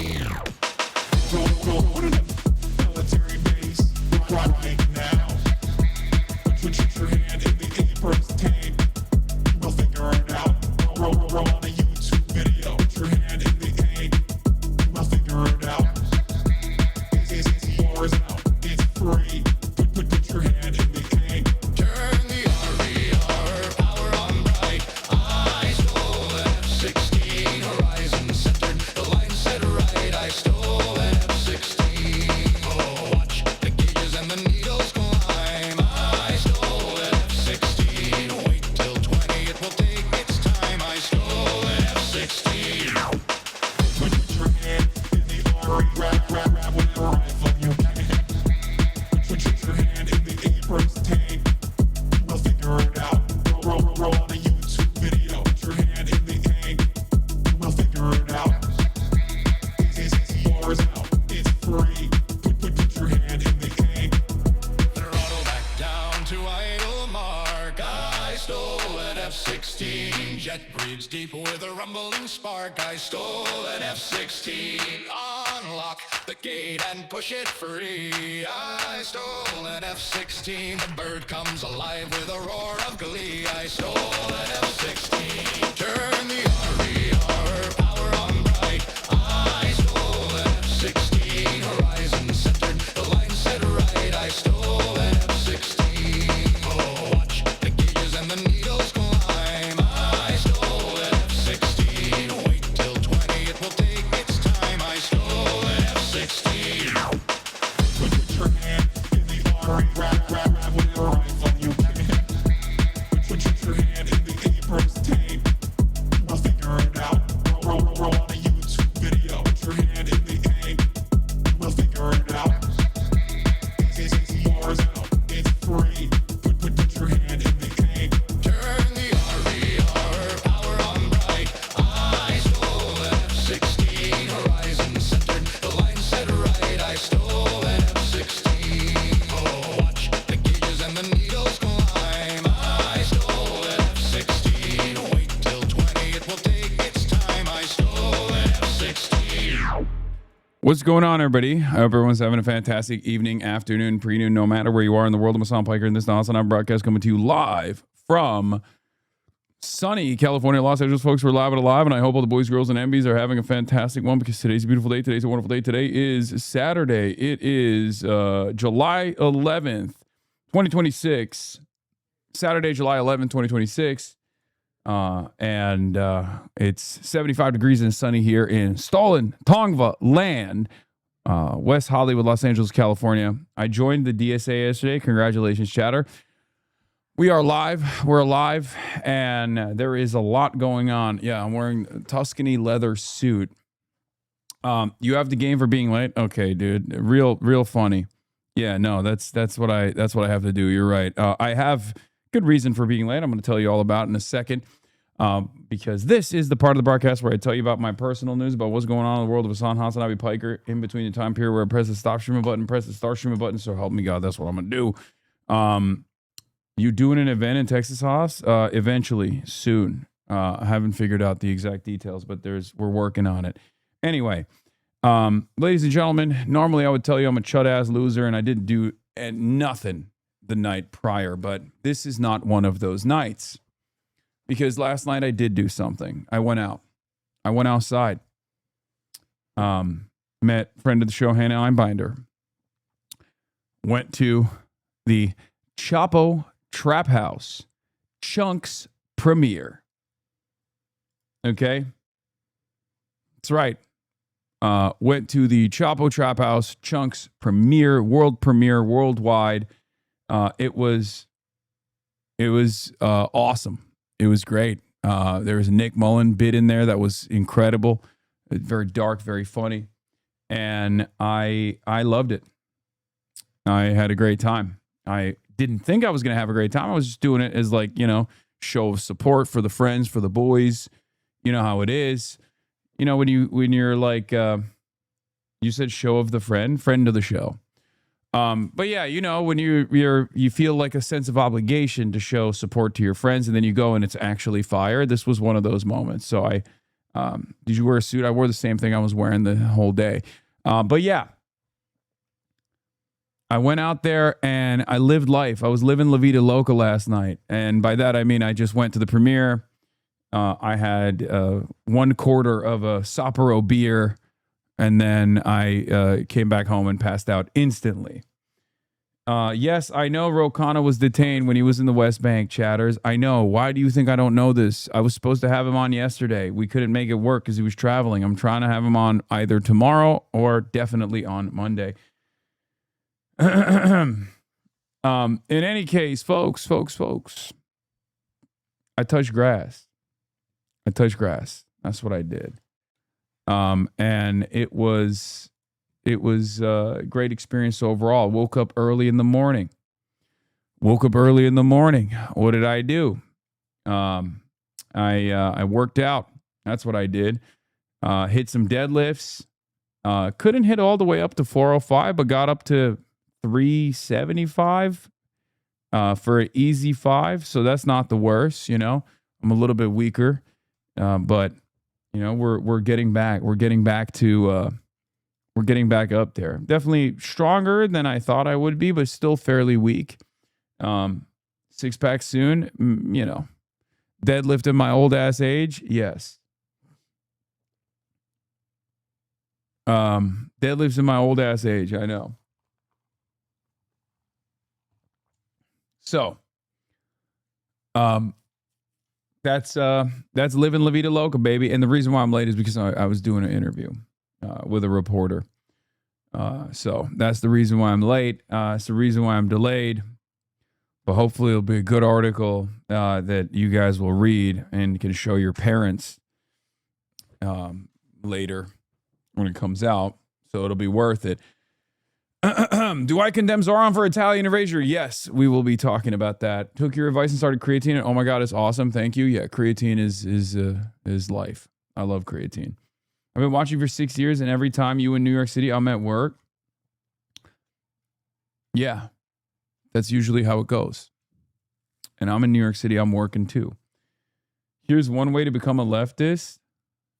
Put it in military base right now. Put your hand in the apron's tank. We'll figure it out. Roll on a YouTube video. Put your hand in the tank. We'll figure it out. It's yours out. It's free. Put your hand in the tank. Turn the RER power on bright. I stole an F-16 horizon centered. The line set right. I stole an F-16. Oh, watch the gauges and the needles climb. I stole an F-16. Wait till 20. It will take its time. I stole an F-16. Put your hand in the grab with a rifle you can. Put your hand in the apron's tank. We'll figure it out. Roll on a YouTube video. Put your hand in the tank. We'll figure it out. It's yours out. It's free. Put your hand in the tank. Throttle back down to idle mark. I stole an F-16. Jet breathes deep with a rumbling spark. I stole an F-16. Unlock the gate and push it free. I stole an F-16. The bird comes alive with a roar of glee. I stole an F-16. Turn the RER power on bright. I stole an F-16. Horizon centered. The line set right. I stole an F-16. Oh, watch the gauges and the needles climb. I stole an F-16. Wait till 20. It will take its time. I stole an F-16. Put your hand in the grab with a rifle you can. Put your hand in the apron's tank. We'll figure it out. Roll on a YouTube video. Put your hand in the tank. We'll figure it out. It's yours out. It's free. Put your hand in the tank. Turn the RER power on bright. I stole an F-16. Horizon centered. The line set right. I stole an F-16. Oh, watch the gauges and the needles climb. I stole an F-16. Wait till 20. It will take its time. I stole an F-16. What's going on, everybody? I hope everyone's having a fantastic evening, afternoon, pre-noon, no matter where you are in the world. I'm Hasan Piker, and this is the HasanAbi broadcast coming to you live from sunny California, Los Angeles. Folks, we're live and alive, and I hope all the boys, girls, and MBs are having a fantastic one because today's a beautiful day. Today's a wonderful day. Today is Saturday. It is July 11th, 2026. Saturday, July 11th, 2026. And it's 75 degrees and sunny here in Stollen, Tongva land, West Hollywood, Los Angeles, California. I joined the DSA yesterday. Congratulations, chatter. We are live. We're alive, and there is a lot going on. Yeah, I'm wearing a Tuscany leather suit. You have the game for being late? Okay, dude. Real funny. Yeah, no, that's what I have to do. You're right. I have good reason for being late. I'm going to tell you all about in a second. Because this is the part of the broadcast where I tell you about my personal news, about what's going on in the world of HasanAbi Piker in between the time period where I press the stop streaming button, press the start streaming button. So help me God, that's what I'm going to do. You doing an event in Texas, Haas? Eventually, soon. I haven't figured out the exact details, but we're working on it. Anyway, ladies and gentlemen, normally I would tell you I'm a chud-ass loser and I didn't do nothing the night prior, but this is not one of those nights. Because last night I did do something. I went out. I went outside. Met friend of the show, Hannah Einbinder. Went to the Chapo Trap House Chunks premiere. Okay? That's right. Went to the Chapo Trap House Chunks premiere, worldwide. It was awesome. It was great. There was a Nick Mullen bit in there that was incredible. Very dark, very funny. And I loved it. I had a great time. I didn't think I was going to have a great time. I was just doing it as show of support for the friends, for the boys. You know how it is. When you're like, you said show of the friend of the show. But yeah, when you feel like a sense of obligation to show support to your friends, and then you go and it's actually fire. This was one of those moments. So Did you wear a suit? I wore the same thing I was wearing the whole day. But yeah, I went out there and I lived life. I was living La Vida Loca last night. And by that, I mean, I just went to the premiere. I had 1/4 of a Sapporo beer. And then I came back home and passed out instantly. Yes, I know Rokana was detained when he was in the West Bank, chatters. I know. Why do you think I don't know this? I was supposed to have him on yesterday. We couldn't make it work because he was traveling. I'm trying to have him on either tomorrow or definitely on Monday. In any case, folks, I touched grass. That's what I did. And it was a great experience overall. Woke up early in the morning. What did I do? I worked out. That's what I did. Hit some deadlifts. Couldn't hit all the way up to 405, but got up to 375 for an easy 5. So that's not the worst, I'm a little bit weaker, but we're getting back. We're getting back up there. Definitely stronger than I thought I would be, but still fairly weak. 6-pack soon, deadlift at my old ass age. Yes. Deadlifts in my old ass age. I know. So, that's living La Vida Loca, baby. And the reason why I'm late is because I was doing an interview with a reporter. So that's the reason why I'm late. It's the reason why I'm delayed. But hopefully it'll be a good article that you guys will read and can show your parents later when it comes out. So it'll be worth it. Do I condemn Zoran for Italian erasure? Yes, we will be talking about that. Took your advice and started creatine. Oh my God, it's awesome. Thank you. Yeah, creatine is life. I love creatine. I've been watching for 6 years, and every time you in New York City, I'm at work. Yeah, that's usually how it goes. And I'm in New York City. I'm working too. Here's one way to become a leftist.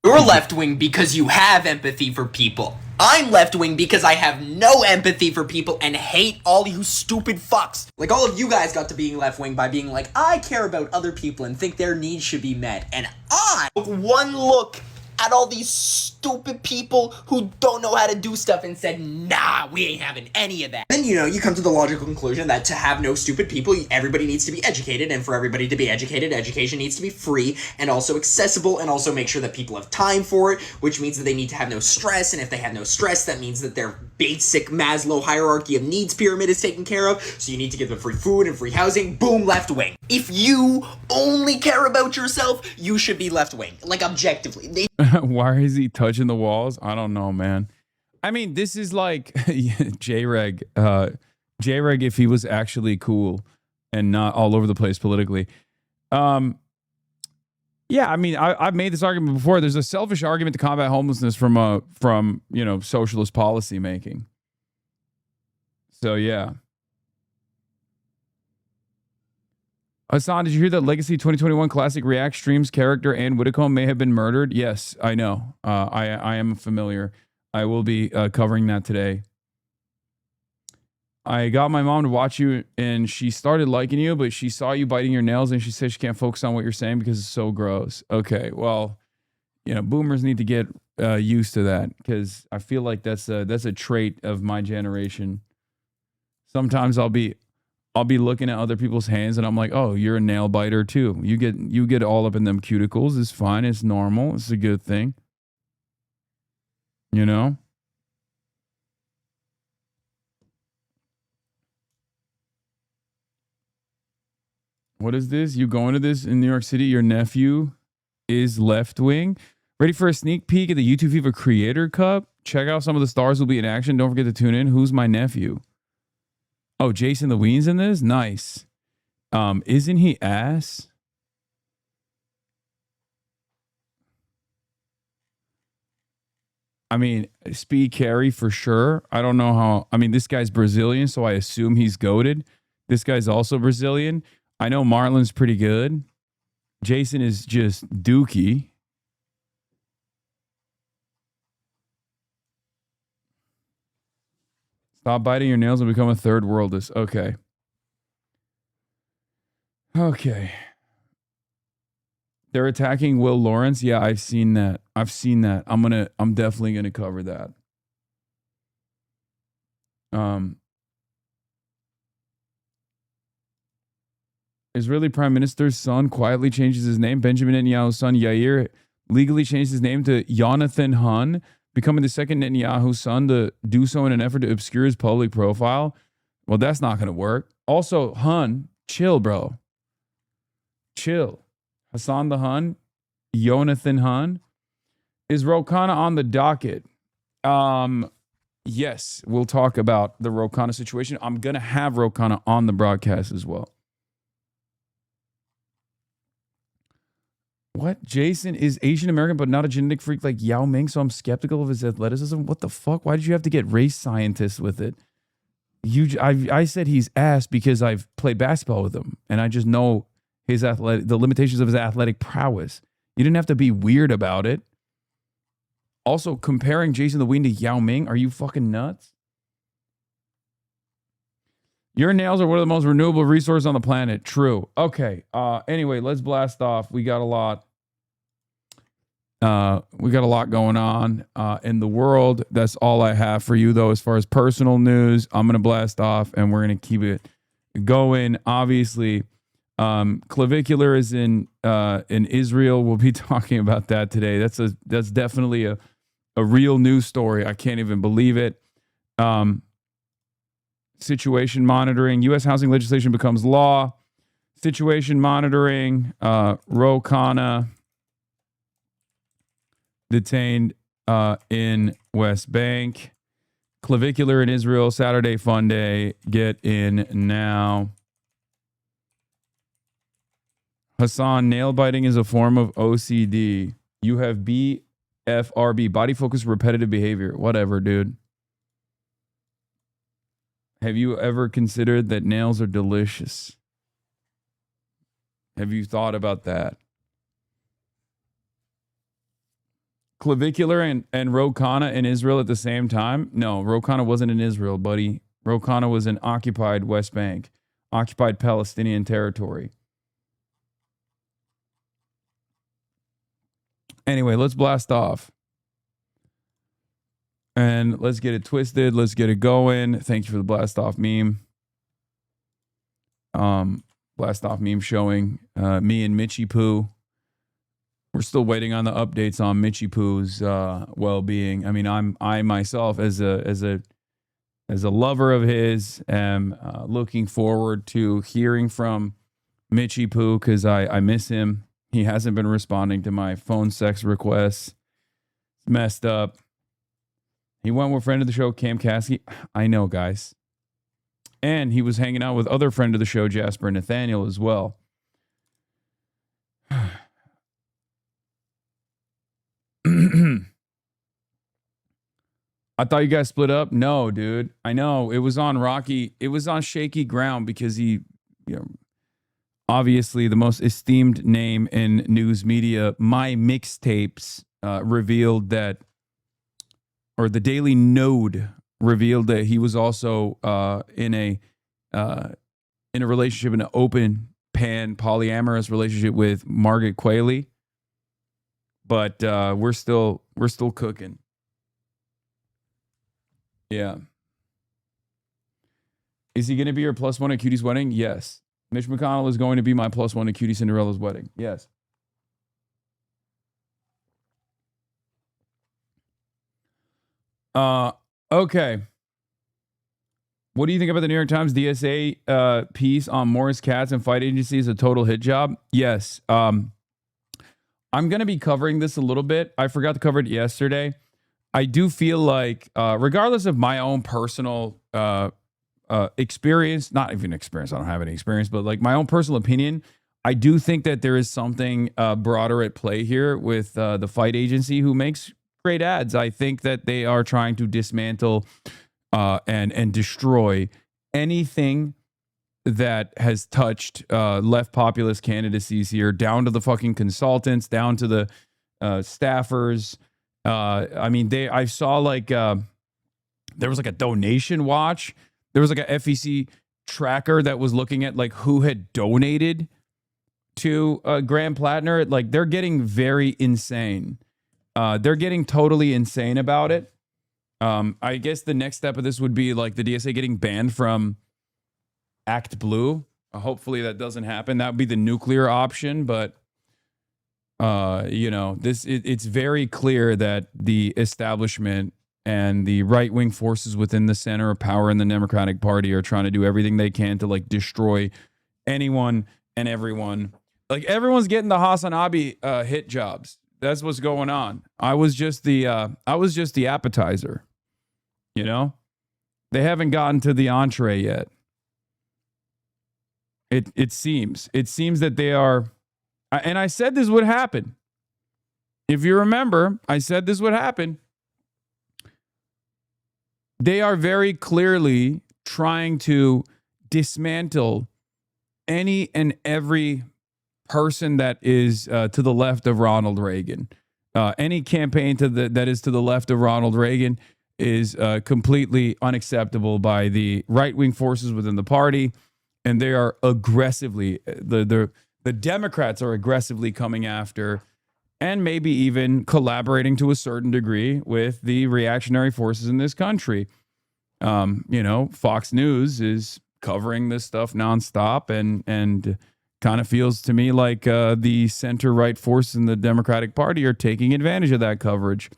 You're left-wing because you have empathy for people. I'm left-wing because I have no empathy for people and hate all you stupid fucks. Like, all of you guys got to being left-wing by being like, I care about other people and think their needs should be met. And I took one look at all these stupid people who don't know how to do stuff and said, nah, we ain't having any of that. Then, you come to the logical conclusion that to have no stupid people, everybody needs to be educated, and for everybody to be educated, education needs to be free and also accessible, and also make sure that people have time for it, which means that they need to have no stress, and if they have no stress, that means that their basic Maslow hierarchy of needs pyramid is taken care of, so you need to give them free food and free housing. Boom, left wing. If you only care about yourself, you should be left wing. Like, objectively. Why is he touching the walls? I don't know, man. I mean, this is like J-Reg. J-Reg, if he was actually cool and not all over the place politically. Yeah, I mean, I've made this argument before. There's a selfish argument to combat homelessness from socialist policy making. So, yeah. Hasan, did you hear that Legacy 2021 Classic React streams character Ann Whitcomb may have been murdered? Yes, I know. I am familiar. I will be covering that today. I got my mom to watch you, and she started liking you, but she saw you biting your nails, and she said she can't focus on what you're saying because it's so gross. Okay, well, boomers need to get used to that because I feel like that's a trait of my generation. Sometimes I'll be looking at other people's hands and I'm like, oh, you're a nail biter too. You get all up in them cuticles. It's fine. It's normal. It's a good thing. What is this? You going to this in New York City? Your nephew is left wing. Ready for a sneak peek at the YouTube FIFA Creator Cup? Check out some of the stars will be in action. Don't forget to tune in. Who's my nephew? Oh, Jason Lewin's in this? Nice. Isn't he ass? I mean, speed carry for sure. I don't know how. I mean, this guy's Brazilian, so I assume he's goated. This guy's also Brazilian. I know Marlon's pretty good. Jason is just dookie. Stop biting your nails and become a third worldist. Okay. Okay. They're attacking Will Lawrence. Yeah, I've seen that. I'm definitely gonna cover that. Israeli Prime Minister's son quietly changes his name. Benjamin Netanyahu's son Yair legally changed his name to Jonathan Hun, becoming the second Netanyahu son to do so in an effort to obscure his public profile. Well, that's not gonna work. Also, Hun, chill, bro. Chill. Hasan the Hun, Jonathan Hun. Is Ro Khanna on the docket? Yes, we'll talk about the Ro Khanna situation. I'm going to have Ro Khanna on the broadcast as well. What? Jason is Asian American, but not a genetic freak like Yao Ming, so I'm skeptical of his athleticism. What the fuck? Why did you have to get race scientists with it? I said he's ass because I've played basketball with him, and I just know the limitations of his athletic prowess. You didn't have to be weird about it. Also, comparing Jason the Ween to Yao Ming, are you fucking nuts? Your nails are one of the most renewable resources on the planet. True. Okay. Anyway, let's blast off. We got a lot. Going on in the world. That's all I have for you, though, as far as personal news. I'm gonna blast off, and we're gonna keep it going. Obviously, Clavicular is in Israel. We'll be talking about that today. That's definitely a real news story. I can't even believe it. Situation monitoring. U.S. housing legislation becomes law. Situation monitoring. Ro Khanna detained in West Bank. Clavicular in Israel. Saturday fun day. Get in now. Hasan, nail biting is a form of OCD. You have BFRB, body focused repetitive behavior. Whatever, dude. Have you ever considered that nails are delicious? Have you thought about that? Clavicular and Ro Khanna in Israel at the same time? No, Ro Khanna wasn't in Israel, buddy. Ro Khanna was in occupied West Bank, occupied Palestinian territory. Anyway, let's blast off. And let's get it twisted. Let's get it going. Thank you for the blast off meme. Blast off meme showing me and Mitchie Poo. We're still waiting on the updates on Mitchie Poo's well-being. I mean, I myself as a lover of his am looking forward to hearing from Mitchie Poo because I miss him. He hasn't been responding to my phone sex requests. It's messed up. He went with friend of the show, Cam Caskey. I know, guys. And he was hanging out with other friend of the show, Jasper Nathaniel, as well. I thought you guys split up. No, dude. I know. It was on rocky. It was on shaky ground because he, obviously the most esteemed name in news media, My Mixtapes, revealed that, or the Daily Node revealed that he was also in a relationship, in an open pan polyamorous relationship with Margaret Qualley. But we're still cooking. Yeah. Is he going to be your +1 at Cutie's wedding? Yes. Mitch McConnell is going to be my +1 at Cutie Cinderella's wedding. Yes. Okay. What do you think about the New York Times DSA piece on Morris Katz and fight agency as a total hit job? Yes. I'm going to be covering this a little bit. I forgot to cover it yesterday. I do feel like, regardless of my own personal experience, not even experience, I don't have any experience, but like my own personal opinion, I do think that there is something broader at play here with the fight agency who makes great ads. I think that they are trying to dismantle and destroy anything that has touched left populist candidacies here, down to the fucking consultants, down to the staffers. I mean, I saw like there was like a donation watch. There was like a FEC tracker that was looking at like who had donated to Graham Plattner. Like they're getting very insane. They're getting totally insane about it. I guess the next step of this would be like the DSA getting banned from Act Blue. Hopefully that doesn't happen. That would be the nuclear option. But, you know, it's very clear that the establishment and the right-wing forces within the center of power in the Democratic Party are trying to do everything they can to like destroy anyone and everyone. Like everyone's getting the HasanAbi hit jobs. That's what's going on. I was just the appetizer. You know, they haven't gotten to the entree yet. It seems that they are, and I said this would happen. If you remember, I said this would happen. They are very clearly trying to dismantle any and every person that is to the left of Ronald Reagan. Any campaign that is to the left of Ronald Reagan is completely unacceptable by the right-wing forces within the party, and they are aggressively the Democrats are aggressively coming after and maybe even collaborating to a certain degree with the reactionary forces in this country. You know, Fox News is covering this stuff nonstop and kind of feels to me like the center-right forces in the Democratic Party are taking advantage of that coverage.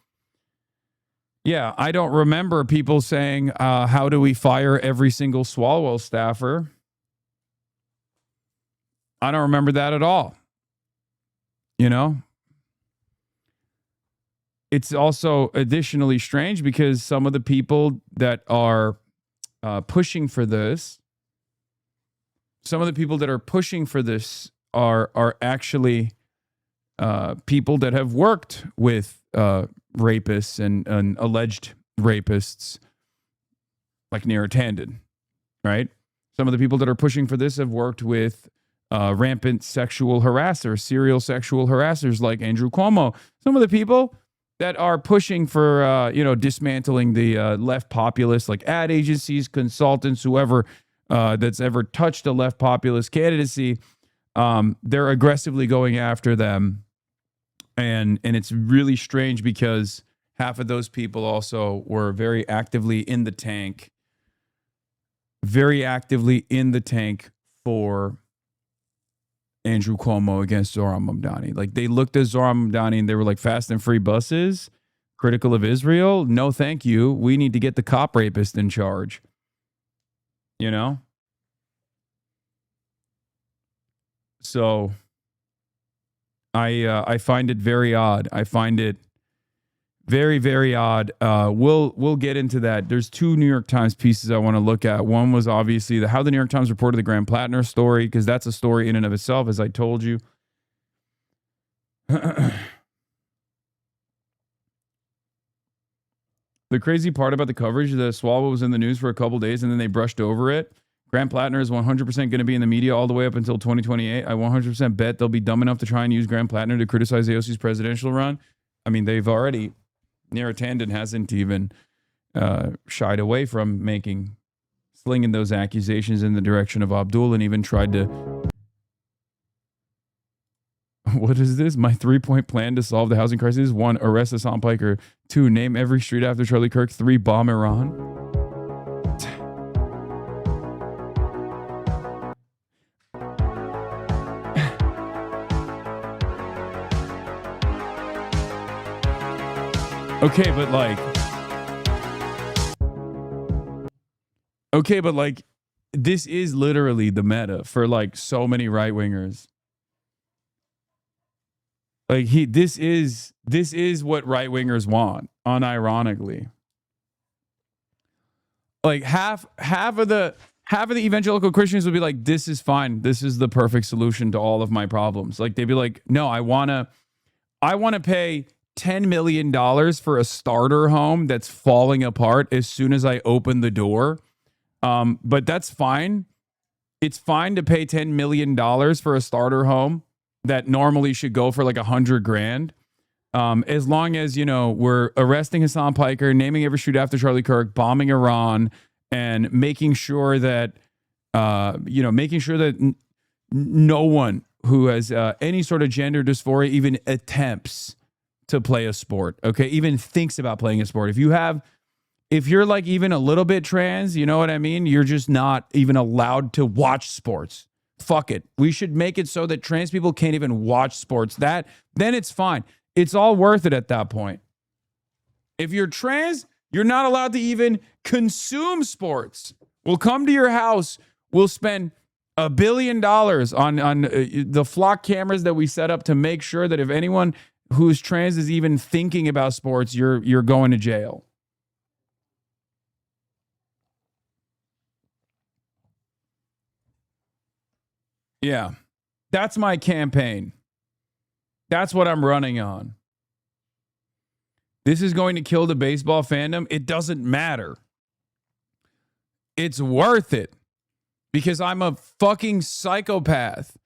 Yeah, I don't remember people saying, how do we fire every single Swalwell staffer? I don't remember that at all. You know? It's also additionally strange because some of the people that are pushing for this, are actually people that have worked with rapists and alleged rapists like Neera Tanden, right? Some of the people that are pushing for this have worked with rampant sexual harassers, serial sexual harassers like Andrew Cuomo. Some of the people that are pushing for, dismantling the left populists like ad agencies, consultants, whoever that's ever touched a left populist candidacy, they're aggressively going after them. And it's really strange because half of those people also were very actively in the tank for Andrew Cuomo against Zohran Mamdani. Like they looked at Zohran Mamdani and they were like, fast and free buses, critical of Israel. No, thank you. We need to get the cop rapist in charge. You know? So I find it very odd. I find it very, very odd. We'll get into that. There's two New York Times pieces I want to look at. One was obviously how the New York Times reported the Graham Plattner story, because that's a story in and of itself, as I told you. The crazy part about the coverage, the Swalwell was in the news for a couple days and then they brushed over it. Graham Plattner is 100% going to be in the media all the way up until 2028. I 100% bet they'll be dumb enough to try and use Graham Plattner to criticize AOC's presidential run. I mean, they've already, Neera Tanden hasn't even shied away from slinging those accusations in the direction of Abdul and even tried to, what is this? My 3-point plan to solve the housing crisis. 1, arrest Hassan Piker. 2, name every street after Charlie Kirk. 3, bomb Iran. Okay, but like, this is literally the meta for like so many right wingers. Like this is what right wingers want, unironically. Like half of the evangelical Christians would be like, this is fine. This is the perfect solution to all of my problems. Like they'd be like, no, I want to pay $10 million for a starter home that's falling apart as soon as I open the door. But that's fine. It's fine to pay $10 million for a starter home that normally should go for like $100,000. As long as, you know, we're arresting Hassan Piker, naming every shoot after Charlie Kirk, bombing Iran, and making sure that, no one who has any sort of gender dysphoria even attempts to play a sport, okay, even thinks about playing a sport. If you're like even a little bit trans, you know what I mean? You're just not even allowed to watch sports. Fuck it. We should make it so that trans people can't even watch sports. Then it's fine. It's all worth it at that point. If you're trans, you're not allowed to even consume sports. We'll come to your house. We'll spend $1 billion on the flock cameras that we set up to make sure that if anyone who's trans is even thinking about sports, you're going to jail. Yeah, that's my campaign. That's what I'm running on. This is going to kill the baseball fandom. It doesn't matter. It's worth it because I'm a fucking psychopath.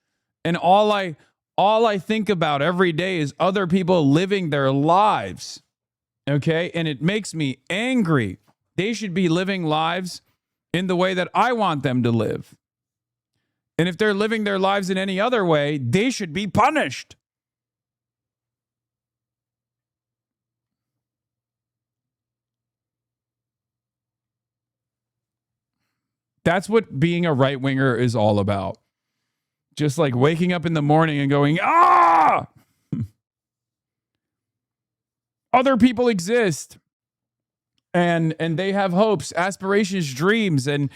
And all I think about every day is other people living their lives. Okay? And it makes me angry. They should be living lives in the way that I want them to live. And if they're living their lives in any other way, they should be punished. That's what being a right winger is all about. Just like waking up in the morning and going, ah! Other people exist. And they have hopes, aspirations, dreams, and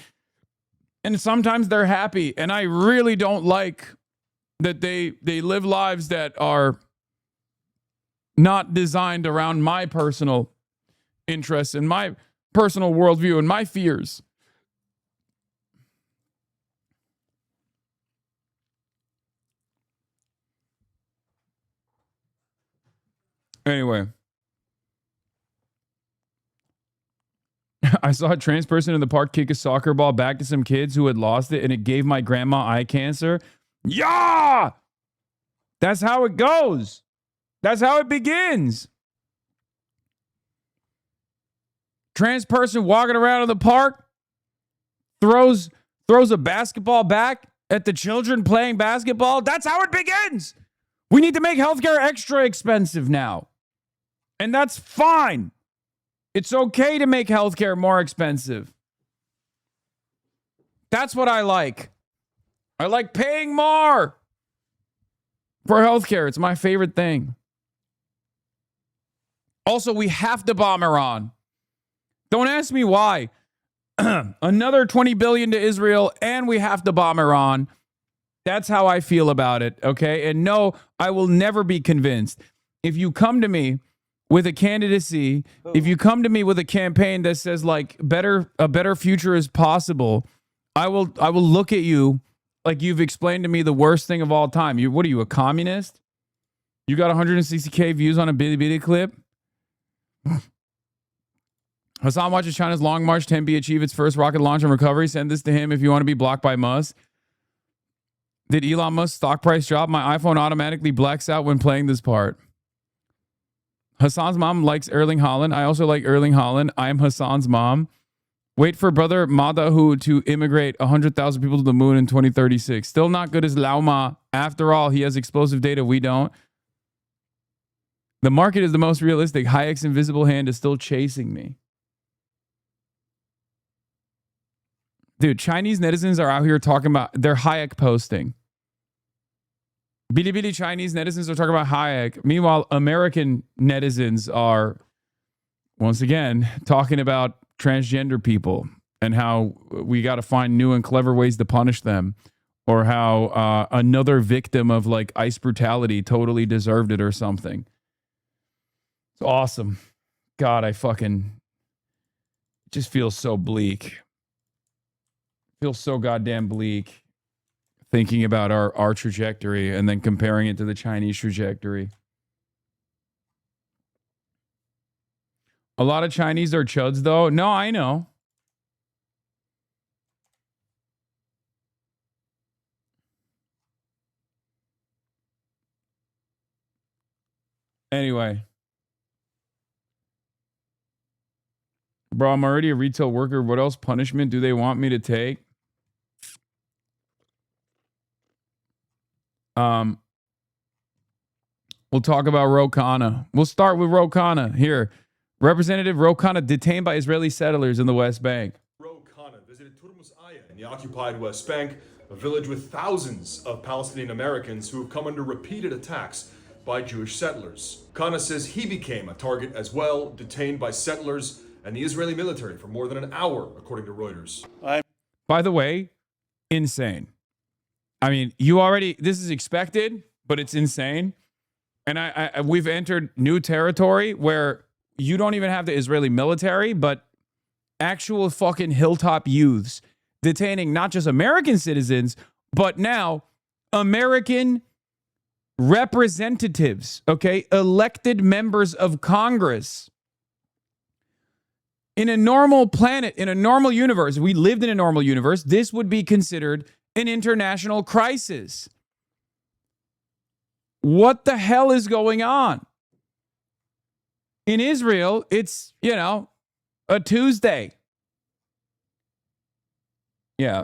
sometimes they're happy. And I really don't like that they live lives that are not designed around my personal interests and my personal worldview and my fears. Anyway, I saw a trans person in the park kick a soccer ball back to some kids who had lost it, and it gave my grandma eye cancer. Yeah! That's how it goes. That's how it begins. Trans person walking around in the park throws a basketball back at the children playing basketball. That's how it begins. We need to make healthcare extra expensive now. And that's fine. It's okay to make healthcare more expensive. That's what I like. I like paying more for healthcare. It's my favorite thing. Also, we have to bomb Iran. Don't ask me why. Another $20 billion to Israel, and we have to bomb Iran. That's how I feel about it, okay? And no, I will never be convinced. If you come to me with a candidacy, if you come to me with a campaign that says like a better future is possible, I will look at you like you've explained to me the worst thing of all time. What are you, a communist? You got 160K views on a Bilibili clip? Hasan watches China's Long March 10B achieve its first rocket launch and recovery. Send this to him if you want to be blocked by Musk. Did Elon Musk's stock price drop? My iPhone automatically blacks out when playing this part. Hasan's mom likes Erling Haaland. I also like Erling Haaland. I am Hasan's mom. Wait for brother Madahu to immigrate 100,000 people to the moon in 2036. Still not good as Lauma. After all, he has explosive data. We don't. The market is the most realistic. Hayek's invisible hand is still chasing me. Dude, Chinese netizens are out here talking about their Hayek posting. Bilibili Chinese netizens are talking about Hayek. Meanwhile, American netizens are, once again, talking about transgender people and how we got to find new and clever ways to punish them, or how another victim of like ICE brutality totally deserved it or something. It's awesome. God, I fucking just feel so bleak. Feel so goddamn bleak thinking about our trajectory and then comparing it to the Chinese trajectory. A lot of Chinese are chuds, though. No, I know. Anyway. Bro, I'm already a retail worker. What else punishment do they want me to take? We'll talk about Ro Khanna. We'll start with Ro Khanna here. Representative Ro Khanna detained by Israeli settlers in the West Bank. Ro Khanna visited Turmus Aya in the occupied West Bank, a village with thousands of Palestinian Americans who have come under repeated attacks by Jewish settlers. Khanna says he became a target as well, detained by settlers and the Israeli military for more than an hour, according to Reuters. By the way, insane. I mean, this is expected, but it's insane. And we've entered new territory where you don't even have the Israeli military, but actual fucking hilltop youths detaining not just American citizens, but now American representatives, okay? Elected members of Congress. In a normal planet, in a normal universe, if we lived in a normal universe, this would be considered an international crisis. What the hell is going on? In Israel, it's, a Tuesday. Yeah.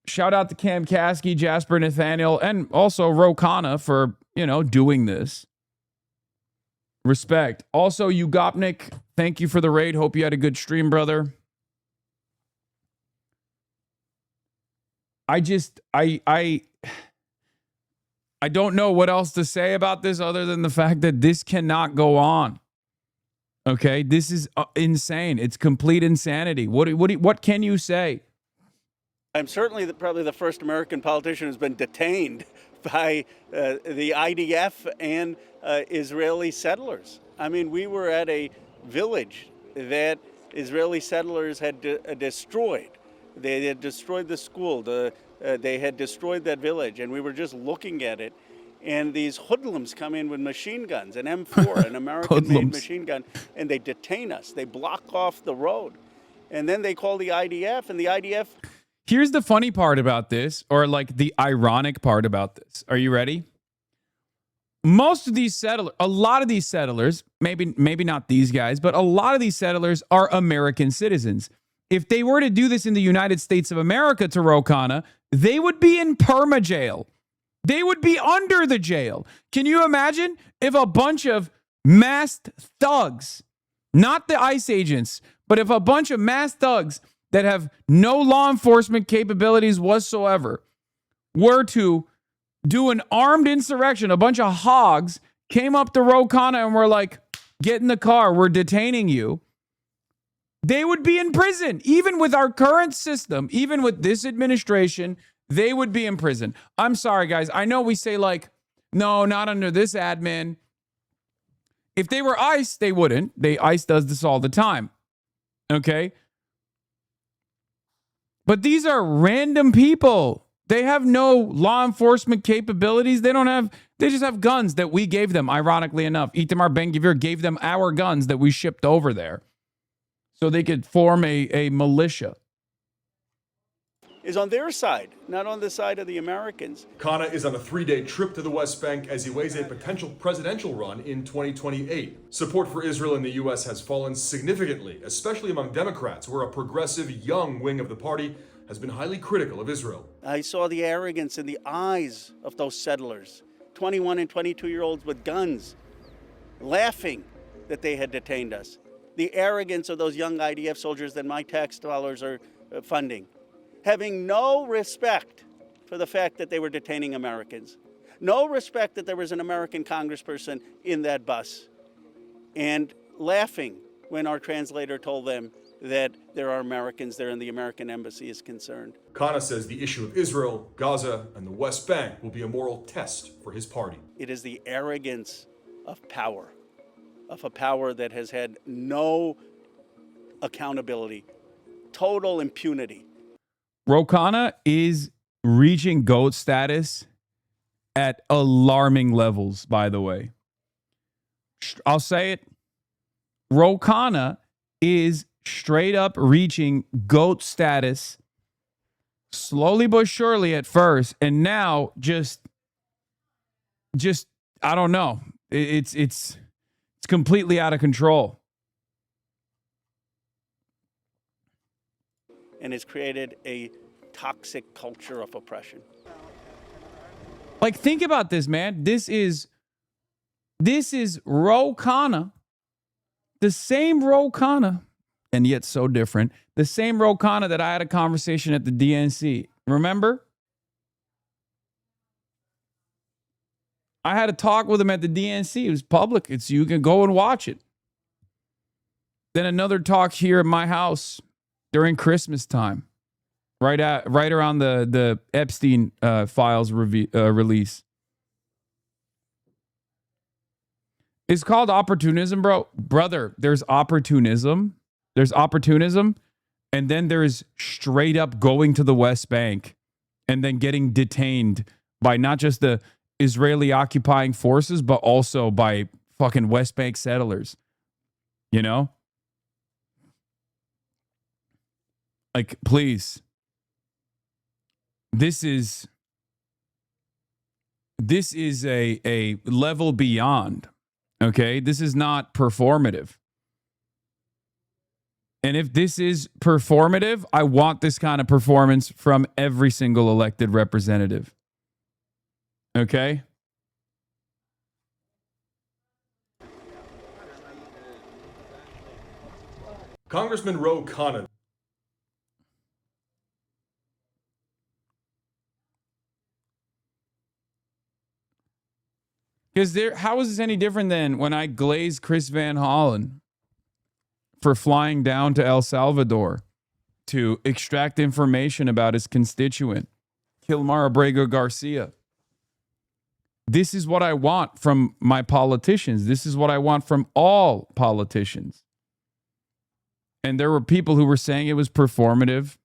Shout out to Cam Kasky, Jasper Nathaniel, and also Ro Khanna for, doing this. Respect. Also, Ugopnik, thank you for the raid. Hope you had a good stream, brother. I don't know what else to say about this other than the fact that this cannot go on. Okay, this is insane. It's complete insanity. What can you say? I'm certainly probably the first American politician who's been detained by the IDF and Israeli settlers. I mean, we were at a village that Israeli settlers had destroyed. They had destroyed the school. They had destroyed that village, and we were just looking at it. And these hoodlums come in with machine guns, an M4, an American-made machine gun, and they detain us. They block off the road. And then they call the IDF, and the IDF... Here's the funny part about this, or like the ironic part about this. Are you ready? Most of these settlers, a lot of these settlers, maybe not these guys, but a lot of these settlers are American citizens. If they were to do this in the United States of America to Ro Khanna, they would be in perma jail. They would be under the jail. Can you imagine if a bunch of masked thugs, not the ICE agents, but if a bunch of masked thugs that have no law enforcement capabilities whatsoever were to do an armed insurrection, a bunch of hogs came up to Ro Khanna and were like, get in the car, we're detaining you. They would be in prison. Even with our current system, even with this administration, they would be in prison. I'm sorry, guys. I know we say like, no, not under this admin. If they were ICE, they wouldn't. ICE does this all the time. Okay? But these are random people. They have no law enforcement capabilities. They just have guns that we gave them, ironically enough. Itamar Ben-Gvir gave them our guns that we shipped over there so they could form a militia. Is on their side, not on the side of the Americans. Khanna is on a 3-day trip to the West Bank as he weighs a potential presidential run in 2028. Support for Israel in the U.S. has fallen significantly, especially among Democrats, where a progressive young wing of the party has been highly critical of Israel. I saw the arrogance in the eyes of those settlers, 21 and 22-year-olds with guns, laughing that they had detained us. The arrogance of those young IDF soldiers that my tax dollars are funding. Having no respect for the fact that they were detaining Americans. No respect that there was an American congressperson in that bus. And laughing when our translator told them that there are Americans there and the American embassy is concerned. Khanna says the issue of Israel, Gaza, and the West Bank will be a moral test for his party. It is the arrogance of a power that has had no accountability, total impunity. Ro Khanna is reaching GOAT status at alarming levels, by the way. I'll say it. Ro Khanna is straight up reaching GOAT status slowly but surely at first, and now just I don't know. It's It's completely out of control. And it's created a toxic culture of oppression. Like, think about this, man. This is Ro Khanna, the same Ro Khanna, and yet so different. The same Ro Khanna that I had a conversation at the DNC. Remember? I had a talk with him at the DNC. It was public. You can go and watch it. Then another talk here at my house during Christmas time, right around the Epstein files release. It's called opportunism, brother. There's opportunism. And then there's straight up going to the West Bank and then getting detained by not just the Israeli occupying forces, but also by fucking West Bank settlers. You know? Like, please. This is a level beyond. Okay? This is not performative. And if this is performative, I want this kind of performance from every single elected representative. Okay? Congressman Ro Khanna. Because how is this any different than when I glazed Chris Van Hollen for flying down to El Salvador to extract information about his constituent, Kilmar Abrego Garcia? This is what I want from my politicians. This is what I want from all politicians. And there were people who were saying it was performative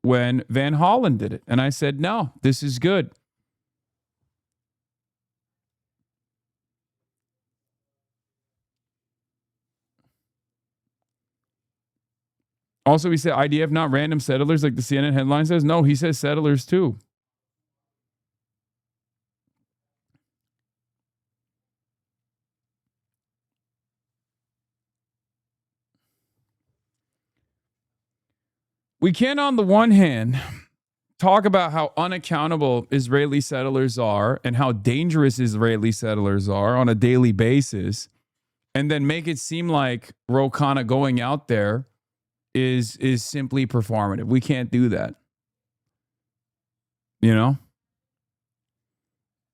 when Van Hollen did it. And I said, no, this is good. Also, he said IDF, not random settlers like the CNN headline says. No, he says settlers too. We can, on the one hand, talk about how unaccountable Israeli settlers are and how dangerous Israeli settlers are on a daily basis, and then make it seem like Ro Khanna going out there is simply performative. We can't do that. You know?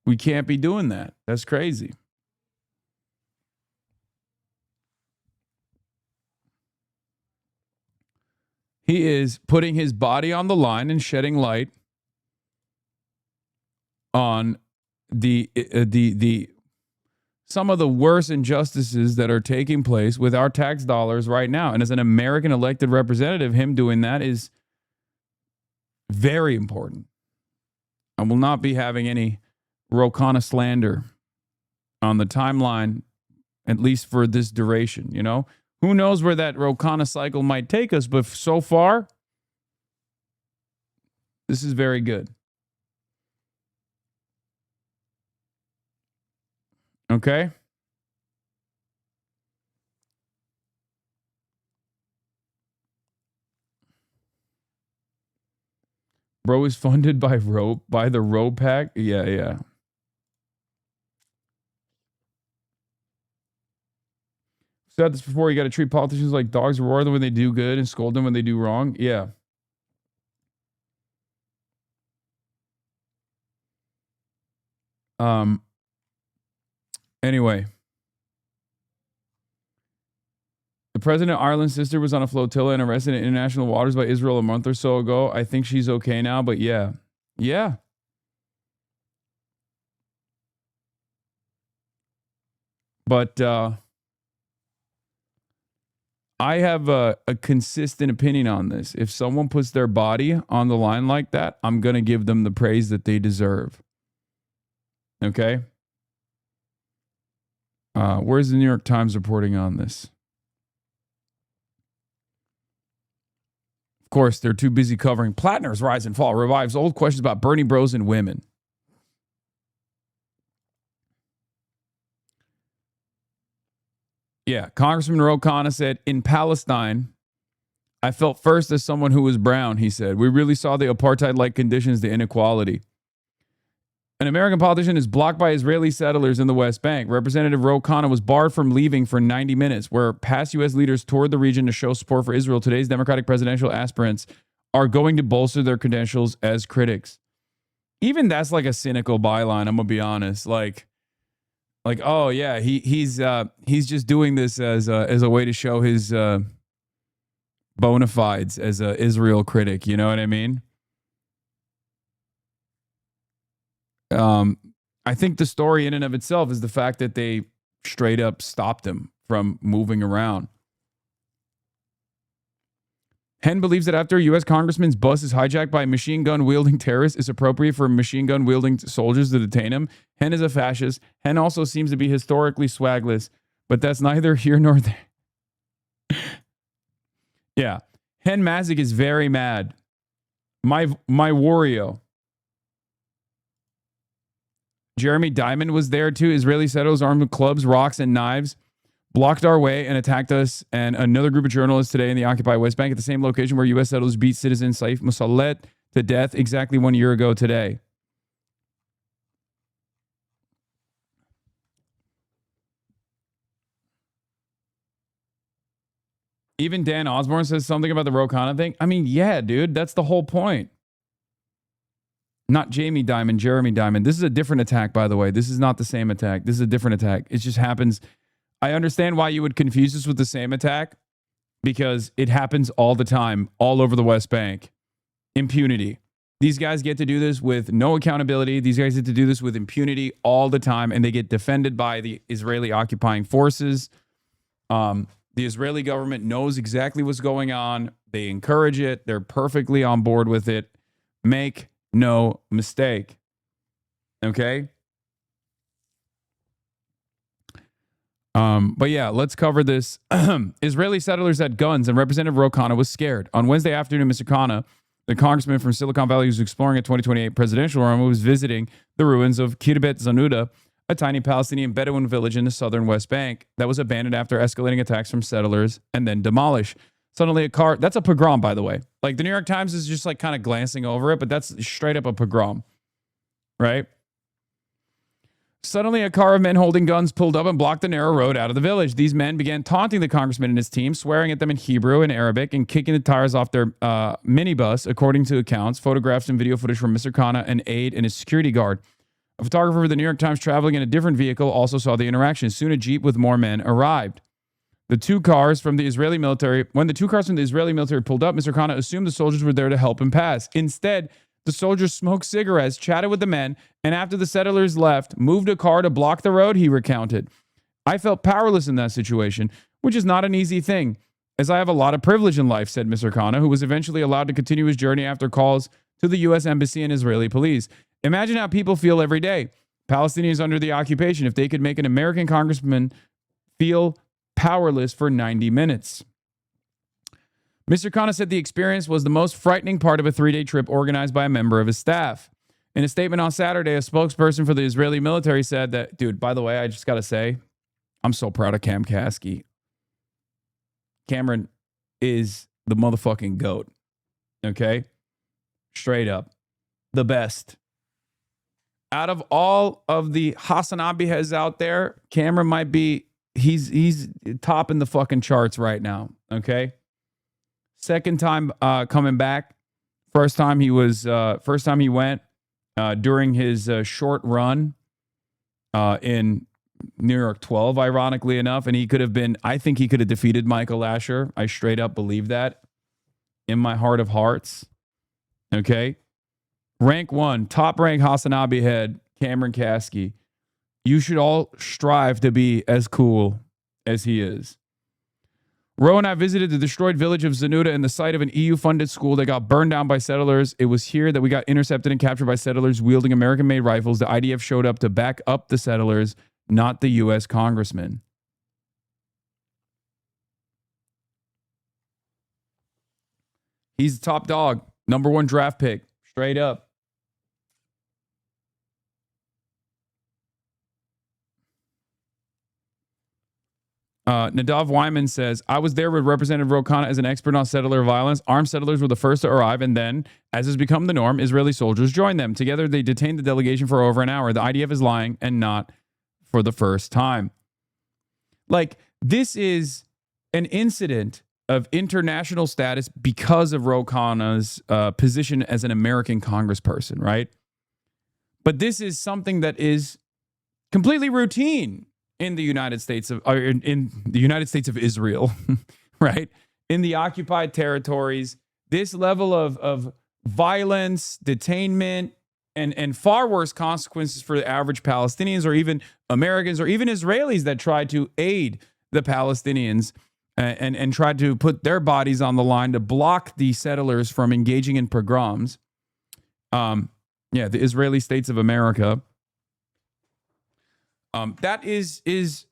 We can't be doing that. That's crazy. He is putting his body on the line and shedding light on the some of the worst injustices that are taking place with our tax dollars right now. And as an American elected representative, him doing that is very important. I will not be having any Ro Khanna slander on the timeline, at least for this duration, you know? Who knows where that Ro Khanna cycle might take us, but so far, this is very good. Okay? Bro is funded by the Ro Pack? Yeah. Said this before, you got to treat politicians like dogs, reward them when they do good and scold them when they do wrong. Yeah. Anyway. The president of Ireland's sister was on a flotilla and arrested in international waters by Israel a month or so ago. I think she's okay now, but yeah. Yeah. But I have a consistent opinion on this. If someone puts their body on the line like that, I'm going to give them the praise that they deserve. Okay? Where's the New York Times reporting on this? Of course, they're too busy covering Plattner's rise and fall revives old questions about Bernie bros and women. yeah, Congressman Ro Khanna said, in Palestine, I felt first as someone who was brown, he said. We really saw the apartheid-like conditions, the inequality. An American politician is blocked by Israeli settlers in the West Bank. Representative Ro Khanna was barred from leaving for 90 minutes, where past U.S. leaders toured the region to show support for Israel. Today's Democratic presidential aspirants are going to bolster their credentials as critics. Even that's like a cynical byline, I'm going to be honest. Like, oh yeah, he's just doing this as a way to show his bona fides as a Israel critic. You know what I mean? I think the story in and of itself is the fact that they straight up stopped him from moving around. Henn believes that after a U.S. congressman's bus is hijacked by a machine gun wielding terrorist, it's appropriate for machine gun wielding soldiers to detain him. Henn is a fascist. Henn also seems to be historically swagless, but that's neither here nor there. Yeah. Henn Mazik is very mad. My Wario. Jeremy Diamond was there too. Israeli settlers armed with clubs, rocks, and knives blocked our way and attacked us and another group of journalists today in the occupied West Bank at the same location where U.S. settlers beat citizen Saif Musallet to death exactly 1 year ago today. Even Dan Osborne says something about the Ro Khanna thing. I mean, yeah, dude, that's the whole point. Not Jamie Dimon, Jeremy Diamond. This is a different attack, by the way. This is not the same attack. This is a different attack. It just happens. I understand why you would confuse this with the same attack because it happens all the time, all over the West Bank. Impunity. These guys get to do this with no accountability. These guys get to do this with impunity all the time, and they get defended by the Israeli occupying forces. The Israeli government knows exactly what's going on. They encourage it. They're perfectly on board with it. Make no mistake. Okay? But yeah, let's cover this. Israeli settlers had guns, and Representative Ro Khanna was scared. On Wednesday afternoon, Mr. Khanna, the congressman from Silicon Valley who's exploring a 2028 presidential run, was visiting the ruins of Kirbet Zanuda, a tiny Palestinian Bedouin village in the southern West Bank that was abandoned after escalating attacks from settlers and then demolished. Suddenly a car, that's a pogrom, by the way. Like the New York Times is just like kind of glancing over it, but that's straight up a pogrom, right? Suddenly a car of men holding guns pulled up and blocked the narrow road out of the village. These men began taunting the congressman and his team, swearing at them in Hebrew and Arabic and kicking the tires off their minibus, according to accounts, photographs and video footage from Mr. Khanna, an aide, and his security guard. A photographer for the New York Times traveling in a different vehicle also saw the interaction. Soon a jeep with more men arrived. When the two cars from the Israeli military pulled up, Mr. Khanna assumed the soldiers were there to help him pass. Instead, the soldiers smoked cigarettes, chatted with the men, and after the settlers left, moved a car to block the road, he recounted. I felt powerless in that situation, which is not an easy thing, as I have a lot of privilege in life, said Mr. Khanna, who was eventually allowed to continue his journey after calls to the U.S. Embassy and Israeli police. Imagine how people feel every day. Palestinians under the occupation, if they could make an American congressman feel powerless for 90 minutes. Mr. Khanna said the experience was the most frightening part of a 3-day trip organized by a member of his staff. In a statement on Saturday, a spokesperson for the Israeli military said that, dude, by the way, I just got to say, I'm so proud of Cam Kasky. Cameron is the motherfucking GOAT. Okay? Straight up. The best. Out of all of the HasanAbi heads out there, Cameron might be, he's topping the fucking charts right now. Okay? Second time coming back. First time he went during his short run in New York 12, ironically enough. And I think he could have defeated Michael Asher. I straight up believe that in my heart of hearts. Okay. Rank 1, top rank HasanAbi head, Cameron Kasky. You should all strive to be as cool as he is. Ro and I visited the destroyed village of Zanuda and the site of an EU-funded school that got burned down by settlers. It was here that we got intercepted and captured by settlers wielding American-made rifles. The IDF showed up to back up the settlers, not the U.S. congressman. He's the top dog, number 1 draft pick, straight up. Nadav Wyman says, I was there with Representative Ro Khanna as an expert on settler violence. Armed settlers were the first to arrive, and then, as has become the norm, Israeli soldiers joined them. Together, they detained the delegation for over an hour. The IDF is lying, and not for the first time. Like, this is an incident of international status because of Ro Khanna's position as an American congressperson, right? But this is something that is completely routine in the United States of Israel, right? In the occupied territories, this level of violence, detainment, and far worse consequences for the average Palestinians or even Americans or even Israelis that try to aid the Palestinians and try to put their bodies on the line to block the settlers from engaging in pogroms. The Israeli states of America. That is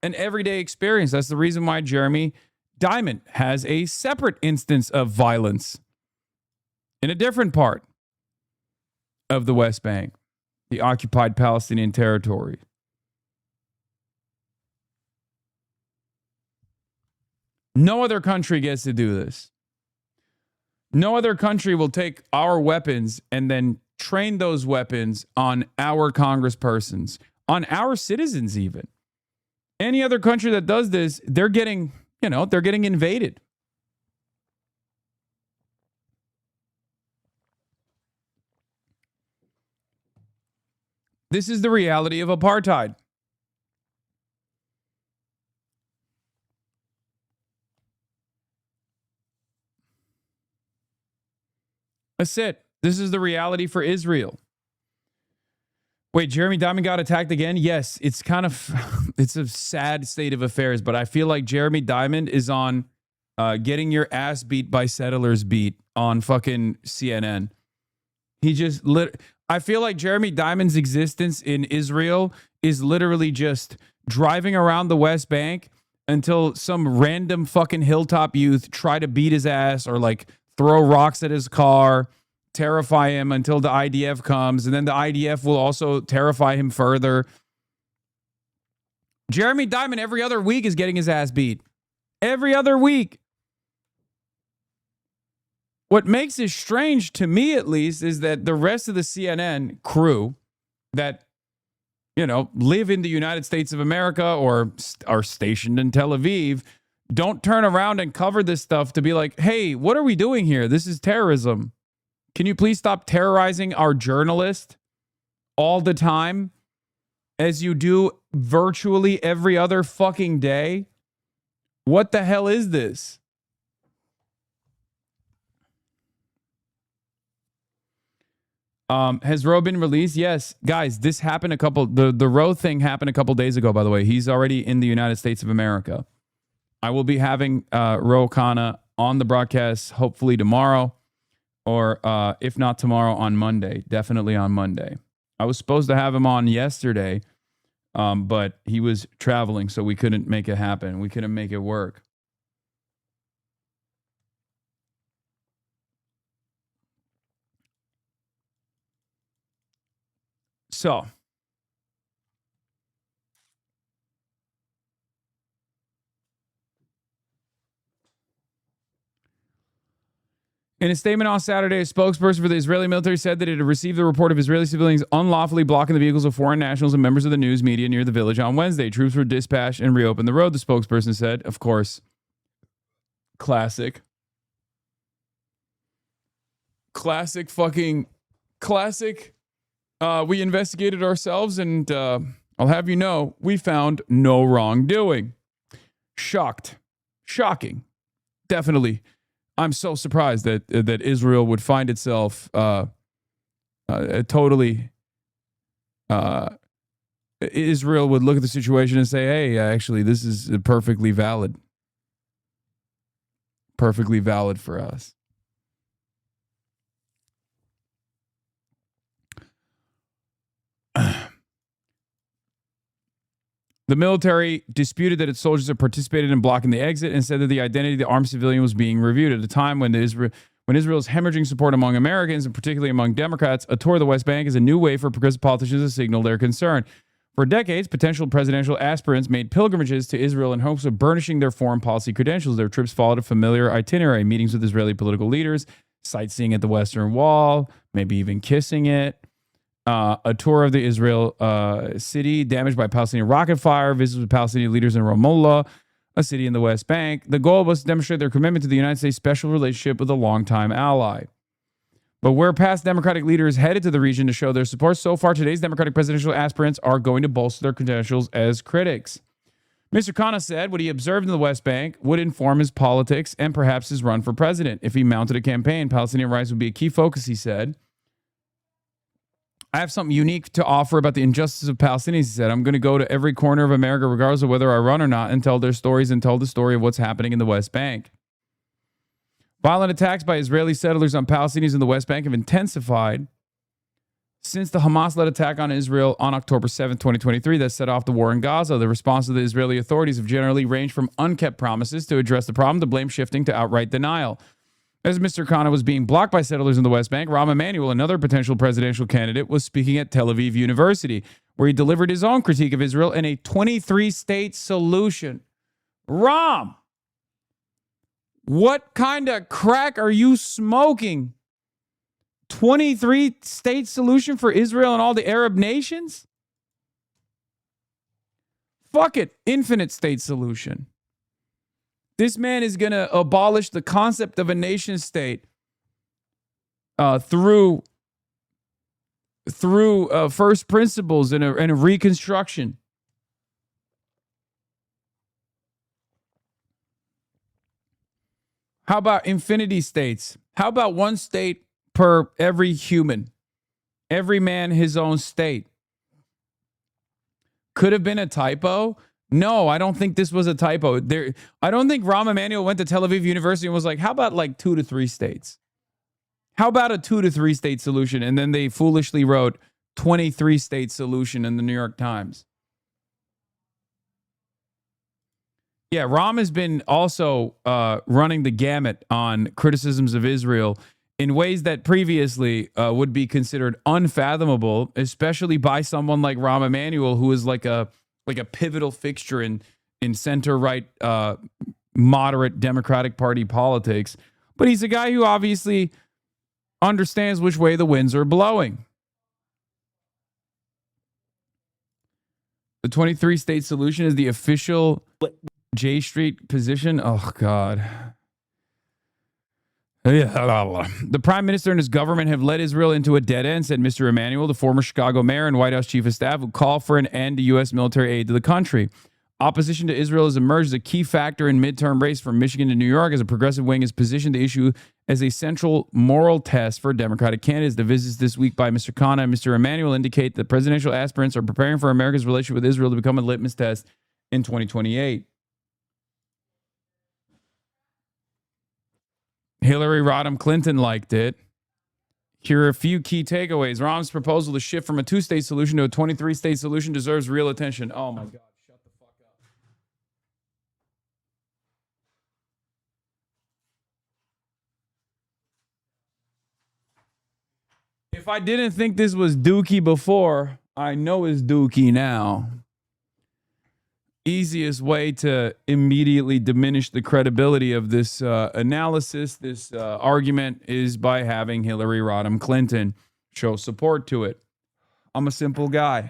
an everyday experience. That's the reason why Jeremy Diamond has a separate instance of violence in a different part of the West Bank, the occupied Palestinian territory. No other country gets to do this. No other country will take our weapons and then train those weapons on our congresspersons, on our citizens even. Any other country that does this, they're getting invaded. This is the reality of apartheid. That's it. This is the reality for Israel. Wait, Jeremy Diamond got attacked again? Yes, it's it's a sad state of affairs, but I feel like Jeremy Diamond is on getting your ass beat by settlers beat on fucking CNN. I feel like Jeremy Diamond's existence in Israel is literally just driving around the West Bank until some random fucking hilltop youth try to beat his ass or like throw rocks at his car, terrify him until the IDF comes, and then the IDF will also terrify him further. Jeremy Diamond every other week is getting his ass beat. Every other week. What makes it strange to me, at least, is that the rest of the CNN crew that, live in the United States of America or are stationed in Tel Aviv don't turn around and cover this stuff to be like, hey, what are we doing here? This is terrorism. Can you please stop terrorizing our journalist all the time as you do virtually every other fucking day? What the hell is this? Has Roe been released? Yes. Guys, this happened the Roe thing happened a couple days ago, by the way. He's already in the United States of America. I will be having Ro Khanna on the broadcast hopefully tomorrow, or if not tomorrow, on Monday. Definitely on Monday. I was supposed to have him on yesterday, but he was traveling, so we couldn't make it happen. We couldn't make it work. So, in a statement on Saturday, a spokesperson for the Israeli military said that it had received the report of Israeli civilians unlawfully blocking the vehicles of foreign nationals and members of the news media near the village on Wednesday. Troops were dispatched and reopened the road, the spokesperson said. Of course, classic. We investigated ourselves, and I'll have you know, we found no wrongdoing. Shocking. Definitely. I'm so surprised that Israel would find itself Israel would look at the situation and say, hey, actually, this is perfectly valid. Perfectly valid for us. The military disputed that its soldiers had participated in blocking the exit and said that the identity of the armed civilian was being reviewed at a time when Israel's hemorrhaging support among Americans, and particularly among Democrats, a tour of the West Bank is a new way for progressive politicians to signal their concern. For decades, potential presidential aspirants made pilgrimages to Israel in hopes of burnishing their foreign policy credentials. Their trips followed a familiar itinerary: meetings with Israeli political leaders, sightseeing at the Western Wall, maybe even kissing it, a tour of the Israel city damaged by Palestinian rocket fire, visits with Palestinian leaders in Ramallah, a city in the West Bank. The goal was to demonstrate their commitment to the United States' special relationship with a longtime ally. But where past Democratic leaders headed to the region to show their support, so far today's Democratic presidential aspirants are going to bolster their credentials as critics. Mr. Khanna said what he observed in the West Bank would inform his politics and perhaps his run for president. If he mounted a campaign, Palestinian rights would be a key focus, he said. I have something unique to offer about the injustice of Palestinians, he said. I'm going to go to every corner of America, regardless of whether I run or not, and tell their stories and tell the story of what's happening in the West Bank. Violent attacks by Israeli settlers on Palestinians in the West Bank have intensified since the Hamas-led attack on Israel on October 7, 2023, that set off the war in Gaza. The response of the Israeli authorities have generally ranged from unkept promises to address the problem to blame shifting to outright denial. As Mr. Khanna was being blocked by settlers in the West Bank, Rahm Emanuel, another potential presidential candidate, was speaking at Tel Aviv University, where he delivered his own critique of Israel and a 23-state solution. Rahm, what kind of crack are you smoking? 23-state solution for Israel and all the Arab nations? Fuck it. Infinite state solution. This man is going to abolish the concept of a nation state through first principles and a reconstruction. How about infinity states? How about one state per every human? Every man his own state. Could have been a typo. No, I don't think this was a typo. I don't think Rahm Emanuel went to Tel Aviv University and was like, how about like 2 to 3 states? How about a 2 to 3 state solution? And then they foolishly wrote 23-state solution in the New York Times. Yeah, Rahm has been also running the gamut on criticisms of Israel in ways that previously would be considered unfathomable, especially by someone like Rahm Emanuel, who is like a pivotal fixture in center-right moderate Democratic Party politics. But he's a guy who obviously understands which way the winds are blowing. The 23-state solution is the official J Street position. Oh, God. The prime minister and his government have led Israel into a dead end, said Mr. Emanuel, the former Chicago mayor and White House chief of staff, who called for an end to U.S. military aid to the country. Opposition to Israel has emerged as a key factor in midterm race from Michigan to New York, as a progressive wing is positioned the issue as a central moral test for Democratic candidates. The visits this week by Mr. Khanna and Mr. Emanuel indicate that presidential aspirants are preparing for America's relationship with Israel to become a litmus test in 2028. Hillary Rodham Clinton liked it. Here are a few key takeaways. Rahm's proposal to shift from a 2-state solution to a 23-state solution deserves real attention. Oh, my God. Shut the fuck up. If I didn't think this was dookie before, I know it's dookie now. Easiest way to immediately diminish the credibility of this analysis, this argument, is by having Hillary Rodham Clinton show support to it. I'm a simple guy.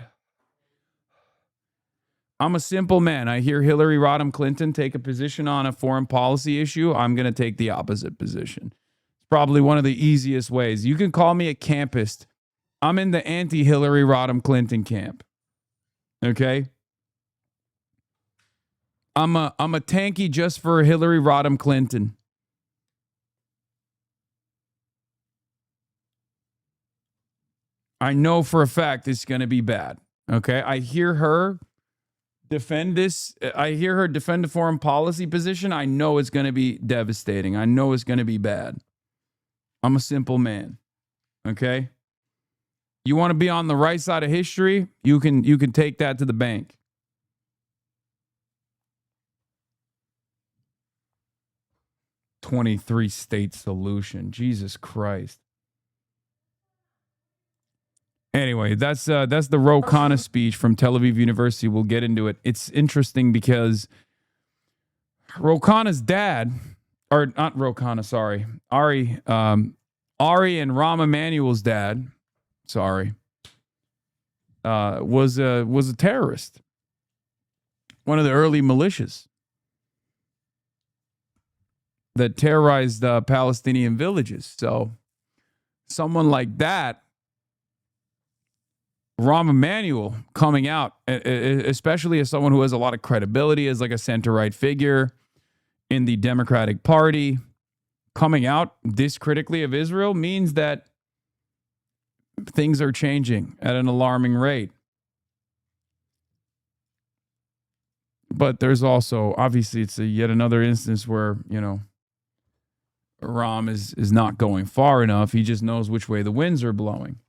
I'm a simple man. I hear Hillary Rodham Clinton take a position on a foreign policy issue. I'm going to take the opposite position. It's probably one of the easiest ways. You can call me a campist. I'm in the anti-Hillary Rodham Clinton camp. Okay? I'm a tanky just for Hillary Rodham Clinton. I know for a fact it's going to be bad. Okay? I hear her defend this. I hear her defend the foreign policy position. I know it's going to be devastating. I know it's going to be bad. I'm a simple man. Okay? You want to be on the right side of history? You can take that to the bank. (23-state solution. Jesus Christ. Anyway, that's the Ro Khanna speech from Tel Aviv University. We'll get into it. It's interesting because Ro Khanna's dad, or not Ro Khanna, sorry, Ari and Rahm Emanuel's dad, was a terrorist, one of the early militias that terrorized Palestinian villages. So someone like that, Rahm Emanuel, coming out, especially as someone who has a lot of credibility as like a center-right figure in the Democratic Party, coming out this critically of Israel means that things are changing at an alarming rate. But there's also, obviously, it's yet another instance where, Rahm is not going far enough. He just knows which way the winds are blowing.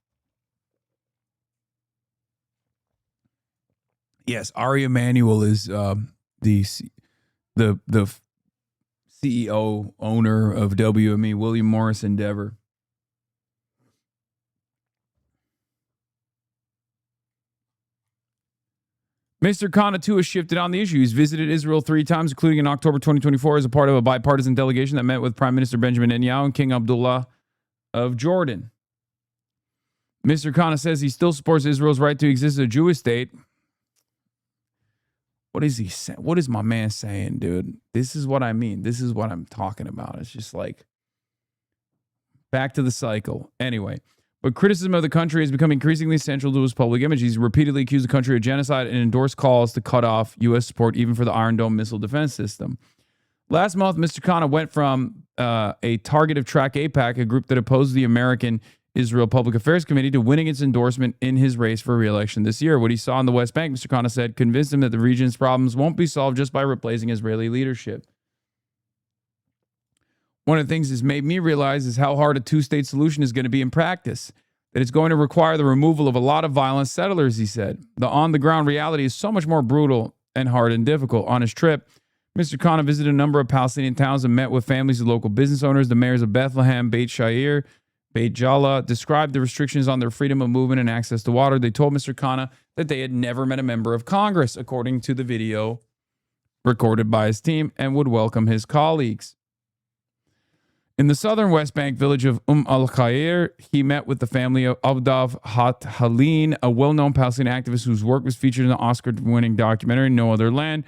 Yes, Ari Emanuel is the CEO, owner of WME, William Morris Endeavor. Mr. Khanna, too, has shifted on the issue. He's visited Israel 3 times, including in October 2024 as a part of a bipartisan delegation that met with Prime Minister Benjamin Netanyahu and King Abdullah of Jordan. Mr. Khanna says he still supports Israel's right to exist as a Jewish state. What is he saying? What is my man saying, dude? This is what I mean. This is what I'm talking about. It's just like back to the cycle. Anyway, but criticism of the country has become increasingly central to his public image. He's repeatedly accused the country of genocide and endorsed calls to cut off U.S. support even for the Iron Dome missile defense system. Last month, Mr. Khanna went from a target of Track AIPAC, a group that opposed the American Israel Public Affairs Committee, to winning its endorsement in his race for re-election this year. What he saw in the West Bank, Mr. Khanna said, convinced him that the region's problems won't be solved just by replacing Israeli leadership. One of the things that's made me realize is how hard a two-state solution is going to be in practice, that it's going to require the removal of a lot of violent settlers, he said. The on-the-ground reality is so much more brutal and hard and difficult. On his trip, Mr. Khanna visited a number of Palestinian towns and met with families of local business owners. The mayors of Bethlehem, Beit Sha'ir, Beit Jala described the restrictions on their freedom of movement and access to water. They told Mr. Khanna that they had never met a member of Congress, according to the video recorded by his team, and would welcome his colleagues. In the southern West Bank village of al-Khair, he met with the family of Abdav Hat-Halin, a well-known Palestinian activist whose work was featured in the Oscar-winning documentary No Other Land,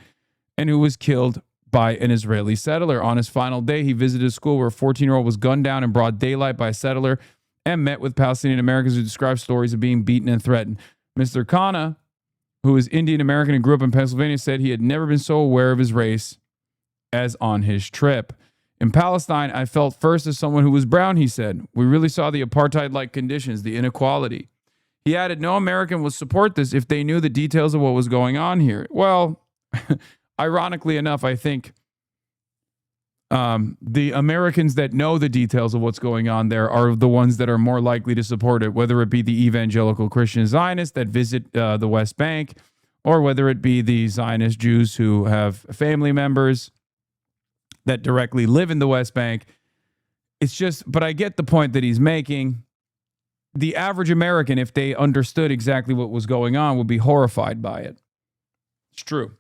and who was killed by an Israeli settler. On his final day, he visited a school where a 14-year-old was gunned down in broad daylight by a settler and met with Palestinian Americans who described stories of being beaten and threatened. Mr. Khanna, who is Indian American and grew up in Pennsylvania, said he had never been so aware of his race as on his trip. In Palestine, I felt first as someone who was brown, he said. We really saw the apartheid-like conditions, the inequality. He added, no American would support this if they knew the details of what was going on here. Well, ironically enough, I think the Americans that know the details of what's going on there are the ones that are more likely to support it, whether it be the evangelical Christian Zionists that visit the West Bank, or whether it be the Zionist Jews who have family members that directly live in the West Bank. It's just, but I get the point that he's making. The average American, if they understood exactly what was going on, would be horrified by it. It's true.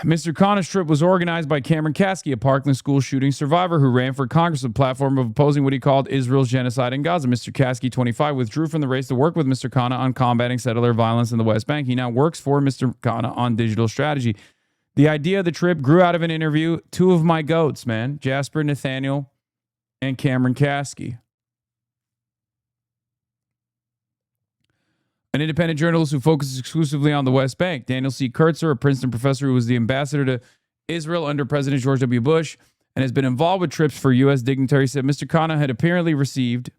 Mr. Khanna's trip was organized by Cameron Kasky, a Parkland school shooting survivor who ran for Congress with a platform of opposing what he called Israel's genocide in Gaza. Mr. Kasky, 25, withdrew from the race to work with Mr. Khanna on combating settler violence in the West Bank. He now works for Mr. Khanna on digital strategy. The idea of the trip grew out of an interview. 2 of my goats, man, Jasper Nathaniel and Cameron Kasky. An independent journalist who focuses exclusively on the West Bank. Daniel C. Kurtzer, a Princeton professor who was the ambassador to Israel under President George W. Bush and has been involved with trips for U.S. dignitaries, said Mr. Khanna had apparently received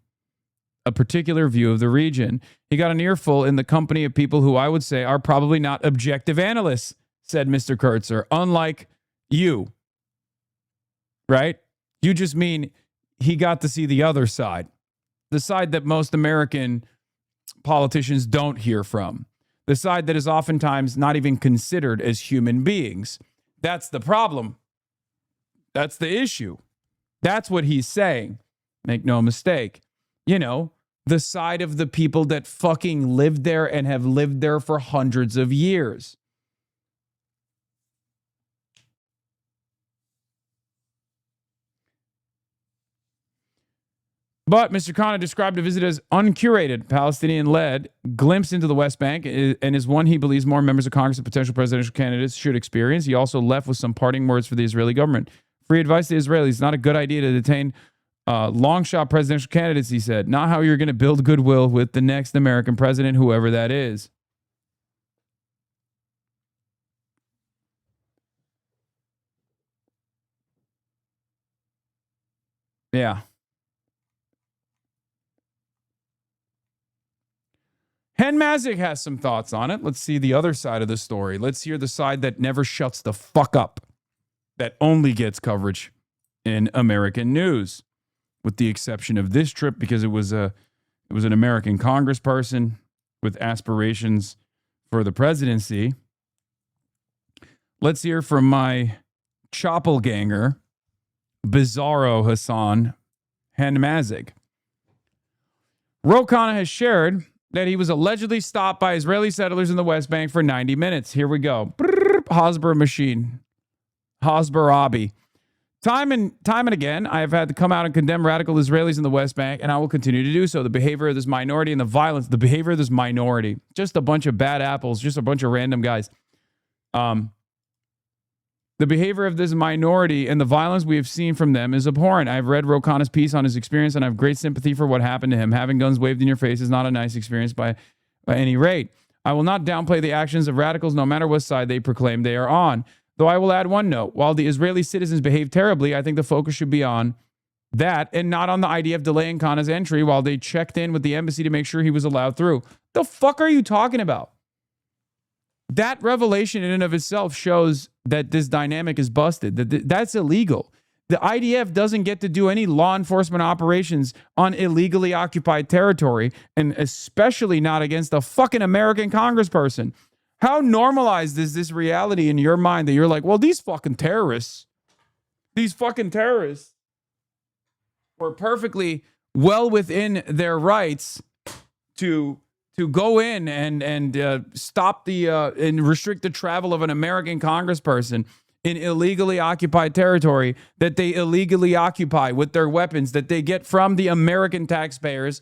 a particular view of the region. He got an earful in the company of people who I would say are probably not objective analysts, said Mr. Kurtzer, unlike you. Right? You just mean he got to see the other side, the side that most American politicians don't hear from, the side that is oftentimes not even considered as human beings. That's the problem. That's the issue. That's what he's saying. Make no mistake. You know, the side of the people that fucking lived there and have lived there for hundreds of years. But Mr. Khanna described the visit as uncurated, Palestinian-led glimpse into the West Bank and is one he believes more members of Congress and potential presidential candidates should experience. He also left with some parting words for the Israeli government. Free advice to the Israelis. Not a good idea to detain long shot presidential candidates, he said. Not how you're going to build goodwill with the next American president, whoever that is. Yeah. Hen Mazik has some thoughts on it. Let's see the other side of the story. Let's hear the side that never shuts the fuck up, that only gets coverage in American news, with the exception of this trip because it was an American congressperson with aspirations for the presidency. Let's hear from my choppelganger, Bizarro Hasan, Hen Mazik. Ro Khanna has shared that he was allegedly stopped by Israeli settlers in the West Bank for 90 minutes. Here we go. Hasbro machine. HasanAbi. Time and again, I have had to come out and condemn radical Israelis in the West Bank, and I will continue to do so. The behavior of this minority and the violence, the behavior of this minority, just a bunch of bad apples, just a bunch of random guys. The behavior of this minority and the violence we have seen from them is abhorrent. I've read Ro Khanna's piece on his experience, and I have great sympathy for what happened to him. Having guns waved in your face is not a nice experience by any rate. I will not downplay the actions of radicals, no matter what side they proclaim they are on. Though I will add one note. While the Israeli citizens behaved terribly, I think the focus should be on that and not on the idea of delaying Khanna's entry while they checked in with the embassy to make sure he was allowed through. The fuck are you talking about? That revelation in and of itself shows that this dynamic is busted. That's illegal. The IDF doesn't get to do any law enforcement operations on illegally occupied territory, and especially not against a fucking American congressperson. How normalized is this reality in your mind that you're like, well, these fucking terrorists were perfectly well within their rights to go in and stop and restrict the travel of an American congressperson in illegally occupied territory that they illegally occupy with their weapons that they get from the American taxpayers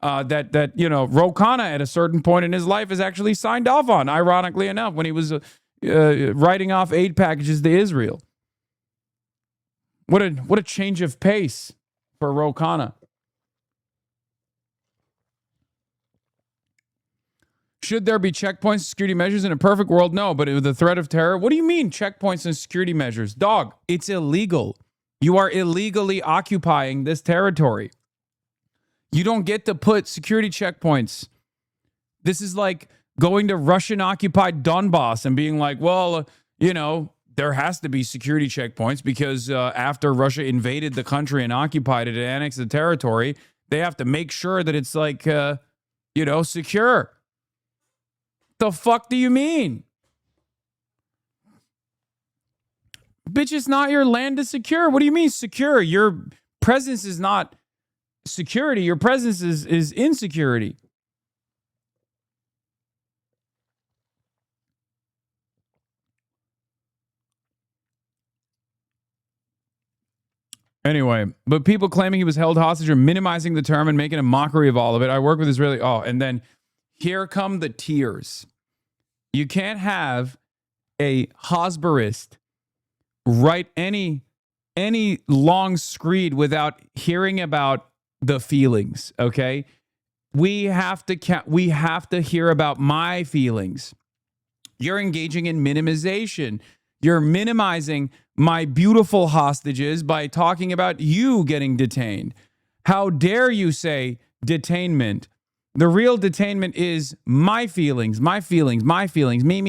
that Ro Khanna at a certain point in his life has actually signed off on, ironically enough, when he was writing off aid packages to Israel. What a change of pace for Ro Khanna. Should there be checkpoints and security measures in a perfect world? No, but with the threat of terror, what do you mean checkpoints and security measures? Dog, it's illegal. You are illegally occupying this territory. You don't get to put security checkpoints. This is like going to Russian-occupied Donbass and being like, well, there has to be security checkpoints because after Russia invaded the country and occupied it and annexed the territory, they have to make sure that it's like, secure. The fuck do you mean? Bitch, it's not your land to secure. What do you mean secure? Your presence is not security. Your presence is insecurity. Anyway, but people claiming he was held hostage are minimizing the term and making a mockery of all of it. I work with Israeli. Oh, and then here come the tears. You can't have a Hasbarist write any long screed without hearing about the feelings, okay? We have to hear about my feelings. You're engaging in minimization. You're minimizing my beautiful hostages by talking about you getting detained. How dare you say detainment? The real detainment is my feelings, my feelings, my feelings. Me.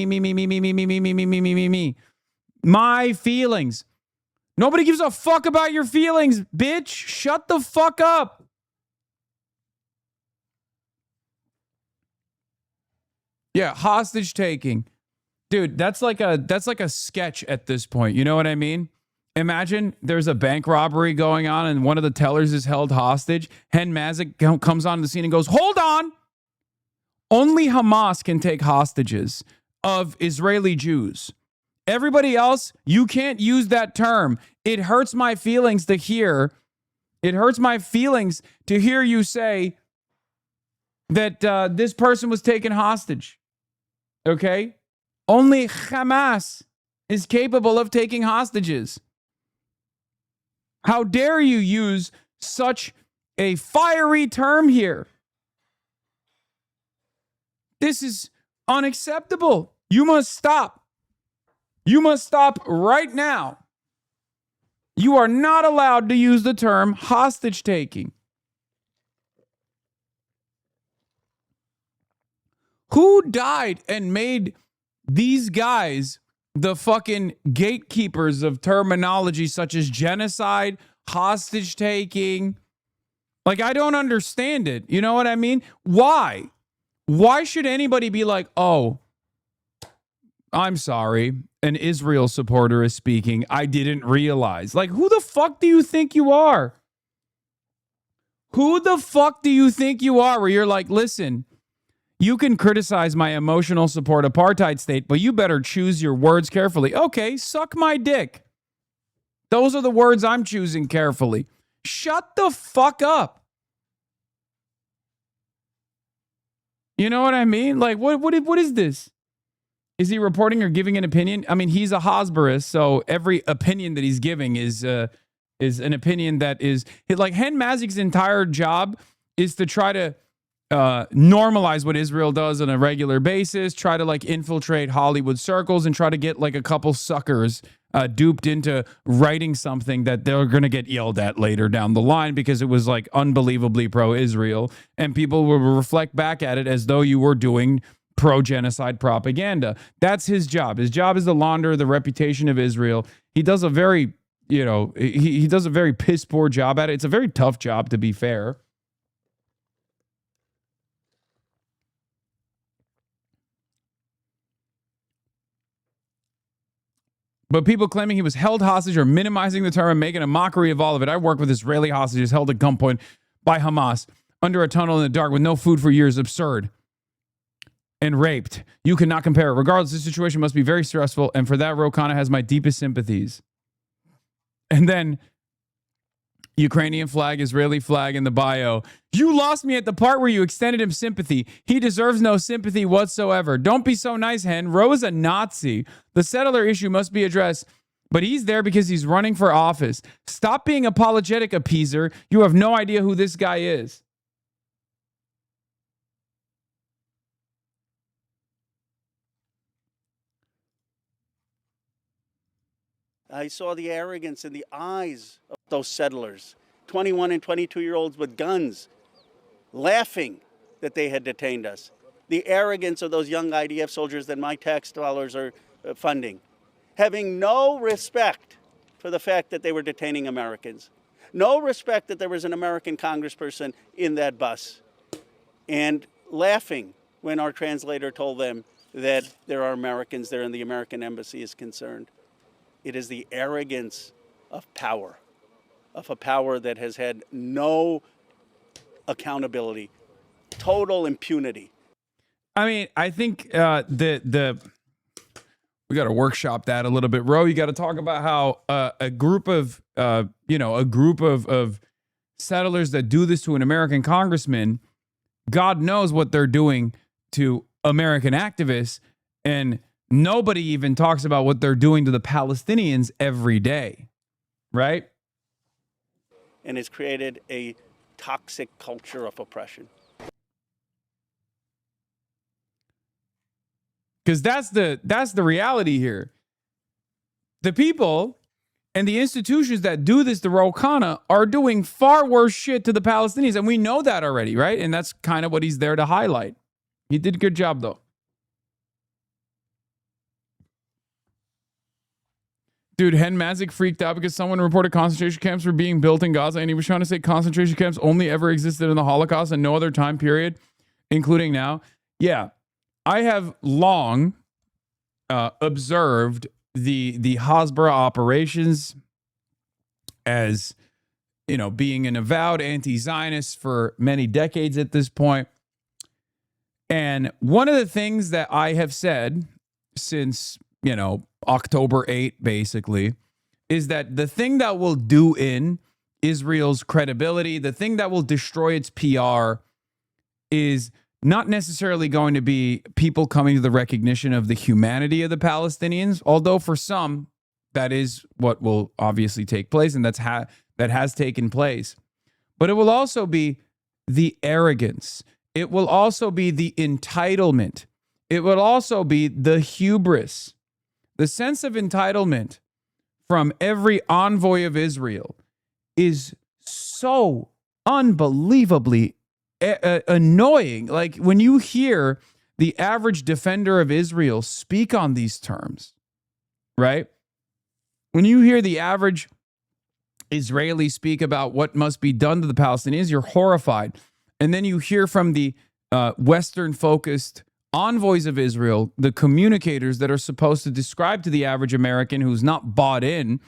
My feelings. Nobody gives a fuck about your feelings, bitch. Shut the fuck up. Yeah, hostage taking. Dude, that's like a sketch at this point. You know what I mean? Imagine there's a bank robbery going on and one of the tellers is held hostage. Hen Mazik comes on the scene and goes, hold on. Only Hamas can take hostages of Israeli Jews. Everybody else, you can't use that term. It hurts my feelings to hear. It hurts my feelings to hear you say that this person was taken hostage. Okay? Only Hamas is capable of taking hostages. How dare you use such a fiery term here? This is unacceptable. You must stop. You must stop right now. You are not allowed to use the term hostage taking. Who died and made these guys the fucking gatekeepers of terminology such as genocide, hostage taking? Like, I don't understand it. You know what I mean? Why? Why should anybody be like, oh, I'm sorry, an Israel supporter is speaking, I didn't realize. Like, who the fuck do you think you are? Who the fuck do you think you are where you're like, listen, you can criticize my emotional support apartheid state, but you better choose your words carefully. Okay, suck my dick. Those are the words I'm choosing carefully. Shut the fuck up. You know what I mean? Like, what is this? Is he reporting or giving an opinion? I mean, he's a Hosberus, so every opinion that he's giving is an opinion that is like Hen Mazik's entire job is to try to normalize what Israel does on a regular basis, try to like infiltrate Hollywood circles and try to get like a couple suckers duped into writing something that they're going to get yelled at later down the line because it was like unbelievably pro-Israel, and people will reflect back at it as though you were doing pro-genocide propaganda. That's his job. His job is to launder the reputation of Israel. He does a very, he does a very piss poor job at it. It's a very tough job, to be fair. But people claiming he was held hostage or minimizing the term and making a mockery of all of it. I work with Israeli hostages held at gunpoint by Hamas under a tunnel in the dark with no food for years. Absurd. And raped. You cannot compare it. Regardless, this situation must be very stressful, and for that, Ro Khanna has my deepest sympathies. And then, Ukrainian flag, Israeli flag in the bio. You lost me at the part where you extended him sympathy. He deserves no sympathy whatsoever. Don't be so nice, Hen. Ro is a Nazi. The settler issue must be addressed, but he's there because he's running for office. Stop being apologetic, appeaser. You have no idea who this guy is. I saw the arrogance in the eyes of those settlers, 21 and 22-year-olds with guns, laughing that they had detained us. The arrogance of those young IDF soldiers that my tax dollars are funding, having no respect for the fact that they were detaining Americans, no respect that there was an American congressperson in that bus, and laughing when our translator told them that there are Americans there and the American embassy is concerned. It is the arrogance of a power that has had no accountability, total impunity. I mean, I think we got to workshop that a little bit, Ro. You got to talk about how a group of settlers that do this to an American congressman, God knows what they're doing to American activists, and nobody even talks about what they're doing to the Palestinians every day, right? And it's created a toxic culture of oppression. Because that's the reality here. The people and the institutions that do this to Ro Khanna are doing far worse shit to the Palestinians, and we know that already, right? And that's kind of what he's there to highlight. He did a good job, though. Dude, Hen Mazik freaked out because someone reported concentration camps were being built in Gaza, and he was trying to say concentration camps only ever existed in the Holocaust and no other time period, including now. Yeah, I have long observed the Hasbara operations as, being an avowed anti-Zionist for many decades at this point. And one of the things that I have said since, October 8, basically, is that the thing that will do in Israel's credibility, the thing that will destroy its PR is not necessarily going to be people coming to the recognition of the humanity of the Palestinians, although for some, that is what will obviously take place, and that has taken place. But it will also be the arrogance. It will also be the entitlement. It will also be the hubris. The sense of entitlement from every envoy of Israel is so unbelievably annoying. Like when you hear the average defender of Israel speak on these terms, right? When you hear the average Israeli speak about what must be done to the Palestinians, you're horrified. And then you hear from the Western-focused envoys of Israel, the communicators that are supposed to describe to the average American who's not bought in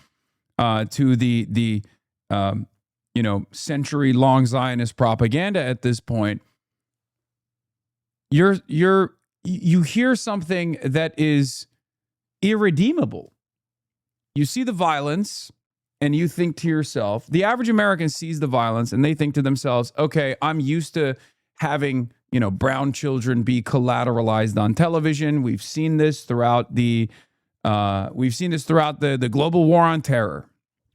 to the century-long Zionist propaganda at this point. You hear something that is irredeemable. You see the violence, and you think to yourself, the average American sees the violence, and they think to themselves, okay, I'm used to having, brown children be collateralized on television. We've seen this throughout the global war on terror,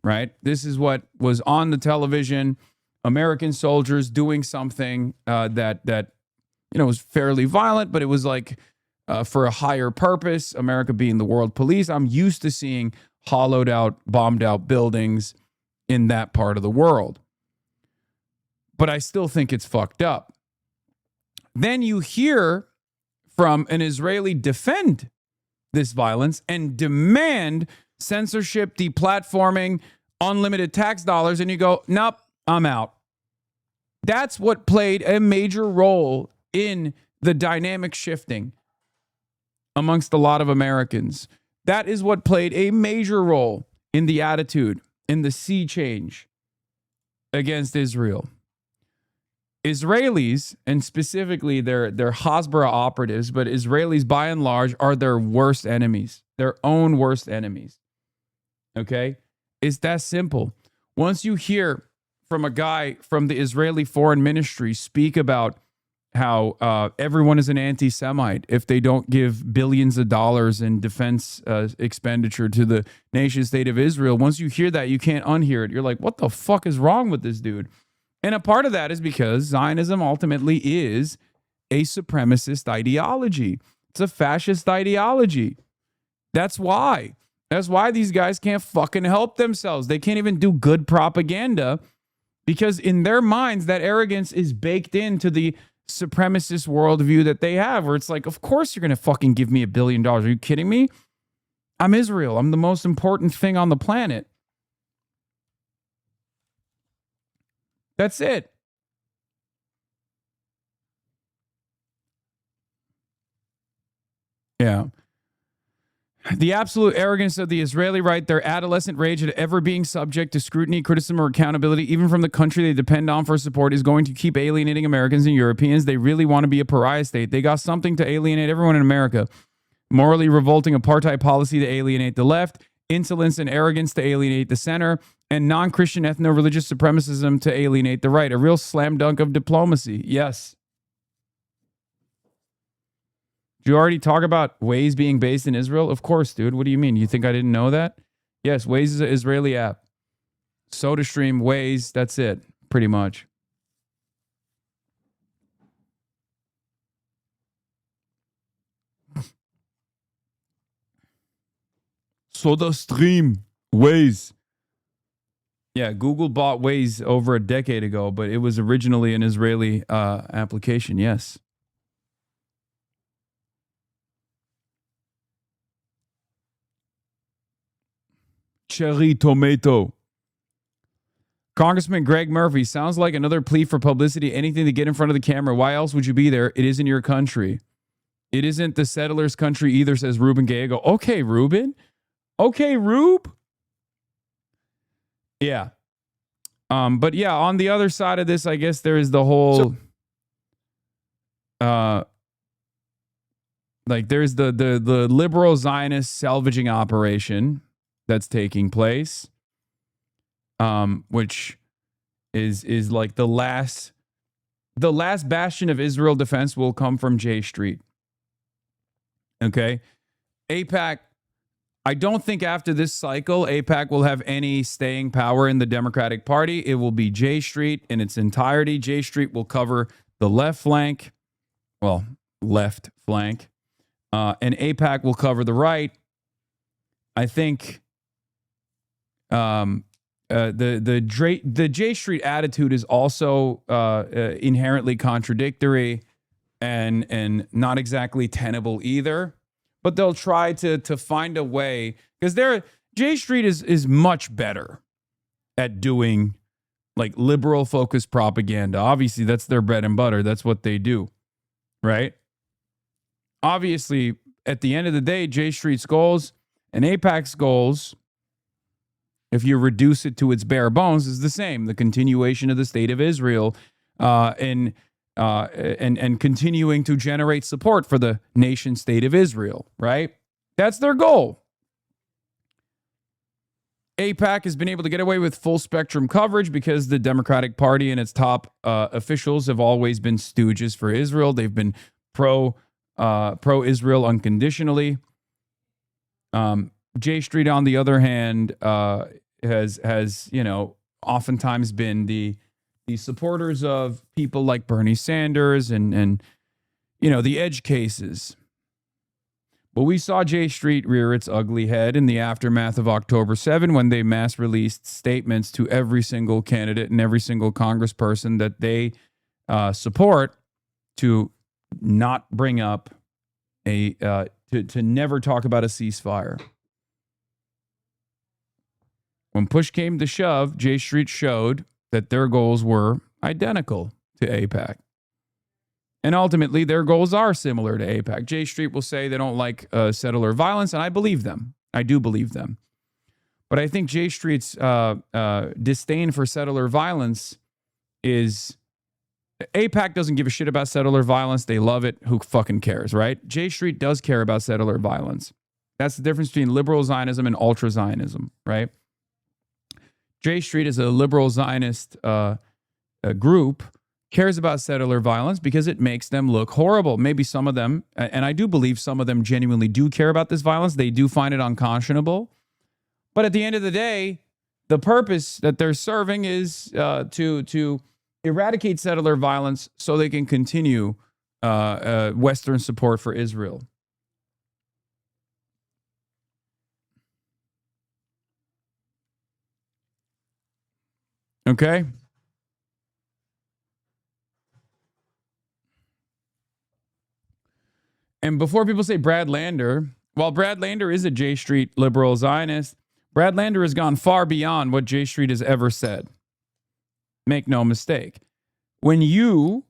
right? This is what was on the television. American soldiers doing something that was fairly violent, but it was like for a higher purpose. America being the world police. I'm used to seeing hollowed out, bombed out buildings in that part of the world. But I still think it's fucked up. Then you hear from an Israeli defend this violence and demand censorship, deplatforming, unlimited tax dollars, and you go, nope, I'm out. That's what played a major role in the dynamic shifting amongst a lot of Americans. That is what played a major role in the attitude, in the sea change against Israel. Israelis, and specifically their Hasbara operatives, but Israelis by and large are their worst enemies, their own worst enemies. Okay? It's that simple. Once you hear from a guy from the Israeli Foreign Ministry speak about how everyone is an anti-Semite if they don't give billions of dollars in defense expenditure to the nation state of Israel, once you hear that, you can't unhear it. You're like, what the fuck is wrong with this dude? And a part of that is because Zionism ultimately is a supremacist ideology. It's a fascist ideology. That's why. That's why these guys can't fucking help themselves. They can't even do good propaganda because in their minds, that arrogance is baked into the supremacist worldview that they have, where it's like, of course you're going to fucking give me $1 billion. Are you kidding me? I'm Israel. I'm the most important thing on the planet. That's it. Yeah. The absolute arrogance of the Israeli right, their adolescent rage at ever being subject to scrutiny, criticism, or accountability, even from the country they depend on for support, is going to keep alienating Americans and Europeans. They really want to be a pariah state. They got something to alienate everyone in America. Morally revolting apartheid policy to alienate the left, insolence and arrogance to alienate the center, and non-Christian ethno-religious supremacism to alienate the right. A real slam dunk of diplomacy. Yes. Did you already talk about Waze being based in Israel? Of course, dude. What do you mean? You think I didn't know that? Yes, Waze is an Israeli app. SodaStream, Waze, that's it, pretty much. SodaStream, Waze. Yeah, Google bought Waze over a decade ago, but it was originally an Israeli application, yes. Cherry tomato. Congressman Greg Murphy, sounds like another plea for publicity, anything to get in front of the camera. Why else would you be there? It isn't your country. It isn't the settlers' country either, says Ruben Gallego. Okay, Ruben. Okay, Rube. Yeah. But yeah, on the other side of this, I guess there is the whole, like there's the liberal Zionist salvaging operation that's taking place, which is like the last bastion of Israel defense will come from J Street. Okay. AIPAC, I don't think after this cycle, AIPAC will have any staying power in the Democratic Party. It will be J Street in its entirety. J Street will cover the left flank, and AIPAC will cover the right. I think the J Street attitude is also inherently contradictory and not exactly tenable either. But they'll try to find a way, because J Street is much better at doing like liberal focused propaganda. Obviously, that's their bread and butter. That's what they do, right? Obviously, at the end of the day, J Street's goals and AIPAC's goals, if you reduce it to its bare bones, is the same: the continuation of the state of Israel, and continuing to generate support for the nation state of Israel, right? That's their goal. AIPAC has been able to get away with full spectrum coverage because the Democratic Party and its top officials have always been stooges for Israel. They've been pro-Israel unconditionally. J Street, on the other hand, has oftentimes been the supporters of people like Bernie Sanders and the edge cases. But we saw J Street rear its ugly head in the aftermath of October 7 when they mass released statements to every single candidate and every single congressperson that they support to not bring up to never talk about a ceasefire. When push came to shove, J Street showed that their goals were identical to AIPAC. And ultimately, their goals are similar to AIPAC. J Street will say they don't like settler violence, and I believe them. I do believe them. But I think J Street's disdain for settler violence is... AIPAC doesn't give a shit about settler violence. They love it. Who fucking cares, right? J Street does care about settler violence. That's the difference between liberal Zionism and ultra Zionism, right? J Street is a liberal Zionist group, cares about settler violence because it makes them look horrible. Maybe some of them, and I do believe some of them genuinely do care about this violence. They do find it unconscionable. But at the end of the day, the purpose that they're serving is to eradicate settler violence so they can continue Western support for Israel. Okay? And before people say Brad Lander, while Brad Lander is a J Street liberal Zionist, Brad Lander has gone far beyond what J Street has ever said. Make no mistake. When you,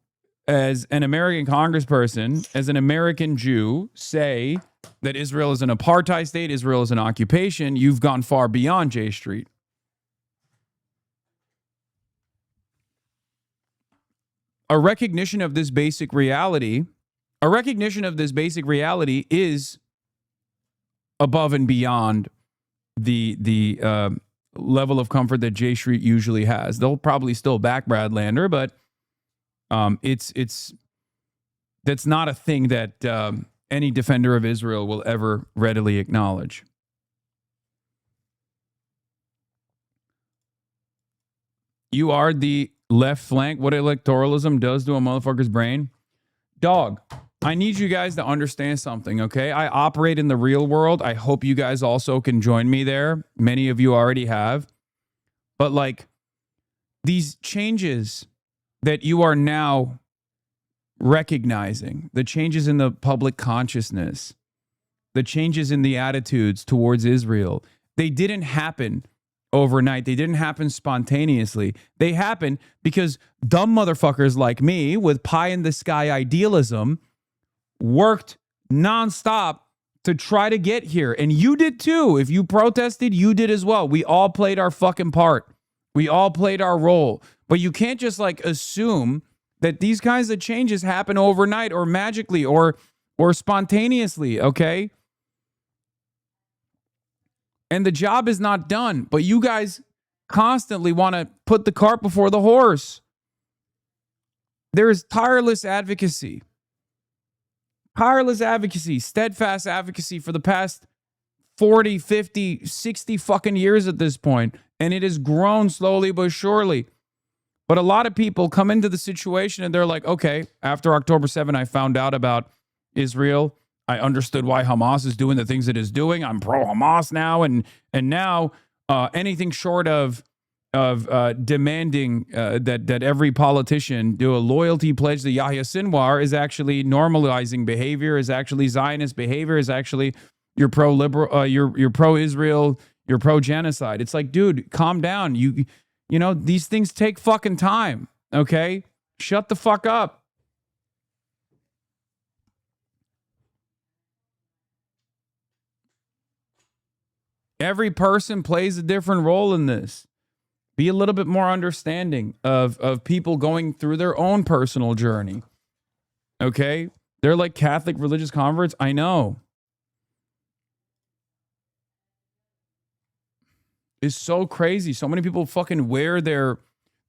as an American congressperson, as an American Jew, say that Israel is an apartheid state, Israel is an occupation, you've gone far beyond J Street. A recognition of this basic reality is above and beyond the level of comfort that J Street usually has. They'll probably still back Brad Lander, but that's not a thing that any defender of Israel will ever readily acknowledge. You are the left flank. What electoralism does to a motherfucker's brain. Dog, I need you guys to understand something, okay? I operate in the real world. I hope you guys also can join me there. Many of you already have. But like these changes that you are now recognizing, the changes in the public consciousness, the changes in the attitudes towards Israel, they didn't happen overnight. They didn't happen spontaneously. They happened because dumb motherfuckers like me with pie in the sky idealism worked nonstop to try to get here. And you did too. If you protested, you did as well. We all played our fucking part. We all played our role. But you can't just like assume that these kinds of changes happen overnight or magically or spontaneously, okay? And the job is not done, but you guys constantly want to put the cart before the horse. There is tireless advocacy, steadfast advocacy for the past 40, 50, 60 fucking years at this point, and it has grown slowly but surely. But a lot of people come into the situation and they're like, okay, after October 7, I found out about Israel. I understood why Hamas is doing the things it is doing. I'm pro-Hamas now, and now anything short of demanding that every politician do a loyalty pledge to Yahya Sinwar is actually normalizing behavior, is actually Zionist behavior, is actually you're pro-liberal, you're pro-Israel, you're pro-genocide. It's like, dude, calm down. You know, these things take fucking time, okay? Shut the fuck up. Every person plays a different role in this. Be a little bit more understanding of people going through their own personal journey. Okay? They're like Catholic religious converts. I know. It's so crazy. So many people fucking wear their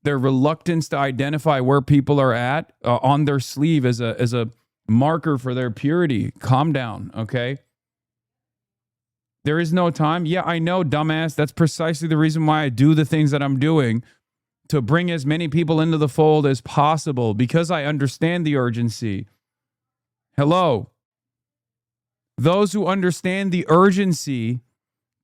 reluctance to identify where people are at on their sleeve as a marker for their purity. Calm down, okay? There is no time. Yeah, I know, dumbass. That's precisely the reason why I do the things that I'm doing, to bring as many people into the fold as possible, because I understand the urgency. Hello. Those who understand the urgency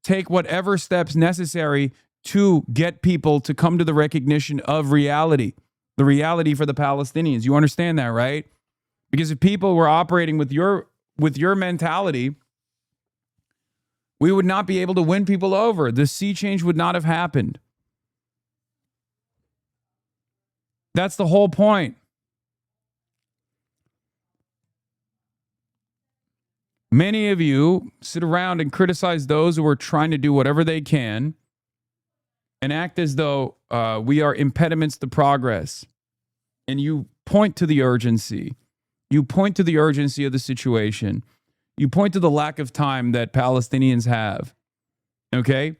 take whatever steps necessary to get people to come to the recognition of reality, the reality for the Palestinians. You understand that, right? Because if people were operating with your mentality, we would not be able to win people over. The sea change would not have happened. That's the whole point. Many of you sit around and criticize those who are trying to do whatever they can and act as though we are impediments to progress. And you point to the urgency. You point to the urgency of the situation. You point to the lack of time that Palestinians have. Okay?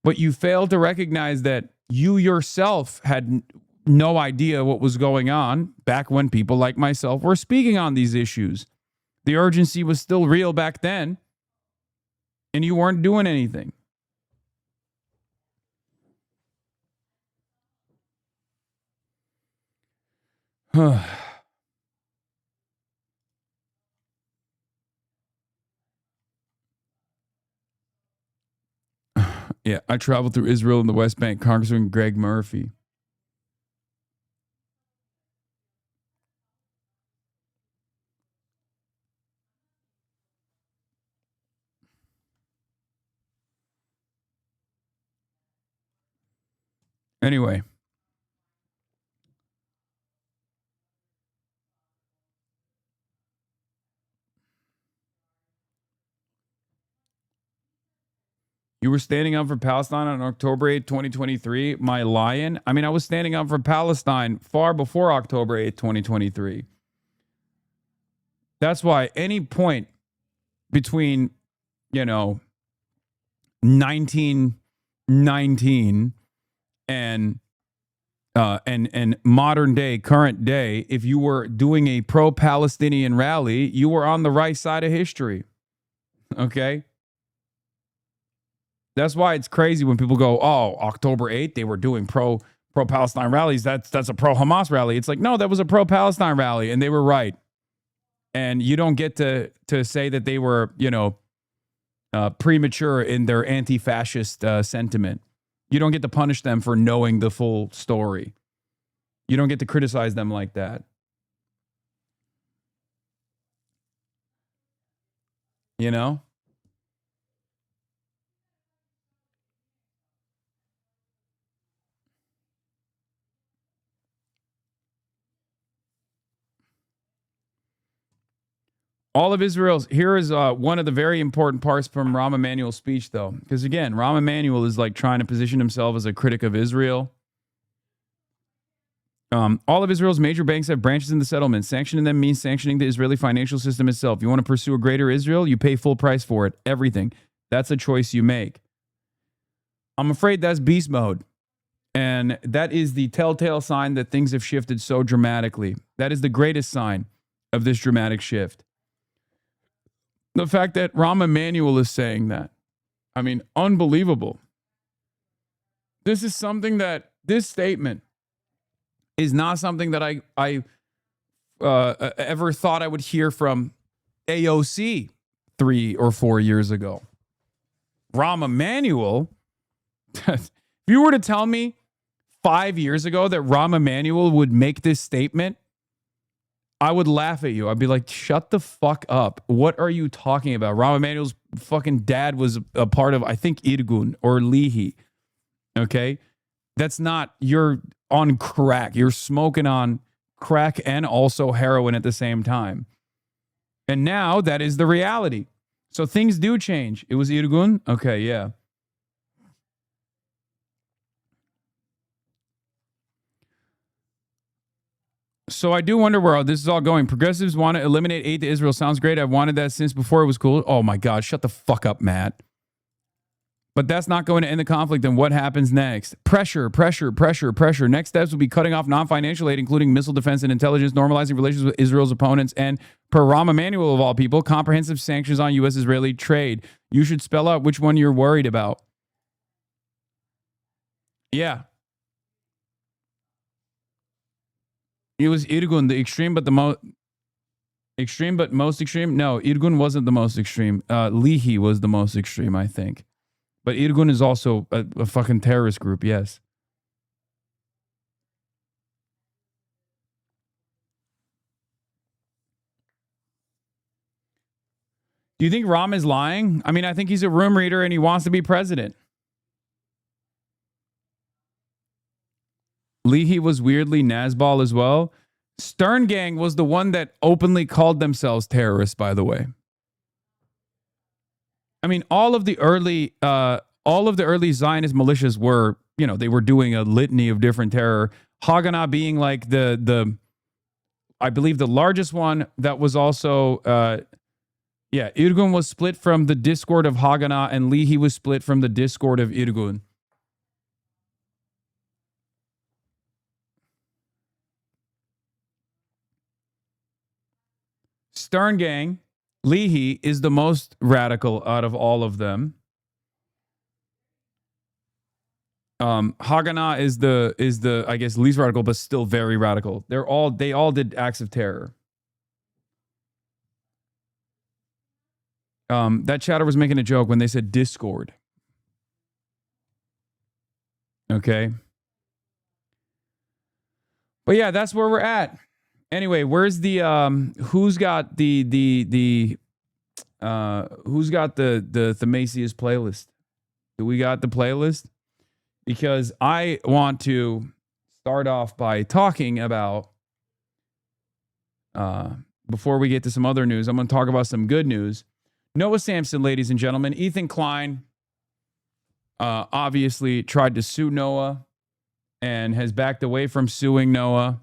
But you fail to recognize that you yourself had no idea what was going on back when people like myself were speaking on these issues. The urgency was still real back then, and you weren't doing anything. Yeah, I traveled through Israel and the West Bank, Congressman Greg Murphy. Anyway. You were standing up for Palestine on October 8th, 2023. My lion. I mean, I was standing up for Palestine far before October 8th, 2023. That's why any point between, 1919 and modern day, current day, if you were doing a pro-Palestinian rally, you were on the right side of history. Okay? That's why it's crazy when people go, oh, October 8th, they were doing pro-Palestine rallies. That's a pro-Hamas rally. It's like, no, that was a pro-Palestine rally, and they were right. And you don't get to say that they were, premature in their anti-fascist sentiment. You don't get to punish them for knowing the full story. You don't get to criticize them like that. You know? All of Israel's, here is one of the very important parts from Rahm Emanuel's speech, though. Because again, Rahm Emanuel is like trying to position himself as a critic of Israel. All of Israel's major banks have branches in the settlement. Sanctioning them means sanctioning the Israeli financial system itself. You want to pursue a greater Israel, you pay full price for it. Everything. That's a choice you make. I'm afraid that's beast mode. And that is the telltale sign that things have shifted so dramatically. That is the greatest sign of this dramatic shift. The fact that Rahm Emanuel is saying that. I mean, unbelievable. This is something that, this statement is not something that I ever thought I would hear from AOC 3 or 4 years ago. Rahm Emanuel, if you were to tell me 5 years ago that Rahm Emanuel would make this statement, I would laugh at you. I'd be like, shut the fuck up. What are you talking about? Rahm Emanuel's fucking dad was a part of, I think, Irgun or Lihi. Okay? That's not, you're on crack. You're smoking on crack and also heroin at the same time. And now that is the reality. So things do change. It was Irgun? Okay, yeah. So I do wonder where all this is all going. Progressives want to eliminate aid to Israel. Sounds great. I've wanted that since before it was cool. Oh my God, shut the fuck up, Matt. But that's not going to end the conflict. And what happens next? Pressure. Next steps will be cutting off non-financial aid, including missile defense and intelligence, normalizing relations with Israel's opponents, and, per Rahm Emanuel of all people, comprehensive sanctions on U.S.-Israeli trade. You should spell out which one you're worried about. Yeah. It was Irgun, the extreme, but the most extreme, but most extreme. No, Irgun wasn't the most extreme. Lihi was the most extreme, I think. But Irgun is also a fucking terrorist group, yes. Do you think Rahm is lying? I mean, I think he's a room reader and he wants to be president. Leahy was weirdly Nazball as well. Stern Gang was the one that openly called themselves terrorists, by the way. I mean, all of the early Zionist militias were, you know, they were doing a litany of different terror. Haganah being like I believe the largest one that was also, Irgun was split from the discord of Haganah, and Leahy was split from the discord of Irgun. Stern Gang, Leahy is the most radical out of all of them. Haganah is the I guess least radical, but still very radical. They all did acts of terror. That chatter was making a joke when they said Discord. Okay. But yeah, that's where we're at. Anyway, where's the who's got the Themasius playlist? Do we got the playlist? Because I want to start off by talking about before we get to some other news, I'm going to talk about some good news. Noah Samson, ladies and gentlemen, Ethan Klein obviously tried to sue Noah and has backed away from suing Noah.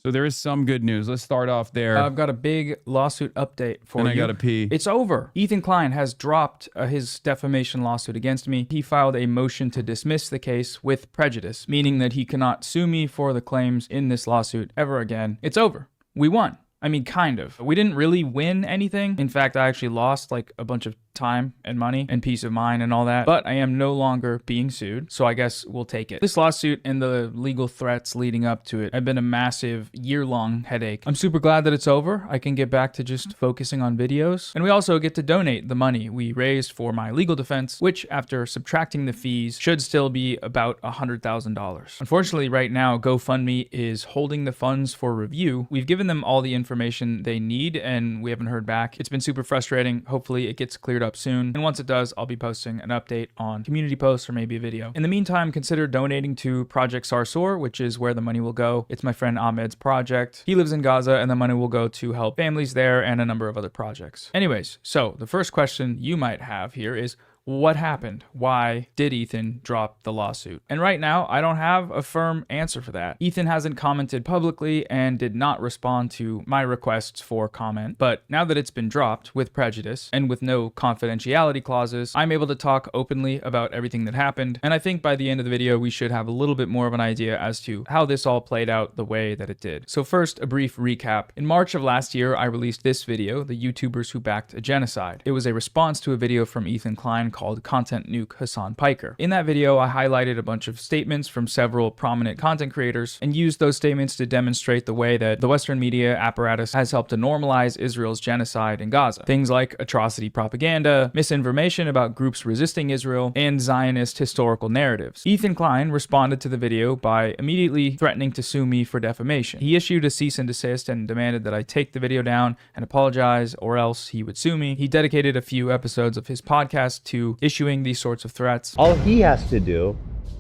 So there is some good news. Let's start off there. I've got a big lawsuit update for you. And I gotta pee. It's over. Ethan Klein has dropped his defamation lawsuit against me. He filed a motion to dismiss the case with prejudice, meaning that he cannot sue me for the claims in this lawsuit ever again. It's over. We won. I mean, kind of. We didn't really win anything. In fact, I actually lost like a bunch of time and money and peace of mind and all that. But I am no longer being sued, so I guess we'll take it. This lawsuit and the legal threats leading up to it have been a massive year-long headache. I'm super glad that it's over. I can get back to just focusing on videos. And we also get to donate the money we raised for my legal defense, which after subtracting the fees should still be about $100,000. Unfortunately, right now, GoFundMe is holding the funds for review. We've given them all the information they need and we haven't heard back. It's been super frustrating. Hopefully it gets cleared cleared up soon, and once it does, I'll be posting an update on community posts or maybe a video. In the meantime, consider donating to Project Sarsour, which is where the money will go. It's my friend Ahmed's project. He lives in Gaza, and the money will go to help families there and a number of other projects. Anyways, so the first question you might have here is, what happened? Why did Ethan drop the lawsuit? And right now, I don't have a firm answer for that. Ethan hasn't commented publicly and did not respond to my requests for comment. But now that it's been dropped with prejudice and with no confidentiality clauses, I'm able to talk openly about everything that happened. And I think by the end of the video, we should have a little bit more of an idea as to how this all played out the way that it did. So first, a brief recap. In March of last year, I released this video, The YouTubers Who Backed a Genocide. It was a response to a video from Ethan Klein called Content Nuke Hasan Piker. In that video, I highlighted a bunch of statements from several prominent content creators and used those statements to demonstrate the way that the Western media apparatus has helped to normalize Israel's genocide in Gaza. Things like atrocity propaganda, misinformation about groups resisting Israel, and Zionist historical narratives. Ethan Klein responded to the video by immediately threatening to sue me for defamation. He issued a cease and desist and demanded that I take the video down and apologize, or else he would sue me. He dedicated a few episodes of his podcast to issuing these sorts of threats. All he has to do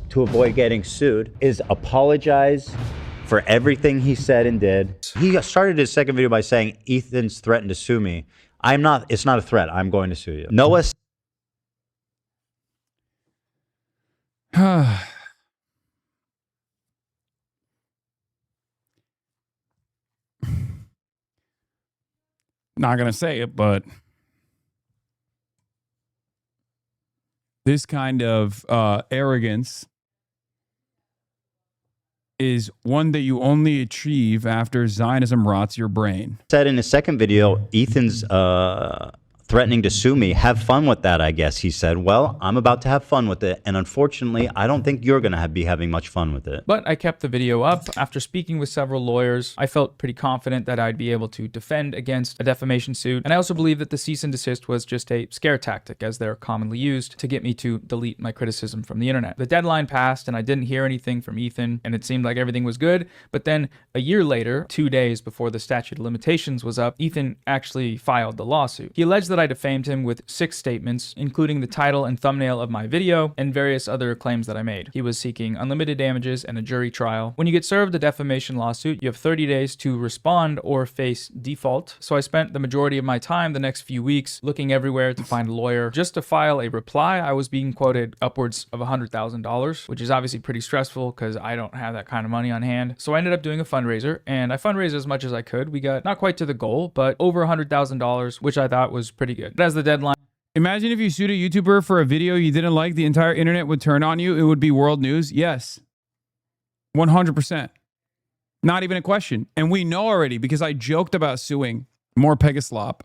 to avoid getting sued is apologize for everything he said and did. He started his second video by saying, Ethan's threatened to sue me. It's not a threat. I'm going to sue you. Noah. Not gonna say it, but this kind of arrogance is one that you only achieve after Zionism rots your brain. Said in his second video, Ethan's threatening to sue me. Have fun with that, I guess. He said, well, I'm about to have fun with it. And unfortunately, I don't think you're going to be having much fun with it. But I kept the video up. After speaking with several lawyers, I felt pretty confident that I'd be able to defend against a defamation suit. And I also believe that the cease and desist was just a scare tactic, as they're commonly used, to get me to delete my criticism from the internet. The deadline passed and I didn't hear anything from Ethan, and it seemed like everything was good. But then a year later, 2 days before the statute of limitations was up, Ethan actually filed the lawsuit. He alleged that I defamed him with 6 statements, including the title and thumbnail of my video and various other claims that I made. He was seeking unlimited damages and a jury trial. When you get served a defamation lawsuit, you have 30 days to respond or face default. So I spent the majority of my time the next few weeks looking everywhere to find a lawyer. Just to file a reply, I was being quoted upwards of $100,000, which is obviously pretty stressful because I don't have that kind of money on hand. So I ended up doing a fundraiser, and I fundraised as much as I could. We got not quite to the goal, but over $100,000, which I thought was pretty good. But as the deadline... Imagine if you sued a YouTuber for a video you didn't like, the entire internet would turn on you. It would be world news. Yes. 100%. Not even a question. And we know already because I joked about suing more Pegaslop.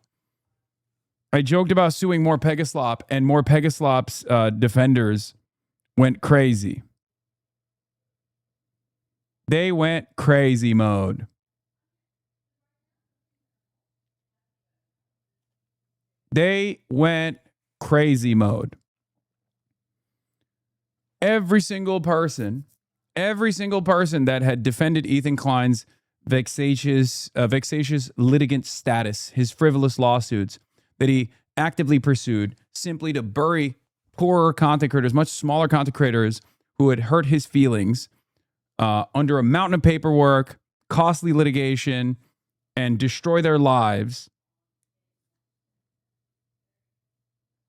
I joked about suing more Pegaslop, and more Pegaslop's defenders went crazy. They went crazy mode. They went crazy mode. Every single person that had defended Ethan Klein's vexatious litigant status, his frivolous lawsuits that he actively pursued simply to bury poorer content creators, much smaller content creators who had hurt his feelings under a mountain of paperwork, costly litigation, and destroy their lives.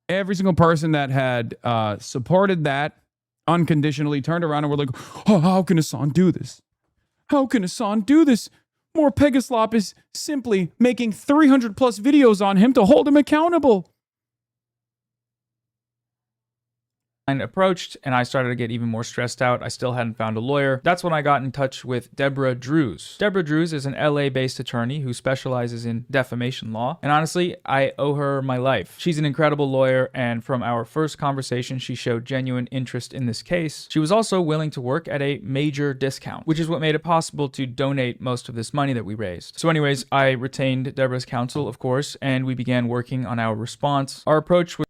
Every single person that had supported that unconditionally turned around and were like, oh, how can Hasan do this? How can Hasan do this? More Pegaslop is simply making 300 plus videos on him to hold him accountable. Approached, and I started to get even more stressed out. I still hadn't found a lawyer. That's when I got in touch with Deborah Drews. Deborah Drews is an LA-based attorney who specializes in defamation law, and honestly, I owe her my life. She's an incredible lawyer, and from our first conversation, she showed genuine interest in this case. She was also willing to work at a major discount, which is what made it possible to donate most of this money that we raised. So anyways, I retained Deborah's counsel, of course, and we began working on our response. Our approach was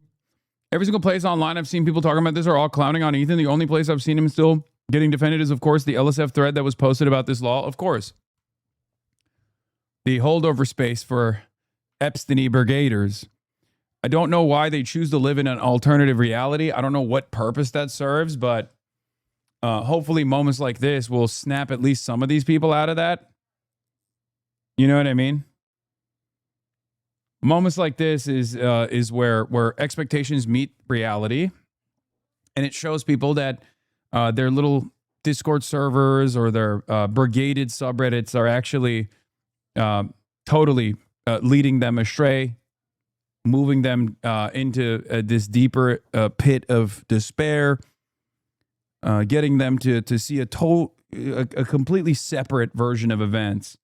every single place online I've seen people talking about this are all clowning on Ethan. The only place I've seen him still getting defended is, of course, the LSF thread that was posted about this law. Of course, the holdover space for Epstein brigaders. I don't know why they choose to live in an alternative reality. I don't know what purpose that serves, but hopefully moments like this will snap at least some of these people out of that. You know what I mean? Moments like this is where expectations meet reality, and it shows people that their little Discord servers or their brigaded subreddits are actually totally leading them astray, moving them into this deeper pit of despair, getting them to see a completely separate version of events.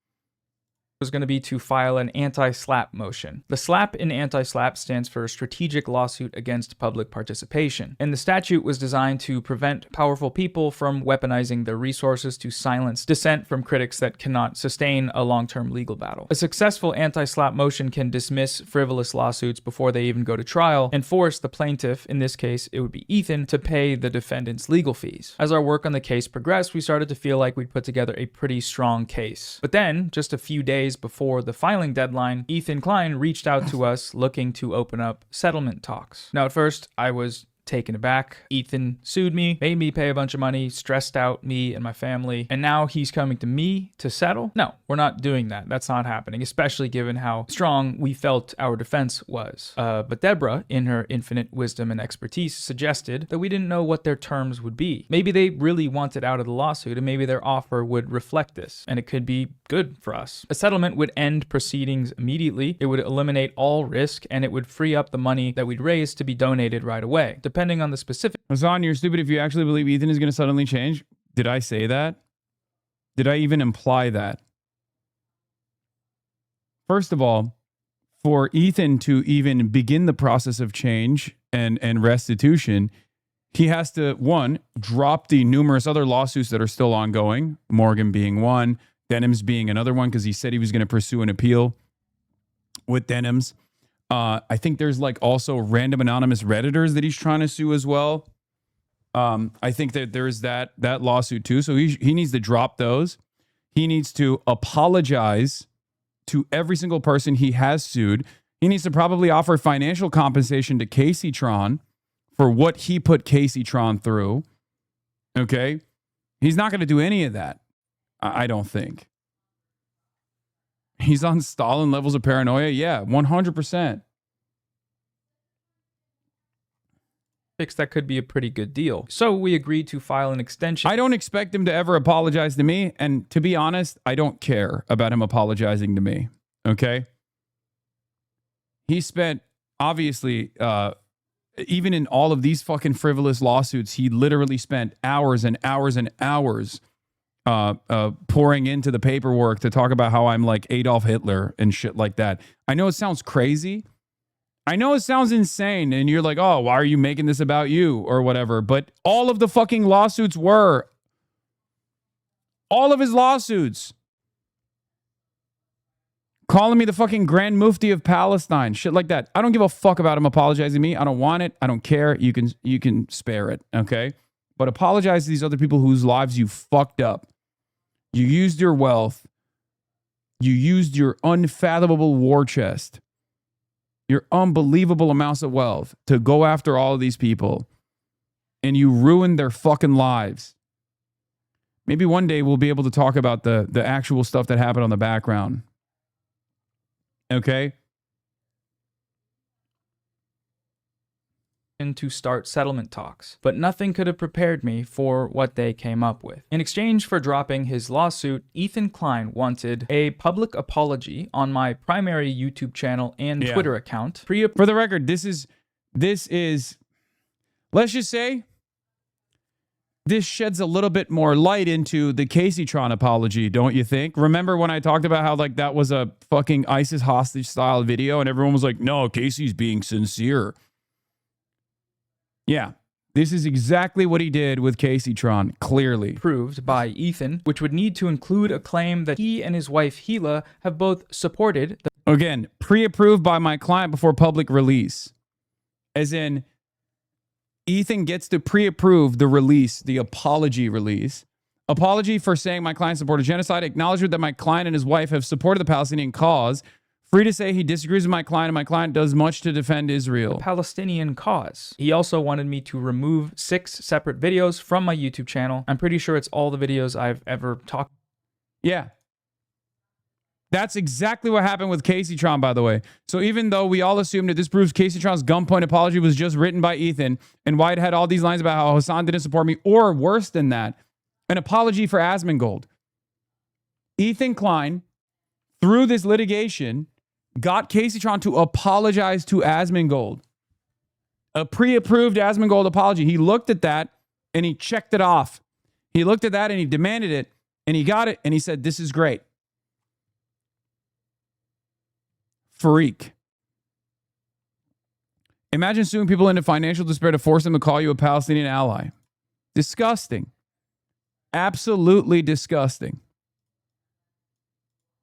Was going to be to file an anti-SLAPP motion. The SLAPP in anti-SLAPP stands for Strategic Lawsuit Against Public Participation, and the statute was designed to prevent powerful people from weaponizing their resources to silence dissent from critics that cannot sustain a long-term legal battle. A successful anti-SLAPP motion can dismiss frivolous lawsuits before they even go to trial and force the plaintiff, in this case it would be Ethan, to pay the defendant's legal fees. As our work on the case progressed, we started to feel like we'd put together a pretty strong case. But then, just a few days before the filing deadline, Ethan Klein reached out to us looking to open up settlement talks. Now, at first, I was taken aback. Ethan sued me, made me pay a bunch of money, stressed out me and my family, and now he's coming to me to settle? No, we're not doing that. That's not happening, especially given how strong we felt our defense was. But Deborah, in her infinite wisdom and expertise, suggested that we didn't know what their terms would be. Maybe they really wanted out of the lawsuit, and maybe their offer would reflect this, and it could be good for us. A settlement would end proceedings immediately, it would eliminate all risk, and it would free up the money that we'd raised to be donated right away. Depending on the specific. Hasan, you're stupid if you actually believe Ethan is going to suddenly change. Did I say that? Did I even imply that? First of all, for Ethan to even begin the process of change and restitution, he has to, one, drop the numerous other lawsuits that are still ongoing, Morgan being one, Denham's being another one, because he said he was going to pursue an appeal with Denham's. I think there's like also random anonymous Redditors that he's trying to sue as well. I think that there's that lawsuit too. So he needs to drop those. He needs to apologize to every single person he has sued. He needs to probably offer financial compensation to Casey Tron for what he put Casey Tron through. Okay. He's not going to do any of that. I don't think. He's on Stalin levels of paranoia. Yeah, 100%. That could be a pretty good deal. So we agreed to file an extension. I don't expect him to ever apologize to me. And to be honest, I don't care about him apologizing to me. Okay? He spent, obviously, even in all of these fucking frivolous lawsuits, he literally spent hours and hours and hours pouring into the paperwork to talk about how I'm like Adolf Hitler and shit like that. I know it sounds crazy. I know it sounds insane. And you're like, oh, why are you making this about you or whatever? But all of the fucking lawsuits were. All of his lawsuits. Calling me the fucking Grand Mufti of Palestine. Shit like that. I don't give a fuck about him apologizing to me. I don't want it. I don't care. You can spare it. Okay? But apologize to these other people whose lives you fucked up. You used your wealth. You used your unfathomable war chest. Your unbelievable amounts of wealth to go after all of these people. And you ruined their fucking lives. Maybe one day we'll be able to talk about the actual stuff that happened on the background. Okay? To start settlement talks, but nothing could have prepared me for what they came up with. In exchange for dropping his lawsuit, Ethan Klein wanted a public apology on my primary YouTube channel and Twitter account. For the record, this is, let's just say, this sheds a little bit more light into the Casey Tron apology, don't you think? Remember when I talked about how like that was a fucking ISIS hostage style video and everyone was like, no, Casey's being sincere. Yeah, this is exactly what he did with Casey Tron, clearly. Approved by Ethan, which would need to include a claim that he and his wife Hila have both supported. Again, pre-approved by my client before public release. As in, Ethan gets to pre-approve the release, the apology release. Apology for saying my client supported genocide. Acknowledgement that my client and his wife have supported the Palestinian cause Free to say he disagrees with my client, and my client does much to defend Israel. Palestinian cause. He also wanted me to remove 6 separate videos from my YouTube channel. I'm pretty sure it's all the videos I've ever talked. Yeah. That's exactly what happened with Casey Tron, by the way. So even though we all assumed that this proves Casey Tron's gunpoint apology was just written by Ethan, and why it had all these lines about how Hasan didn't support me, or worse than that, an apology for Asmongold. Ethan Klein, through this litigation, got Casey Tron to apologize to Asmongold. A pre-approved Asmongold apology. He looked at that and he checked it off. He looked at that and he demanded it and he got it and he said, this is great. Freak. Imagine suing people into financial despair to force them to call you a Palestinian ally. Disgusting. Absolutely disgusting.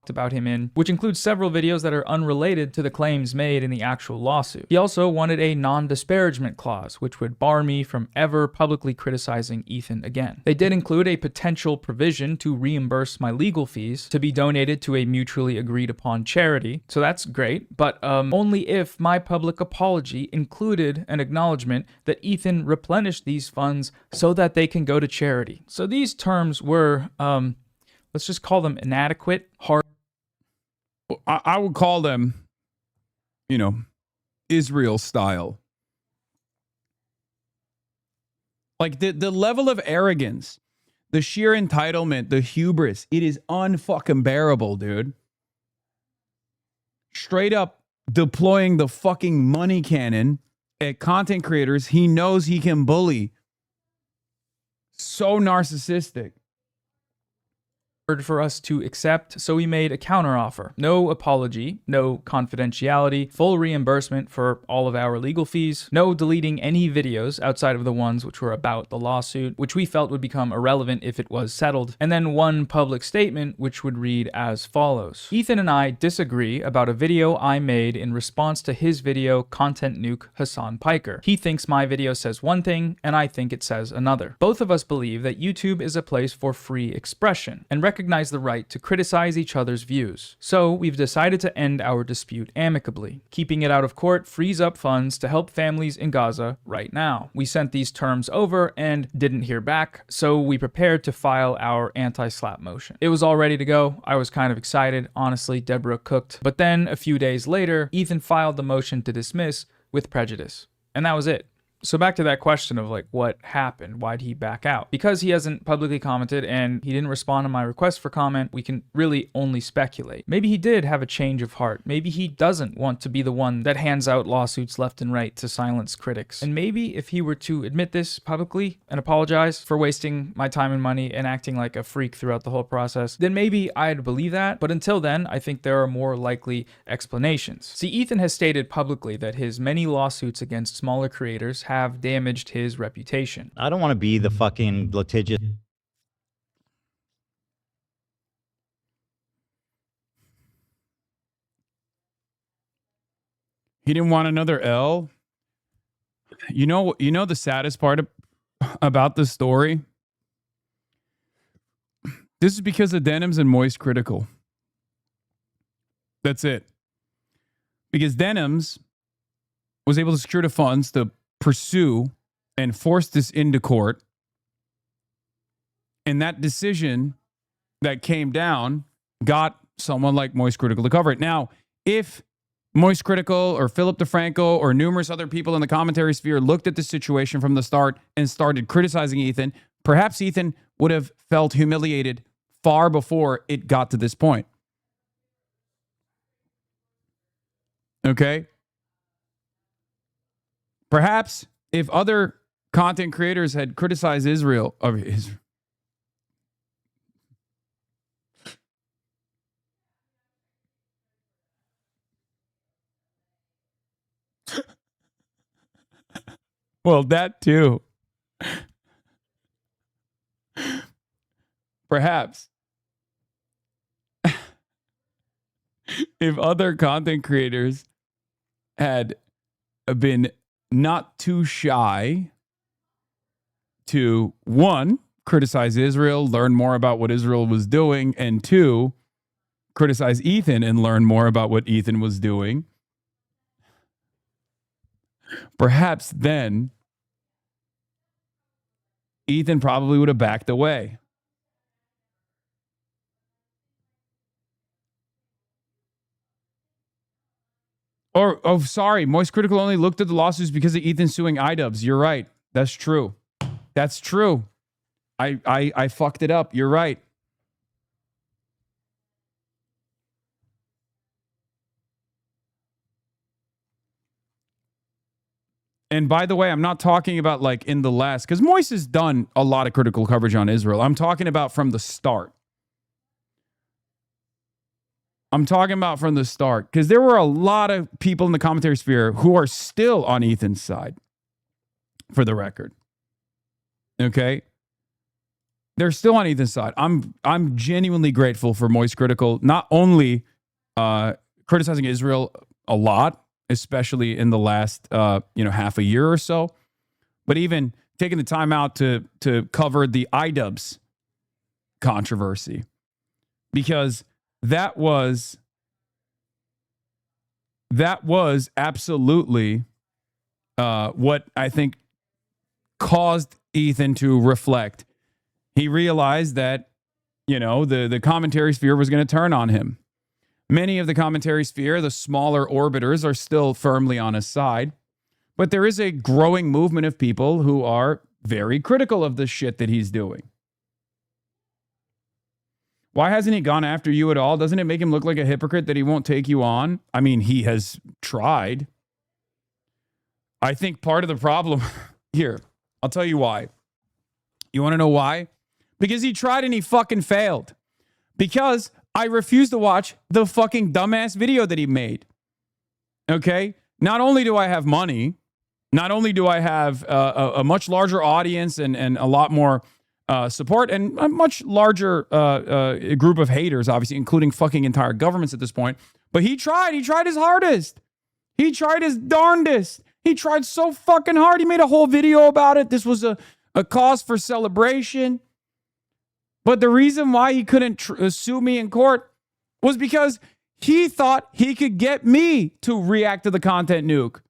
About him in, which includes several videos that are unrelated to the claims made in the actual lawsuit. He also wanted a non-disparagement clause, which would bar me from ever publicly criticizing Ethan again. They did include a potential provision to reimburse my legal fees to be donated to a mutually agreed upon charity, so that's great, but only if my public apology included an acknowledgement that Ethan replenished these funds so that they can go to charity. So these terms were, let's just call them inadequate, hard. I would call them, Israel style. Like the level of arrogance, the sheer entitlement, the hubris, it is unfucking bearable, dude. Straight up deploying the fucking money cannon at content creators he knows he can bully. So narcissistic. For us to accept, so we made a counteroffer. No apology, no confidentiality, full reimbursement for all of our legal fees, no deleting any videos outside of the ones which were about the lawsuit, which we felt would become irrelevant if it was settled, and then one public statement which would read as follows. Ethan and I disagree about a video I made in response to his video Content Nuke Hasan Piker. He thinks my video says one thing, and I think it says another. Both of us believe that YouTube is a place for free expression, and recognize the right to criticize each other's views. So we've decided to end our dispute amicably. Keeping it out of court frees up funds to help families in Gaza right now. We sent these terms over and didn't hear back, so we prepared to file our anti-slap motion. It was all ready to go. I was kind of excited. Honestly, Deborah cooked. But then a few days later, Ethan filed the motion to dismiss with prejudice. And that was it. So back to that question of like what happened, why'd he back out? Because he hasn't publicly commented and he didn't respond to my request for comment, we can really only speculate. Maybe he did have a change of heart. Maybe he doesn't want to be the one that hands out lawsuits left and right to silence critics. And maybe if he were to admit this publicly and apologize for wasting my time and money and acting like a freak throughout the whole process, then maybe I'd believe that. But until then, I think there are more likely explanations. See, Ethan has stated publicly that his many lawsuits against smaller creators have damaged his reputation. I don't want to be the fucking litigious. He didn't want another L. You know the saddest part about the story? This is because of Denims and Moist Critical. That's it. Because Denims was able to secure the funds to pursue and force this into court. And that decision that came down got someone like Moist Critical to cover it. Now, if Moist Critical or Philip DeFranco or numerous other people in the commentary sphere looked at the situation from the start and started criticizing Ethan, perhaps Ethan would have felt humiliated far before it got to this point. Okay? Perhaps if other content creators had criticized Israel, well, that too. Perhaps if other content creators had been not too shy to, one, criticize Israel, learn more about what Israel was doing, and two, criticize Ethan and learn more about what Ethan was doing, perhaps then Ethan probably would have backed away. Or, oh, sorry, Moist Critical only looked at the lawsuits because of Ethan suing iDubbbz. You're right. That's true. That's true. I fucked it up. You're right. And by the way, I'm not talking about like in the last, because Moist has done a lot of critical coverage on Israel. I'm talking about from the start. Because there were a lot of people in the commentary sphere who are still on Ethan's side, for the record. Okay? They're still on Ethan's side. I'm genuinely grateful for Moist Critical, not only criticizing Israel a lot, especially in the last half a year or so, but even taking the time out to cover the iDubbbz controversy, because that was absolutely what I think caused Ethan to reflect. He realized that, the commentary sphere was going to turn on him. Many of the commentary sphere, the smaller orbiters, are still firmly on his side. But there is a growing movement of people who are very critical of the shit that he's doing. Why hasn't he gone after you at all? Doesn't it make him look like a hypocrite that he won't take you on? I mean, he has tried. I think part of the problem here, I'll tell you why. You want to know why? Because he tried and he fucking failed. Because I refuse to watch the fucking dumbass video that he made. Okay? Not only do I have money, not only do I have a much larger audience and a lot more support and a much larger group of haters, obviously, including fucking entire governments at this point, but he tried his hardest. He tried his darndest. He tried so fucking hard. He made a whole video about it. This was a cause for celebration. But the reason why he couldn't sue me in court was because he thought he could get me to react to the content nuke.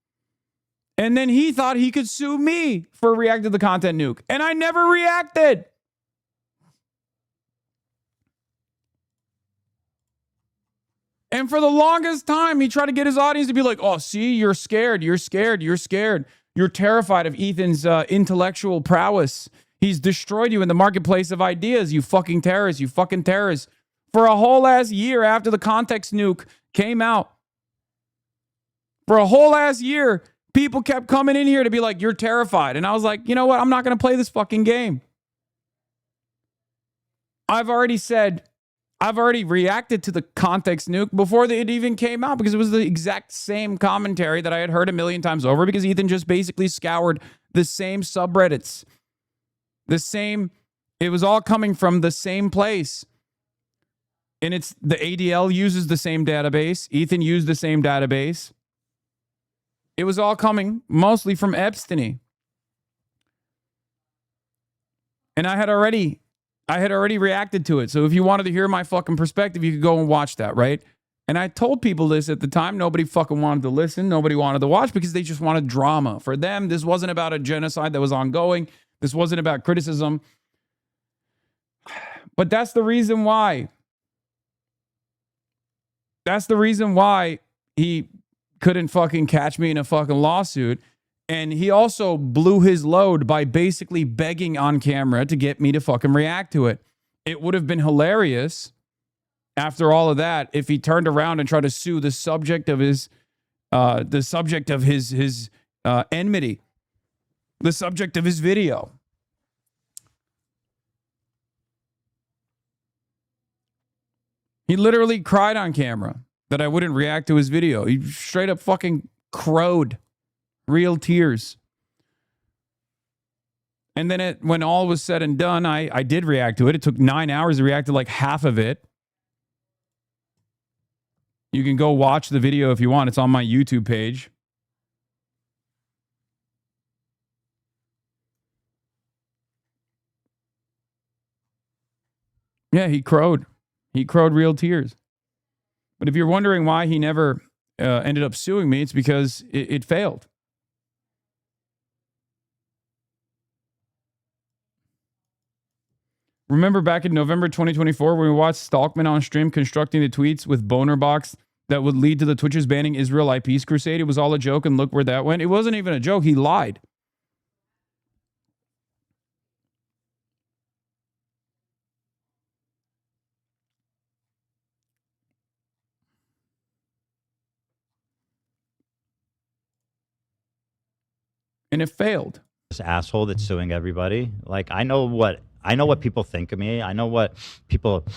And then he thought he could sue me for reacting to the content nuke. And I never reacted. And for the longest time, he tried to get his audience to be like, oh, see, you're scared. You're scared. You're scared. You're terrified of Ethan's intellectual prowess. He's destroyed you in the marketplace of ideas, you fucking terrorists, you fucking terrorists. For a whole ass year after the context nuke came out, for a whole ass year, people kept coming in here to be like, you're terrified. And I was like, you know what? I'm not going to play this fucking game. I've already reacted to the context nuke before it even came out, because it was the exact same commentary that I had heard a million times over, because Ethan just basically scoured the same subreddits. It was all coming from the same place. And it's the ADL uses the same database. Ethan used the same database. It was all coming mostly from Epstein. And I had already reacted to it. So if you wanted to hear my fucking perspective, you could go and watch that, right? And I told people this at the time. Nobody fucking wanted to listen. Nobody wanted to watch, because they just wanted drama. For them, this wasn't about a genocide that was ongoing. This wasn't about criticism. But that's the reason why. That's the reason why he couldn't fucking catch me in a fucking lawsuit. And he also blew his load by basically begging on camera to get me to fucking react to it. It would have been hilarious after all of that if he turned around and tried to sue the subject of his enmity, the subject of his video. He literally cried on camera that I wouldn't react to his video. He straight up fucking crowed. Real tears. And then when all was said and done, I did react to it. It took 9 hours to react to like half of it. You can go watch the video if you want. It's on my YouTube page. Yeah, he crowed. He crowed real tears. But if you're wondering why he never ended up suing me, it's because it failed. Remember back in November 2024 when we watched Stalkman on stream constructing the tweets with boner box that would lead to the Twitch's banning Israel IPs crusade? It was all a joke, and look where that went. It wasn't even a joke. He lied. And it failed. This asshole that's suing everybody. Like, I know what people think of me. I know what people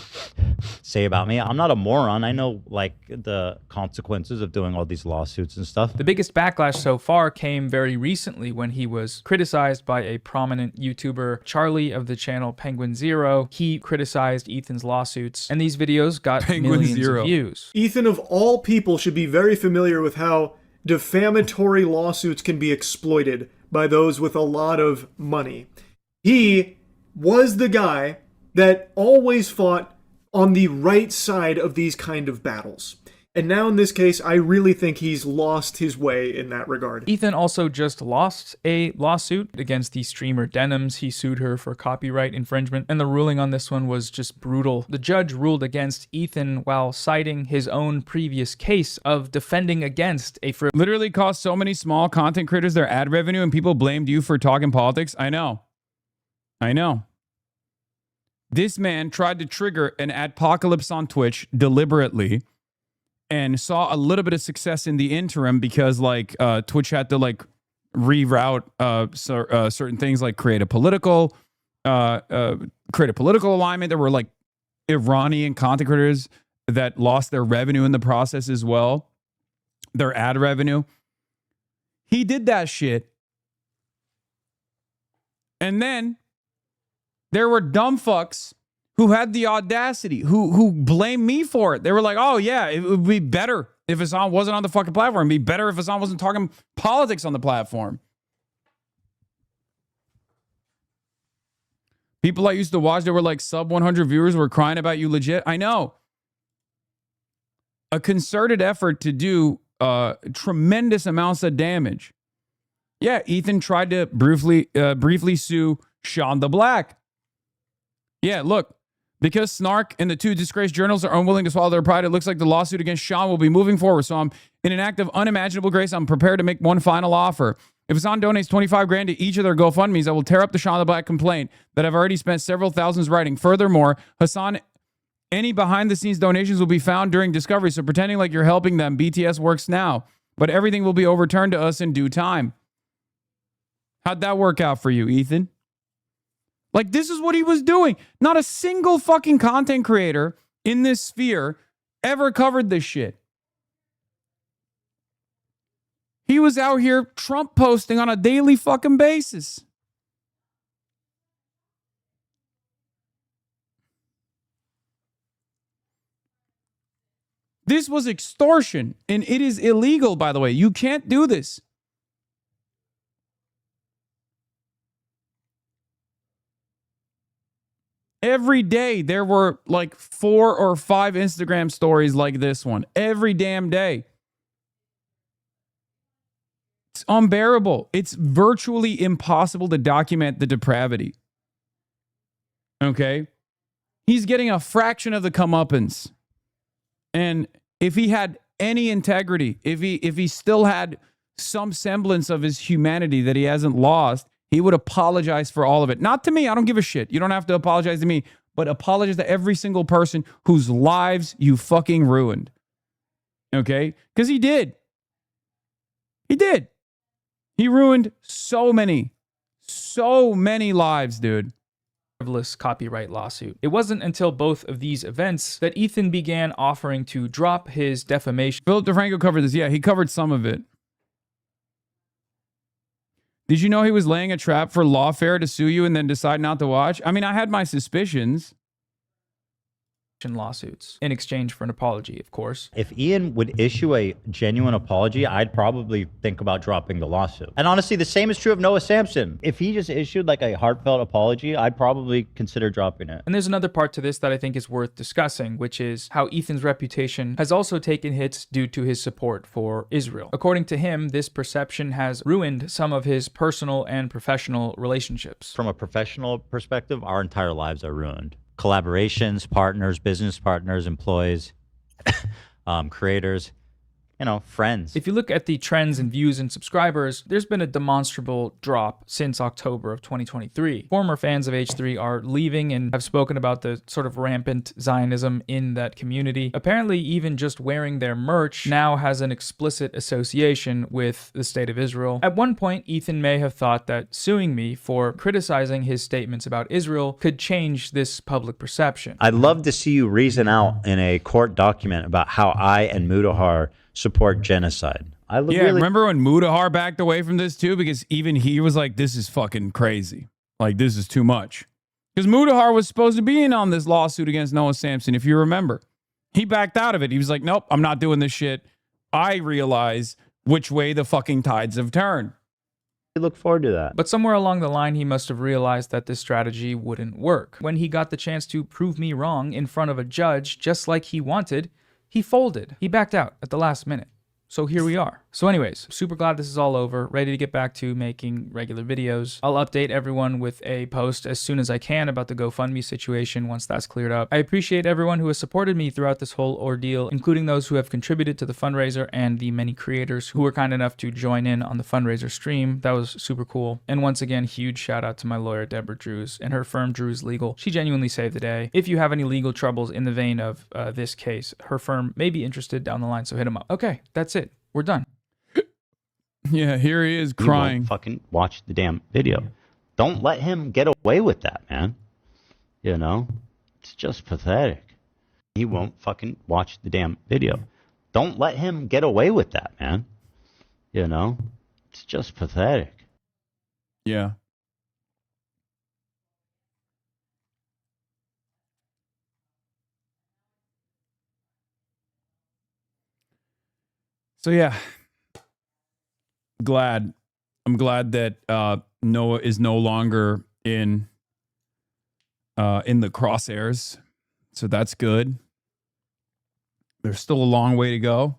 say about me. I'm not a moron. I know, like, the consequences of doing all these lawsuits and stuff. The biggest backlash so far came very recently when he was criticized by a prominent YouTuber, Charlie of the channel Penguin Zero. He criticized Ethan's lawsuits, and these videos got millions of views. Ethan, of all people, should be very familiar with how defamatory lawsuits can be exploited by those with a lot of money. He was the guy that always fought on the right side of these kind of battles. And now in this case, I really think he's lost his way in that regard. Ethan also just lost a lawsuit against the streamer Denims. He sued her for copyright infringement, and the ruling on this one was just brutal. The judge ruled against Ethan while citing his own previous case of defending against a literally cost so many small content creators their ad revenue, and people blamed you for talking politics. I know. This man tried to trigger an adpocalypse on Twitch deliberately, and saw a little bit of success in the interim because, like, Twitch had to, like, reroute certain things, like create a political alignment. There were, like, Iranian content creators that lost their revenue in the process as well, their ad revenue. He did that shit. And then there were dumb fucks who had the audacity, who blamed me for it. They were like, oh, yeah, it would be better if Hasan wasn't on the fucking platform. It'd be better if Hasan wasn't talking politics on the platform. People I used to watch that were like sub 100 viewers were crying about you legit. I know. A concerted effort to do tremendous amounts of damage. Yeah, Ethan tried to briefly sue Sean the Black. Yeah, look. Because Snark and the two disgraced journalists are unwilling to swallow their pride, it looks like the lawsuit against Sean will be moving forward. So I'm in an act of unimaginable grace. I'm prepared to make one final offer. If Hasan donates 25 grand to each of their GoFundMes, I will tear up the Sean the Black complaint that I've already spent several thousands writing. Furthermore, Hasan, any behind-the-scenes donations will be found during discovery. So pretending like you're helping them, BTS works now. But everything will be overturned to us in due time. How'd that work out for you, Ethan? Like, this is what he was doing. Not a single fucking content creator in this sphere ever covered this shit. He was out here Trump posting on a daily fucking basis. This was extortion, and it is illegal, by the way. You can't do this. Every day there were like 4 or 5 Instagram stories like this one. Every damn day. It's unbearable. It's virtually impossible to document the depravity. Okay? He's getting a fraction of the comeuppance. And if he had any integrity, if he still had some semblance of his humanity that he hasn't lost, he would apologize for all of it. Not to me. I don't give a shit. You don't have to apologize to me. But apologize to every single person whose lives you fucking ruined. Okay? Because he did. He did. He ruined so many lives, dude. Frivolous copyright lawsuit. It wasn't until both of these events that Ethan began offering to drop his defamation. Philip DeFranco covered this. Yeah, he covered some of it. Did you know he was laying a trap for Lawfare to sue you and then decide not to watch? I mean, I had my suspicions. lawsuits in exchange for an apology, of course. If Ian would issue a genuine apology, I'd probably think about dropping the lawsuit. And honestly, the same is true of Noah Sampson. If he just issued like a heartfelt apology, I'd probably consider dropping it. And there's another part to this that I think is worth discussing, which is how Ethan's reputation has also taken hits due to his support for Israel. According to him, this perception has ruined some of his personal and professional relationships. From a professional perspective, our entire lives are ruined. Collaborations, partners, business partners, employees, creators, you know, friends. If you look at the trends in views and subscribers, there's been a demonstrable drop since October of 2023. Former fans of H3 are leaving and have spoken about the sort of rampant Zionism in that community. Apparently, even just wearing their merch now has an explicit association with the state of Israel. At one point, Ethan may have thought that suing me for criticizing his statements about Israel could change this public perception. I'd love to see you reason out in a court document about how I and Mudahar support genocide. Remember when Mudahar backed away from this too? Because even he was like, this is fucking crazy. Like, this is too much. Because Mudahar was supposed to be in on this lawsuit against Noah Sampson, if you remember. He backed out of it. He was like, nope, I'm not doing this shit. I realize which way the fucking tides have turned. I look forward to that. But somewhere along the line, he must have realized that this strategy wouldn't work. When he got the chance to prove me wrong in front of a judge, just like he wanted, he folded. He backed out at the last minute. So here we are. So anyways, super glad this is all over, ready to get back to making regular videos. I'll update everyone with a post as soon as I can about the GoFundMe situation once that's cleared up. I appreciate everyone who has supported me throughout this whole ordeal, including those who have contributed to the fundraiser and the many creators who were kind enough to join in on the fundraiser stream. That was super cool. And once again, huge shout out to my lawyer, Deborah Drews, and her firm, Drews Legal. She genuinely saved the day. If you have any legal troubles in the vein of this case, her firm may be interested down the line, so hit them up. Okay, that's it. We're done. Yeah, here he is crying. You won't fucking watch the damn video. Don't let him get away with that, man. You know? It's just pathetic. He won't fucking watch the damn video. Don't let him get away with that, man. You know? It's just pathetic. Yeah. So yeah, I'm glad that Noah is no longer in the crosshairs. So that's good. There's still a long way to go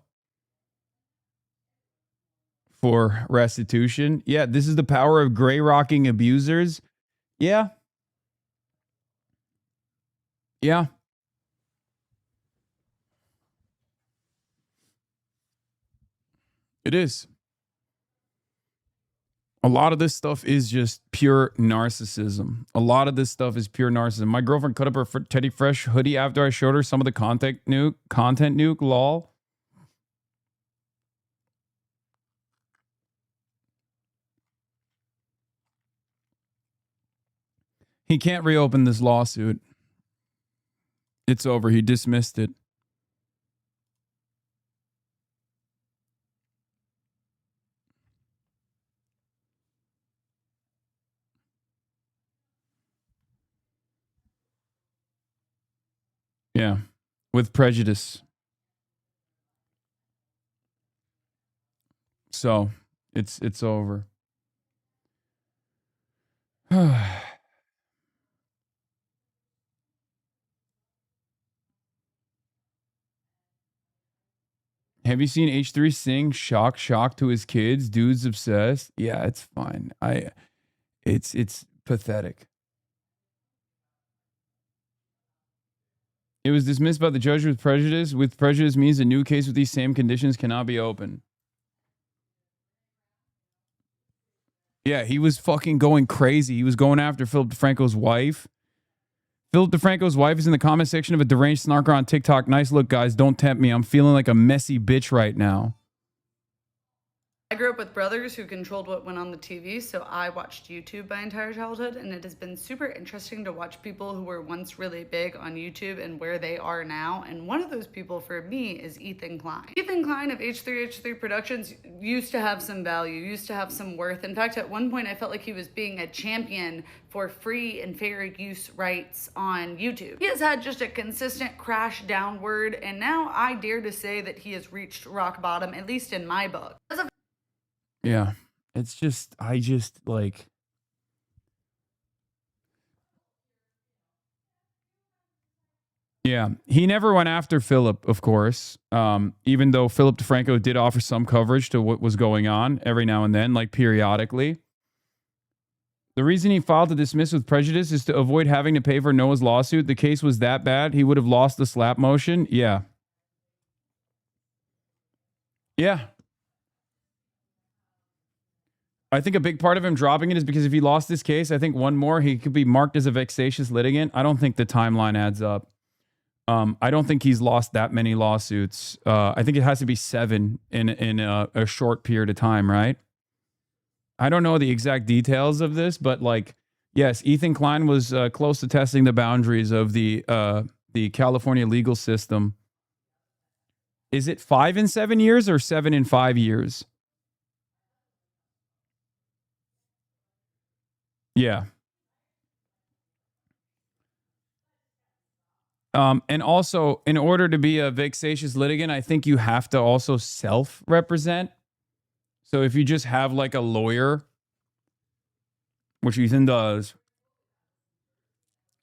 for restitution. Yeah, this is the power of gray rocking abusers. Yeah. Yeah. It is. A lot of this stuff is just pure narcissism. A lot of this stuff is pure narcissism. My girlfriend cut up her Teddy Fresh hoodie after I showed her some of the content nuke, lol. He can't reopen this lawsuit. It's over. He dismissed it. Yeah, with prejudice. So it's over. Have you seen H3 sing "Shock Shock" to his kids? Dude's obsessed. Yeah, it's fine. It's pathetic. It was dismissed by the judge with prejudice. With prejudice means a new case with these same conditions cannot be opened. Yeah, he was fucking going crazy. He was going after Philip DeFranco's wife. Philip DeFranco's wife is in the comment section of a deranged snarker on TikTok. Nice look, guys. Don't tempt me. I'm feeling like a messy bitch right now. I grew up with brothers who controlled what went on the TV, so I watched YouTube my entire childhood, and it has been super interesting to watch people who were once really big on YouTube and where they are now, and one of those people for me is Ethan Klein. Ethan Klein of H3H3 Productions used to have some value, used to have some worth. In fact, at one point I felt like he was being a champion for free and fair use rights on YouTube. He has had just a consistent crash downward, and now I dare to say that he has reached rock bottom, at least in my book. Yeah. It's just, I just like, yeah, he never went after Philip, of course. Even though Philip DeFranco did offer some coverage to what was going on every now and then, like periodically. The reason he filed to dismiss with prejudice is to avoid having to pay for Noah's lawsuit. The case was that bad, he would have lost the slap motion. Yeah. Yeah. I think a big part of him dropping it is because if he lost this case, I think one more, he could be marked as a vexatious litigant. I don't think the timeline adds up. I don't think he's lost that many lawsuits. I think it has to be 7 in a short period of time, right? I don't know the exact details of this, but like, yes, Ethan Klein was close to testing the boundaries of the California legal system. Is it 5 in 7 years or 7 in 5 years? Yeah. And also, in order to be a vexatious litigant, I think you have to also self-represent. So if you just have like a lawyer, which Ethan does.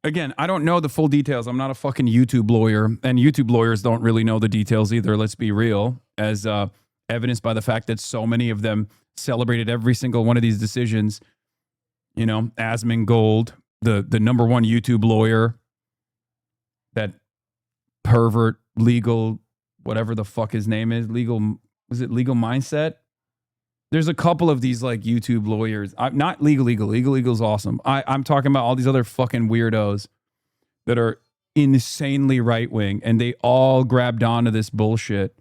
Again, I don't know the full details. I'm not a fucking YouTube lawyer, and YouTube lawyers don't really know the details either. Let's be real, as evidenced by the fact that so many of them celebrated every single one of these decisions. You know, Asmongold, the number one YouTube lawyer, that pervert legal, whatever the fuck his name is, was it Legal Mindset? There's a couple of these like YouTube lawyers. Not legal is awesome. I'm talking about all these other fucking weirdos that are insanely right wing, and they all grabbed onto this bullshit.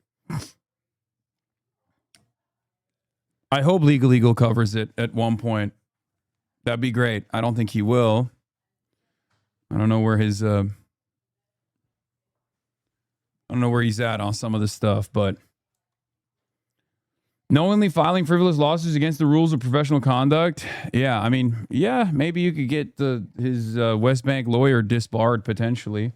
I hope Legal covers it at one point. That'd be great. I don't think he will. I don't know where his I don't know where he's at on some of this stuff, but knowingly filing frivolous lawsuits against the rules of professional conduct. Yeah, I mean, yeah, maybe you could get his West Bank lawyer disbarred potentially.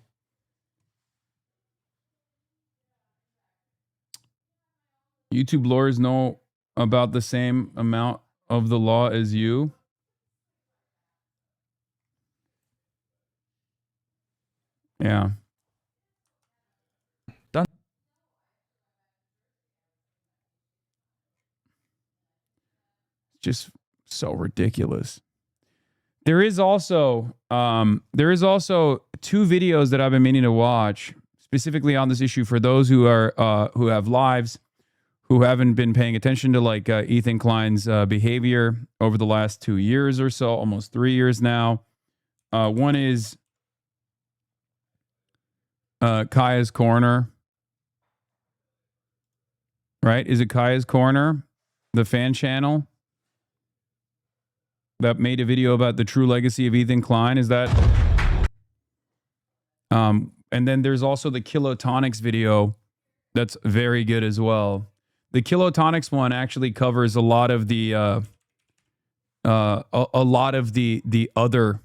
YouTube lawyers know about the same amount of the law as you. Yeah. Done. Just so ridiculous. There is also 2 videos that I've been meaning to watch specifically on this issue for those who are who have lives, who haven't been paying attention to like Ethan Klein's behavior over the last 2 years or so, almost 3 years now. One is Kaya's Corner, right? Is it Kaya's Corner, the fan channel that made a video about the true legacy of Ethan Klein? Is that? And then there's also the Kilotonics video that's very good as well. The Kilotonics one actually covers a lot of the other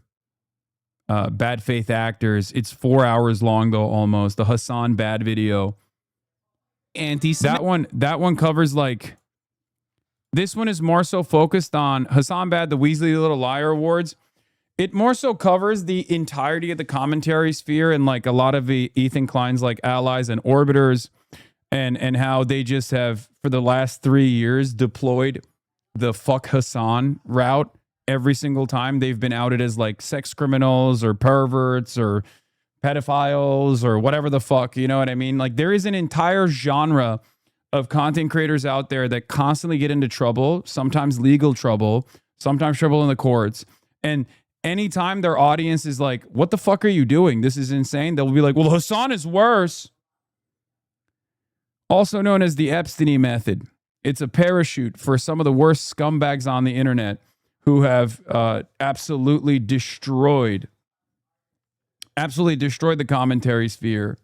bad faith actors. It's 4 hours long though, almost. The Hasan Bad video. That one covers like, this one is more so focused on Hasan Bad, the Weasley Little Liar Awards. It more so covers the entirety of the commentary sphere and like a lot of the Ethan Klein's like allies and orbiters, and how they just have for the last 3 years deployed the fuck Hasan route every single time they've been outed as like sex criminals or perverts or pedophiles or whatever the fuck, you know what I mean? Like there is an entire genre of content creators out there that constantly get into trouble, sometimes legal trouble, sometimes trouble in the courts. And anytime their audience is like, what the fuck are you doing? This is insane. They'll be like, well, Hasan is worse. Also known as the Epstein method. It's a parachute for some of the worst scumbags on the internet who have absolutely destroyed the commentary sphere.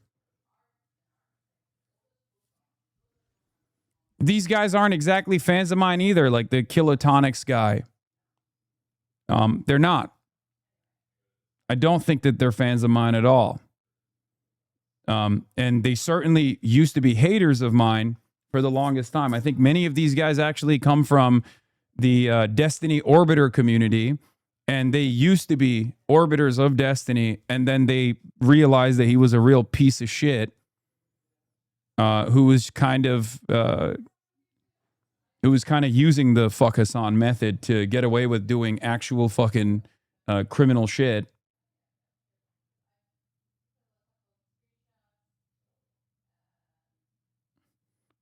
These guys aren't exactly fans of mine either, like the Kilotonics guy. They're not. I don't think that they're fans of mine at all. And they certainly used to be haters of mine for the longest time. I think many of these guys actually come from the Destiny Orbiter community, and they used to be Orbiters of Destiny, and then they realized that he was a real piece of shit who was kind of using the fuck Hasan method to get away with doing actual fucking criminal shit.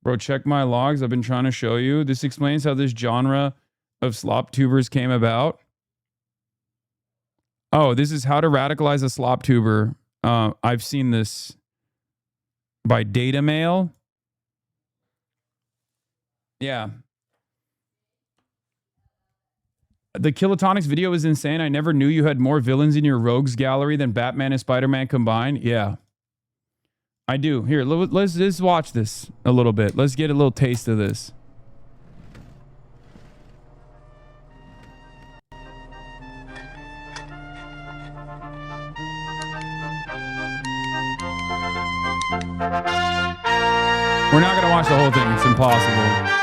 Bro, check my logs. I've been trying to show you. This explains how this genre of slop tubers came about. Oh, this is how to radicalize a slop tuber. I've seen this by Data Mail. Yeah. The Kilotonics video is insane. I never knew you had more villains in your rogues gallery than Batman and Spider-Man combined. Yeah. I do. Here, let's just watch this a little bit. Let's get a little taste of this. We're not going to watch the whole thing. It's impossible.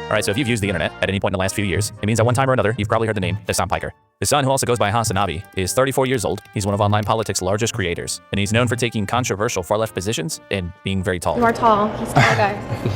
All right, so if you've used the internet at any point in the last few years, it means at one time or another, you've probably heard the name Hasan Piker. Hasan, who also goes by HasanAbi, is 34 years old. He's one of online politics' largest creators, and he's known for taking controversial far-left positions and being very tall. You are tall. He's a tall guy.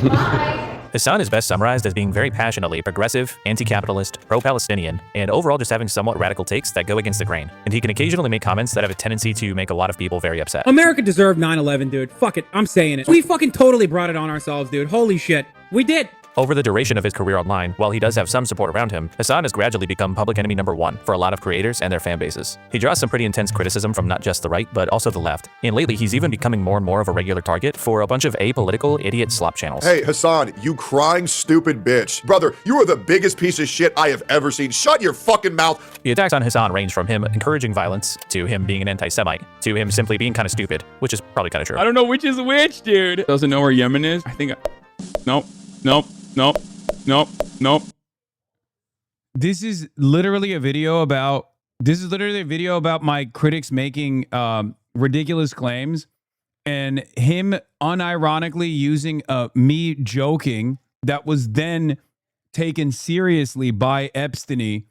Bye. Hasan is best summarized as being very passionately progressive, anti-capitalist, pro-Palestinian, and overall just having somewhat radical takes that go against the grain. And he can occasionally make comments that have a tendency to make a lot of people very upset. America deserved 9/11, dude. Fuck it. I'm saying it. We fucking totally brought it on ourselves, dude. Holy shit. We did. Over the duration of his career online, while he does have some support around him, Hasan has gradually become public enemy #1 for a lot of creators and their fan bases. He draws some pretty intense criticism from not just the right, but also the left. And lately, he's even becoming more and more of a regular target for a bunch of apolitical idiot slop channels. Hey, Hasan, you crying stupid bitch. Brother, you are the biggest piece of shit I have ever seen. Shut your fucking mouth. The attacks on Hasan range from him encouraging violence, to him being an anti-Semite, to him simply being kind of stupid, which is probably kind of true. I don't know which is which, dude. Doesn't know where Yemen is? I think... Nope. This is literally a video about my critics making ridiculous claims and him unironically using me joking that was then taken seriously by Epstein,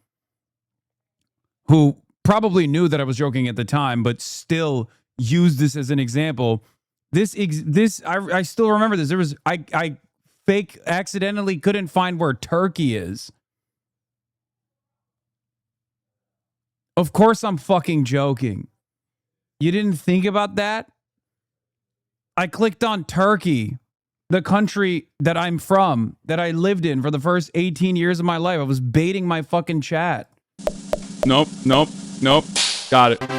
who probably knew that I was joking at the time, but still used this as an example. I still remember this. There was I fake accidentally couldn't find where Turkey is. Of course I'm fucking joking. You didn't think about that? I clicked on Turkey, the country that I'm from, that I lived in for the first 18 years of my life. I was baiting my fucking chat. Nope. Got it.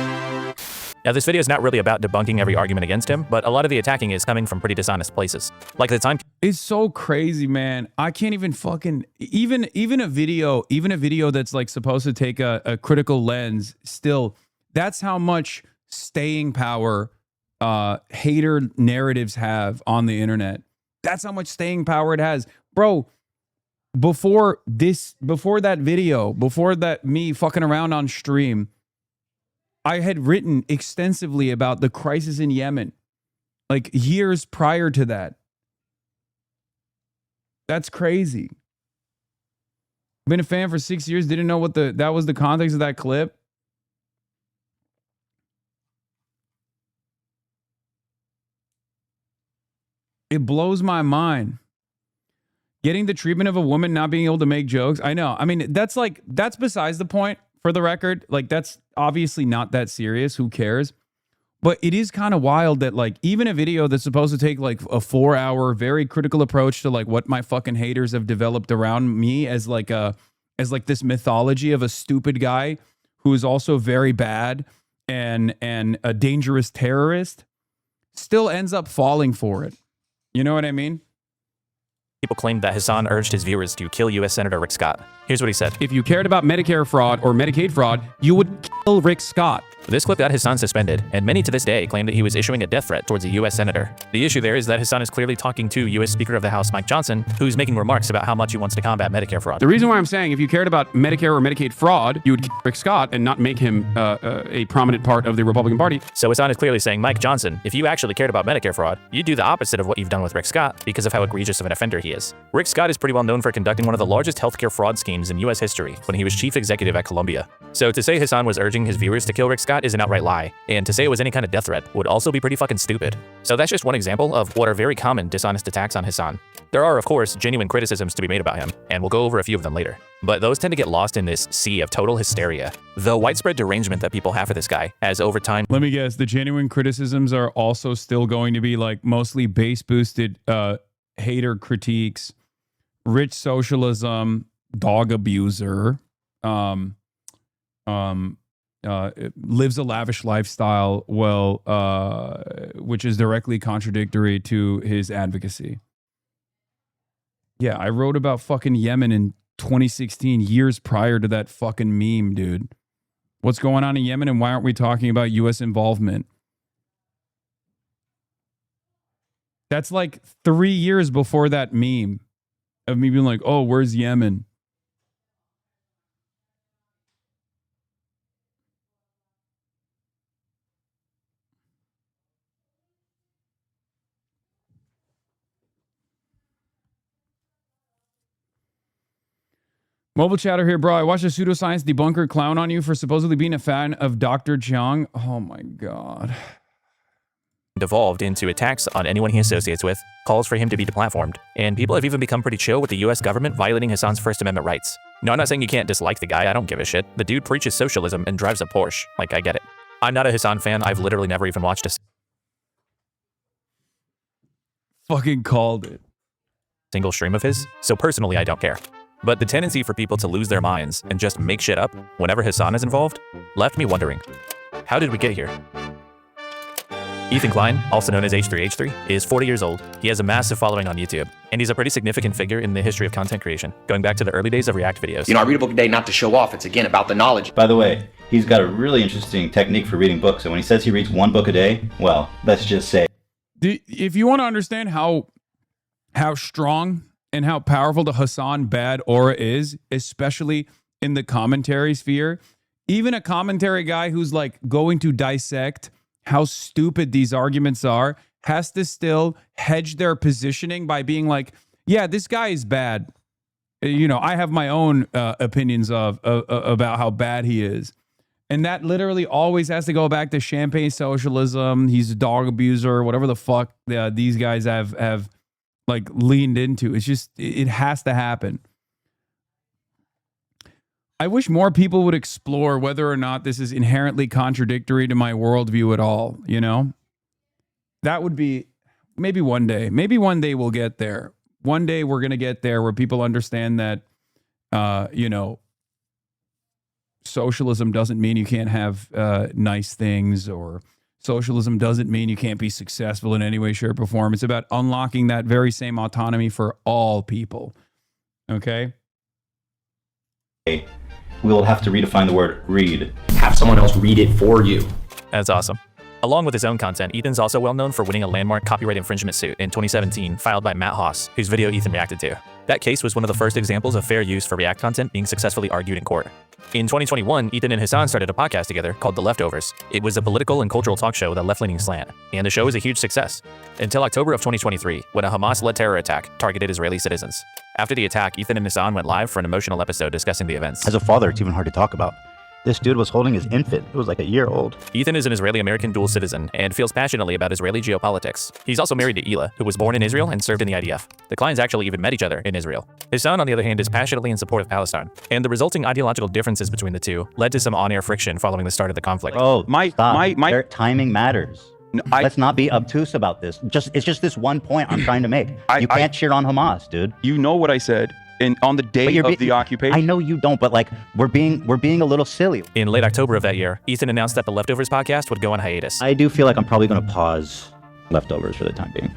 Now, this video is not really about debunking every argument against him, but a lot of the attacking is coming from pretty dishonest places. Like the time... It's so crazy, man. I can't even fucking... Even a video that's like supposed to take a critical lens, still, that's how much staying power hater narratives have on the internet. That's how much staying power it has. Bro, before that video, before that me fucking around on stream, I had written extensively about the crisis in Yemen, like years prior to that. That's crazy. Been a fan for 6 years, didn't know what that was the context of that clip. It blows my mind. Getting the treatment of a woman not being able to make jokes. I know. I mean, that's besides the point. For the record, like, that's obviously not that serious. Who cares? But it is kind of wild that, like, even a video that's supposed to take like a 4-hour, very critical approach to like what my fucking haters have developed around me as like this mythology of a stupid guy who is also very bad and a dangerous terrorist still ends up falling for it. You know what I mean? People claimed that Hasan urged his viewers to kill U.S. Senator Rick Scott. Here's what he said. If you cared about Medicare fraud or Medicaid fraud, you would kill Rick Scott. This clip got Hasan suspended, and many to this day claim that he was issuing a death threat towards a U.S. senator. The issue there is that Hasan is clearly talking to U.S. Speaker of the House Mike Johnson, who's making remarks about how much he wants to combat Medicare fraud. The reason why I'm saying if you cared about Medicare or Medicaid fraud, you would kill Rick Scott and not make him a prominent part of the Republican Party. So Hasan is clearly saying, Mike Johnson, if you actually cared about Medicare fraud, you'd do the opposite of what you've done with Rick Scott because of how egregious of an offender he is. Rick Scott is pretty well known for conducting one of the largest healthcare fraud schemes in U.S. history when he was chief executive at Columbia. So to say Hasan was urging his viewers to kill Rick Scott is an outright lie, and to say it was any kind of death threat would also be pretty fucking stupid. So that's just one example of what are very common dishonest attacks on Hasan. There are, of course, genuine criticisms to be made about him, and we'll go over a few of them later. But those tend to get lost in this sea of total hysteria. The widespread derangement that people have for this guy, as over time... Let me guess, the genuine criticisms are also still going to be like mostly base-boosted hater critiques, rich socialism, dog abuser, lives a lavish lifestyle, which is directly contradictory to his advocacy. Yeah, I wrote about fucking Yemen in 2016, years prior to that fucking meme, dude. What's going on in Yemen and why aren't we talking about U.S. involvement? That's like 3 years before that meme of me being like, oh, where's Yemen? Mobile chatter here, bro. I watched a pseudoscience debunker clown on you for supposedly being a fan of Dr. Jiang. Oh my God. Devolved into attacks on anyone he associates with, calls for him to be deplatformed, and people have even become pretty chill with the US government violating Hasan's First Amendment rights. No, I'm not saying you can't dislike the guy, I don't give a shit. The dude preaches socialism and drives a Porsche. Like, I get it. I'm not a Hasan fan, I've literally never even watched a fucking called it. Single stream of his, so personally I don't care. But the tendency for people to lose their minds and just make shit up whenever Hasan is involved left me wondering, how did we get here? Ethan Klein, also known as H3H3, is 40 years old. He has a massive following on YouTube, and he's a pretty significant figure in the history of content creation, going back to the early days of React videos. You know, I read a book a day not to show off. It's, again, about the knowledge. By the way, he's got a really interesting technique for reading books, and when he says he reads one book a day, well, let's just say... If you want to understand how strong and how powerful the Hasan bad aura is, especially in the commentary sphere, even a commentary guy who's like going to dissect how stupid these arguments are has to still hedge their positioning by being like, yeah, this guy is bad. You know, I have my own opinions about how bad he is. And that literally always has to go back to champagne socialism. He's a dog abuser, whatever the fuck these guys have like leaned into. It's just, it has to happen. I wish more people would explore whether or not this is inherently contradictory to my worldview at all, you know? That would be, maybe one day we'll get there. One day we're going to get there where people understand that, you know, socialism doesn't mean you can't have nice things, or socialism doesn't mean you can't be successful in any way, shape, or form. It's about unlocking that very same autonomy for all people. Okay? We will have to redefine the word read. Have someone else read it for you. That's awesome. Along with his own content, Ethan's also well known for winning a landmark copyright infringement suit in 2017 filed by Matt Haas, whose video Ethan reacted to. That case was one of the first examples of fair use for React content being successfully argued in court. In 2021, Ethan and Hasan started a podcast together called The Leftovers. It was a political and cultural talk show with a left-leaning slant, and the show was a huge success. Until October of 2023, when a Hamas-led terror attack targeted Israeli citizens. After the attack, Ethan and Hasan went live for an emotional episode discussing the events. As a father, it's even hard to talk about. This dude was holding his infant. It was like a year old. Ethan is an Israeli-American dual citizen and feels passionately about Israeli geopolitics. He's also married to Ela, who was born in Israel and served in the IDF. The Kleins actually even met each other in Israel. Hasan, on the other hand, is passionately in support of Palestine, and the resulting ideological differences between the two led to some on-air friction following the start of the conflict. Oh, my timing matters. No, let's not be obtuse about this. It's just this one point I'm trying to make. You can't cheer on Hamas, dude. You know what I said. on the day of the occupation. I know you don't, but like we're being a little silly. In late October of that year, Ethan announced that the Leftovers podcast would go on hiatus. I do feel like I'm probably going to pause Leftovers for the time being,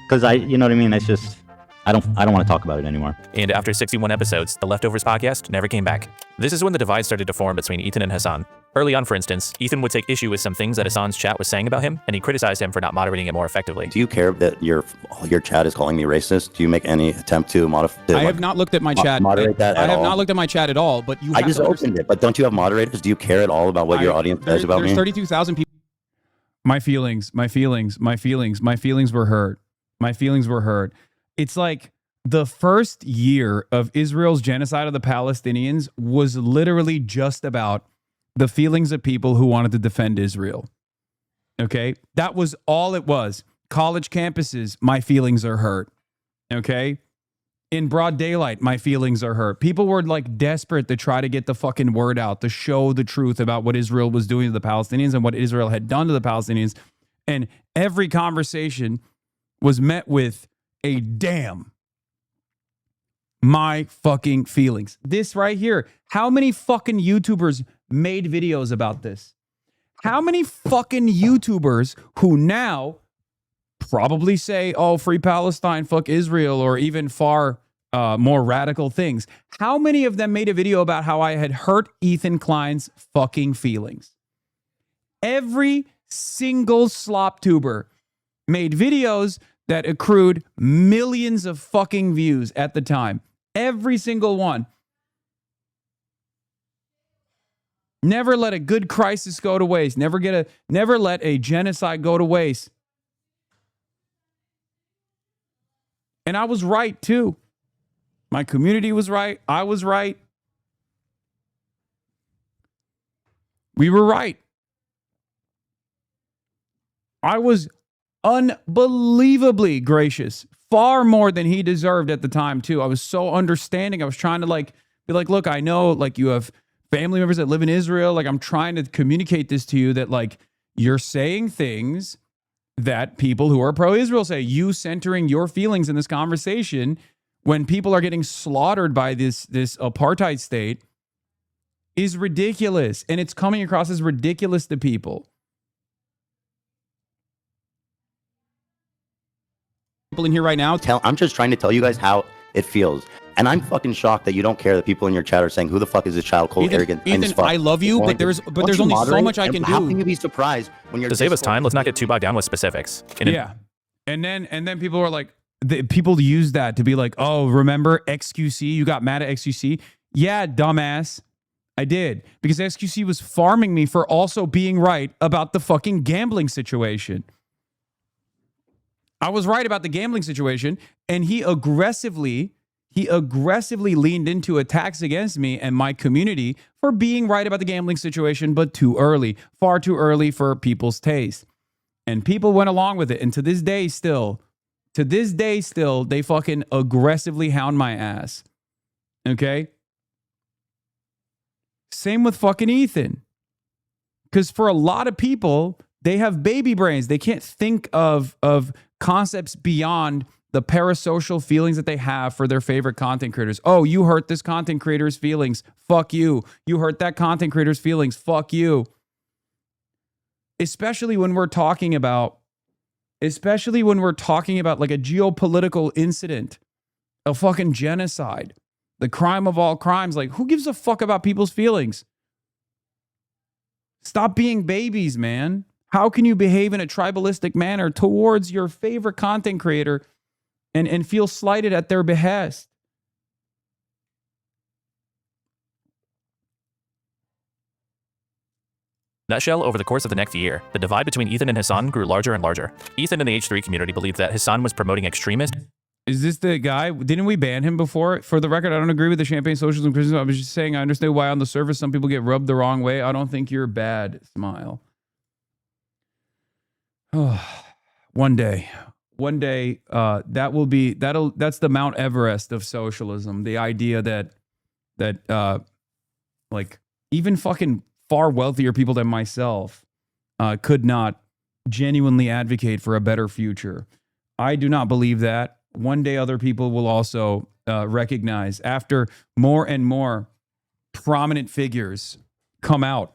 because you know what I mean. It's just I don't want to talk about it anymore. And after 61 episodes, the Leftovers podcast never came back. This is when the divide started to form between Ethan and Hasan. Early on, for instance, Ethan would take issue with some things that Hasan's chat was saying about him, and he criticized him for not moderating it more effectively. Do you care that your chat is calling me racist? Do you make any attempt to modify? I have not looked at my chat. Moderate that at all? I have not looked at my chat at all, but you I just opened it, but don't you have moderators? Do you care at all about what your audience says about me? There's 32,000 people. My feelings were hurt. My feelings were hurt. It's like the first year of Israel's genocide of the Palestinians was literally just about the feelings of people who wanted to defend Israel. Okay? That was all it was. College campuses, my feelings are hurt. Okay? In broad daylight, my feelings are hurt. People were like desperate to try to get the fucking word out, to show the truth about what Israel was doing to the Palestinians and what Israel had done to the Palestinians. And every conversation was met with a damn. My fucking feelings. This right here. How many fucking YouTubers made videos about this? How many fucking YouTubers who now probably say, oh, free Palestine, fuck Israel, or even far more radical things. How many of them made a video about how I had hurt Ethan Klein's fucking feelings? Every single slop tuber made videos that accrued millions of fucking views at the time. Every single one. Never let a good crisis go to waste. Never let a genocide go to waste. And I was right too. My community was right. I was right. We were right. I was unbelievably gracious, far more than he deserved at the time too. I was so understanding. I was trying to be like, look, I know like you have family members that live in Israel. Like I'm trying to communicate this to you that like you're saying things that people who are pro-Israel say. You centering your feelings in this conversation when people are getting slaughtered by this apartheid state is ridiculous. And it's coming across as ridiculous to people. People in here right now. I'm just trying to tell you guys how it feels. And I'm fucking shocked that you don't care that people in your chat are saying, who the fuck is this child, cold, arrogant, and as Ethan, fuck. I love you, but there's only so much I can do. How can you be surprised when you're To save us time, let's not get too bogged down with specifics. Yeah. And then people were like, people use that to be like, oh, remember XQC? You got mad at XQC? Yeah, dumbass. I did. Because XQC was farming me for also being right about the fucking gambling situation. I was right about the gambling situation, and he aggressively leaned into attacks against me and my community for being right about the gambling situation, but too early, far too early for people's taste. And people went along with it. And to this day still, they fucking aggressively hound my ass. Okay? Same with fucking Ethan. Because for a lot of people, they have baby brains. They can't think of concepts beyond the parasocial feelings that they have for their favorite content creators. Oh, you hurt this content creator's feelings. Fuck you. You hurt that content creator's feelings. Fuck you. Especially when we're talking about like a geopolitical incident, a fucking genocide, the crime of all crimes. Like, who gives a fuck about people's feelings? Stop being babies, man. How can you behave in a tribalistic manner towards your favorite content creator and feel slighted at their behest? Nutshell, over the course of the next year, the divide between Ethan and Hasan grew larger and larger. Ethan and the H3 community believed that Hasan was promoting extremist. Is this the guy? Didn't we ban him before? For the record, I don't agree with the champagne socialism criticism. I was just saying I understand why on the surface some people get rubbed the wrong way. I don't think you're bad. Smile. Oh, one day, that's the Mount Everest of socialism. The idea that like even fucking far wealthier people than myself could not genuinely advocate for a better future. I do not believe that. One day other people will also recognize after more and more prominent figures come out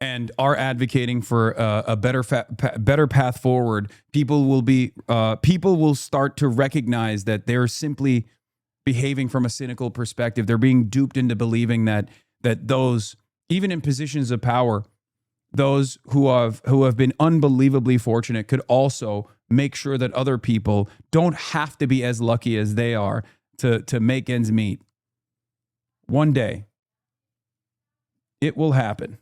and are advocating for a better path forward. People will start to recognize that they're simply behaving from a cynical perspective. They're being duped into believing that those, even in positions of power, those who have been unbelievably fortunate could also make sure that other people don't have to be as lucky as they are to make ends meet. One day, it will happen.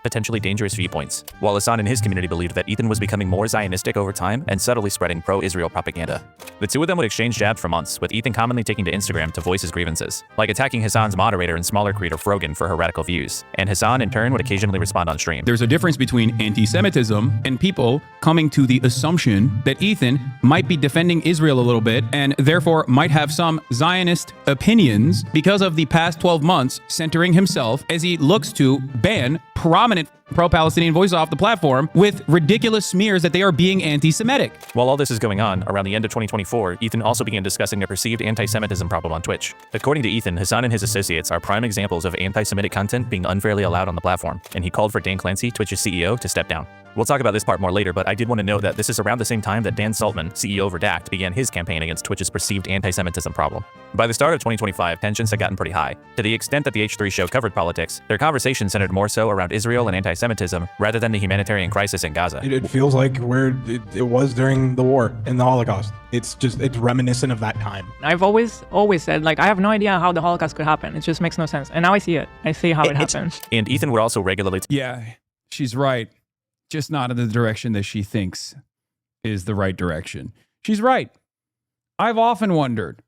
Potentially dangerous viewpoints, while Hasan and his community believed that Ethan was becoming more Zionistic over time and subtly spreading pro-Israel propaganda. The two of them would exchange jabs for months, with Ethan commonly taking to Instagram to voice his grievances, like attacking Hasan's moderator and smaller creator Frogan for her radical views, and Hasan in turn would occasionally respond on stream. There's a difference between anti-Semitism and people coming to the assumption that Ethan might be defending Israel a little bit and therefore might have some Zionist opinions because of the past 12 months centering himself as he looks to ban prominent pro-Palestinian voices off the platform with ridiculous smears that they are being anti-Semitic. While all this is going on, around the end of 2024, Ethan also began discussing a perceived anti-Semitism problem on Twitch. According to Ethan, Hasan and his associates are prime examples of anti-Semitic content being unfairly allowed on the platform, and he called for Dan Clancy, Twitch's CEO, to step down. We'll talk about this part more later, but I did want to note that this is around the same time that Dan Saltman, CEO of Redact, began his campaign against Twitch's perceived anti-Semitism problem. By the start of 2025, tensions had gotten pretty high. To the extent that the H3 show covered politics, their conversation centered more so around Israel and anti-Semitism rather than the humanitarian crisis in Gaza. It feels like where it was during the war and the Holocaust. It's reminiscent of that time. I've always said, like, I have no idea how the Holocaust could happen. It just makes no sense. And now I see it. I see how it happened. And Ethan would also regularly... Yeah, she's right. Just not in the direction that she thinks is the right direction. She's right. I've often wondered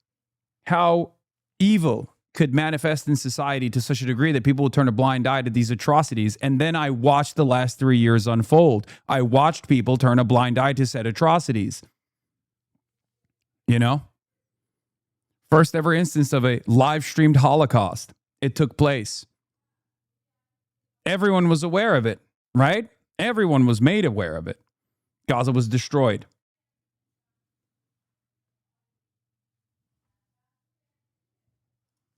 how evil could manifest in society to such a degree that people will turn a blind eye to these atrocities. And then I watched the last 3 years unfold. I watched people turn a blind eye to said atrocities. You know? First ever instance of a live streamed Holocaust. It took place. Everyone was aware of it, right? Everyone was made aware of it. Gaza was destroyed.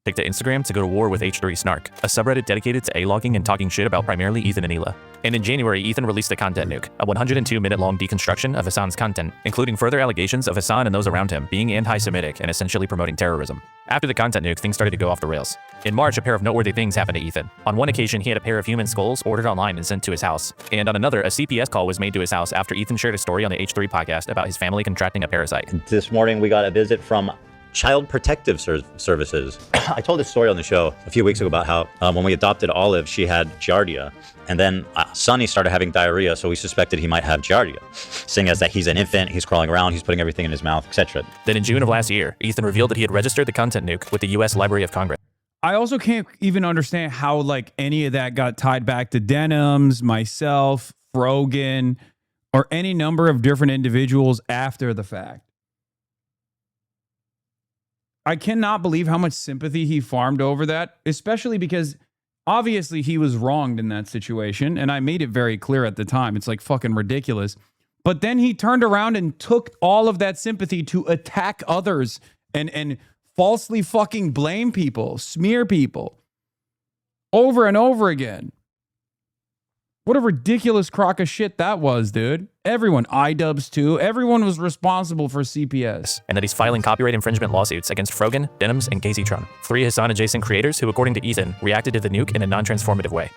Take to Instagram to go to war with H3 Snark, a subreddit dedicated to A-logging and talking shit about primarily Ethan and Hila. And in January, Ethan released a content nuke, a 102-minute-long deconstruction of Hasan's content, including further allegations of Hasan and those around him being anti-Semitic and essentially promoting terrorism. After the content nuke, things started to go off the rails. In March, a pair of noteworthy things happened to Ethan. On one occasion, he had a pair of human skulls ordered online and sent to his house. And on another, a CPS call was made to his house after Ethan shared a story on the H3 podcast about his family contracting a parasite. This morning, we got a visit from Child Protective Services. I told this story on the show a few weeks ago about how when we adopted Olive, she had Giardia. And then Sonny started having diarrhea, so we suspected he might have Giardia. Seeing as that he's an infant, he's crawling around, he's putting everything in his mouth, etc. Then in June of last year, Ethan revealed that he had registered the content nuke with the U.S. Library of Congress. I also can't even understand how like any of that got tied back to Denims, myself, Frogan, or any number of different individuals after the fact. I cannot believe how much sympathy he farmed over that, especially because obviously he was wronged in that situation. And I made it very clear at the time. It's like fucking ridiculous. But then he turned around and took all of that sympathy to attack others and falsely fucking blame people, smear people over and over again. What a ridiculous crock of shit that was, dude. Everyone, iDubbbz too, everyone was responsible for CPS. And that he's filing copyright infringement lawsuits against Frogan, Denims, and Casey Tron, 3 Hasan-adjacent creators who, according to Ethan, reacted to the nuke in a non-transformative way.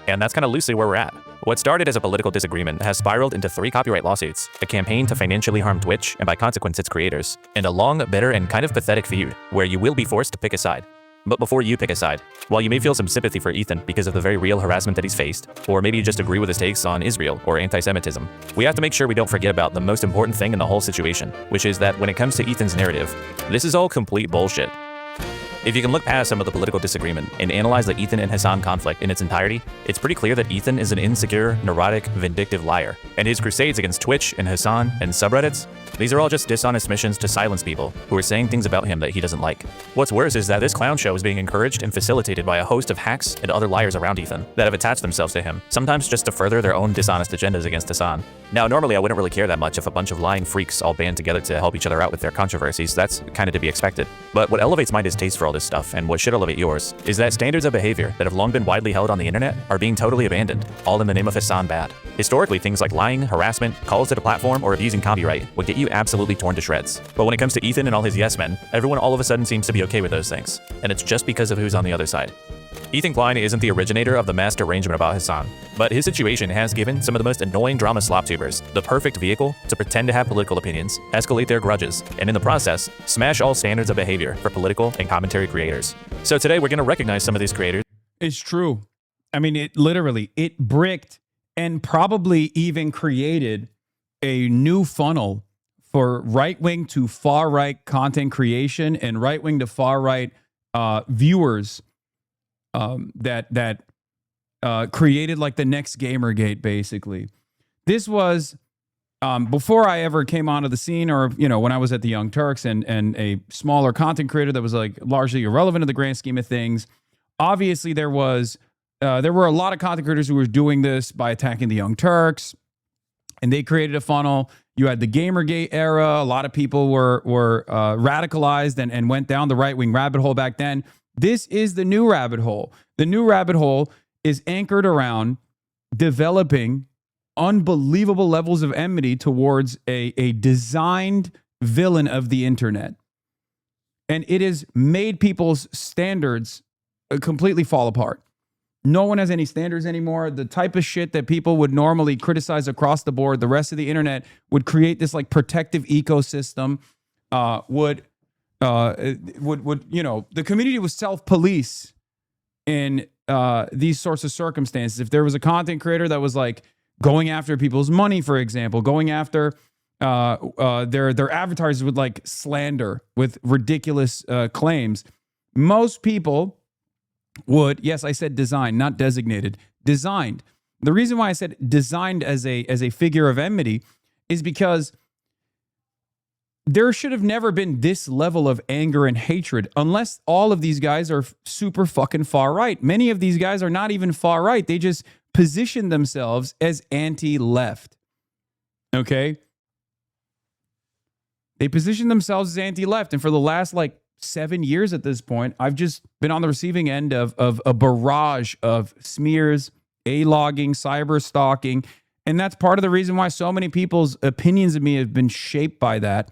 And that's kind of loosely where we're at. What started as a political disagreement has spiraled into 3 copyright lawsuits, a campaign to financially harm Twitch and by consequence its creators, and a long, bitter, and kind of pathetic feud where you will be forced to pick a side. But before you pick a side, while you may feel some sympathy for Ethan because of the very real harassment that he's faced, or maybe you just agree with his takes on Israel or anti-Semitism, we have to make sure we don't forget about the most important thing in the whole situation, which is that when it comes to Ethan's narrative, this is all complete bullshit. If you can look past some of the political disagreement and analyze the Ethan and Hasan conflict in its entirety, it's pretty clear that Ethan is an insecure, neurotic, vindictive liar. And his crusades against Twitch and Hasan and subreddits, these are all just dishonest missions to silence people who are saying things about him that he doesn't like. What's worse is that this clown show is being encouraged and facilitated by a host of hacks and other liars around Ethan that have attached themselves to him, sometimes just to further their own dishonest agendas against Hasan. Now, normally I wouldn't really care that much if a bunch of lying freaks all band together to help each other out with their controversies. That's kind of to be expected. But what elevates my distaste for all this stuff, and what should elevate yours, is that standards of behavior that have long been widely held on the internet are being totally abandoned, all in the name of Hasan bad. Historically, things like lying, harassment, calls to the platform, or abusing copyright would get you absolutely torn to shreds. But when it comes to Ethan and all his yes men, everyone all of a sudden seems to be okay with those things. And it's just because of who's on the other side. Ethan Klein isn't the originator of the mass derangement about Hasan, but his situation has given some of the most annoying drama slop tubers the perfect vehicle to pretend to have political opinions, escalate their grudges, and in the process, smash all standards of behavior for political and commentary creators. So today we're going to recognize some of these creators. It's true. I mean, it bricked and probably even created a new funnel for right-wing to far-right content creation and right-wing to far-right viewers that created like the next Gamergate, basically. This was before I ever came onto the scene, or, you know, when I was at the Young Turks and a smaller content creator that was like largely irrelevant in the grand scheme of things. Obviously, there were a lot of content creators who were doing this by attacking the Young Turks, and they created a funnel. You had the Gamergate era. A lot of people were radicalized and went down the right-wing rabbit hole back then. This is the new rabbit hole. The new rabbit hole is anchored around developing unbelievable levels of enmity towards a designed villain of the internet. And it has made people's standards completely fall apart. No one has any standards anymore. The type of shit that people would normally criticize across the board, the rest of the internet would create this like protective ecosystem, would you know, the community would self-police in these sorts of circumstances. If there was a content creator that was like going after people's money, for example, going after their advertisers with like slander, with ridiculous claims, most people would, yes, I said designed, not designated, designed. The reason why I said designed as a figure of enmity is because there should have never been this level of anger and hatred unless all of these guys are super fucking far right. Many of these guys are not even far right. They just position themselves as anti-left. Okay? They position themselves as anti-left. And for the last like 7 years at this point, I've just been on the receiving end of a barrage of smears, A-logging, cyber stalking. And that's part of the reason why so many people's opinions of me have been shaped by that.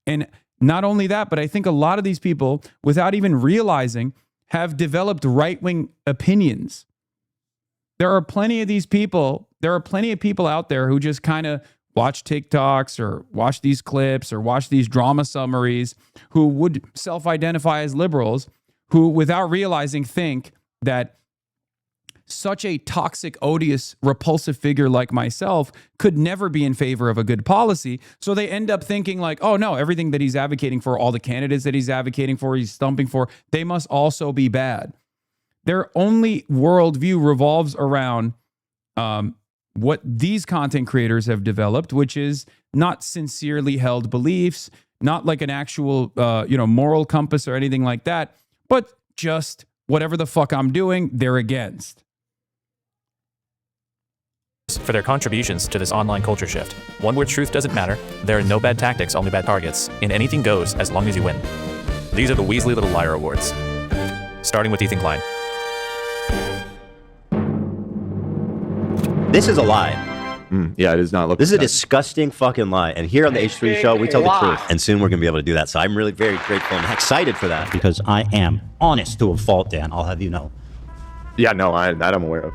And not only that, but I think a lot of these people, without even realizing, have developed right-wing opinions. There are plenty of these people. There are plenty of people out there who just kind of watch TikToks or watch these clips or watch these drama summaries, who would self-identify as liberals, who without realizing think that such a toxic, odious, repulsive figure like myself could never be in favor of a good policy. So they end up thinking like, oh no, everything that he's advocating for, all the candidates that he's advocating for, he's stumping for, they must also be bad. Their only worldview revolves around what these content creators have developed, which is not sincerely held beliefs, not like an actual, moral compass or anything like that, but just whatever the fuck I'm doing, they're against. For their contributions to this online culture shift. One where truth doesn't matter, there are no bad tactics, only bad targets, and anything goes as long as you win. These are the Weasley Little Liar Awards. Starting with Ethan Klein. This is a lie. Yeah, it does not look. This is a disgusting fucking lie. And here on the H3 show, we tell the truth. And soon we're going to be able to do that. So I'm really very grateful and excited for that. Because I am honest to a fault, Dan. I'll have you know. Yeah, no, that I'm aware of.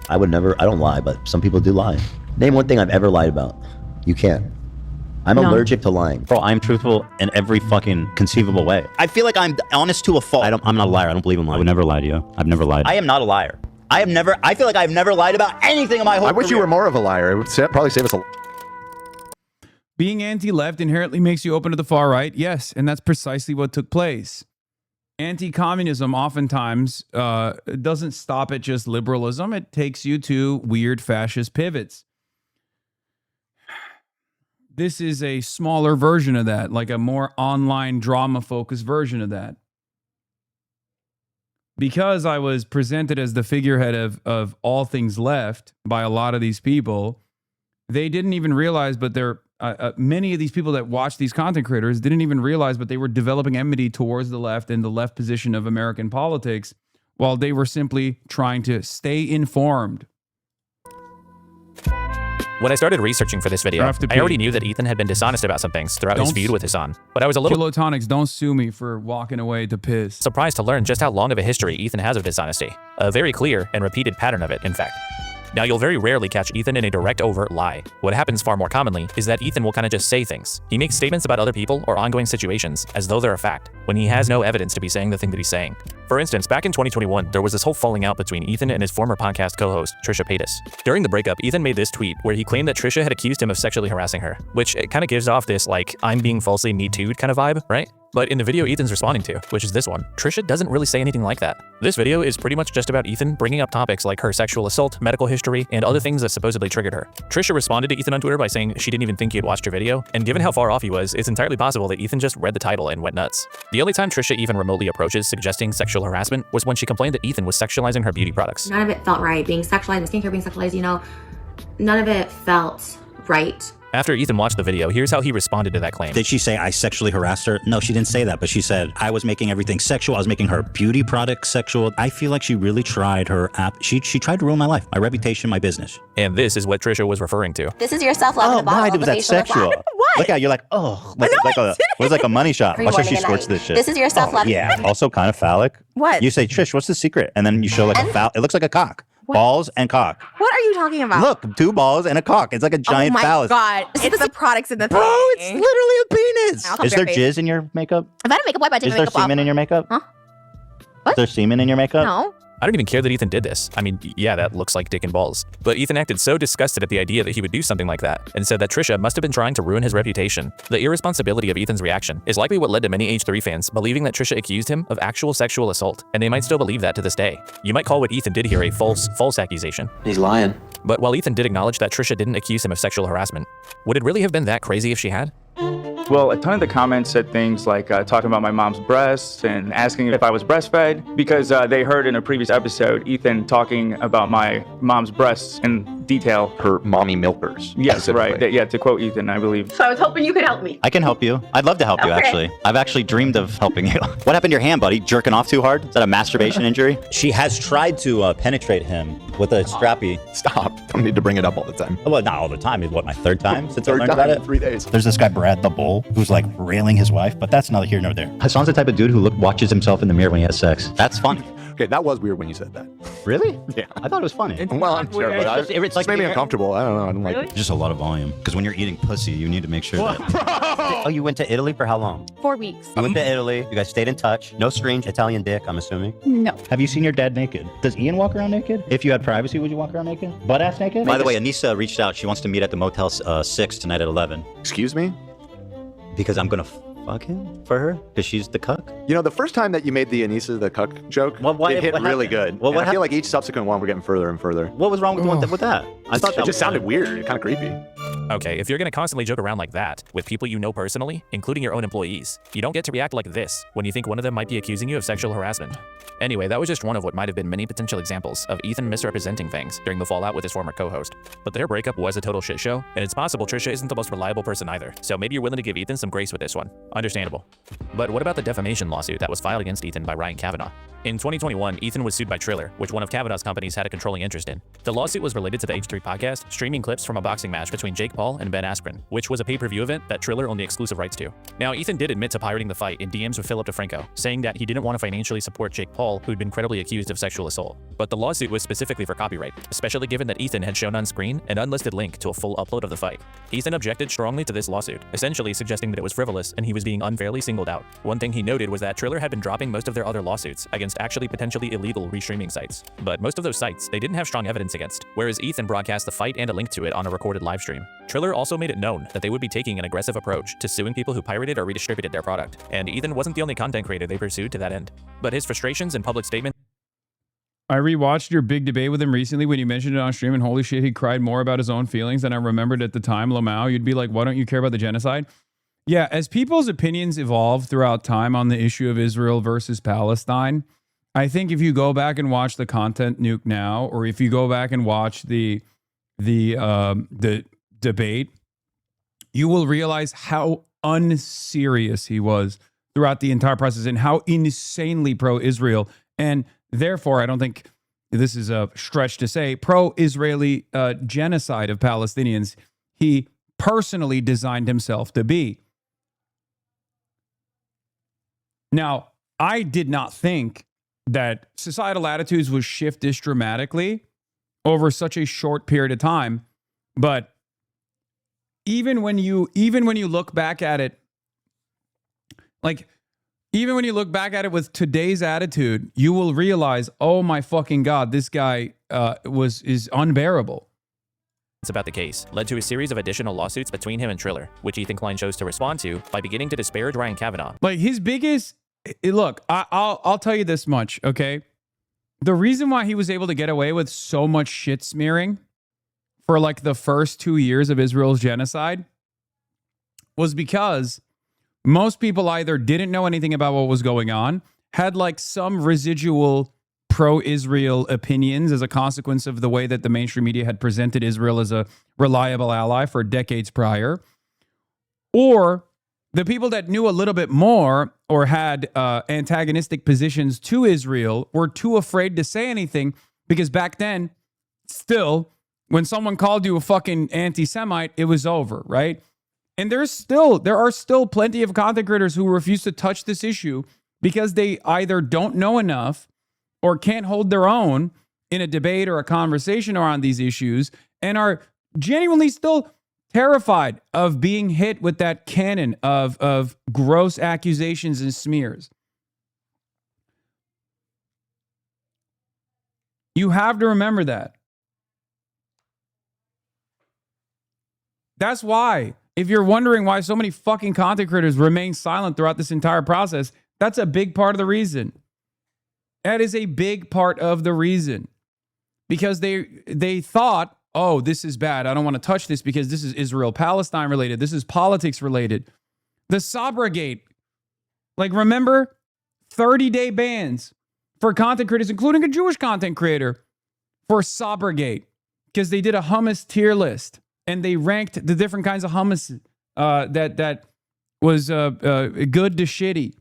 I would never, I don't lie, but some people do lie. Name one thing I've ever lied about. You can't. I'm allergic to lying. Bro, I'm truthful in every fucking conceivable way. I feel like I'm honest to a fault. I'm not a liar. I don't believe in lying. I would never lie to you. I've never lied. I am not a liar. I feel like I've never lied about anything in my whole career. I wish you were more of a liar. It would probably save us a... Being anti-left inherently makes you open to the far right. Yes, and that's precisely what took place. Anti-communism oftentimes doesn't stop at just liberalism. It takes you to weird fascist pivots. This is a smaller version of that, like a more online drama-focused version of that. Because I was presented as the figurehead of all things left by a lot of these people, they didn't even realize, but many of these people that watch these content creators didn't even realize, but they were developing enmity towards the left and the left position of American politics while they were simply trying to stay informed. When I started researching for this video, I already knew that Ethan had been dishonest about some things throughout his feud with Hasan, but I was a little Kilotonics, don't sue me for walking away to piss. surprised to learn just how long of a history Ethan has of dishonesty. A very clear and repeated pattern of it, in fact. Now, you'll very rarely catch Ethan in a direct, overt lie. What happens far more commonly is that Ethan will kind of just say things. He makes statements about other people or ongoing situations as though they're a fact, when he has no evidence to be saying the thing that he's saying. For instance, back in 2021, there was this whole falling out between Ethan and his former podcast co-host, Trisha Paytas. During the breakup, Ethan made this tweet where he claimed that Trisha had accused him of sexually harassing her, which it kind of gives off this, like, I'm being falsely Me Too'd kind of vibe, right? But in the video Ethan's responding to, which is this one, Trisha doesn't really say anything like that. This video is pretty much just about Ethan bringing up topics like her sexual assault, medical history, and other things that supposedly triggered her. Trisha responded to Ethan on Twitter by saying she didn't even think he had watched her video, and given how far off he was, it's entirely possible that Ethan just read the title and went nuts. The only time Trisha even remotely approaches suggesting sexual harassment was when she complained that Ethan was sexualizing her beauty products. None of it felt right. Being sexualized, skincare being sexualized, you know, none of it felt right. After Ethan watched the video, here's how he responded to that claim. Did she say I sexually harassed her? No, she didn't say that, but she said I was making everything sexual. I was making her beauty products sexual. I feel like she really tried her app. She tried to ruin my life, my reputation, my business. And this is what Trisha was referring to. This is your self-love in a bottle. Why was that sexual? Look at you're like, oh, like a money shot. Watch how she squirts this shit. This is your self-love. Yeah, also kind of phallic. What? You say, Trish, what's the secret? And then you show like it looks like a cock. What? Balls and cock. What are you talking about? Look, 2 balls and a cock. It's like a giant phallus. Oh my God. It's the products in the thing. Bro, it's literally a penis. Is there jizz in your makeup? If I had a makeup wipe, I'd take Is my there makeup off. semen in your makeup? Huh? Is there semen in your makeup? No. I don't even care that Ethan did this. I mean, yeah, that looks like dick and balls. But Ethan acted so disgusted at the idea that he would do something like that, and said that Trisha must have been trying to ruin his reputation. The irresponsibility of Ethan's reaction is likely what led to many H3 fans believing that Trisha accused him of actual sexual assault, and they might still believe that to this day. You might call what Ethan did here a false accusation. He's lying. But while Ethan did acknowledge that Trisha didn't accuse him of sexual harassment, would it really have been that crazy if she had? Well, a ton of the comments said things like talking about my mom's breasts and asking if I was breastfed because they heard in a previous episode Ethan talking about my mom's breasts in detail. Her mommy milkers. Yes, right. Yeah, to quote Ethan, I believe. So I was hoping you could help me. I can help you. I'd love to help you, Okay. actually. I've actually dreamed of helping you. What happened to your hand, buddy? Jerking off too hard? Is that a masturbation injury? She has tried to penetrate him with a strappy. Stop. Don't need to bring it up all the time. Well, not all the time. It's what, my third time since I Third learned time about in it? 3 days. There's this guy, Brad the Bull, who's like railing his wife, but that's neither here nor there. Hasan's the type of dude who watches himself in the mirror when he has sex. That's fun. Okay, that was weird when you said that. Really? Yeah. I thought it was funny. Well, I'm sure, but It's like made me uncomfortable. I don't know. I don't like it. Just a lot of volume. Because when you're eating pussy, you need to make sure that... Oh, you went to Italy for how long? 4 weeks. You went to Italy. You guys stayed in touch. No strange Italian dick, I'm assuming. No. Have you seen your dad naked? Does Ian walk around naked? If you had privacy, would you walk around naked? Butt ass naked? By the way, Anissa reached out. She wants to meet at the Motel 6 tonight at 11. Excuse me? Because I'm going to fuck him for her? Because she's the cuck? You know, the first time that you made the Anissa the cuck joke, it hit really good. Well, And I feel like each subsequent one we're getting further and further. What was wrong with the one with that? I thought it just sounded weird, kind of creepy. Okay, if you're gonna constantly joke around like that with people you know personally, including your own employees, you don't get to react like this when you think one of them might be accusing you of sexual harassment. Anyway, that was just one of what might have been many potential examples of Ethan misrepresenting things during the fallout with his former co-host. But their breakup was a total shit show, and it's possible Trisha isn't the most reliable person either, so maybe you're willing to give Ethan some grace with this one. Understandable. But what about the defamation lawsuit that was filed against Ethan by Ryan Kavanaugh? In 2021, Ethan was sued by Triller, which one of Kavanaugh's companies had a controlling interest in. The lawsuit was related to the H3 podcast, streaming clips from a boxing match between Jake Paul and Ben Askren, which was a pay-per-view event that Triller owned the exclusive rights to. Now, Ethan did admit to pirating the fight in DMs with Philip DeFranco, saying that he didn't want to financially support Jake Paul, who'd been credibly accused of sexual assault. But the lawsuit was specifically for copyright, especially given that Ethan had shown on screen an unlisted link to a full upload of the fight. Ethan objected strongly to this lawsuit, essentially suggesting that it was frivolous and he was being unfairly singled out. One thing he noted was that Triller had been dropping most of their other lawsuits against actually potentially illegal restreaming sites. But most of those sites they didn't have strong evidence against, whereas Ethan broadcast the fight and a link to it on a recorded live stream. Triller also made it known that they would be taking an aggressive approach to suing people who pirated or redistributed their product, and Ethan wasn't the only content creator they pursued to that end. But his frustrations and public statements. I rewatched your big debate with him recently when you mentioned it on stream, and holy shit, he cried more about his own feelings than I remembered at the time. Lamau, you'd be like, why don't you care about the genocide? Yeah, as people's opinions evolve throughout time on the issue of Israel versus Palestine, I think if you go back and watch the Content Nuke now, or if you go back and watch the debate, you will realize how unserious he was throughout the entire process and how insanely pro-Israel, and therefore, I don't think this is a stretch to say, pro-Israeli genocide of Palestinians he personally designed himself to be. Now, I did not think that societal attitudes would shift this dramatically over such a short period of time, but even when you look back at it, like, even when you look back at it with today's attitude, you will realize, oh my fucking God, this guy is unbearable. It's about the case led to a series of additional lawsuits between him and Triller, which Ethan Klein chose to respond to by beginning to disparage Ryan Kavanaugh. Like his biggest, look, I'll tell you this much, okay? The reason why he was able to get away with so much shit smearing for like the first 2 years of Israel's genocide was because most people either didn't know anything about what was going on, had like some residual pro-Israel opinions as a consequence of the way that the mainstream media had presented Israel as a reliable ally for decades prior, or the people that knew a little bit more or had antagonistic positions to Israel were too afraid to say anything because back then, still, when someone called you a fucking anti-Semite, it was over, right? And there are still plenty of content creators who refuse to touch this issue because they either don't know enough or can't hold their own in a debate or a conversation around these issues and are genuinely still terrified of being hit with that cannon of gross accusations and smears. You have to remember that. That's why, if you're wondering why so many fucking content creators remain silent throughout this entire process, that's a big part of the reason. That is a big part of the reason. Because they thought, oh, this is bad. I don't want to touch this because this is Israel-Palestine related. This is politics related. The Sabragate. Like, remember? 30-day bans for content creators, including a Jewish content creator, for Sabragate. Because they did a hummus tier list. And they ranked the different kinds of hummus that was good to shitty.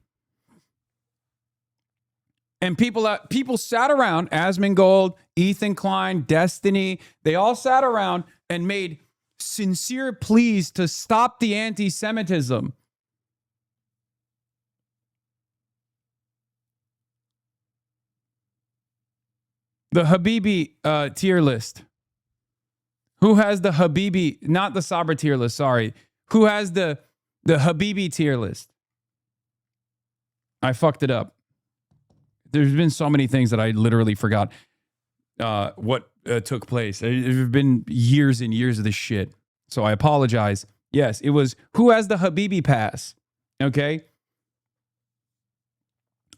And people sat around, Asmongold, Ethan Klein, Destiny, they all sat around and made sincere pleas to stop the anti-Semitism. The Habibi tier list. Who has the Habibi, not the Sabra tier list, sorry. Who has the Habibi tier list? I fucked it up. There's been so many things that I literally forgot what took place. There's been years and years of this shit. So I apologize. Yes, it was who has the Habibi pass, okay?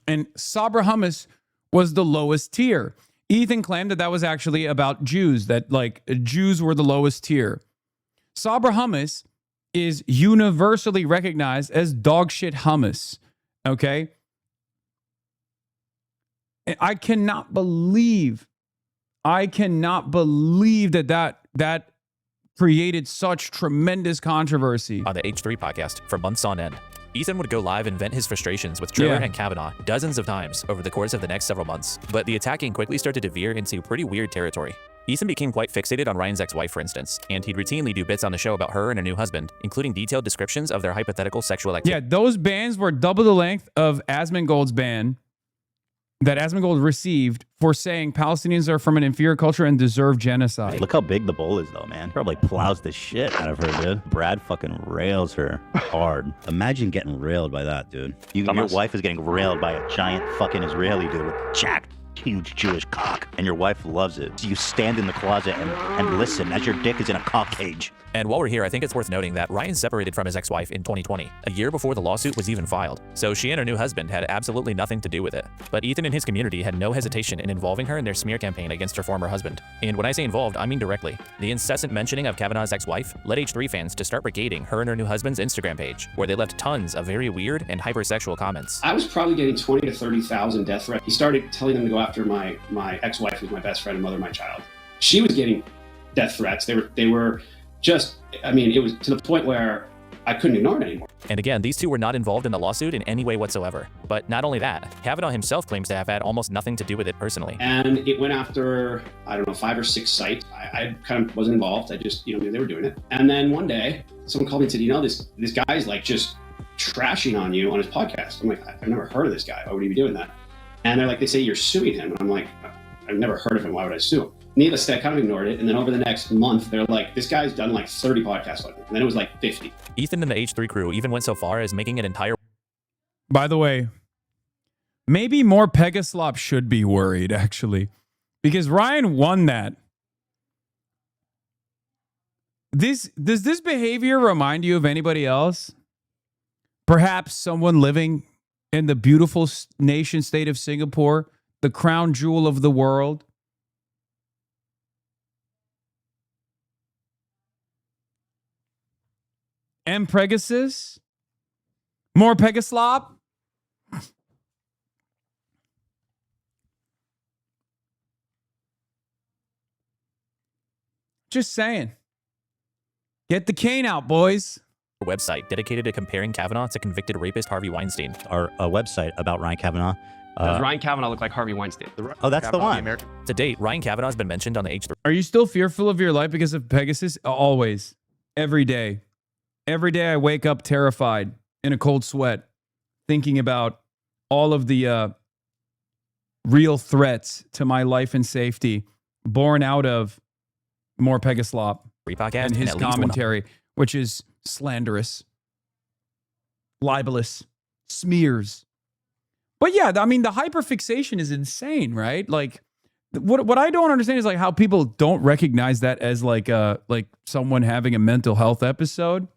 And Sabra hummus was the lowest tier. Ethan claimed that was actually about Jews, that like Jews were the lowest tier. Sabra hummus is universally recognized as dog shit hummus, okay? And I cannot believe that created such tremendous controversy. On the H3 podcast for months on end, Ethan would go live and vent his frustrations with Triller and Kavanaugh dozens of times over the course of the next several months, but the attacking quickly started to veer into pretty weird territory. Ethan became quite fixated on Ryan's ex-wife, for instance, and he'd routinely do bits on the show about her and her new husband, including detailed descriptions of their hypothetical sexual activity. Yeah, those bans were double the length of Asmongold's ban that Asmongold received for saying Palestinians are from an inferior culture and deserve genocide. Look how big the bowl is, though, man. Probably plows the shit out of her, dude. Brad fucking rails her hard. Imagine getting railed by that, dude. Your wife is getting railed by a giant fucking Israeli dude with jacked huge Jewish cock. And your wife loves it. So you stand in the closet and listen as your dick is in a cock cage. And while we're here, I think it's worth noting that Ryan separated from his ex-wife in 2020, a year before the lawsuit was even filed. So she and her new husband had absolutely nothing to do with it. But Ethan and his community had no hesitation in involving her in their smear campaign against her former husband. And when I say involved, I mean directly. The incessant mentioning of Kavanaugh's ex-wife led H3 fans to start brigading her and her new husband's Instagram page, where they left tons of very weird and hypersexual comments. I was probably getting 20 to 30,000 death threats. He started telling them to go after my ex-wife, who's my best friend and mother of my child. She was getting death threats. They were just, I mean, it was to the point where I couldn't ignore it anymore. And again, these two were not involved in the lawsuit in any way whatsoever. But not only that, Kavanaugh himself claims to have had almost nothing to do with it personally. And it went after, I don't know, 5 or 6 sites. I kind of wasn't involved. I just, knew they were doing it. And then one day, someone called me and said, this guy's like just trashing on you on his podcast. I'm like, I've never heard of this guy. Why would he be doing that? And they're like, they say you're suing him. And I'm like, I've never heard of him. Why would I sue him? Needless to say, I kind of ignored it. And then over the next month, they're like, this guy's done like 30 podcasts on it. And then it was like 50. Ethan and the H3 crew even went so far as making an entire... By the way, maybe more Pegaslop should be worried, actually. Because Ryan won that. Does this behavior remind you of anybody else? Perhaps someone living in the beautiful nation state of Singapore, the crown jewel of the world. M. Pegasus? More Pegaslop? Just saying. Get the cane out, boys. Website dedicated to comparing Kavanaugh to convicted rapist Harvey Weinstein. Our website about Ryan Kavanaugh. Does Ryan Kavanaugh look like Harvey Weinstein? Oh, that's the one. To date, Ryan Kavanaugh has been mentioned on the H3. Are you still fearful of your life because of Pegasus? Always. Every day. Every day I wake up terrified in a cold sweat, thinking about all of the real threats to my life and safety born out of more Pegaslop and his commentary, which is slanderous, libelous, smears. But yeah, I mean, the hyperfixation is insane, right? Like, what I don't understand is like how people don't recognize that as like someone having a mental health episode.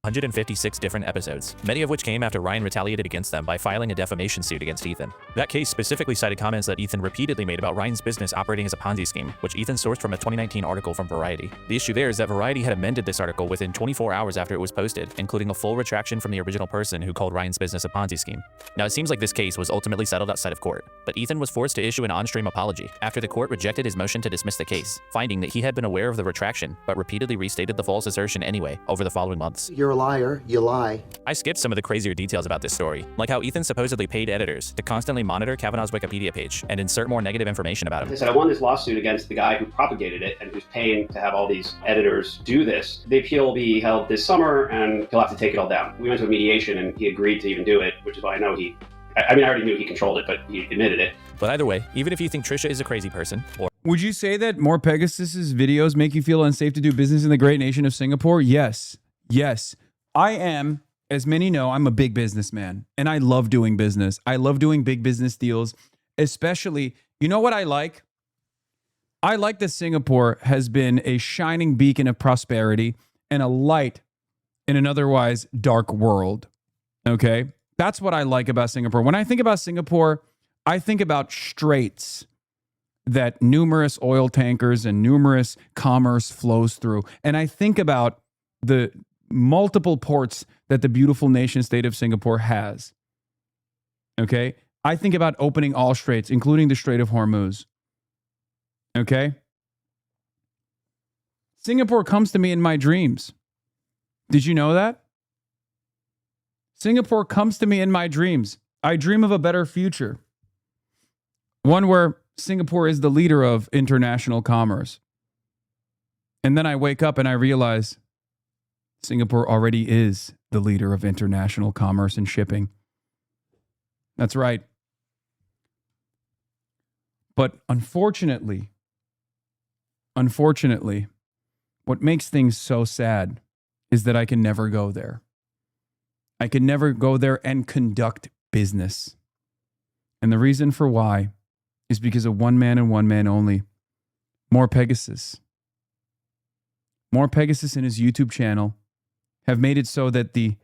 156 different episodes, many of which came after Ryan retaliated against them by filing a defamation suit against Ethan. That case specifically cited comments that Ethan repeatedly made about Ryan's business operating as a Ponzi scheme, which Ethan sourced from a 2019 article from Variety. The issue there is that Variety had amended this article within 24 hours after it was posted, including a full retraction from the original person who called Ryan's business a Ponzi scheme. Now, it seems like this case was ultimately settled outside of court, but Ethan was forced to issue an on-stream apology after the court rejected his motion to dismiss the case, finding that he had been aware of the retraction, but repeatedly restated the false assertion anyway over the following months. You're a liar. You lie. I skipped some of the crazier details about this story, like how Ethan supposedly paid editors to constantly monitor Kavanaugh's Wikipedia page and insert more negative information about him. They said, I won this lawsuit against the guy who propagated it and who's paying to have all these editors do this. The appeal will be held this summer and he'll have to take it all down. We went to a mediation and he agreed to even do it, which is why I know I already knew he controlled it, but he admitted it. But either way, even if you think Trisha is a crazy person, or... Would you say that more Pegasus's videos make you feel unsafe to do business in the great nation of Singapore? Yes. Yes. I am, as many know, I'm a big businessman and I love doing business. I love doing big business deals, especially, you know what I like? I like that Singapore has been a shining beacon of prosperity and a light in an otherwise dark world. Okay? That's what I like about Singapore. When I think about Singapore, I think about straits that numerous oil tankers and numerous commerce flows through. And I think about the multiple ports that the beautiful nation state of Singapore has. Okay? I think about opening all straits, including the Strait of Hormuz. Okay? Singapore comes to me in my dreams. Did you know that? Singapore comes to me in my dreams. I dream of a better future. One where Singapore is the leader of international commerce. And then I wake up and I realize Singapore already is the leader of international commerce and shipping. That's right. But unfortunately, what makes things so sad is that I can never go there. I can never go there and conduct business. And the reason for why is because of one man and one man only. More Pegasus. More Pegasus in his YouTube channel have made it so that the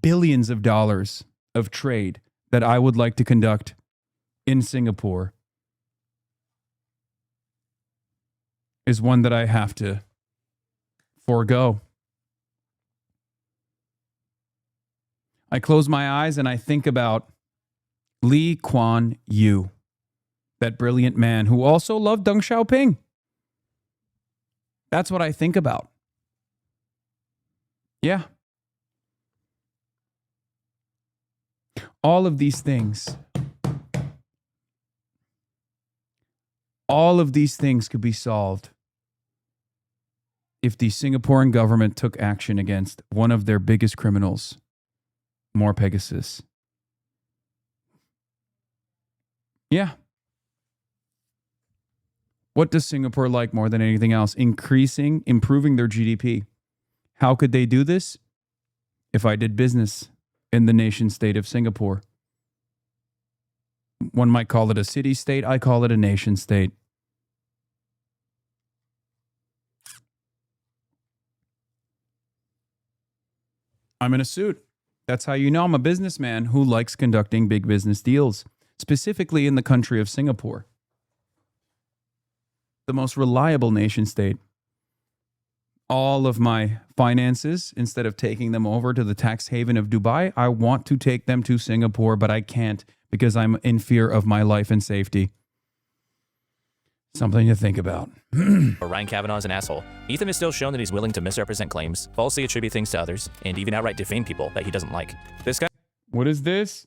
billions of dollars of trade that I would like to conduct in Singapore is one that I have to forego. I close my eyes and I think about Lee Kuan Yew, that brilliant man who also loved Deng Xiaoping. That's what I think about. Yeah. All of these things could be solved if the Singaporean government took action against one of their biggest criminals, more Pegasus. Yeah. What does Singapore like more than anything else? Improving their GDP. How could they do this? If I did business in the nation state of Singapore. One might call it a city state. I call it a nation state. I'm in a suit. That's how you know I'm a businessman who likes conducting big business deals, specifically in the country of Singapore. The most reliable nation state. All of my finances, instead of taking them over to the tax haven of Dubai, I want to take them to Singapore, but I can't because I'm in fear of my life and safety. Something to think about. Ryan Kavanaugh is an asshole. Ethan is still shown that he's willing to misrepresent claims, falsely attribute things to others, and even outright defame people that he doesn't like. This guy... What is this?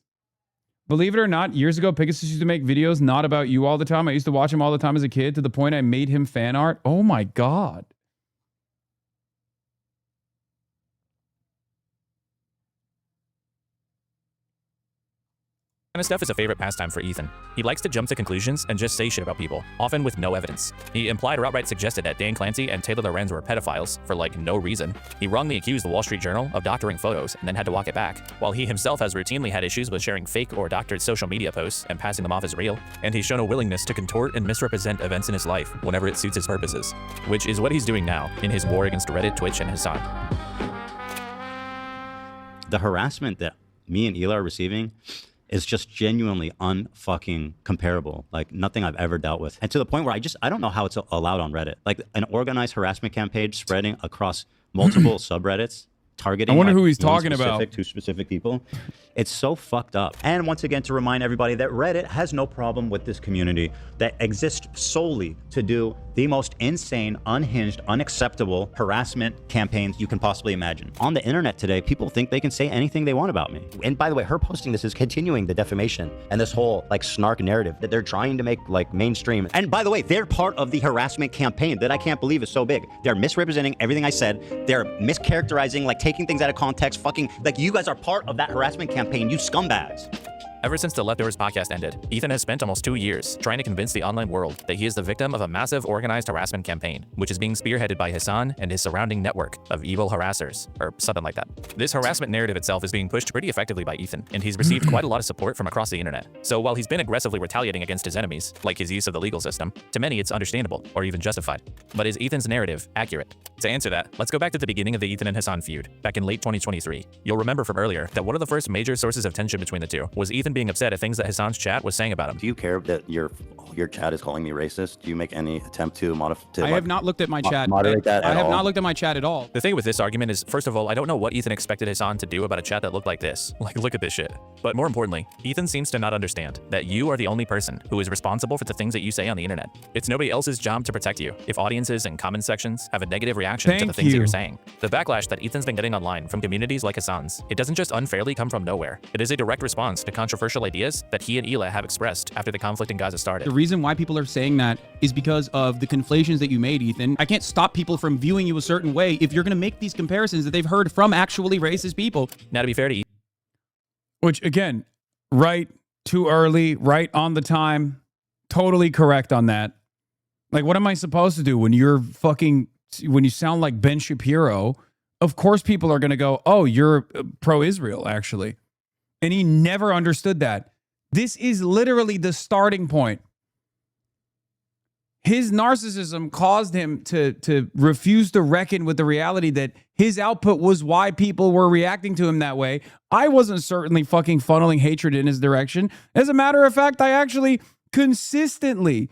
Believe it or not, years ago, Pegasus used to make videos not about you all the time. I used to watch him all the time as a kid to the point I made him fan art. Oh my God. Kind of stuff is a favorite pastime for Ethan. He likes to jump to conclusions and just say shit about people, often with no evidence. He implied or outright suggested that Dan Clancy and Taylor Lorenz were pedophiles for like no reason. He wrongly accused the Wall Street Journal of doctoring photos and then had to walk it back, while he himself has routinely had issues with sharing fake or doctored social media posts and passing them off as real, and he's shown a willingness to contort and misrepresent events in his life whenever it suits his purposes, which is what he's doing now in his war against Reddit, Twitch, and Hasan. The harassment that me and Eli are receiving is just genuinely unfucking comparable, like nothing I've ever dealt with. And to the point where I don't know how it's allowed on Reddit. Like an organized harassment campaign spreading across multiple subreddits, targeting I wonder like who he's talking about. To specific people. It's so fucked up. And once again, to remind everybody that Reddit has no problem with this community that exists solely to do the most insane, unhinged, unacceptable harassment campaigns you can possibly imagine. On the internet today, people think they can say anything they want about me. And by the way, her posting this is continuing the defamation and this whole like snark narrative that they're trying to make like mainstream. And by the way, they're part of the harassment campaign that I can't believe is so big. They're misrepresenting everything I said. They're mischaracterizing, like taking things out of context, fucking, like you guys are part of that harassment campaign, you scumbags. Ever since the Leftovers podcast ended, Ethan has spent almost 2 years trying to convince the online world that he is the victim of a massive organized harassment campaign, which is being spearheaded by Hasan and his surrounding network of evil harassers, or something like that. This harassment narrative itself is being pushed pretty effectively by Ethan, and he's received quite a lot of support from across the internet. So while he's been aggressively retaliating against his enemies, like his use of the legal system, to many it's understandable, or even justified. But is Ethan's narrative accurate? To answer that, let's go back to the beginning of the Ethan and Hasan feud, back in late 2023. You'll remember from earlier that one of the first major sources of tension between the two was Ethan being upset at things that Hasan's chat was saying about him. Do you care that your chat is calling me racist? Do you make any attempt to modify? I have not looked at my chat. Moderate that I at have all? not looked at my chat at all. The thing with this argument is, first of all, I don't know what Ethan expected Hasan to do about a chat that looked like this. Like, look at this shit. But more importantly, Ethan seems to not understand that you are the only person who is responsible for the things that you say on the internet. It's nobody else's job to protect you if audiences and comment sections have a negative reaction to the things that you're saying. The backlash that Ethan's been getting online from communities like Hasan's, it doesn't just unfairly come from nowhere. It is a direct response to controversial ideas that he and Eli have expressed after the conflict in Gaza started. The reason why people are saying that is because of the conflations that you made, Ethan. I can't stop people from viewing you a certain way if you're going to make these comparisons that they've heard from actually racist people. Now, to be fair to Ethan, which again, right too early, right on the time, totally correct on that. Like, what am I supposed to do when when you sound like Ben Shapiro? Of course people are going to go, oh, you're pro-Israel, actually. And he never understood that. This is literally the starting point his narcissism caused him to refuse to reckon with the reality that his output was why people were reacting to him that way. I wasn't certainly fucking funneling hatred in his direction. As a matter of fact, I actually consistently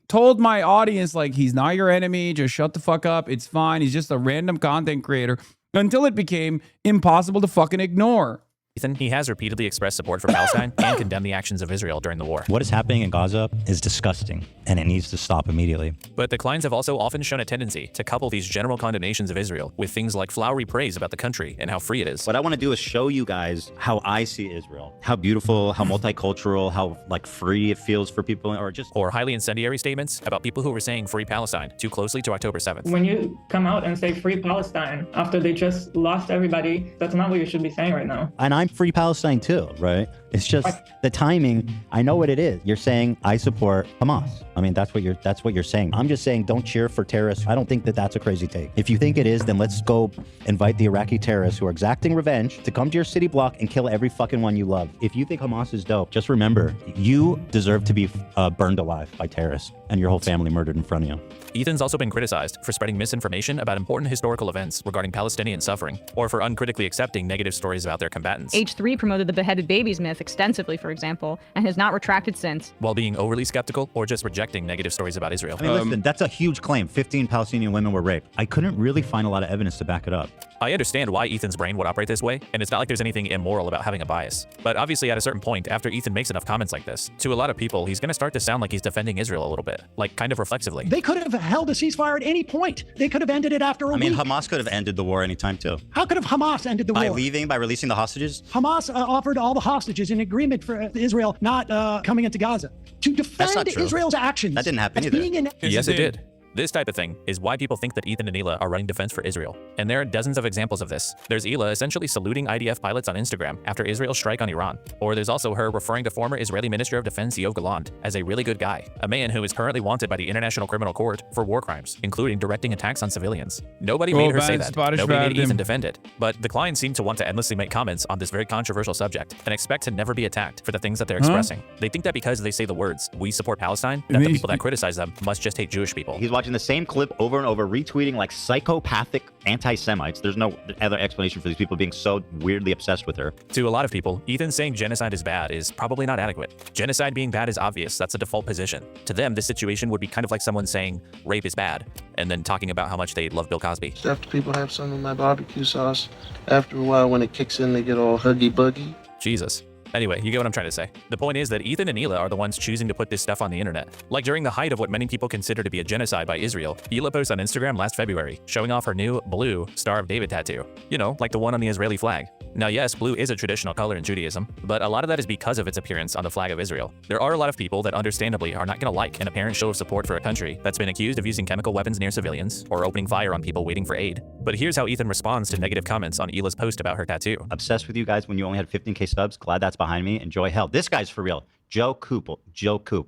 told my audience, like, he's not your enemy. Just shut the fuck up. It's fine. He's just a random content creator, until it became impossible to fucking ignore. Ethan, he has repeatedly expressed support for Palestine and condemned the actions of Israel during the war. What is happening in Gaza is disgusting, and it needs to stop immediately. But the Kleins have also often shown a tendency to couple these general condemnations of Israel with things like flowery praise about the country and how free it is. What I want to do is show you guys how I see Israel, how beautiful, how multicultural, how like free it feels for people, or highly incendiary statements about people who were saying free Palestine too closely to October 7th. When you come out and say free Palestine after they just lost everybody, that's not what you should be saying right now. And I'm free Palestine too, right? It's just the timing. I know what it is. You're saying I support Hamas. I mean, that's what you're saying. I'm just saying don't cheer for terrorists. I don't think that that's a crazy take. If you think it is, then let's go invite the Iraqi terrorists who are exacting revenge to come to your city block and kill every fucking one you love. If you think Hamas is dope, just remember, you deserve to be burned alive by terrorists and your whole family murdered in front of you. Ethan's also been criticized for spreading misinformation about important historical events regarding Palestinian suffering, or for uncritically accepting negative stories about their combatants. H3 promoted the beheaded babies myth extensively, for example, and has not retracted since. While being overly skeptical or just rejecting negative stories about Israel. I mean, listen, that's a huge claim. 15 Palestinian women were raped. I couldn't really find a lot of evidence to back it up. I understand why Ethan's brain would operate this way, and it's not like there's anything immoral about having a bias. But obviously at a certain point, after Ethan makes enough comments like this, to a lot of people, he's gonna start to sound like he's defending Israel a little bit, like kind of reflexively. They could have held a ceasefire at any point. They could have ended it after a week. I mean, Hamas could have ended the war anytime too. How could have Hamas ended the war? By releasing the hostages? Hamas offered all the hostages in agreement for Israel not coming into Gaza. To defend Israel's actions. That didn't happen either. Yes, it did. This type of thing is why people think that Ethan and Hila are running defense for Israel. And there are dozens of examples of this. There's Hila essentially saluting IDF pilots on Instagram after Israel's strike on Iran. Or there's also her referring to former Israeli Minister of Defense Yoav Gallant as a really good guy, a man who is currently wanted by the International Criminal Court for war crimes, including directing attacks on civilians. Nobody made her say that. Nobody made Ethan defend it. But the Kleins seem to want to endlessly make comments on this very controversial subject and expect to never be attacked for the things that they're expressing. They think that because they say the words, "We support Palestine," that the people that criticize them must just hate Jewish people. He's watching the same clip over and over, retweeting like psychopathic anti-Semites. There's no other explanation for these people being so weirdly obsessed with her. To a lot of people, Ethan saying genocide is bad is probably not adequate. Genocide being bad is obvious. That's a default position. To them, this situation would be kind of like someone saying rape is bad and then talking about how much they love Bill Cosby. After people have some of my barbecue sauce, after a while when it kicks in, they get all huggy-buggy. Jesus. Anyway, you get what I'm trying to say. The point is that Ethan and Hila are the ones choosing to put this stuff on the internet. Like during the height of what many people consider to be a genocide by Israel, Hila posted on Instagram last February, showing off her new blue Star of David tattoo. You know, like the one on the Israeli flag. Now yes, blue is a traditional color in Judaism, but a lot of that is because of its appearance on the flag of Israel. There are a lot of people that understandably are not gonna like an apparent show of support for a country that's been accused of using chemical weapons near civilians or opening fire on people waiting for aid. But here's how Ethan responds to negative comments on Hila's post about her tattoo. Obsessed with you guys when you only had 15K subs. Glad that's behind me. Enjoy hell. This guy's for real. Joe Coop.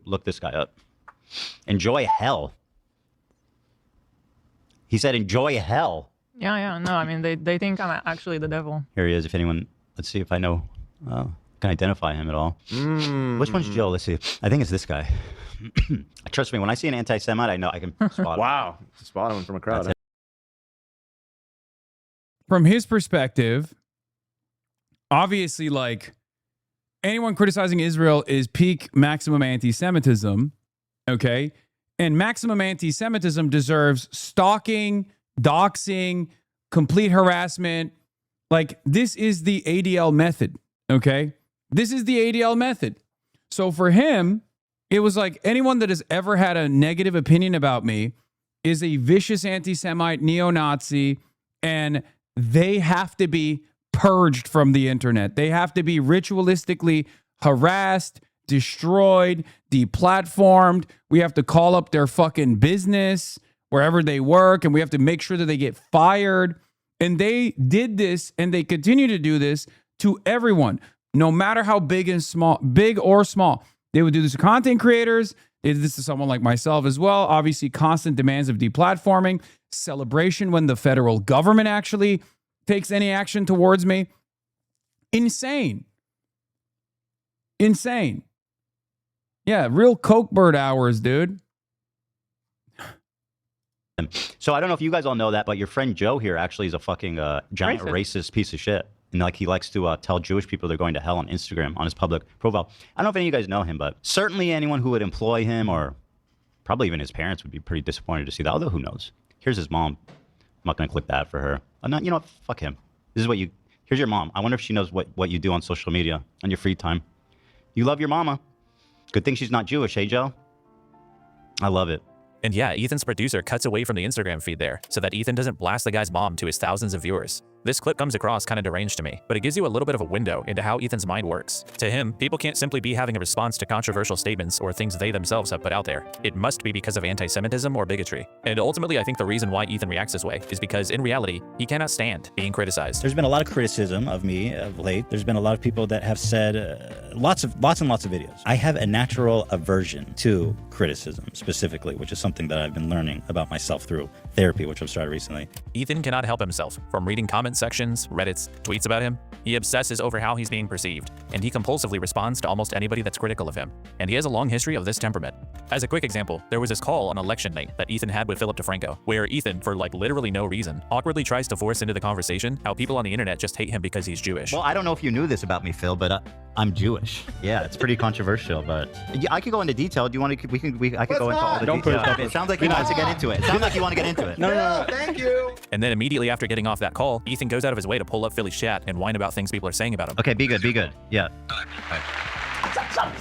Look this guy up. Enjoy hell. He said enjoy hell. Yeah. No, I mean, they think I'm actually the devil. Here he is. If anyone, let's see if I know, can identify him at all. Which one's Joe? Let's see. I think it's this guy. Trust me, when I see an anti-Semite, I know I can spot him. Wow. Spot him from a crowd. From his perspective, obviously, like, anyone criticizing Israel is peak maximum anti-Semitism, okay? And maximum anti-Semitism deserves stalking, doxing, complete harassment. Like, this is the ADL method, okay? This is the ADL method. So for him, it was like anyone that has ever had a negative opinion about me is a vicious anti-Semite, neo-Nazi, and they have to be purged from the internet. They have to be ritualistically harassed, destroyed, deplatformed. We have to call up their fucking business wherever they work, and we have to make sure that they get fired. And they did this, and they continue to do this to everyone, no matter how big or small. They would do this to content creators. They did this to someone like myself as well. Obviously, constant demands of deplatforming, celebration when the federal government actually takes any action towards me. Insane. Yeah, real Coke bird hours, dude. So I don't know if you guys all know that, but your friend Joe here actually is a fucking giant racist piece of shit. And like he likes to tell Jewish people they're going to hell on Instagram on his public profile. I don't know if any of you guys know him, but certainly anyone who would employ him, or probably even his parents, would be pretty disappointed to see that. Although who knows? Here's his mom. I'm not going to click that for her. I'm not, you know what? Fuck him. This is what you. Here's your mom. I wonder if she knows what you do on social media on your free time. You love your mama. Good thing she's not Jewish, hey Joe? I love it. And yeah, Ethan's producer cuts away from the Instagram feed there so that Ethan doesn't blast the guy's mom to his thousands of viewers. This clip comes across kind of deranged to me, but it gives you a little bit of a window into how Ethan's mind works. To him, people can't simply be having a response to controversial statements or things they themselves have put out there. It must be because of anti-Semitism or bigotry. And ultimately, I think the reason why Ethan reacts this way is because in reality, he cannot stand being criticized. There's been a lot of criticism of me of late. There's been a lot of people that have said lots and lots of videos. I have a natural aversion to criticism specifically, which is something that I've been learning about myself through therapy, which I've started recently. Ethan cannot help himself from reading comment sections, Reddit's, tweets about him. He obsesses over how he's being perceived, and he compulsively responds to almost anybody that's critical of him. And he has a long history of this temperament. As a quick example, there was this call on election night that Ethan had with Philip DeFranco, where Ethan, for like literally no reason, awkwardly tries to force into the conversation how people on the internet just hate him because he's Jewish. Well, I don't know if you knew this about me, Phil, but I'm Jewish. Yeah, it's pretty controversial, but I could go into detail. Do you want to? I could go into all the details. Okay, it sounds like he wants to get into it. It sounds like you want to get into it. No. Thank you. And then immediately after getting off that call, Ethan goes out of his way to pull up Philly's chat and whine about things people are saying about him. Okay, be good, be good. Yeah.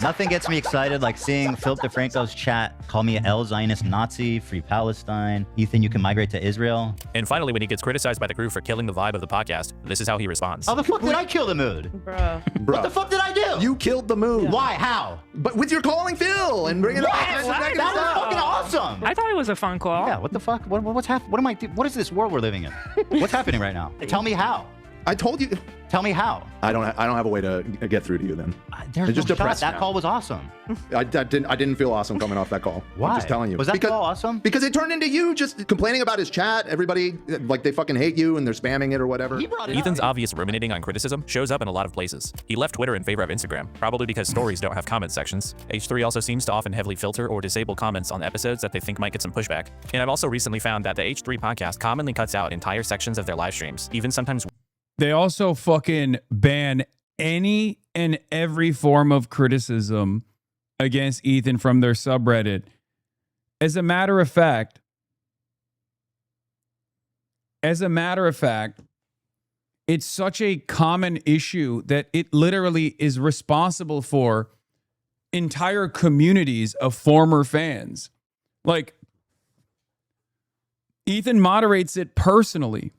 Nothing gets me excited like seeing Philip DeFranco's chat call me El Zionist Nazi, Free Palestine. Ethan, you can migrate to Israel. And finally, when he gets criticized by the crew for killing the vibe of the podcast, this is how he responds. How the fuck did I kill the mood? Bruh. What the fuck did I do? You killed the mood. Why? How? But with your calling Phil and bringing up That was fucking awesome. I thought it was a fun call. Yeah, what the fuck? What's happening? What am I doing? What is this world we're living in? What's happening right now? Tell me how. I told you. Tell me how. I don't have a way to get through to you then. There's It's just no shot. depressed That now. call was awesome. I didn't feel awesome coming off that call. Why? I'm just telling you. Was that call awesome? Because it turned into you just complaining about his chat. Everybody, like, they fucking hate you and they're spamming it or whatever. Ethan's obvious ruminating on criticism shows up in a lot of places. He left Twitter in favor of Instagram, probably because stories don't have comment sections. H3 also seems to often heavily filter or disable comments on episodes that they think might get some pushback. And I've also recently found that the H3 podcast commonly cuts out entire sections of their live streams, even sometimes. They also fucking ban any and every form of criticism against Ethan from their subreddit. As a matter of fact, it's such a common issue that it literally is responsible for entire communities of former fans. Like, Ethan moderates it personally.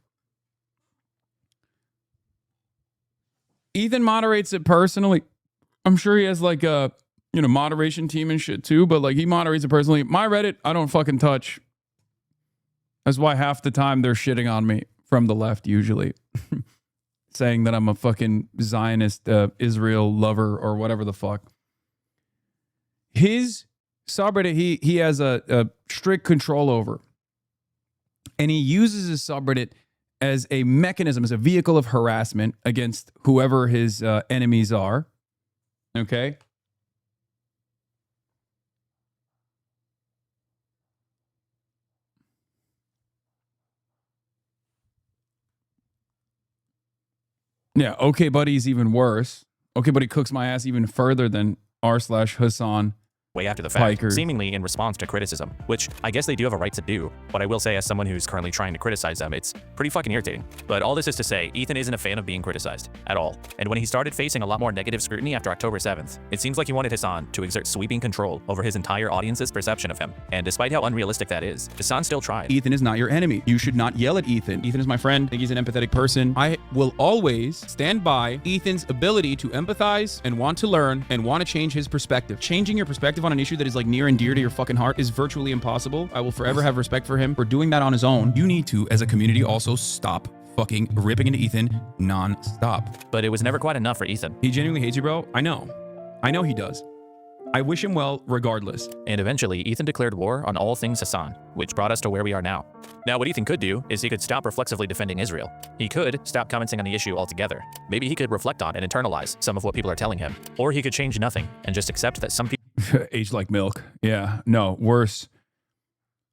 I'm sure he has like a, moderation team and shit too, but like he moderates it personally. My Reddit, I don't fucking touch. That's why half the time they're shitting on me from the left usually. Saying that I'm a fucking Zionist Israel lover or whatever the fuck. His subreddit, he has a strict control over. And he uses his subreddit as a mechanism, as a vehicle of harassment against whoever his enemies are. Okay? Yeah, Okay Buddy's even worse. Okay Buddy cooks my ass even further than r/Hasan. Way after the fact, Piker. seemingly in response to criticism, which I guess they do have a right to do, but I will say as someone who's currently trying to criticize them, it's pretty fucking irritating. But all this is to say, Ethan isn't a fan of being criticized, at all. And when he started facing a lot more negative scrutiny after October 7th, it seems like he wanted Hasan to exert sweeping control over his entire audience's perception of him. And despite how unrealistic that is, Hasan still tried. Ethan is not your enemy. You should not yell at Ethan. Ethan is my friend. I think he's an empathetic person. I will always stand by Ethan's ability to empathize and want to learn and want to change his perspective. Changing your perspective on an issue that is like near and dear to your fucking heart is virtually impossible. I will forever have respect for him for doing that on his own. You need to, as a community, also stop fucking ripping into Ethan non-stop. But it was never quite enough for Ethan. He genuinely hates you, bro. I know he does. I wish him well regardless. And eventually, Ethan declared war on all things Hasan, which brought us to where we are now. Now, what Ethan could do is he could stop reflexively defending Israel. He could stop commenting on the issue altogether. Maybe he could reflect on and internalize some of what people are telling him. Or he could change nothing and just accept that some people... Age like milk. Yeah, no, worse.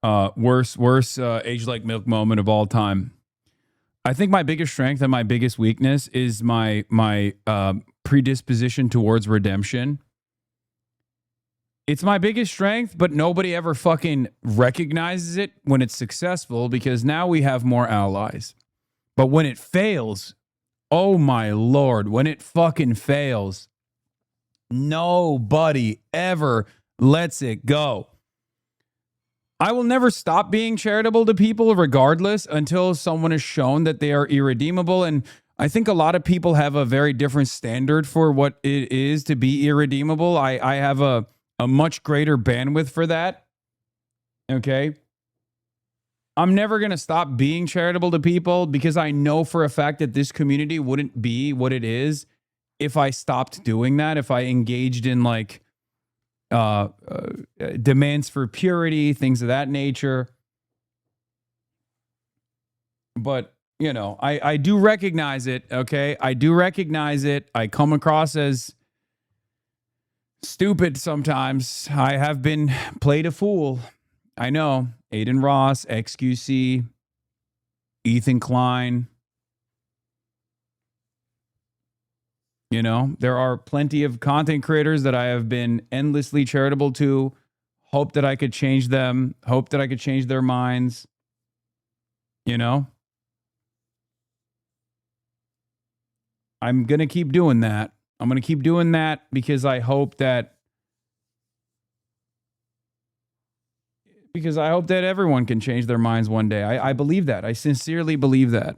Worst age like milk moment of all time. I think my biggest strength and my biggest weakness is my predisposition towards redemption. It's my biggest strength, but nobody ever fucking recognizes it when it's successful because now we have more allies. But when it fails, oh my Lord, when it fucking fails, nobody ever lets it go. I will never stop being charitable to people regardless until someone is shown that they are irredeemable. And I think a lot of people have a very different standard for what it is to be irredeemable. I have a much greater bandwidth for that. Okay. I'm never going to stop being charitable to people because I know for a fact that this community wouldn't be what it is if I stopped doing that, if I engaged in like demands for purity, things of that nature. But, you know, I do recognize it, okay? I do recognize it. I come across as stupid sometimes. I have been played a fool. I know. Aiden Ross, XQC, Ethan Klein. You know, there are plenty of content creators that I have been endlessly charitable to. Hope that I could change them. Hope that I could change their minds. You know? I'm going to keep doing that. I'm going to keep doing that because I hope that everyone can change their minds one day. I believe that. I sincerely believe that.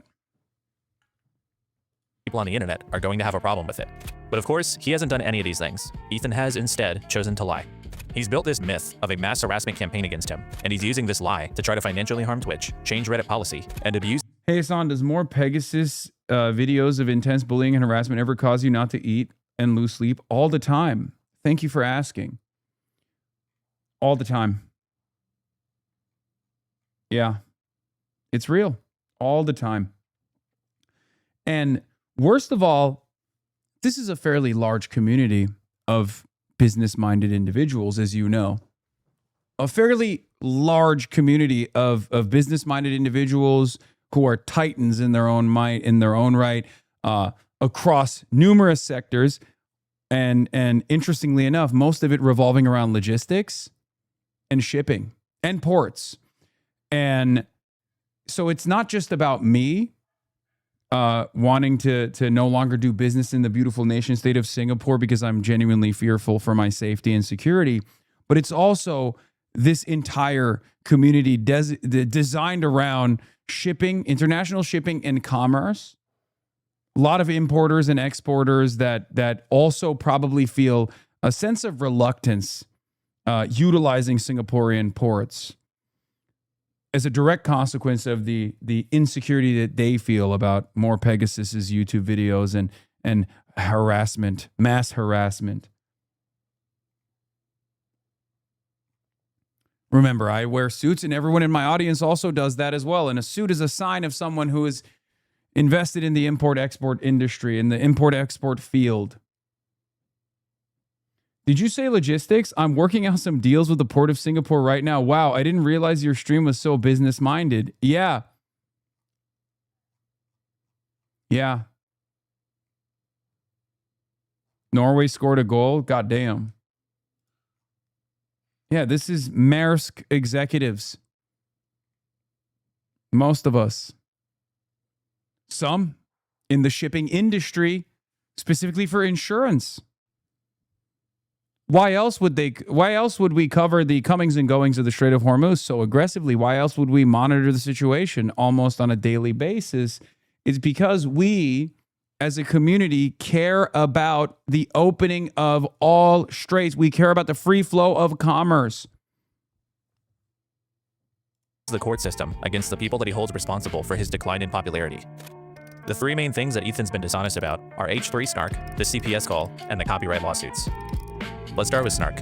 People on the internet are going to have a problem with it. But of course, he hasn't done any of these things. Ethan has instead chosen to lie. He's built this myth of a mass harassment campaign against him, and he's using this lie to try to financially harm Twitch, change Reddit policy, and abuse. Hey, Hasan, does more Pegasus videos of intense bullying and harassment ever cause you not to eat and lose sleep? All the time. Thank you for asking. All the time. Yeah. It's real. All the time. And worst of all, this is a fairly large community of business-minded individuals, as you know. A fairly large community of business-minded individuals who are titans in their own might, in their own right, across numerous sectors. And interestingly enough, most of it revolving around logistics and shipping and ports. And so it's not just about me wanting to no longer do business in the beautiful nation state of Singapore because I'm genuinely fearful for my safety and security, but it's also this entire community designed around shipping, international shipping and commerce. A lot of importers and exporters that also probably feel a sense of reluctance utilizing Singaporean ports as a direct consequence of the insecurity that they feel about more Pegasus's YouTube videos and harassment, mass harassment. Remember, I wear suits and everyone in my audience also does that as well. And a suit is a sign of someone who is invested in the import-export industry, in the import-export field. Did you say logistics? I'm working out some deals with the Port of Singapore right now. Wow, I didn't realize your stream was so business-minded. Yeah. Yeah. Norway scored a goal? Goddamn. Yeah, this is Maersk executives. Most of us. Some in the shipping industry, specifically for insurance. Why else would we cover the comings and goings of the Strait of Hormuz so aggressively? Why else would we monitor the situation almost on a daily basis? It's because we, as a community, care about the opening of all straits. We care about the free flow of commerce. The court system against the people that he holds responsible for his decline in popularity. The three main things that Ethan's been dishonest about are H3 snark, the CPS call, and the copyright lawsuits. Let's start with snark.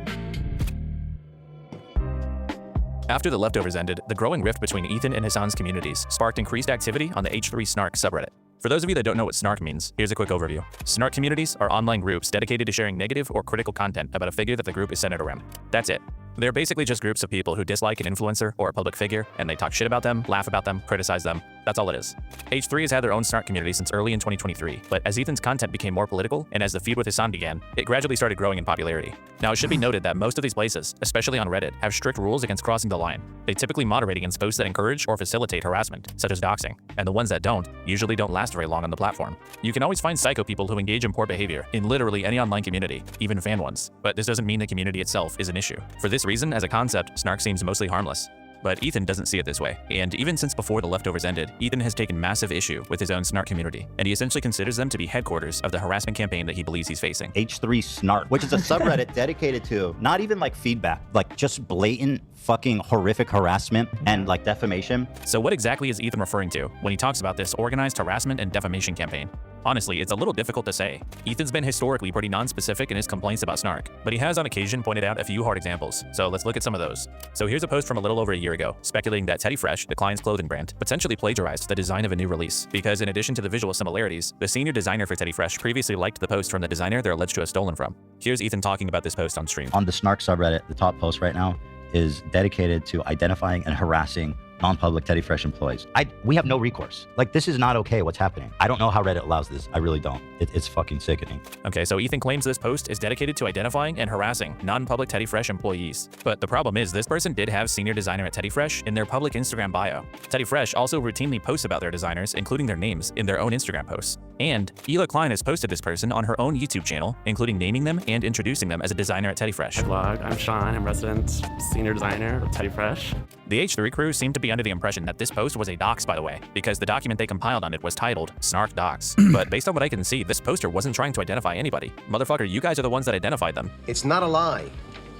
After the leftovers ended, the growing rift between Ethan and Hasan's communities sparked increased activity on the H3 snark subreddit. For those of you that don't know what snark means, here's a quick overview. Snark communities are online groups dedicated to sharing negative or critical content about a figure that the group is centered around. That's it. They're basically just groups of people who dislike an influencer or a public figure, and they talk shit about them, laugh about them, criticize them. That's all it is. H3 has had their own snark community since early in 2023, but as Ethan's content became more political, and as the feud with Hasan began, it gradually started growing in popularity. Now, it should be noted that most of these places, especially on Reddit, have strict rules against crossing the line. They typically moderate against posts that encourage or facilitate harassment, such as doxing, and the ones that don't usually don't last very long on the platform. You can always find psycho people who engage in poor behavior in literally any online community, even fan ones, but this doesn't mean the community itself is an issue. For this reason, as a concept, snark seems mostly harmless. But Ethan doesn't see it this way, and even since before the leftovers ended, Ethan has taken massive issue with his own snark community, and he essentially considers them to be headquarters of the harassment campaign that he believes he's facing. H3 Snark, which is a subreddit dedicated to not even like feedback, like just blatant fucking horrific harassment and like defamation. So what exactly is Ethan referring to when he talks about this organized harassment and defamation campaign? Honestly, it's a little difficult to say. Ethan's been historically pretty non-specific in his complaints about snark, but he has on occasion pointed out a few hard examples, so let's look at some of those. So here's a post from a little over a year ago, speculating that Teddy Fresh, the client's clothing brand, potentially plagiarized the design of a new release, because in addition to the visual similarities, the senior designer for Teddy Fresh previously liked the post from the designer they're alleged to have stolen from. Here's Ethan talking about this post on stream. On the Snark subreddit, the top post right now is dedicated to identifying and harassing non-public Teddy Fresh employees. We have no recourse. Like, this is not okay what's happening. I don't know how Reddit allows this. I really don't. It's fucking sickening. Okay, so Ethan claims this post is dedicated to identifying and harassing non-public Teddy Fresh employees. But the problem is this person did have senior designer at Teddy Fresh in their public Instagram bio. Teddy Fresh also routinely posts about their designers, including their names, in their own Instagram posts. And KLEIN has posted this person on her own YouTube channel, including naming them and introducing them as a designer at Teddy Fresh. Vlog, I'm Sean, I'm resident senior designer of Teddy Fresh. The H3 crew seemed to be under the impression that this post was a dox, by the way, because the document they compiled on it was titled Snark Dox. But based on what I can see, this poster wasn't trying to identify anybody. Motherfucker, you guys are the ones that identified them. It's not a lie,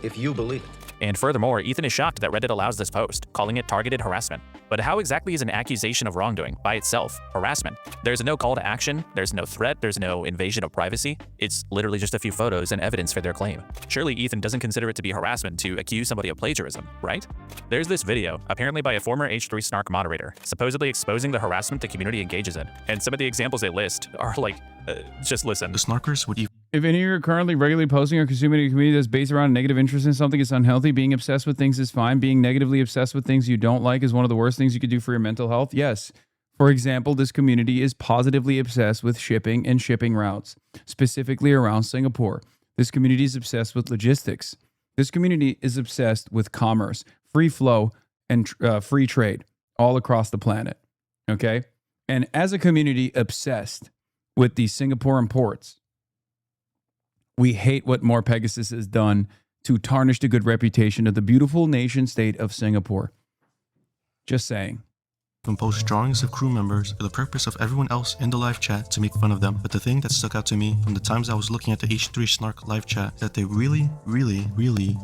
if you believe it. And furthermore, Ethan is shocked that Reddit allows this post, calling it targeted harassment. But how exactly is an accusation of wrongdoing by itself harassment? There's no call to action, there's no threat, there's no invasion of privacy. It's literally just a few photos and evidence for their claim. Surely Ethan doesn't consider it to be harassment to accuse somebody of plagiarism, right? There's this video, apparently by a former H3 Snark moderator, supposedly exposing the harassment the community engages in. And some of the examples they list are like, just listen. The Snarkers would even... If any of you are currently regularly posting or consuming a community that's based around negative interest in something, it's unhealthy. Being obsessed with things is fine. Being negatively obsessed with things you don't like is one of the worst things you could do for your mental health. Yes. For example, this community is positively obsessed with shipping and shipping routes, specifically around Singapore. This community is obsessed with logistics. This community is obsessed with commerce, free flow, and free trade all across the planet. Okay? And as a community obsessed with these Singaporean ports, we hate what More Pegasus has done to tarnish the good reputation of the beautiful nation state of Singapore. Just saying. Post drawings of crew members for the purpose of everyone else in the live chat to make fun of them. But the thing that stuck out to me from the times I was looking at the H3 Snark live chat is that they really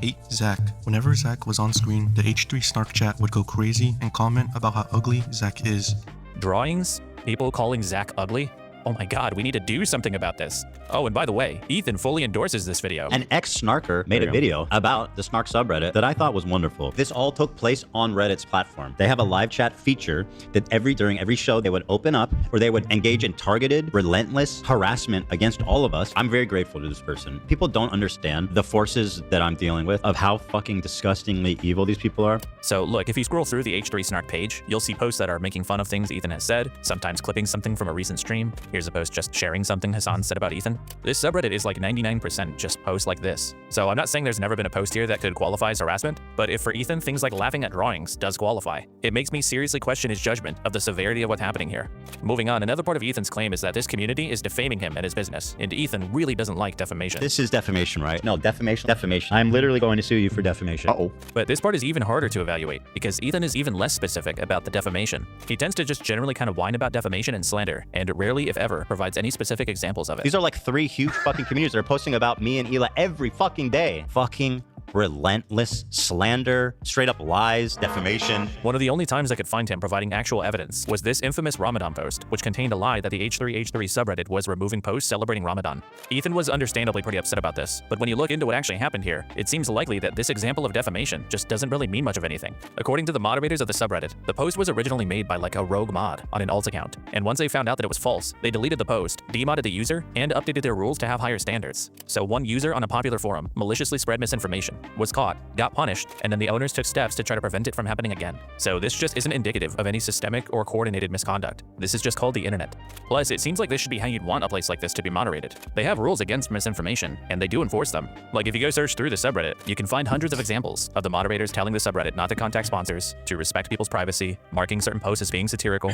hate Zach. Whenever Zach was on screen, the H3 Snark chat would go crazy and comment about how ugly Zach is. Drawings? People calling Zach ugly? Oh my god, we need to do something about this. Oh, and by the way, Ethan fully endorses this video. An ex-snarker made a video about the Snark subreddit that I thought was wonderful. This all took place on Reddit's platform. They have a live chat feature that during every show they would open up, or they would engage in targeted, relentless harassment against all of us. I'm very grateful to this person. People don't understand the forces that I'm dealing with, of how fucking disgustingly evil these people are. So look, if you scroll through the H3 Snark page, you'll see posts that are making fun of things Ethan has said, sometimes clipping something from a recent stream. Here's a post just sharing something Hasan said about Ethan. This subreddit is like 99% just posts like this. So I'm not saying there's never been a post here that could qualify as harassment, but if for Ethan things like laughing at drawings does qualify, it makes me seriously question his judgment of the severity of what's happening here. Moving on, another part of Ethan's claim is that this community is defaming him and his business, and Ethan really doesn't like defamation. This is defamation, right? No, defamation. I'm literally going to sue you for defamation. Uh-oh. But this part is even harder to evaluate, because Ethan is even less specific about the defamation. He tends to just generally kind of whine about defamation and slander, and rarely, if ever, provides any specific examples of it. These are like 3 huge fucking communities that are posting about me and Ela every fucking day. Fucking relentless slander, straight up lies, defamation. One of the only times I could find him providing actual evidence was this infamous Ramadan post, which contained a lie that the H3H3 subreddit was removing posts celebrating Ramadan. Ethan was understandably pretty upset about this, but when you look into what actually happened here, it seems likely that this example of defamation just doesn't really mean much of anything. According to the moderators of the subreddit, the post was originally made by like a rogue mod on an alt account, and once they found out that it was false, they deleted the post, demodded the user, and updated their rules to have higher standards. So one user on a popular forum maliciously spread misinformation, was caught, got punished, and then the owners took steps to try to prevent it from happening again. So this just isn't indicative of any systemic or coordinated misconduct. This is just called the internet. Plus, it seems like this should be how you'd want a place like this to be moderated. They have rules against misinformation, and they do enforce them. Like if you go search through the subreddit, you can find hundreds of examples of the moderators telling the subreddit not to contact sponsors, to respect people's privacy, marking certain posts as being satirical.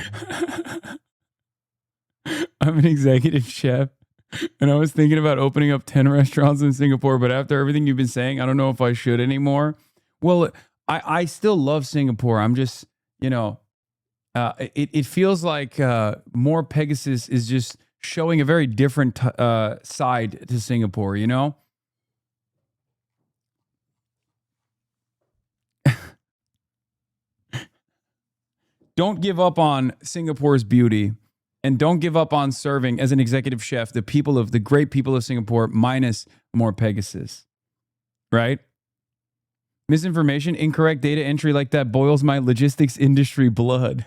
I'm an executive chef, and I was thinking about opening up 10 restaurants in Singapore, but after everything you've been saying, I don't know if I should anymore. Well, I still love Singapore. I'm just, you know, it feels like more Pegasus is just showing a very different side to Singapore, you know? Don't give up on Singapore's beauty, and don't give up on serving as an executive chef the great people of Singapore minus more Pegasus, right? Misinformation, incorrect data entry like that boils my logistics industry blood.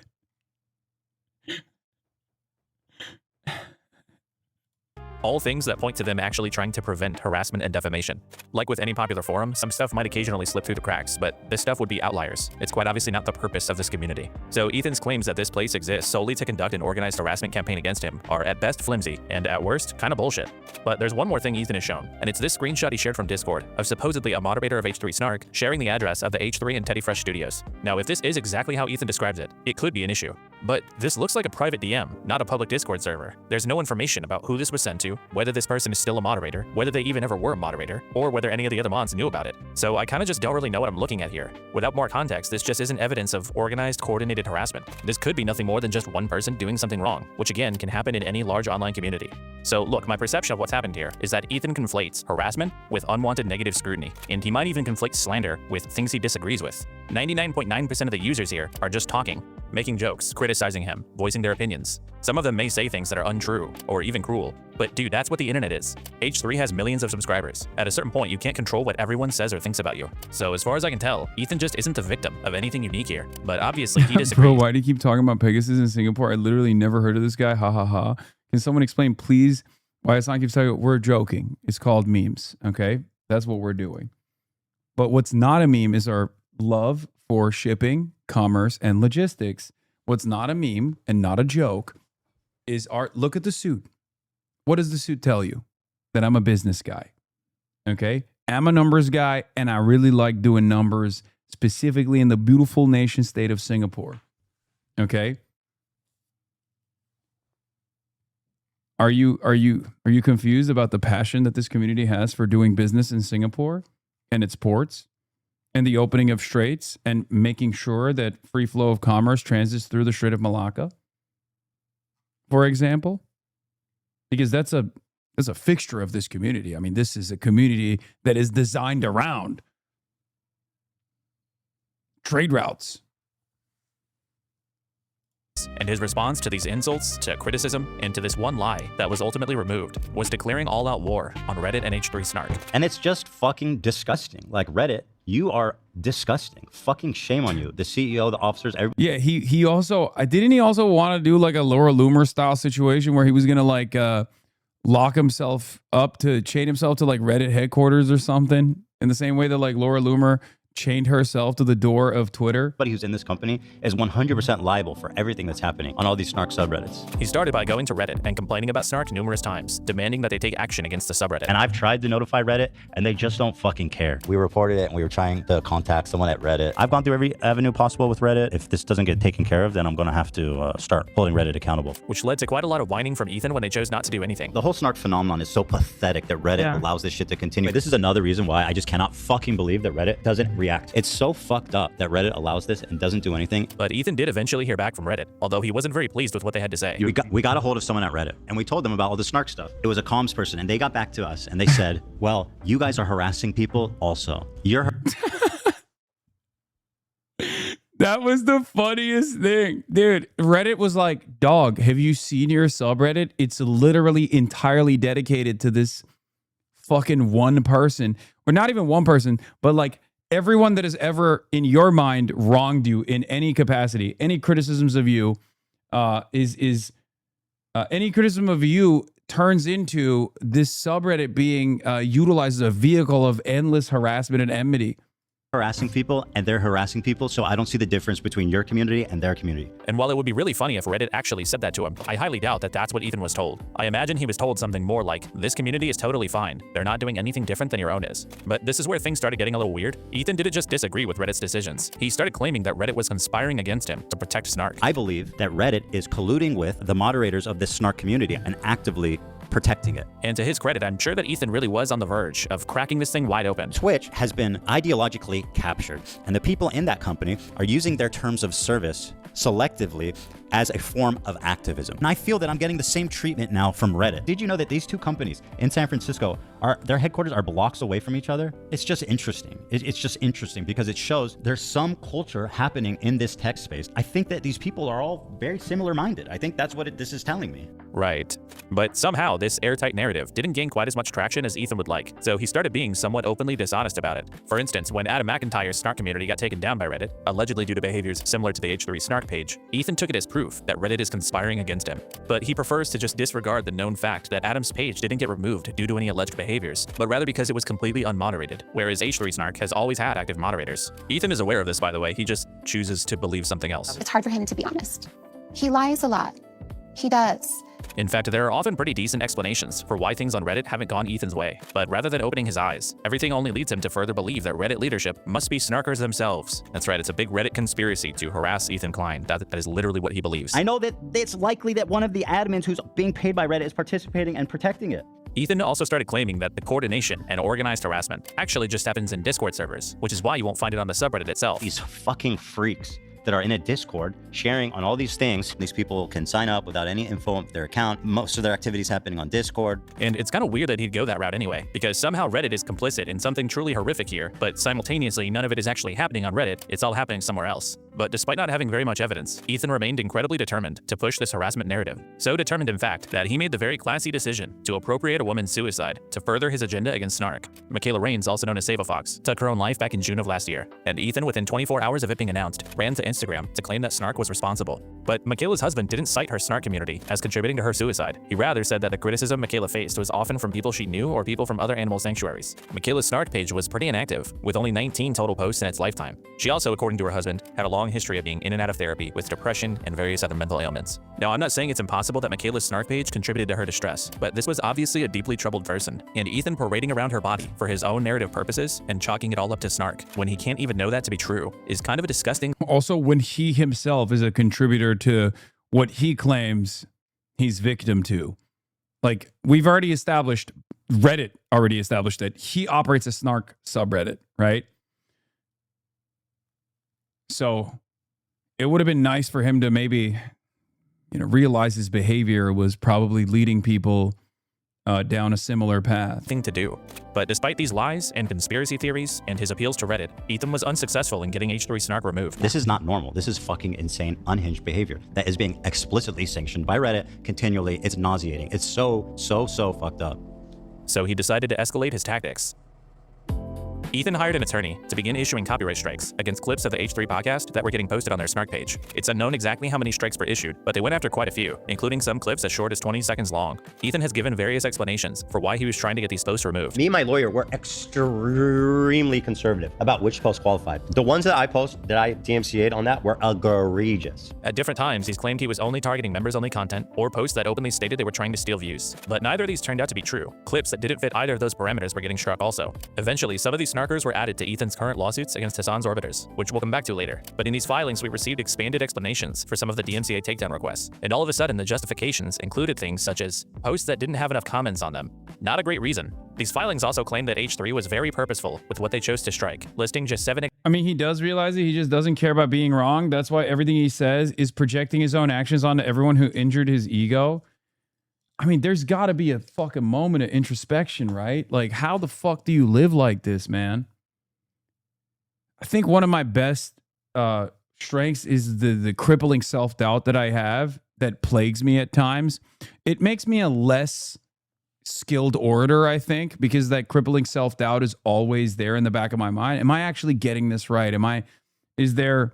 All things that point to them actually trying to prevent harassment and defamation. Like with any popular forum, some stuff might occasionally slip through the cracks, but this stuff would be outliers. It's quite obviously not the purpose of this community. So Ethan's claims that this place exists solely to conduct an organized harassment campaign against him are at best flimsy, and at worst, kind of bullshit. But there's one more thing Ethan has shown, and it's this screenshot he shared from Discord of supposedly a moderator of H3 Snark sharing the address of the H3 and Teddy Fresh studios. Now, if this is exactly how Ethan describes it, it could be an issue. But this looks like a private DM, not a public Discord server. There's no information about who this was sent to, whether this person is still a moderator, whether they even ever were a moderator, or whether any of the other mods knew about it. So I kind of just don't really know what I'm looking at here. Without more context, this just isn't evidence of organized, coordinated harassment. This could be nothing more than just one person doing something wrong, which again can happen in any large online community. So look, my perception of what's happened here is that Ethan conflates harassment with unwanted negative scrutiny, and he might even conflate slander with things he disagrees with. 99.9% of the users here are just talking, making jokes, criticizing him, voicing their opinions. Some of them may say things that are untrue or even cruel, but dude, that's what the internet is. H3 has millions of subscribers. At a certain point, you can't control what everyone says or thinks about you. So as far as I can tell, Ethan just isn't the victim of anything unique here, but obviously he disagrees. Bro, why do you keep talking about Pegasus in Singapore? I literally never heard of this guy. Ha ha ha. Can someone explain, please, why Hasan keeps talking? We're joking. It's called memes, okay? That's what we're doing. But what's not a meme is our love for shipping, commerce, and logistics. What's not a meme and not a joke is art. Look at the suit. What does the suit tell you? That I'm a business guy. Okay? I'm a numbers guy, and I really like doing numbers, specifically in the beautiful nation state of Singapore. Okay? Are you confused about the passion that this community has for doing business in Singapore and its ports and the opening of straits and making sure that free flow of commerce transits through the Strait of Malacca, for example? Because that's a fixture of this community. I mean, this is a community that is designed around trade routes. And his response to these insults, to criticism, and to this one lie that was ultimately removed was declaring all-out war on Reddit and H3 Snark. And it's just fucking disgusting. Like, Reddit, you are disgusting. Fucking shame on you. The CEO, the officers, everybody. Yeah, he also, didn't he also want to do like a Laura Loomer style situation where he was going to like lock himself up to chain himself to like Reddit headquarters or something, in the same way that like Laura Loomer chained herself to the door of Twitter? Everybody who's in this company is 100% liable for everything that's happening on all these Snark subreddits. He started by going to Reddit and complaining about Snark numerous times, demanding that they take action against the subreddit. And I've tried to notify Reddit, and they just don't fucking care. We reported it, and we were trying to contact someone at Reddit. I've gone through every avenue possible with Reddit. If this doesn't get taken care of, then I'm going to have to start holding Reddit accountable. Which led to quite a lot of whining from Ethan when they chose not to do anything. The whole Snark phenomenon is so pathetic that Reddit allows this shit to continue. This is another reason why I just cannot fucking believe that Reddit doesn't react react. It's so fucked up that Reddit allows this and doesn't do anything. But Ethan did eventually hear back from Reddit, although he wasn't very pleased with what they had to say. We got a hold of someone at Reddit, and we told them about all the snark stuff. It was a comms person, and they got back to us, and they said, well, you guys are harassing people also. You're... That was the funniest thing. Dude, Reddit was like, dog, have you seen your subreddit? It's literally entirely dedicated to this fucking one person. Or not even one person, but like everyone that has ever, in your mind, wronged you in any capacity. Any criticisms of you any criticism of you turns into this subreddit being utilized as a vehicle of endless harassment and enmity. Harassing people, and they're harassing people, so I don't see the difference between your community and their community. And while it would be really funny if Reddit actually said that to him, I highly doubt that that's what Ethan was told. I imagine he was told something more like, this community is totally fine. They're not doing anything different than your own is. But this is where things started getting a little weird. Ethan didn't just disagree with Reddit's decisions. He started claiming that Reddit was conspiring against him to protect Snark. I believe that Reddit is colluding with the moderators of this Snark community and actively protecting it. And to his credit, I'm sure that Ethan really was on the verge of cracking this thing wide open. Twitch has been ideologically captured, and the people in that company are using their terms of service selectively as a form of activism. And I feel that I'm getting the same treatment now from Reddit. Did you know that these two companies in San Francisco, their headquarters are blocks away from each other? It's just interesting. It's just interesting because it shows there's some culture happening in this tech space. I think that these people are all very similar minded. I think that's what this is telling me. Right. But somehow this airtight narrative didn't gain quite as much traction as Ethan would like, so he started being somewhat openly dishonest about it. For instance, when Adam McIntyre's Snark community got taken down by Reddit, allegedly due to behaviors similar to the H3 Snark page, Ethan took it as proof that Reddit is conspiring against him. But he prefers to just disregard the known fact that Adam's page didn't get removed due to any alleged behaviors, but rather because it was completely unmoderated, whereas H3 Snark has always had active moderators. Ethan is aware of this, by the way, he just chooses to believe something else. It's hard for him to be honest. He lies a lot. He does. In fact, there are often pretty decent explanations for why things on Reddit haven't gone Ethan's way, but rather than opening his eyes, everything only leads him to further believe that Reddit leadership must be snarkers themselves. That's right, it's a big Reddit conspiracy to harass Ethan Klein. That is literally what he believes. I know that it's likely that one of the admins who's being paid by Reddit is participating and protecting it. Ethan also started claiming that the coordination and organized harassment actually just happens in Discord servers, which is why you won't find it on the subreddit itself. These fucking freaks that are in a Discord sharing on all these things. These people can sign up without any info of their account. Most of their activities happening on Discord. And it's kind of weird that he'd go that route anyway, because somehow Reddit is complicit in something truly horrific here, but simultaneously none of it is actually happening on Reddit, it's all happening somewhere else. But despite not having very much evidence, Ethan remained incredibly determined to push this harassment narrative. So determined, in fact, that he made the very classy decision to appropriate a woman's suicide to further his agenda against Snark. Michaela Raines, also known as Save a Fox, took her own life back in June of last year, and Ethan, within 24 hours of it being announced, ran to Instagram to claim that Snark was responsible. But Michaela's husband didn't cite her Snark community as contributing to her suicide. He rather said that the criticism Michaela faced was often from people she knew or people from other animal sanctuaries. Michaela's Snark page was pretty inactive, with only 19 total posts in its lifetime. She also, according to her husband, had a long history of being in and out of therapy with depression and various other mental ailments. Now, I'm not saying it's impossible that Michaela's Snark page contributed to her distress, but this was obviously a deeply troubled person, and Ethan parading around her body for his own narrative purposes and chalking it all up to Snark when he can't even know that to be true is kind of a disgusting. Also, when he himself is a contributor to what he claims he's victim to. Like, we've already established, Reddit already established that he operates a Snark subreddit, right? So it would have been nice for him to maybe, realize his behavior was probably leading people down a similar path. Thing to do. But despite these lies and conspiracy theories and his appeals to Reddit, Ethan was unsuccessful in getting H3 Snark removed. This is not normal. This is fucking insane, unhinged behavior that is being explicitly sanctioned by Reddit continually. It's nauseating. It's so fucked up. So he decided to escalate his tactics. Ethan hired an attorney to begin issuing copyright strikes against clips of the H3 podcast that were getting posted on their Snark page. It's unknown exactly how many strikes were issued, but they went after quite a few, including some clips as short as 20 seconds long. Ethan has given various explanations for why he was trying to get these posts removed. Me and my lawyer were extremely conservative about which posts qualified. The ones that I DMCA'd on that were egregious. At different times, he's claimed he was only targeting members-only content or posts that openly stated they were trying to steal views. But neither of these turned out to be true. Clips that didn't fit either of those parameters were getting struck also. Eventually, some of these snarkers were added to Ethan's current lawsuits against Hasan's orbiters, which we'll come back to later. But in these filings, we received expanded explanations for some of the DMCA takedown requests. And all of a sudden, the justifications included things such as posts that didn't have enough comments on them. Not a great reason. These filings also claim that H3 was very purposeful with what they chose to strike, listing just 7. I mean, he does realize it. He just doesn't care about being wrong. That's why everything he says is projecting his own actions onto everyone who injured his ego. I mean, there's got to be a fucking moment of introspection, right? Like, how the fuck do you live like this, man? I think one of my best strengths is the crippling self-doubt that I have that plagues me at times. It makes me a less skilled orator, I think, because that crippling self-doubt is always there in the back of my mind. Am I actually getting this right? Is there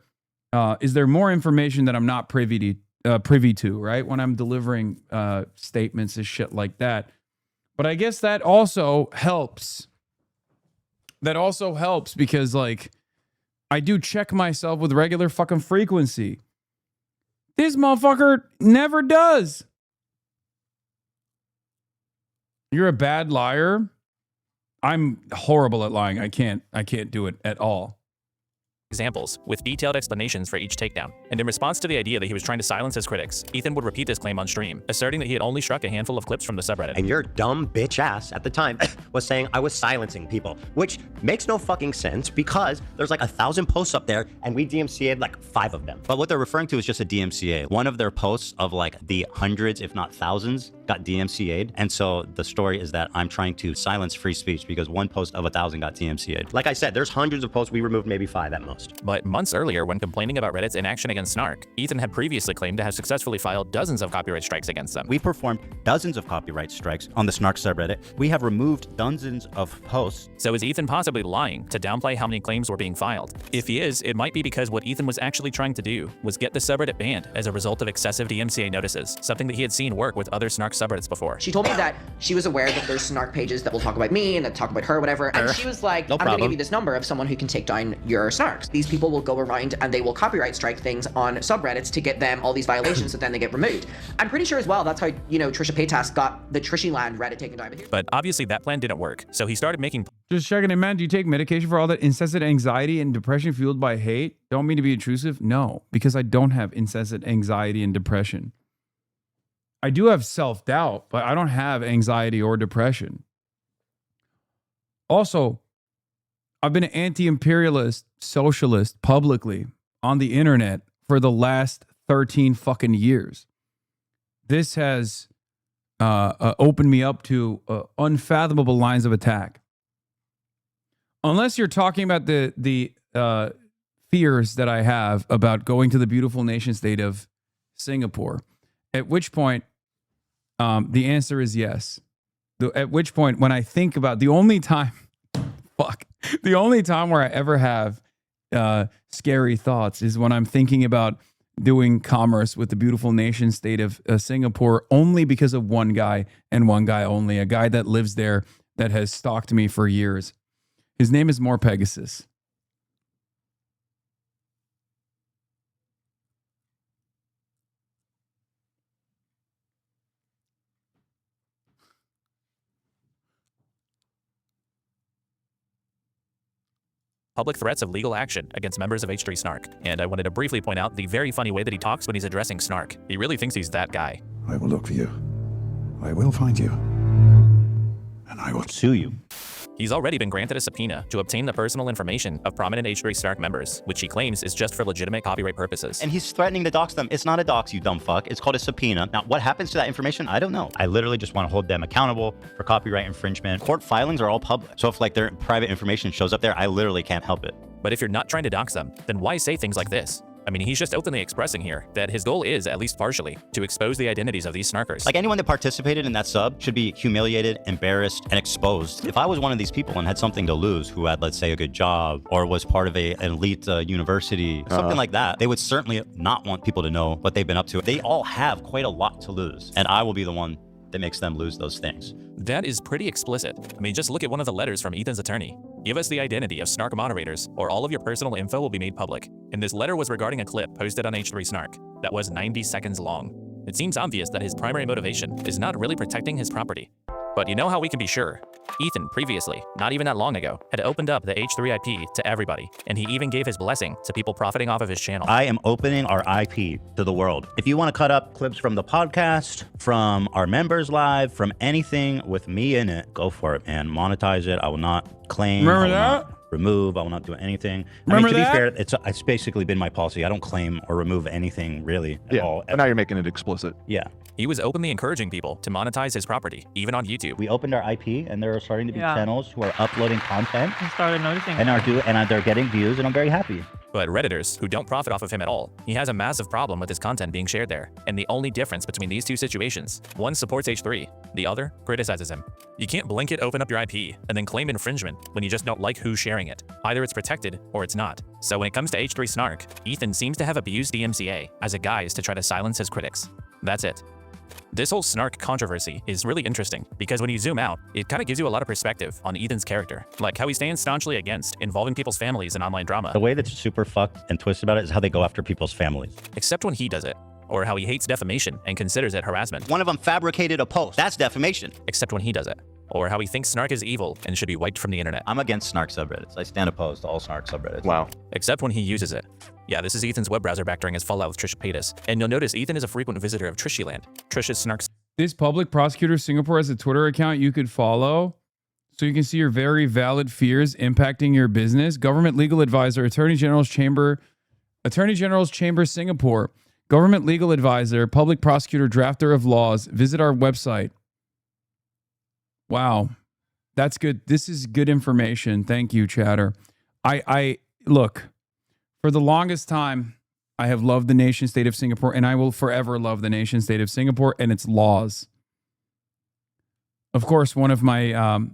more information that I'm not privy to, right? When I'm delivering statements and shit like that. But I guess that also helps. That also helps because, like, I do check myself with regular fucking frequency. This motherfucker never does. You're a bad liar. I'm horrible at lying. I can't do it at all. Examples, with detailed explanations for each takedown. And in response to the idea that he was trying to silence his critics, Ethan would repeat this claim on stream, asserting that he had only struck a handful of clips from the subreddit. And your dumb bitch ass at the time was saying I was silencing people, which makes no fucking sense because there's like 1,000 posts up there and we DMCA'd like 5 of them. But what they're referring to is just a DMCA. One of their posts of like the hundreds, if not thousands, got DMCA'd. And so the story is that I'm trying to silence free speech because one post of 1,000 got DMCA'd. Like I said, there's hundreds of posts. We removed maybe 5 at most. But months earlier, when complaining about Reddit's inaction against Snark, Ethan had previously claimed to have successfully filed dozens of copyright strikes against them. We performed dozens of copyright strikes on the Snark subreddit. We have removed dozens of posts. So is Ethan possibly lying to downplay how many claims were being filed? If he is, it might be because what Ethan was actually trying to do was get the subreddit banned as a result of excessive DMCA notices, something that he had seen work with other Snark subreddits before. She told me that she was aware that there's Snark pages that will talk about me and that talk about her, whatever. And she was like, I'm gonna give you this number of someone who can take down your Snarks. These people will go around and they will copyright strike things on subreddits to get them all these violations so then they get removed. I'm pretty sure as well that's how, you know, Trisha Paytas got the Trishyland Reddit taken down. But obviously that plan didn't work, so he started making... Just checking in, man. Do you take medication for all that incessant anxiety and depression fueled by hate? Don't mean to be intrusive. No, because I don't have incessant anxiety and depression. I do have self-doubt, but I don't have anxiety or depression. Also, I've been an anti-imperialist socialist publicly on the internet for the last 13 fucking years. This has opened me up to unfathomable lines of attack. Unless you're talking about the fears that I have about going to the beautiful nation state of Singapore, at which point the answer is yes. At which point, when I think about the only time where I ever have scary thoughts is when I'm thinking about doing commerce with the beautiful nation state of Singapore, only because of one guy and one guy only, a guy that lives there that has stalked me for years. His name is More Pegasus. public threats of legal action against members of H3 Snark. And I wanted to briefly point out the very funny way that he talks when he's addressing Snark. He really thinks he's that guy. I will look for you. I will find you. And I will sue you. He's already been granted a subpoena to obtain the personal information of prominent H3 Snark members, which he claims is just for legitimate copyright purposes. And he's threatening to dox them. It's not a dox, you dumb fuck. It's called a subpoena. Now, what happens to that information? I don't know. I literally just want to hold them accountable for copyright infringement. Court filings are all public. So if like their private information shows up there, I literally can't help it. But if you're not trying to dox them, then why say things like this? I mean, he's just openly expressing here that his goal is, at least partially, to expose the identities of these snarkers. Like anyone that participated in that sub should be humiliated, embarrassed, and exposed. If I was one of these people and had something to lose, who had, let's say, a good job, or was part of an elite university, something like that, they would certainly not want people to know what they've been up to. They all have quite a lot to lose, and I will be the one that makes them lose those things. That is pretty explicit. I mean, just look at one of the letters from Ethan's attorney. Give us the identity of Snark moderators, or all of your personal info will be made public. And this letter was regarding a clip posted on H3 Snark that was 90 seconds long. It seems obvious that his primary motivation is not really protecting his property. But you know how we can be sure? Ethan previously, not even that long ago, had opened up the H3 IP to everybody, and he even gave his blessing to people profiting off of his channel. I am opening our IP to the world. If you want to cut up clips from the podcast, from our members live, from anything with me in it, go for it, man. Monetize it. I will not claim. Remember that? remove. I will not do anything. Remember to that? be fair, it's basically been my policy. I don't claim or remove anything really at all. But now you're making it explicit. Yeah. He was openly encouraging people to monetize his property, even on YouTube. We opened our IP, and there are starting to be Yeah. channels who are uploading content I started noticing. and they're getting views, and I'm very happy. But Redditors, who don't profit off of him at all, he has a massive problem with his content being shared there. And the only difference between these two situations, one supports H3, the other criticizes him. You can't blanket open up your IP and then claim infringement when you just don't like who's sharing it. Either it's protected or it's not. So when it comes to H3 snark, Ethan seems to have abused DMCA as a guise to try to silence his critics. That's it. This whole snark controversy is really interesting because when you zoom out, it kind of gives you a lot of perspective on Ethan's character, like how he stands staunchly against involving people's families in online drama. The way that's super fucked and twisted about it is how they go after people's families. Except when he does it, or how he hates defamation and considers it harassment. One of them fabricated a post. That's defamation. Except when he does it, or how he thinks snark is evil and should be wiped from the internet. I'm against snark subreddits. I stand opposed to all snark subreddits. Wow. Except when he uses it. Yeah, this is Ethan's web browser back during his fallout with Trisha Paytas, and you'll notice Ethan is a frequent visitor of Trishyland. Trisha's snarks. This public prosecutor of Singapore has a Twitter account you could follow so you can see your very valid fears impacting your business. Government legal advisor, Attorney General's Chamber Singapore. Government legal advisor, public prosecutor, drafter of laws. Visit our website. Wow. That's good. This is good information. Thank you, chatter. I look, for the longest time, I have loved the nation state of Singapore, and I will forever love the nation state of Singapore and its laws. Of course, one of the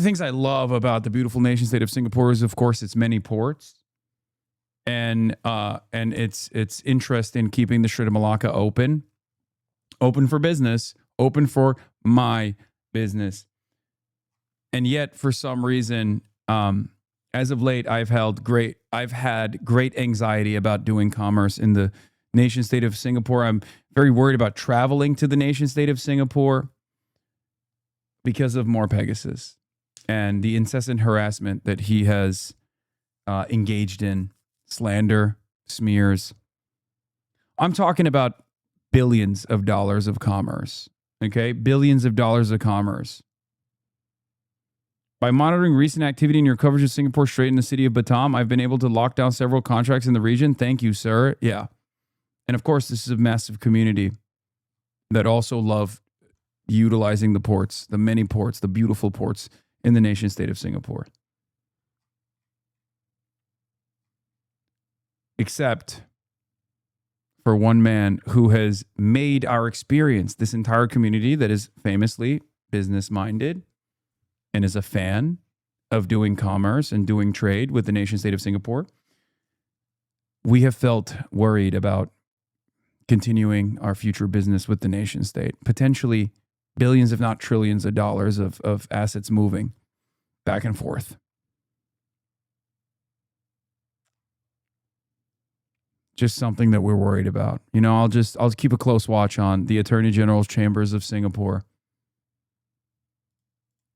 things I love about the beautiful nation state of Singapore is, of course, its many ports and its interest in keeping the Strait of Malacca open for business, open for my business. And yet, for some reason, as of late, I've had great anxiety about doing commerce in the nation state of Singapore. I'm very worried about traveling to the nation state of Singapore because of more Pegasus and the incessant harassment that he has engaged in, slander, smears. I'm talking about billions of dollars of commerce, okay? Billions of dollars of commerce. By monitoring recent activity in your coverage of Singapore Strait in the city of Batam, I've been able to lock down several contracts in the region. Thank you, sir. Yeah. And of course, this is a massive community that also love utilizing the ports, the many ports, the beautiful ports in the nation state of Singapore. Except for one man who has made our experience, this entire community that is famously business-minded and is a fan of doing commerce and doing trade with the nation state of Singapore, we have felt worried about continuing our future business with the nation state. Potentially billions, if not trillions of dollars of assets moving back and forth. Just something that we're worried about. You know, I'll keep a close watch on the Attorney General's Chambers of Singapore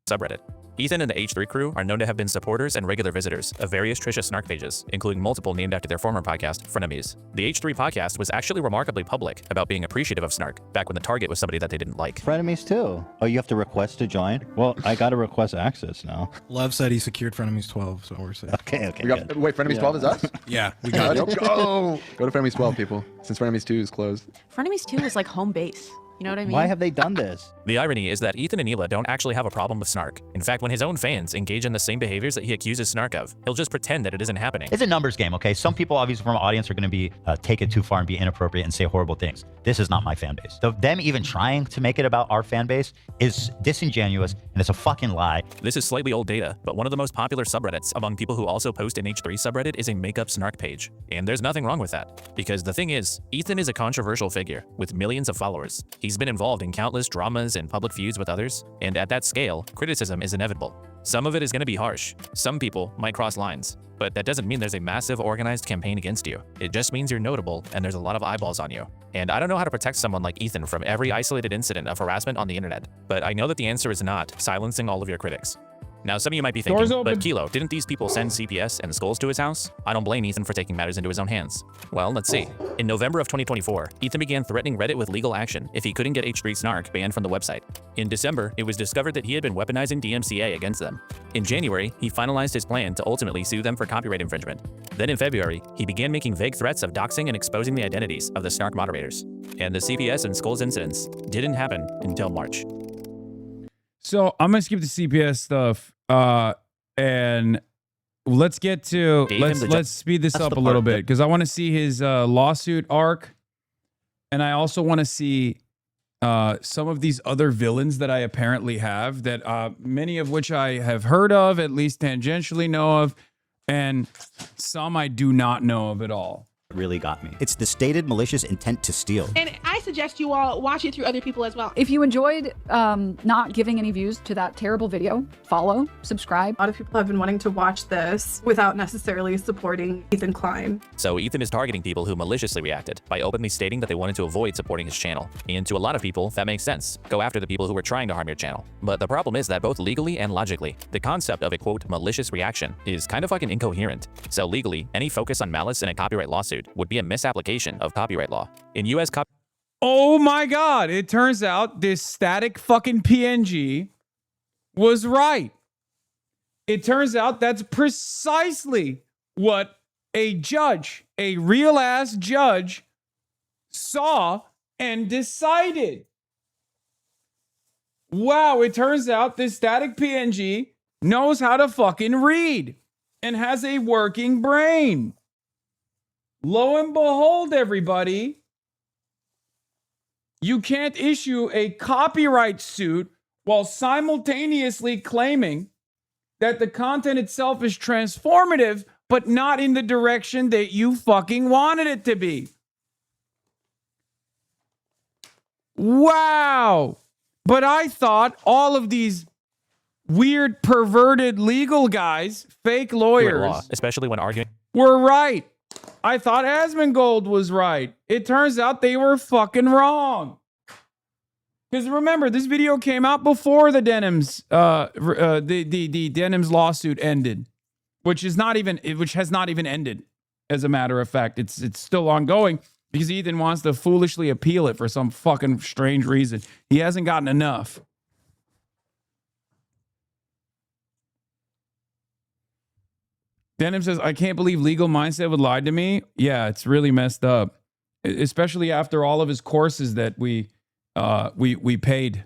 subreddit. Ethan and the H3 crew are known to have been supporters and regular visitors of various Trisha Snark pages, including multiple named after their former podcast, Frenemies. The H3 podcast was actually remarkably public about being appreciative of Snark, back when the target was somebody that they didn't like. Frenemies too. Oh, you have to request to join? Well, I got to request access now. Lev said he secured Frenemies 12, so we're safe. Okay. Wait, Frenemies 12 is us? Yeah, we got it. Go to Frenemies 12, people, since Frenemies 2 is closed. Frenemies 2 is like home base. You know what I mean? Why have they done this? The irony is that Ethan and Hila don't actually have a problem with Snark. In fact, when his own fans engage in the same behaviors that he accuses Snark of, he'll just pretend that it isn't happening. It's a numbers game, okay? Some people, obviously, from our audience are going to be take it too far and be inappropriate and say horrible things. This is not my fan base. So them even trying to make it about our fan base is disingenuous, and it's a fucking lie. This is slightly old data, but one of the most popular subreddits among people who also post an H3 subreddit is a makeup Snark page. And there's nothing wrong with that. Because the thing is, Ethan is a controversial figure with millions of followers. He's been involved in countless dramas and public feuds with others, and at that scale, criticism is inevitable. Some of it is going to be harsh. Some people might cross lines, but that doesn't mean there's a massive organized campaign against you. It just means you're notable and there's a lot of eyeballs on you. And I don't know how to protect someone like Ethan from every isolated incident of harassment on the internet, but I know that the answer is not silencing all of your critics. Now, some of you might be Doors thinking, open. but Kilo, didn't these people send CPS and skulls to his house? I don't blame Ethan for taking matters into his own hands. Well, let's see. In November of 2024, Ethan began threatening Reddit with legal action if he couldn't get H3 Snark banned from the website. In December, it was discovered that he had been weaponizing DMCA against them. In January, he finalized his plan to ultimately sue them for copyright infringement. Then in February, he began making vague threats of doxing and exposing the identities of the Snark moderators. And the CPS and skulls incidents didn't happen until March. So I'm gonna skip the CPS stuff, and let's get to let's speed this up a little bit because I want to see his lawsuit arc, and I also want to see some of these other villains that I apparently have that many of which I have heard of, at least tangentially know of, and some I do not know of at all. Really got me. It's the stated malicious intent to steal. And I suggest you all watch it through other people as well. If you enjoyed not giving any views to that terrible video, follow, subscribe. A lot of people have been wanting to watch this without necessarily supporting Ethan Klein. So Ethan is targeting people who maliciously reacted by openly stating that they wanted to avoid supporting his channel. And to a lot of people, that makes sense. Go after the people who were trying to harm your channel. But the problem is that both legally and logically, the concept of a quote malicious reaction is kind of fucking incoherent. So legally, any focus on malice in a copyright lawsuit would be a misapplication of copyright law. In US Oh my God, it turns out this static fucking PNG was right. It turns out that's precisely what a judge, a real ass judge, saw and decided. Wow, it turns out this static PNG knows how to fucking read and has a working brain. Lo and behold, everybody, you can't issue a copyright suit while simultaneously claiming that the content itself is transformative, but not in the direction that you fucking wanted it to be. Wow. But I thought all of these weird, perverted legal guys, fake lawyers, law, especially when arguing, were right. I thought Asmongold was right. It turns out they were fucking wrong. Because remember, this video came out before the Denims, the Denims lawsuit ended, which has not even ended. As a matter of fact, it's still ongoing because Ethan wants to foolishly appeal it for some fucking strange reason. He hasn't gotten enough. Denim says, I can't believe Legal Mindset would lie to me. Yeah, it's really messed up. Especially after all of his courses that we paid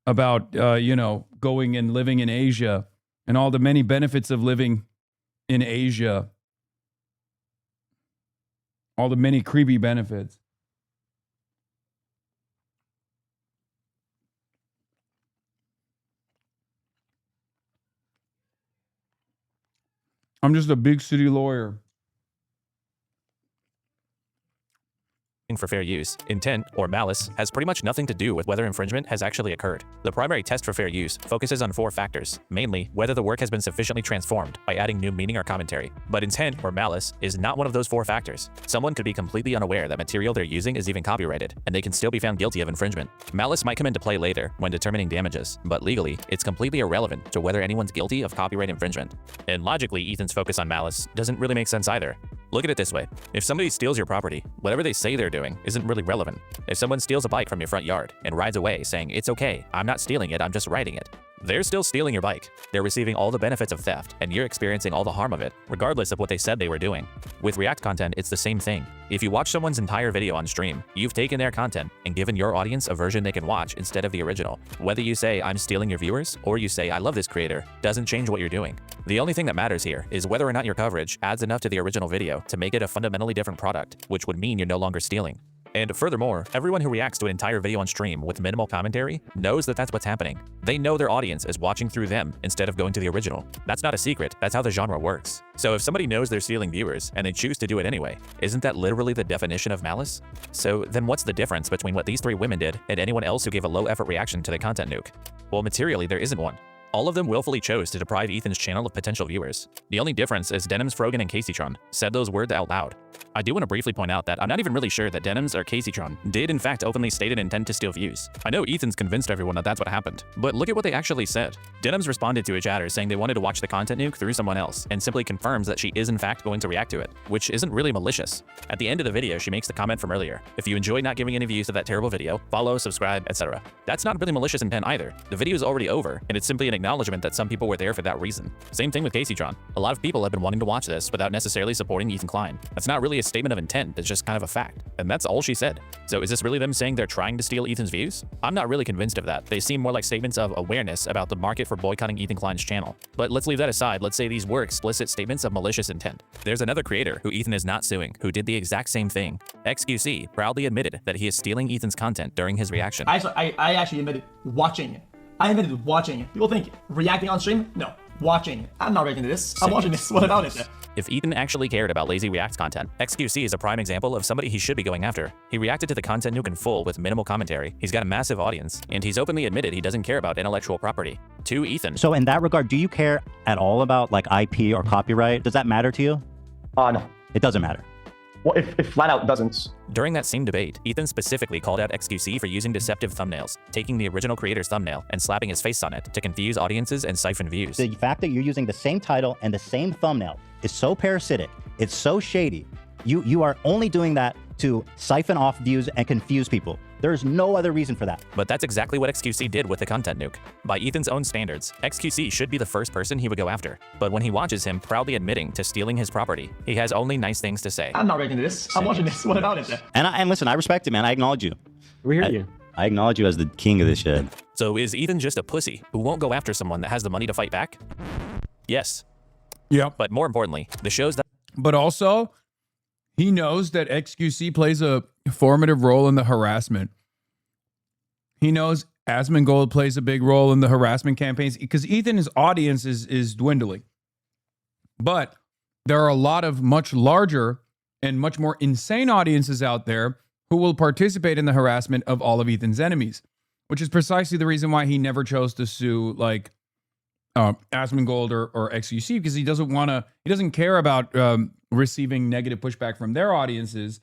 about, going and living in Asia and all the many benefits of living in Asia. All the many creepy benefits. I'm just a big city lawyer. for fair use, intent, or malice has pretty much nothing to do with whether infringement has actually occurred. The primary test for fair use focuses on 4 factors, mainly whether the work has been sufficiently transformed by adding new meaning or commentary. But intent or malice is not one of those 4 factors. Someone could be completely unaware that material they're using is even copyrighted, and they can still be found guilty of infringement. Malice might come into play later when determining damages, but legally, it's completely irrelevant to whether anyone's guilty of copyright infringement. And logically, Ethan's focus on malice doesn't really make sense either. Look at it this way. If somebody steals your property, whatever they say they're doing isn't really relevant. If someone steals a bike from your front yard and rides away saying, "It's okay, I'm not stealing it, I'm just riding it," they're still stealing your bike. They're receiving all the benefits of theft, and you're experiencing all the harm of it, regardless of what they said they were doing. With React content, it's the same thing. If you watch someone's entire video on stream, you've taken their content and given your audience a version they can watch instead of the original. Whether you say, "I'm stealing your viewers," or you say, "I love this creator," doesn't change what you're doing. The only thing that matters here is whether or not your coverage adds enough to the original video to make it a fundamentally different product, which would mean you're no longer stealing. And furthermore, everyone who reacts to an entire video on stream with minimal commentary knows that that's what's happening. They know their audience is watching through them instead of going to the original. That's not a secret, that's how the genre works. So if somebody knows they're stealing viewers and they choose to do it anyway, isn't that literally the definition of malice? So then what's the difference between what these 3 women did and anyone else who gave a low-effort reaction to the content nuke? Well, materially, there isn't one. All of them willfully chose to deprive Ethan's channel of potential viewers. The only difference is Denims, Frogan, and Caseytron said those words out loud. I do want to briefly point out that I'm not even really sure that Denims or Caseytron did in fact openly state an intent to steal views. I know Ethan's convinced everyone that that's what happened, but look at what they actually said. Denims responded to a chatter saying they wanted to watch the content nuke through someone else, and simply confirms that she is in fact going to react to it, which isn't really malicious. At the end of the video, she makes the comment from earlier: if you enjoyed not giving any views to that terrible video, follow, subscribe, etc. That's not really malicious intent either. The video is already over, and it's simply an acknowledgement that some people were there for that reason. Same thing with Caseytron. A lot of people have been wanting to watch this without necessarily supporting Ethan Klein. That's not really a statement of intent, it's just kind of a fact. And that's all she said. So is this really them saying they're trying to steal Ethan's views? I'm not really convinced of that. They seem more like statements of awareness about the market for boycotting Ethan Klein's channel. But let's leave that aside. Let's say these were explicit statements of malicious intent. There's another creator who Ethan is not suing who did the exact same thing. XQC proudly admitted that he is stealing Ethan's content during his reaction. I actually admitted watching it. I admitted watching it. People think reacting on stream? No, watching it. I'm not reacting to this. I'm watching this. What about it? If Ethan actually cared about lazy React content, XQC is a prime example of somebody he should be going after. He reacted to the content nuke in full with minimal commentary. He's got a massive audience, and he's openly admitted he doesn't care about intellectual property. To Ethan. So in that regard, do you care at all about like IP or copyright? Does that matter to you? No. It doesn't matter. Well, if flat out doesn't. During that same debate, Ethan specifically called out XQC for using deceptive thumbnails, taking the original creator's thumbnail and slapping his face on it to confuse audiences and siphon views. The fact that you're using the same title and the same thumbnail is so parasitic, it's so shady. You are only doing that to siphon off views and confuse people. There's no other reason for that. But that's exactly what XQC did with the content nuke. By Ethan's own standards, XQC should be the first person he would go after. But when he watches him proudly admitting to stealing his property, he has only nice things to say. I'm not reacting to this. I'm watching this. What about it? And listen, I respect it, man. I acknowledge you. We hear you. I acknowledge you as the king of this shit. So is Ethan just a pussy who won't go after someone that has the money to fight back? Yes. Yeah. But more importantly, the shows that... But also, he knows that XQC plays a formative role in the harassment. He knows Asmongold plays a big role in the harassment campaigns because Ethan's audience is dwindling. But there are a lot of much larger and much more insane audiences out there who will participate in the harassment of all of Ethan's enemies, which is precisely the reason why he never chose to sue like Asmongold or XQC, because he doesn't care about receiving negative pushback from their audiences.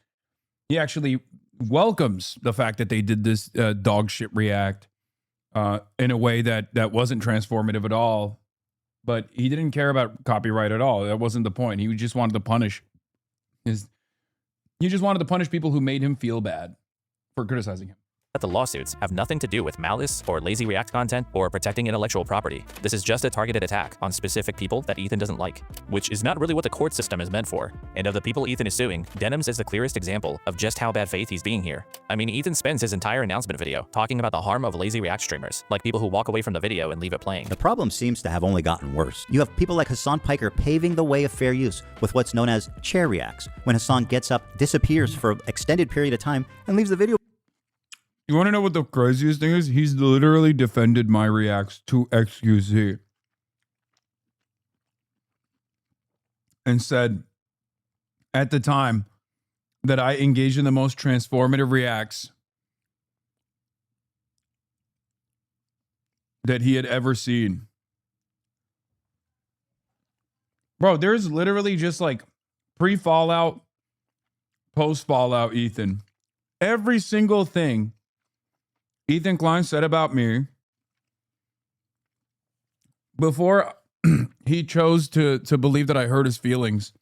He actually welcomes the fact that they did this dog shit react in a way that wasn't transformative at all. But he didn't care about copyright at all. That wasn't the point. He just wanted to punish people who made him feel bad for criticizing him. The lawsuits have nothing to do with malice or lazy React content or protecting intellectual property. This is just a targeted attack on specific people that Ethan doesn't like, which is not really what the court system is meant for. And of the people Ethan is suing, Denims is the clearest example of just how bad faith he's being here. I mean, Ethan spends his entire announcement video talking about the harm of lazy React streamers, like people who walk away from the video and leave it playing. The problem seems to have only gotten worse. You have people like Hasan Piker paving the way of fair use with what's known as chair reacts, when Hasan gets up, disappears for an extended period of time, and leaves the video. You want to know what the craziest thing is? He's literally defended my reacts to XQC and said at the time that I engaged in the most transformative reacts that he had ever seen. Bro, there's literally just like pre-Fallout, post-Fallout Ethan. Every single thing Ethan Klein said about me before he chose to believe that I hurt his feelings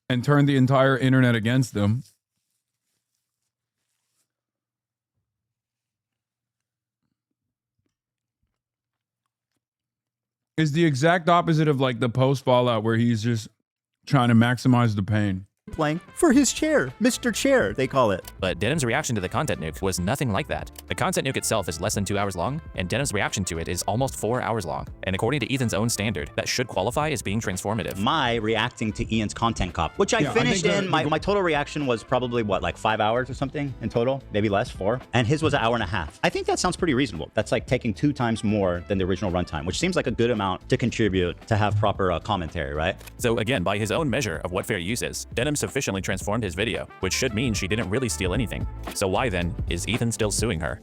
and turned the entire internet against them. Is the exact opposite of like the post Fallout where he's just trying to maximize the pain. Playing for his chair, Mr. Chair, they call it. But Denim's reaction to the content nuke was nothing like that. The content nuke itself is less than 2 hours long, and Denim's reaction to it is almost 4 hours long. And according to Ethan's own standard, that should qualify as being transformative. My reacting to Ian's content cop, which I finished in, my total reaction was probably what, like 5 hours or something in total? Maybe less, 4? And his was 1.5 hours. I think that sounds pretty reasonable. That's like taking 2 times more than the original runtime, which seems like a good amount to contribute to have proper commentary, right? So again, by his own measure of what fair use is, Denim sufficiently transformed his video, which should mean she didn't really steal anything. So why then is Ethan still suing her?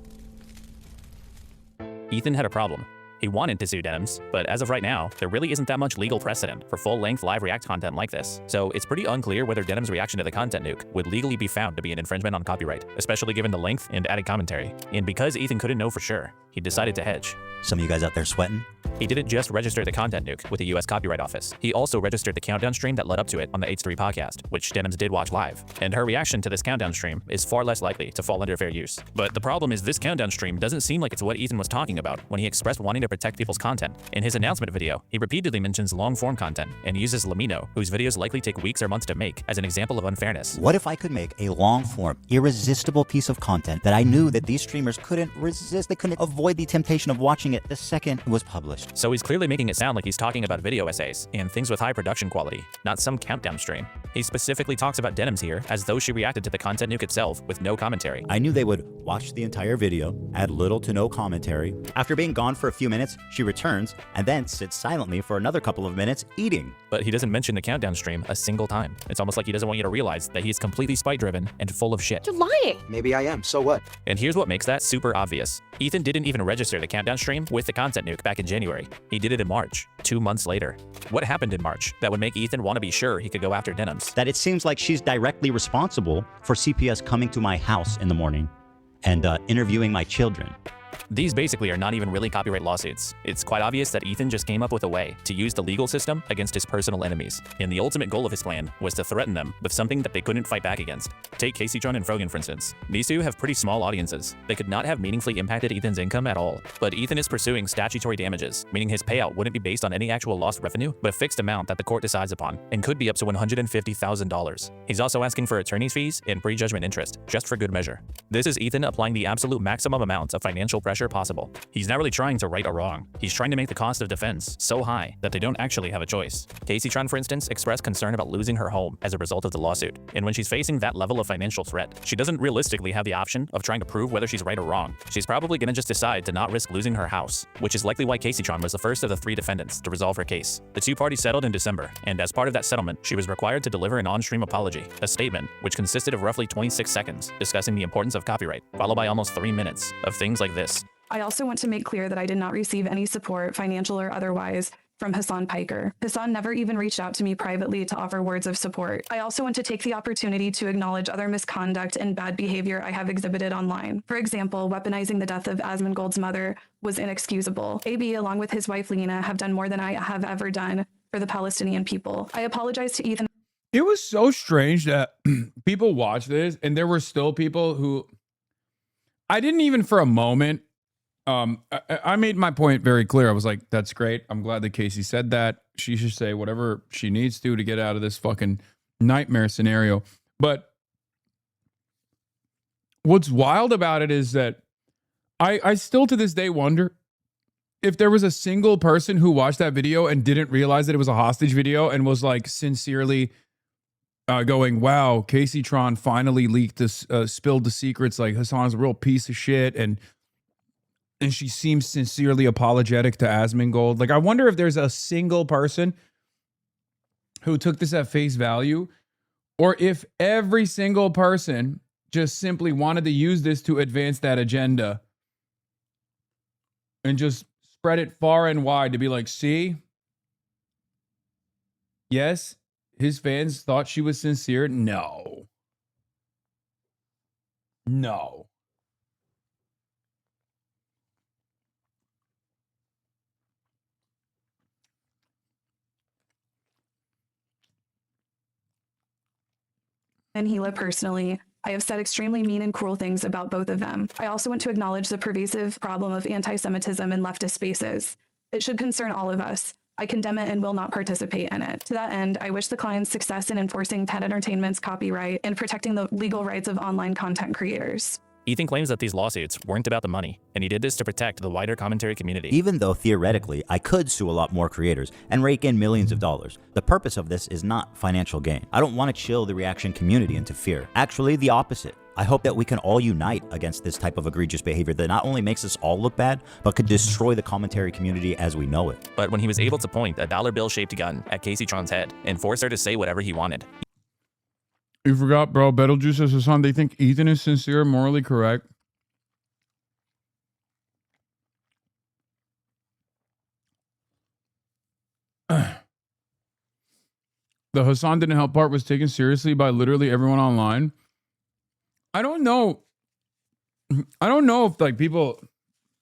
Ethan had a problem. He wanted to sue Denims, but as of right now, there really isn't that much legal precedent for full-length live React content like this. So it's pretty unclear whether Denims' reaction to the content nuke would legally be found to be an infringement on copyright, especially given the length and added commentary. And because Ethan couldn't know for sure, he decided to hedge. Some of you guys out there sweating? He didn't just register the content nuke with the US Copyright Office. He also registered the countdown stream that led up to it on the H3 podcast, which Denims did watch live. And her reaction to this countdown stream is far less likely to fall under fair use. But the problem is this countdown stream doesn't seem like it's what Ethan was talking about when he expressed wanting to protect people's content. In his announcement video, he repeatedly mentions long-form content and uses Lamino, whose videos likely take weeks or months to make, as an example of unfairness. What if I could make a long-form, irresistible piece of content that I knew that these streamers couldn't resist, they couldn't avoid the temptation of watching it the second it was published? So he's clearly making it sound like he's talking about video essays and things with high production quality, not some countdown stream. He specifically talks about Denims here as though she reacted to the content nuke itself with no commentary. I knew they would watch the entire video, add little to no commentary. After being gone for a few minutes, she returns and then sits silently for another couple of minutes eating. But he doesn't mention the countdown stream a single time. It's almost like he doesn't want you to realize that he's completely spite-driven and full of shit. You're lying. Maybe I am, so what? And here's what makes that super obvious. Ethan didn't even register the countdown stream with the content nuke back in January. He did it in March, 2 months later. What happened in March that would make Ethan want to be sure he could go after Denims? That it seems like she's directly responsible for CPS coming to my house in the morning and interviewing my children. These basically are not even really copyright lawsuits. It's quite obvious that Ethan just came up with a way to use the legal system against his personal enemies. And the ultimate goal of his plan was to threaten them with something that they couldn't fight back against. Take KCTron and Frogan, for instance. These two have pretty small audiences. They could not have meaningfully impacted Ethan's income at all. But Ethan is pursuing statutory damages, meaning his payout wouldn't be based on any actual lost revenue, but a fixed amount that the court decides upon, and could be up to $150,000. He's also asking for attorney's fees and prejudgment interest, just for good measure. This is Ethan applying the absolute maximum amount of financial pressure possible. He's not really trying to right a wrong. He's trying to make the cost of defense so high that they don't actually have a choice. KCTron, for instance, expressed concern about losing her home as a result of the lawsuit. And when she's facing that level of financial threat, she doesn't realistically have the option of trying to prove whether she's right or wrong. She's probably gonna just decide to not risk losing her house, which is likely why KCTron was the first of the 3 defendants to resolve her case. The 2 parties settled in December, and as part of that settlement, she was required to deliver an on-stream apology, a statement which consisted of roughly 26 seconds discussing the importance of copyright, followed by almost 3 minutes of things like this. I also want to make clear that I did not receive any support, financial or otherwise, from Hasan Piker. Hasan never even reached out to me privately to offer words of support. I also want to take the opportunity to acknowledge other misconduct and bad behavior I have exhibited online. For example, weaponizing the death of Asmongold's mother was inexcusable. AB, along with his wife Lena, have done more than I have ever done for the Palestinian people. I apologize to Ethan. It was so strange that people watched this and there were still people who I didn't even for a moment. I made my point very clear. I was like, that's great. I'm glad that Casey said that. She should say whatever she needs to get out of this fucking nightmare scenario. But what's wild about it is that I still to this day wonder if there was a single person who watched that video and didn't realize that it was a hostage video and was like sincerely going, wow, KCTron finally leaked this, spilled the secrets. Like Hasan's a real piece of shit. And she seems sincerely apologetic to Asmongold. Like, I wonder if there's a single person who took this at face value, or if every single person just simply wanted to use this to advance that agenda and just spread it far and wide to be like, see? Yes, his fans thought she was sincere. No. No. And Gila personally, I have said extremely mean and cruel things about both of them. I also want to acknowledge the pervasive problem of anti-Semitism in leftist spaces. It should concern all of us. I condemn it and will not participate in it. To that end, I wish the client's success in enforcing TED Entertainment's copyright and protecting the legal rights of online content creators. Ethan claims that these lawsuits weren't about the money, and he did this to protect the wider commentary community. Even though theoretically I could sue a lot more creators and rake in millions of dollars, the purpose of this is not financial gain. I don't want to chill the reaction community into fear. Actually, the opposite. I hope that we can all unite against this type of egregious behavior that not only makes us all look bad, but could destroy the commentary community as we know it. But when he was able to point a dollar bill-shaped gun at KCTron's head and force her to say whatever he wanted. You forgot, bro. Betelgeuse says, Hasan, they think Ethan is sincere, morally correct. the Hasan didn't help part was taken seriously by literally everyone online. I don't know. I don't know if like people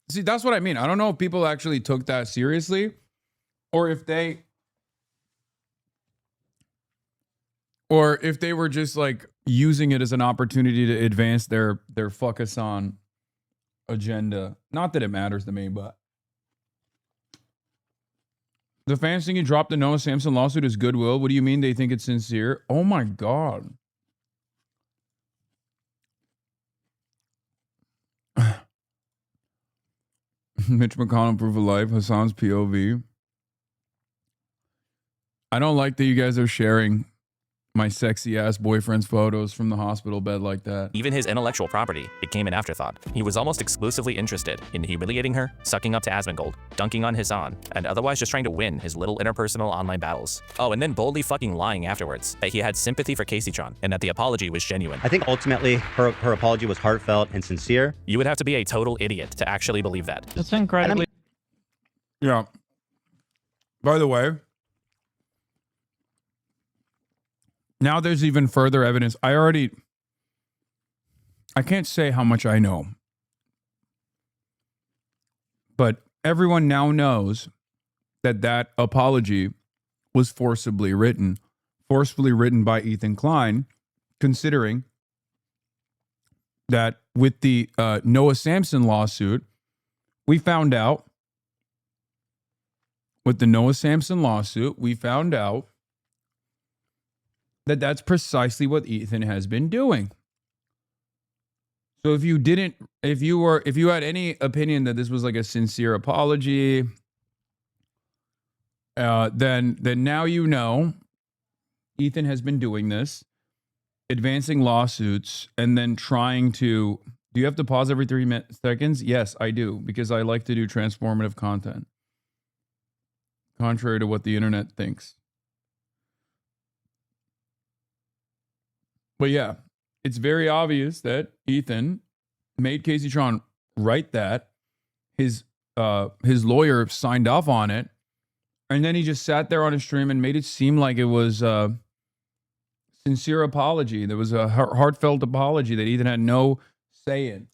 see, that's what I mean. I don't know if people actually took that seriously or if they were just like using it as an opportunity to advance their fuck Hasan agenda. Not that it matters to me, but the fans think he dropped the Noah Samsen lawsuit as goodwill. What do you mean they think it's sincere? Oh my God. Mitch McConnell, proof of life, Hasan's POV. I don't like that you guys are sharing my sexy ass boyfriend's photos from the hospital bed like that. Even his intellectual property became an afterthought. He was almost exclusively interested in humiliating her, sucking up to Asmongold, dunking on Hasan, and otherwise just trying to win his little interpersonal online battles. Oh, and then boldly fucking lying afterwards that he had sympathy for Caseytron and that the apology was genuine. I think ultimately her apology was heartfelt and sincere. You would have to be a total idiot to actually believe that. It's incredibly. Yeah. By the way, now there's even further evidence. I can't say how much I know, but everyone now knows that that apology was forcibly written by Ethan Klein, considering that with the Noah Samsen lawsuit, we found out that that's precisely what Ethan has been doing. So if you had any opinion that this was like a sincere apology, then now you know Ethan has been doing this, advancing lawsuits, and then trying to. Do you have to pause every 3 seconds? Yes, I do, because I like to do transformative content, contrary to what the internet thinks. But yeah, it's very obvious that Ethan made Caseytron write that. His lawyer signed off on it, and then he just sat there on his stream and made it seem like it was a sincere apology. There was a heartfelt apology that Ethan had no say in.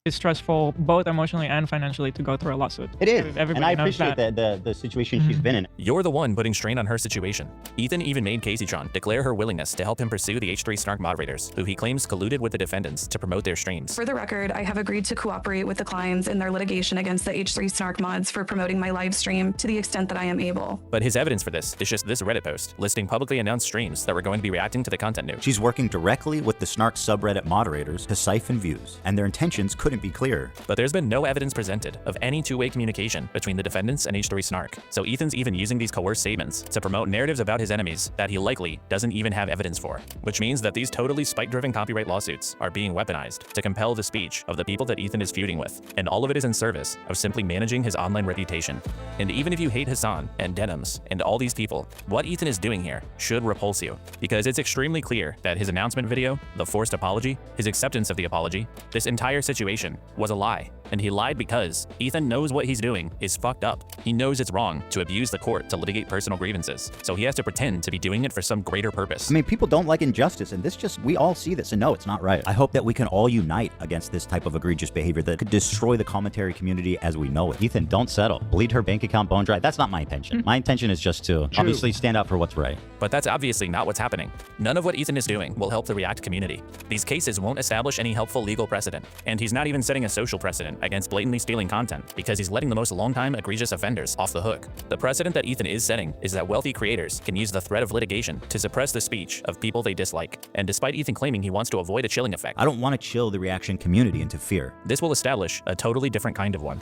It's stressful, both emotionally and financially, to go through a lawsuit. It is, and Everybody I knows appreciate that. the situation she's been in. You're the one putting strain on her situation. Ethan even made Caseytron declare her willingness to help him pursue the H3 Snark moderators, who he claims colluded with the defendants to promote their streams. For the record, I have agreed to cooperate with the clients in their litigation against the H3 Snark mods for promoting my live stream to the extent that I am able. But his evidence for this is just this Reddit post listing publicly announced streams that were going to be reacting to the content new. She's working directly with the Snark subreddit moderators to siphon views, and their intentions couldn't be clearer. But there's been no evidence presented of any two-way communication between the defendants and H3 Snark. So Ethan's even using these coerced statements to promote narratives about his enemies that he likely doesn't even have evidence for, which means that these totally spike-driven copyright lawsuits are being weaponized to compel the speech of the people that Ethan is feuding with, and all of it is in service of simply managing his online reputation. And even if you hate Hasan and Denims and all these people, what Ethan is doing here should repulse you, because it's extremely clear that his announcement video, the forced apology, his acceptance of the apology, this entire situation was a lie. And he lied because Ethan knows what he's doing is fucked up. He knows it's wrong to abuse the court to litigate personal grievances, so he has to pretend to be doing it for some greater purpose. I mean, people don't like injustice, and we all see this and know it's not right. I hope that we can all unite against this type of egregious behavior that could destroy the commentary community as we know it. Ethan, don't settle. Bleed her bank account bone dry. That's not my intention. My intention is just to obviously stand up for what's right. But that's obviously not what's happening. None of what Ethan is doing will help the React community. These cases won't establish any helpful legal precedent, and he's not even setting a social precedent against blatantly stealing content, because he's letting the most long-time egregious offenders off the hook. The precedent that Ethan is setting is that wealthy creators can use the threat of litigation to suppress the speech of people they dislike. And despite Ethan claiming he wants to avoid a chilling effect, I don't want to chill the reaction community into fear. This will establish a totally different kind of one.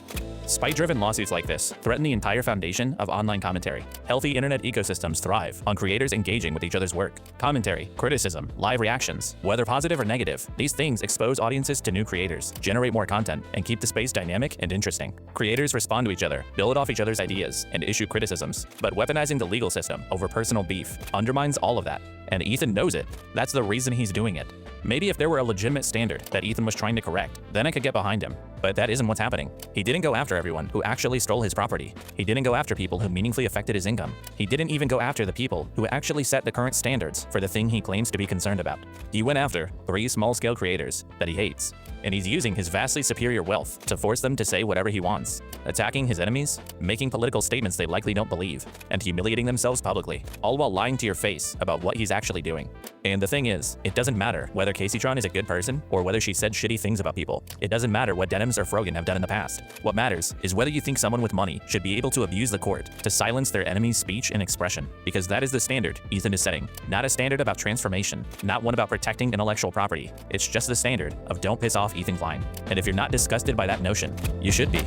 Spite-driven lawsuits like this threaten the entire foundation of online commentary. Healthy internet ecosystems thrive on creators engaging with each other's work. Commentary, criticism, live reactions, whether positive or negative, these things expose audiences to new creators, generate more content, and keep the space dynamic and interesting. Creators respond to each other, build off each other's ideas, and issue criticisms. But weaponizing the legal system over personal beef undermines all of that. And Ethan knows it. That's the reason he's doing it. Maybe if there were a legitimate standard that Ethan was trying to correct, then I could get behind him. But that isn't what's happening. He didn't go after everyone who actually stole his property. He didn't go after people who meaningfully affected his income. He didn't even go after the people who actually set the current standards for the thing he claims to be concerned about. He went after 3 small-scale creators that he hates, and he's using his vastly superior wealth to force them to say whatever he wants, attacking his enemies, making political statements they likely don't believe, and humiliating themselves publicly, all while lying to your face about what he's actually doing. And the thing is, it doesn't matter whether Caseytron is a good person or whether she said shitty things about people. It doesn't matter what Denims or Frogan have done in the past. What matters is whether you think someone with money should be able to abuse the court to silence their enemy's speech and expression, because that is the standard Ethan is setting. Not a standard about transformation, not one about protecting intellectual property. It's just the standard of don't piss off Ethan Klein. And if you're not disgusted by that notion, you should be.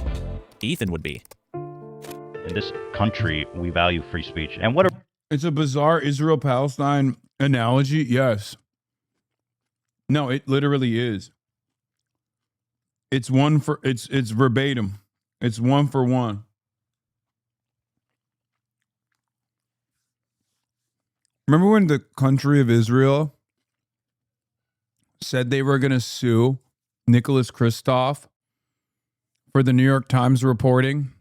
Ethan would be. In this country, we value free speech. And what are... It's a bizarre Israel-Palestine analogy. Yes. No, it literally is. It's verbatim. It's 1 for 1. Remember when the country of Israel said they were going to sue Nicholas Kristof for the New York Times reporting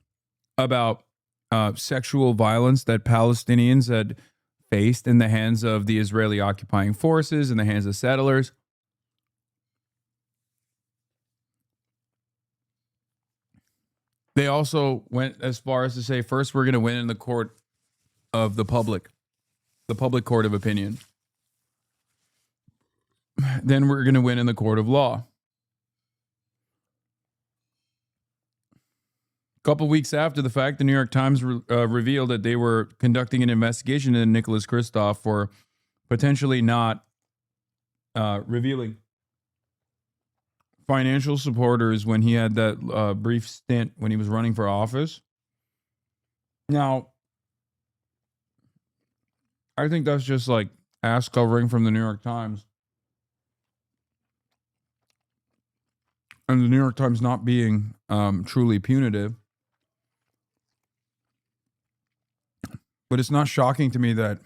about sexual violence that Palestinians had faced in the hands of the Israeli occupying forces, in the hands of settlers? They also went as far as to say, first, we're going to win in the court of the public court of opinion. Then we're going to win in the court of law. A couple weeks after the fact, the New York Times revealed that they were conducting an investigation into Nicholas Kristof for potentially not revealing financial supporters when he had that brief stint when he was running for office. Now, I think that's just like ass covering from the New York Times. And the New York Times not being truly punitive. But it's not shocking to me that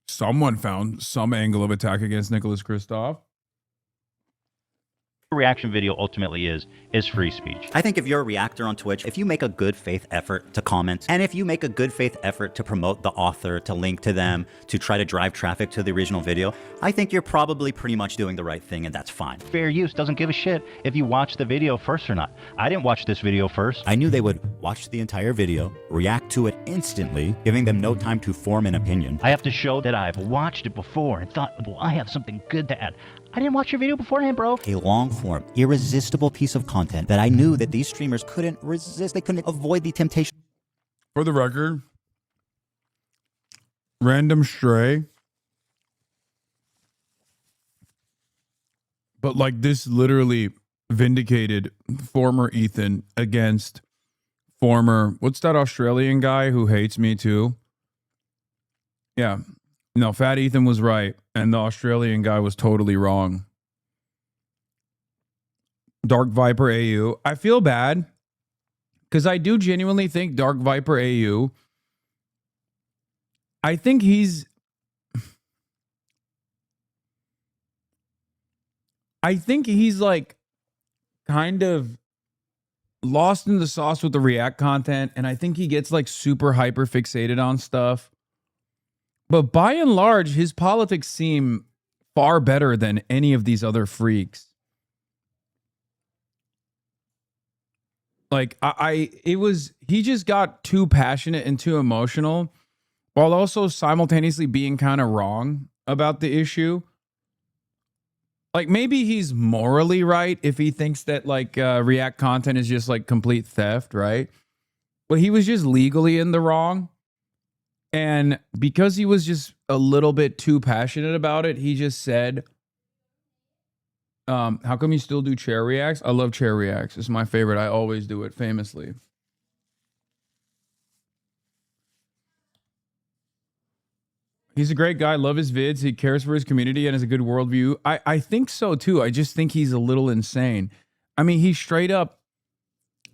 someone found some angle of attack against Nicholas Kristof. reaction video ultimately is free speech. I think if you're a reactor on Twitch, if you make a good faith effort to comment, and if you make a good faith effort to promote the author, to link to them, to try to drive traffic to the original video, I think you're probably pretty much doing the right thing, and that's fine. Fair use doesn't give a shit if you watch the video first or not. I didn't watch this video first. I knew they would watch the entire video, react to it instantly, giving them no time to form an opinion. I have to show that I've watched it before and thought, well, I have something good to add. I didn't watch your video beforehand, bro. A long-form, irresistible piece of content that I knew that these streamers couldn't resist. They couldn't avoid the temptation. For the record, random stray. But like this literally vindicated former Ethan against former, what's that Australian guy who hates me too? Yeah. No, Fat Ethan was right, and the Australian guy was totally wrong. Dark Viper AU. I feel bad, because I do genuinely think Dark Viper AU, I think he's like kind of lost in the sauce with the React content, and I think he gets like super hyper fixated on stuff. But by and large, his politics seem far better than any of these other freaks. Like he just got too passionate and too emotional, while also simultaneously being kind of wrong about the issue. Like maybe he's morally right if he thinks that like React content is just like complete theft, right? But he was just legally in the wrong. And because he was just a little bit too passionate about it, he just said, how come you still do chair reacts? I love chair reacts. It's my favorite. I always do it famously. He's a great guy. Love his vids. He cares for his community and has a good worldview. I think so too. I just think he's a little insane. I mean, he straight up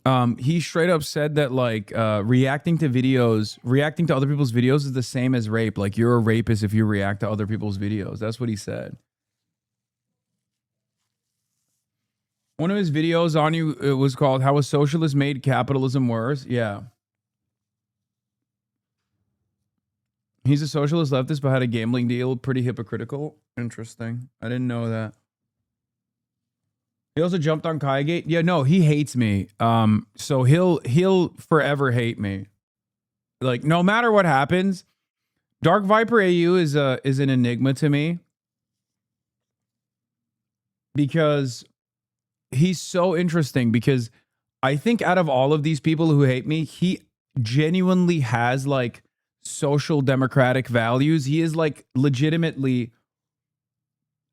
said that like reacting to other people's videos is the same as rape. Like you're a rapist if you react to other people's videos. That's what he said. One of his videos on you, it was called "How a Socialist Made Capitalism Worse." Yeah. He's a socialist leftist, but had a gambling deal. Pretty hypocritical. Interesting. I didn't know that. He also jumped on Kaigate. Yeah, no, he hates me. So he'll forever hate me. Like, no matter what happens, Dark Viper AU is an enigma to me. Because he's so interesting. Because I think out of all of these people who hate me, he genuinely has like social democratic values. He is like legitimately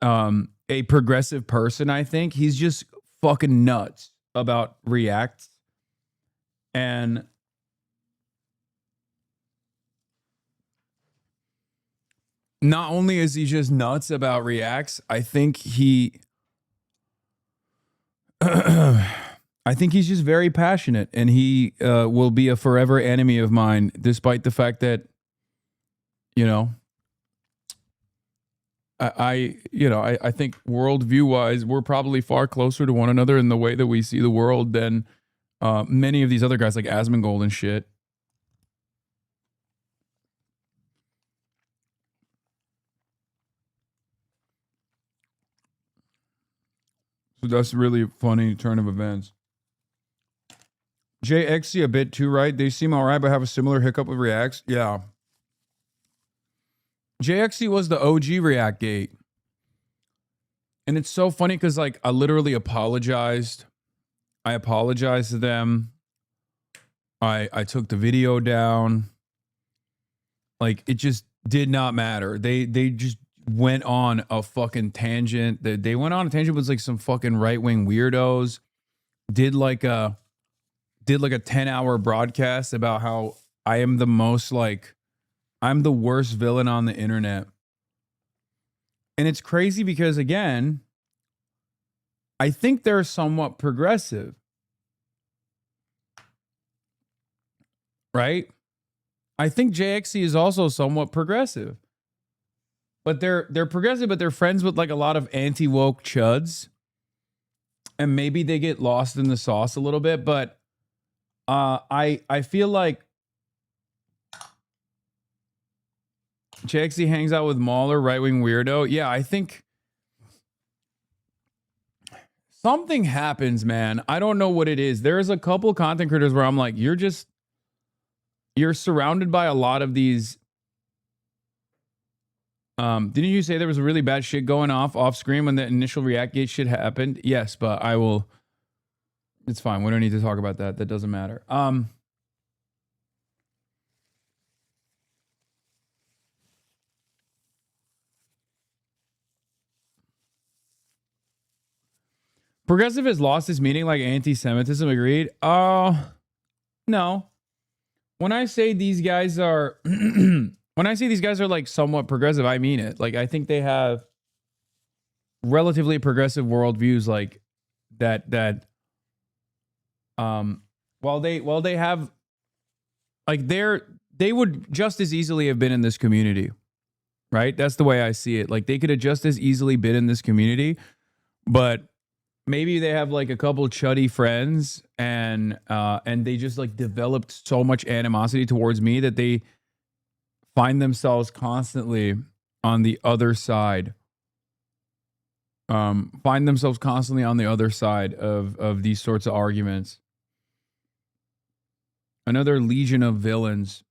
a progressive person, I think. He's just fucking nuts about React. And not only is he just nuts about Reacts, I think I think he's just very passionate, and he will be a forever enemy of mine, despite the fact that, you know, I think worldview wise, we're probably far closer to one another in the way that we see the world than many of these other guys like Asmongold and shit. So that's a really funny turn of events. JXC a bit too right. They seem all right, but have a similar hiccup with Reacts. Yeah. JXC was the OG React gate. And it's so funny because like I literally apologized. I apologized to them. I took the video down. Like it just did not matter. They just went on a fucking tangent. They went on a tangent with like some fucking right-wing weirdos. Did like a 10-hour broadcast about how I am the most like I'm the worst villain on the internet. And it's crazy because again, I think they're somewhat progressive. Right? I think JXC is also somewhat progressive. But they're progressive, but they're friends with like a lot of anti-woke chuds. And maybe they get lost in the sauce a little bit, but I feel like JXC hangs out with Mahler, right-wing weirdo. Yeah, I think something happens, man. I don't know what it is. There's a couple content creators where I'm like, you're surrounded by a lot of these. Didn't you say there was really bad shit going off screen when the initial Reactgate shit happened? Yes, but I will. It's fine. We don't need to talk about that. That doesn't matter. Progressive has lost its meaning like anti-Semitism. Agreed? No. When I say these guys are when I say these guys are like somewhat progressive, I mean it. Like I think they have relatively progressive worldviews like that while they have like they would just as easily have been in this community. Right? That's the way I see it. Like they could have just as easily been in this community, but maybe they have like a couple chuddy friends and they just like developed so much animosity towards me that they find themselves constantly on the other side. Find themselves constantly on the other side of these sorts of arguments. Another legion of villains.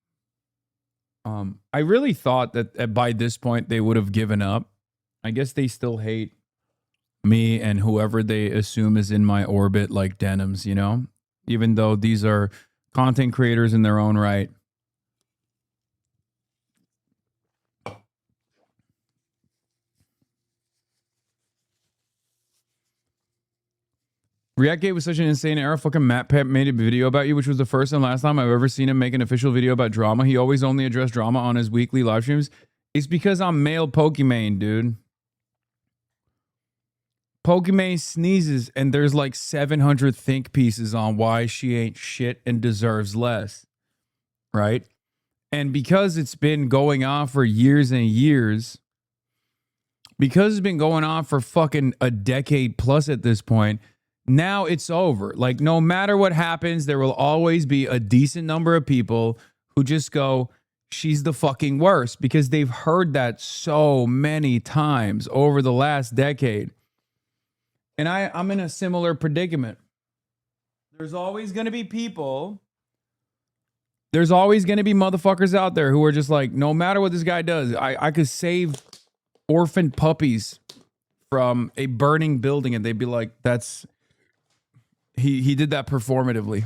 I really thought that by this point they would have given up. I guess they still hate me and whoever they assume is in my orbit, like Denims, you know, even though these are content creators in their own right. Reactgate was such an insane era. Fucking Matt Pep made a video about you, which was the first and last time I've ever seen him make an official video about drama. He always only addressed drama on his weekly live streams. It's because I'm male Pokimane, dude. Pokimane sneezes and there's like 700 think pieces on why she ain't shit and deserves less. Right? And because it's been going on for years and years, because it's been going on for fucking a decade plus at this point, Now it's over. Like, no matter what happens, there will always be a decent number of people who just go, she's the fucking worst, because they've heard that so many times over the last decade. And I'm in a similar predicament. There's always going to be people. There's always going to be motherfuckers out there who are just like, no matter what this guy does, I could save orphaned puppies from a burning building, and they'd be like, that's, he did that performatively.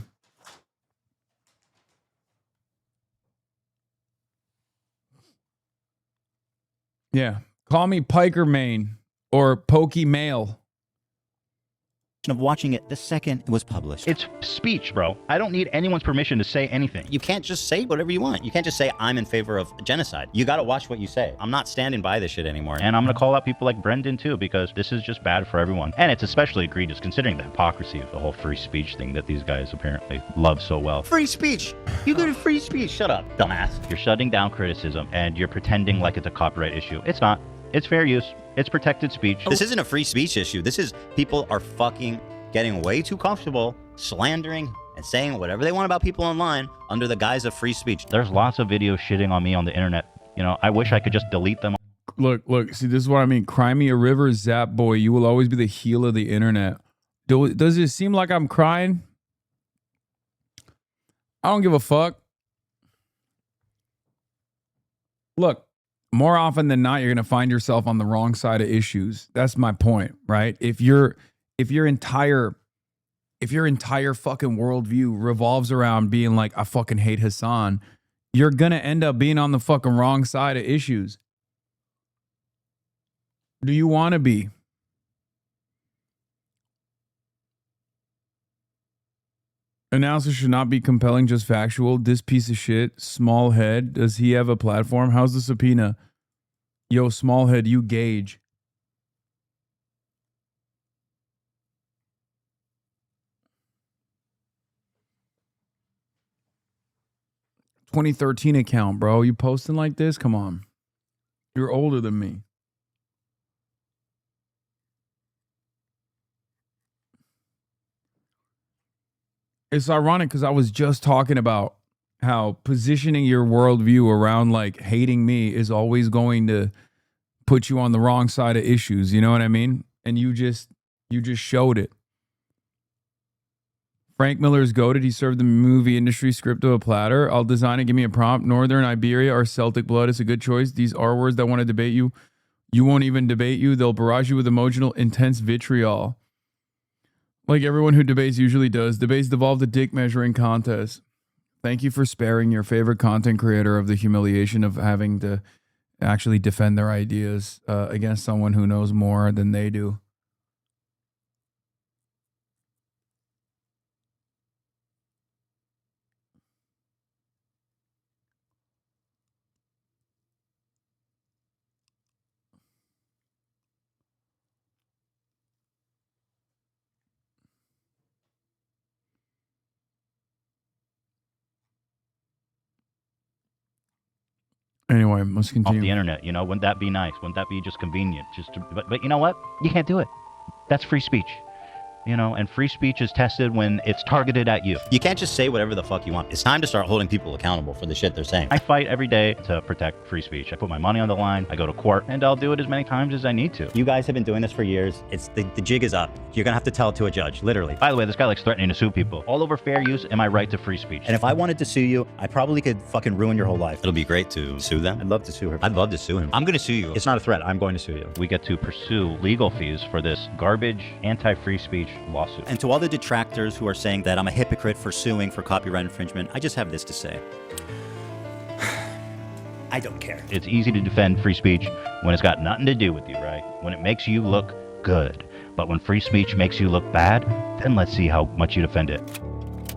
Yeah. Call me Piker Main or Pokey Mail. Of watching it the second it was published. It's speech, bro. I don't need anyone's permission to say anything. You can't just say whatever you want. You can't just say, I'm in favor of genocide. You got to watch what you say. I'm not standing by this shit anymore. And I'm going to call out people like Brendan, too, because this is just bad for everyone. And it's especially egregious considering the hypocrisy of the whole free speech thing that these guys apparently love so well. Free speech. You go to free speech. Shut up, dumbass. You're shutting down criticism, and you're pretending like it's a copyright issue. It's not. It's fair use. It's protected speech. This isn't a free speech issue. This is people are fucking getting way too comfortable slandering and saying whatever they want about people online under the guise of free speech. There's lots of videos shitting on me on the internet. You know, I wish I could just delete them. Look, see, this is what I mean. Cry me a river, Zap Boy. You will always be the heel of the internet. Does it seem like I'm crying? I don't give a fuck. Look, more often than not, you're going to find yourself on the wrong side of issues. That's my point, right? If your entire fucking worldview revolves around being like, I fucking hate Hasan, you're gonna end up being on the fucking wrong side of issues. Do you want to be? Analysis should not be compelling, just factual. This piece of shit, small head. Does he have a platform? How's the subpoena? Yo, small head, you gauge. 2013 account, bro. You posting like this? Come on. You're older than me. It's ironic because I was just talking about how positioning your worldview around like hating me is always going to put you on the wrong side of issues. You know what I mean? And you just showed it. Frank Miller's goated. He served the movie industry script to a platter. I'll design it. Give me a prompt. Northern Iberia or Celtic blood is a good choice. These are words that want to debate you. You won't even debate you. They'll barrage you with emotional, intense vitriol. Like everyone who debates usually does. Debates devolve to dick measuring contests. Thank you for sparing your favorite content creator of the humiliation of having to actually defend their ideas against someone who knows more than they do. Anyway, let's continue. Off the internet, you know, wouldn't that be nice? Wouldn't that be just convenient? But you know what? You can't do it. That's free speech. You know, and free speech is tested when it's targeted at you. You can't just say whatever the fuck you want. It's time to start holding people accountable for the shit they're saying. I fight every day to protect free speech. I put my money on the line. I go to court, and I'll do it as many times as I need to. You guys have been doing this for years. It's the jig is up. You're gonna have to tell it to a judge, literally. By the way, this guy likes threatening to sue people. All over fair use and my right to free speech. And if I wanted to sue you, I probably could fucking ruin your whole life. It'll be great to sue them. I'd love to sue her. I'd love to sue him. I'm gonna sue you. It's not a threat. I'm going to sue you. We get to pursue legal fees for this garbage anti-free speech lawsuit. And to all the detractors who are saying that I'm a hypocrite for suing for copyright infringement, I just have this to say. I don't care. It's easy to defend free speech when it's got nothing to do with you, right? When it makes you look good. But when free speech makes you look bad, then let's see how much you defend it.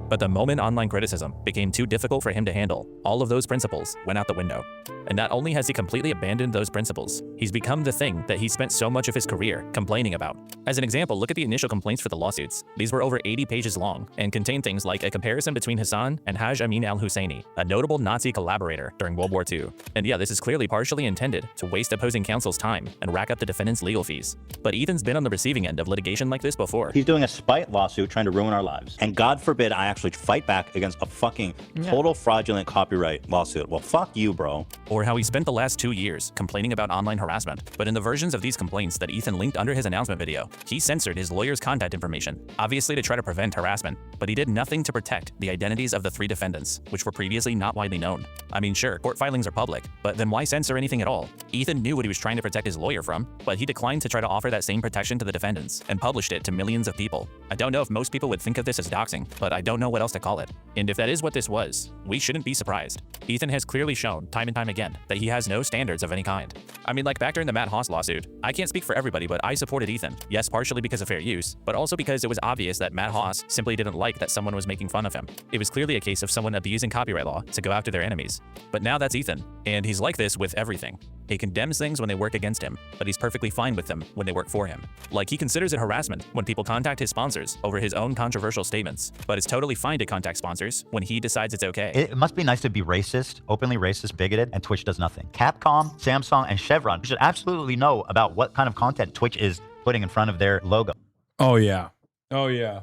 But the moment online criticism became too difficult for him to handle, all of those principles went out the window. And not only has he completely abandoned those principles, he's become the thing that he spent so much of his career complaining about. As an example, look at the initial complaints for the lawsuits. These were over 80 pages long and contained things like a comparison between Hasan and Haj Amin al-Husseini, a notable Nazi collaborator during World War II. And yeah, this is clearly partially intended to waste opposing counsel's time and rack up the defendant's legal fees. But Ethan's been on the receiving end of litigation like this before. He's doing a spite lawsuit trying to ruin our lives. And God forbid I actually fight back against a fucking total fraudulent copyright lawsuit. Well, fuck you, bro. Or how he spent the last 2 years complaining about online harassment. But in the versions of these complaints that Ethan linked under his announcement video, he censored his lawyer's contact information, obviously to try to prevent harassment, but he did nothing to protect the identities of the 3 defendants, which were previously not widely known. I mean, sure, court filings are public, but then why censor anything at all? Ethan knew what he was trying to protect his lawyer from, but he declined to try to offer that same protection to the defendants and published it to millions of people. I don't know if most people would think of this as doxing, but I don't know what else to call it. And if that is what this was, we shouldn't be surprised. Ethan has clearly shown time and time again that he has no standards of any kind. I mean, like back during the Matt Haas lawsuit, I can't speak for everybody, but I supported Ethan. Yes, partially because of fair use, but also because it was obvious that Matt Haas simply didn't like that someone was making fun of him. It was clearly a case of someone abusing copyright law to go after their enemies. But now that's Ethan, and he's like this with everything. He condemns things when they work against him, but he's perfectly fine with them when they work for him. Like, he considers it harassment when people contact his sponsors over his own controversial statements, but it's totally fine to contact sponsors when he decides it's okay. It must be nice to be racist, openly racist, bigoted, and Twitch does nothing. Capcom, Samsung, and Chevron should absolutely know about what kind of content Twitch is putting in front of their logo. Oh, yeah. Oh, yeah.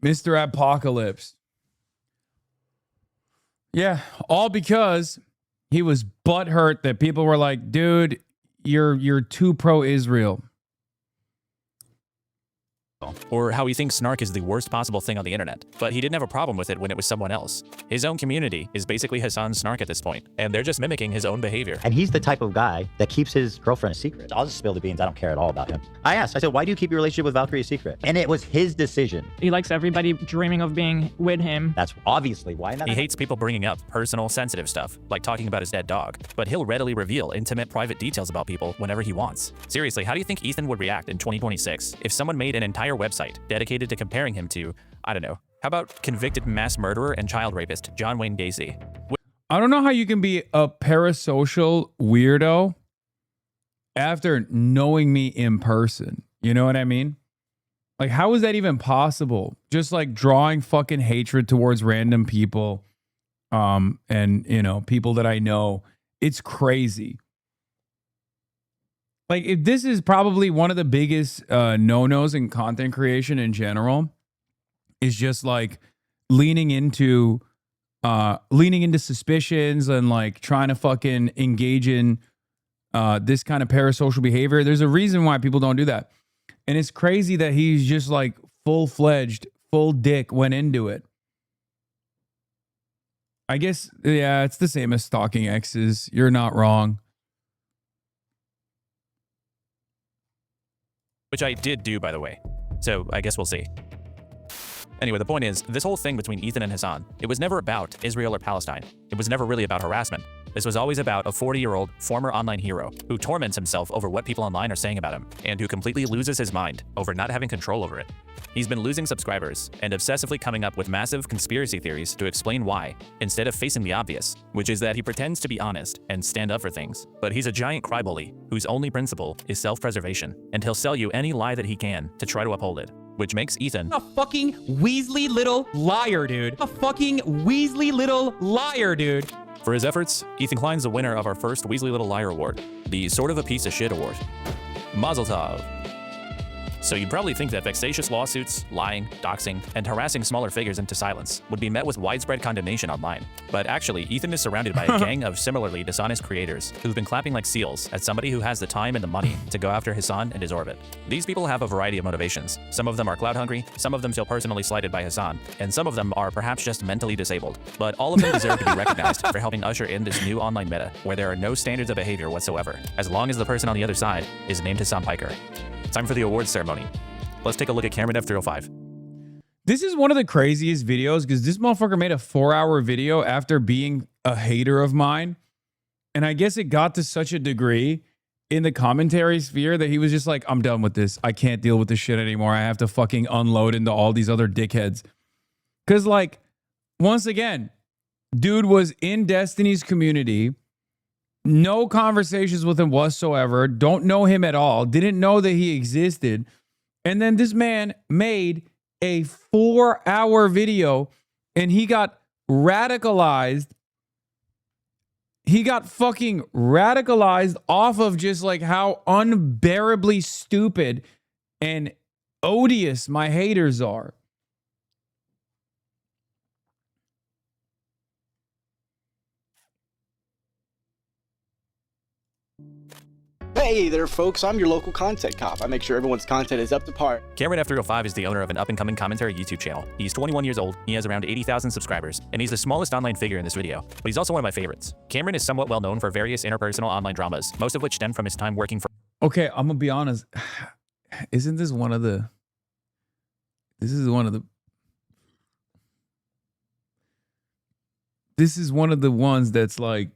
Mr. Apocalypse. Yeah, all because he was butthurt that people were like, dude, you're too pro-Israel. Or how he thinks snark is the worst possible thing on the internet, but he didn't have a problem with it when it was someone else. His own community is basically Hasan's snark at this point, and they're just mimicking his own behavior. And he's the type of guy that keeps his girlfriend a secret. I'll just spill the beans. I don't care at all about him. I asked, I said, why do you keep your relationship with Valkyrie a secret? And it was his decision. He likes everybody dreaming of being with him. That's obviously why. He hates people bringing up personal, sensitive stuff, like talking about his dead dog, but he'll readily reveal intimate, private details about people whenever he wants. Seriously, how do you think Ethan would react in 2026 if someone made an entire website dedicated to comparing him to, I don't know, how about convicted mass murderer and child rapist John Wayne Gacy? I don't know how you can be a parasocial weirdo after knowing me in person. You know what I mean? Like, how is that even possible? Just like drawing fucking hatred towards random people, and, you know, people that I know. It's crazy. Like, if this is probably one of the biggest no-nos in content creation in general, is just like leaning into suspicions and like trying to fucking engage in this kind of parasocial behavior. There's a reason why people don't do that. And it's crazy that he's just like full-fledged, full dick went into it. I guess, yeah, it's the same as stalking exes. You're not wrong. Which I did do, by the way. So I guess we'll see. Anyway, the point is, this whole thing between Ethan and Hasan, it was never about Israel or Palestine. It was never really about harassment. This was always about a 40-year-old former online hero who torments himself over what people online are saying about him, and who completely loses his mind over not having control over it. He's been losing subscribers and obsessively coming up with massive conspiracy theories to explain why, instead of facing the obvious, which is that he pretends to be honest and stand up for things. But he's a giant crybaby whose only principle is self-preservation, and he'll sell you any lie that he can to try to uphold it. Which makes Ethan a fucking Weasley little liar, dude. A fucking Weasley little liar, dude. For his efforts, Ethan Klein's the winner of our first Weasley Little Liar Award, the Sort of a Piece of Shit Award. Mazel tov. So you'd probably think that vexatious lawsuits, lying, doxing, and harassing smaller figures into silence would be met with widespread condemnation online. But actually, Ethan is surrounded by a gang of similarly dishonest creators who've been clapping like seals at somebody who has the time and the money to go after Hasan and his orbit. These people have a variety of motivations. Some of them are clout hungry, some of them feel personally slighted by Hasan, and some of them are perhaps just mentally disabled. But all of them deserve to be recognized for helping usher in this new online meta where there are no standards of behavior whatsoever, as long as the person on the other side is named Hasan Piker. Time for the awards ceremony. Let's take a look at Cameron F305. This is one of the craziest videos because this motherfucker made a 4-hour video after being a hater of mine. And I guess it got to such a degree in the commentary sphere that he was just like, I'm done with this. I can't deal with this shit anymore. I have to fucking unload into all these other dickheads. Because, like, once again, dude was in Destiny's community. No conversations with him whatsoever. Don't know him at all. Didn't know that he existed. And then this man made a 4-hour video and he got radicalized. He got fucking radicalized off of just like how unbearably stupid and odious my haters are. Hey there, folks. I'm your local content cop. I make sure everyone's content is up to par. Cameron F305 is the owner of an up-and-coming commentary YouTube channel. He's 21 years old, he has around 80,000 subscribers, and he's the smallest online figure in this video, but he's also one of my favorites. Cameron is somewhat well known for various interpersonal online dramas, most of which stem from his time working for... Okay, I'm gonna be honest. Isn't this one of the... This is one of the ones that's like...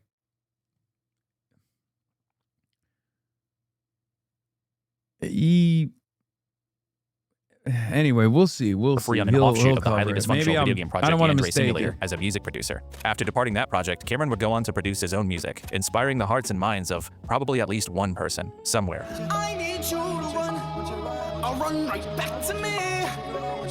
Anyway, we'll see. We'll free see. on an offshoot of the highly dysfunctional video game I don't project want to Android mistake Simulator it. as a music producer. After departing that project, Cameron would go on to produce his own music, inspiring the hearts and minds of probably at least one person, somewhere. I need you to run. I'll run right back to me.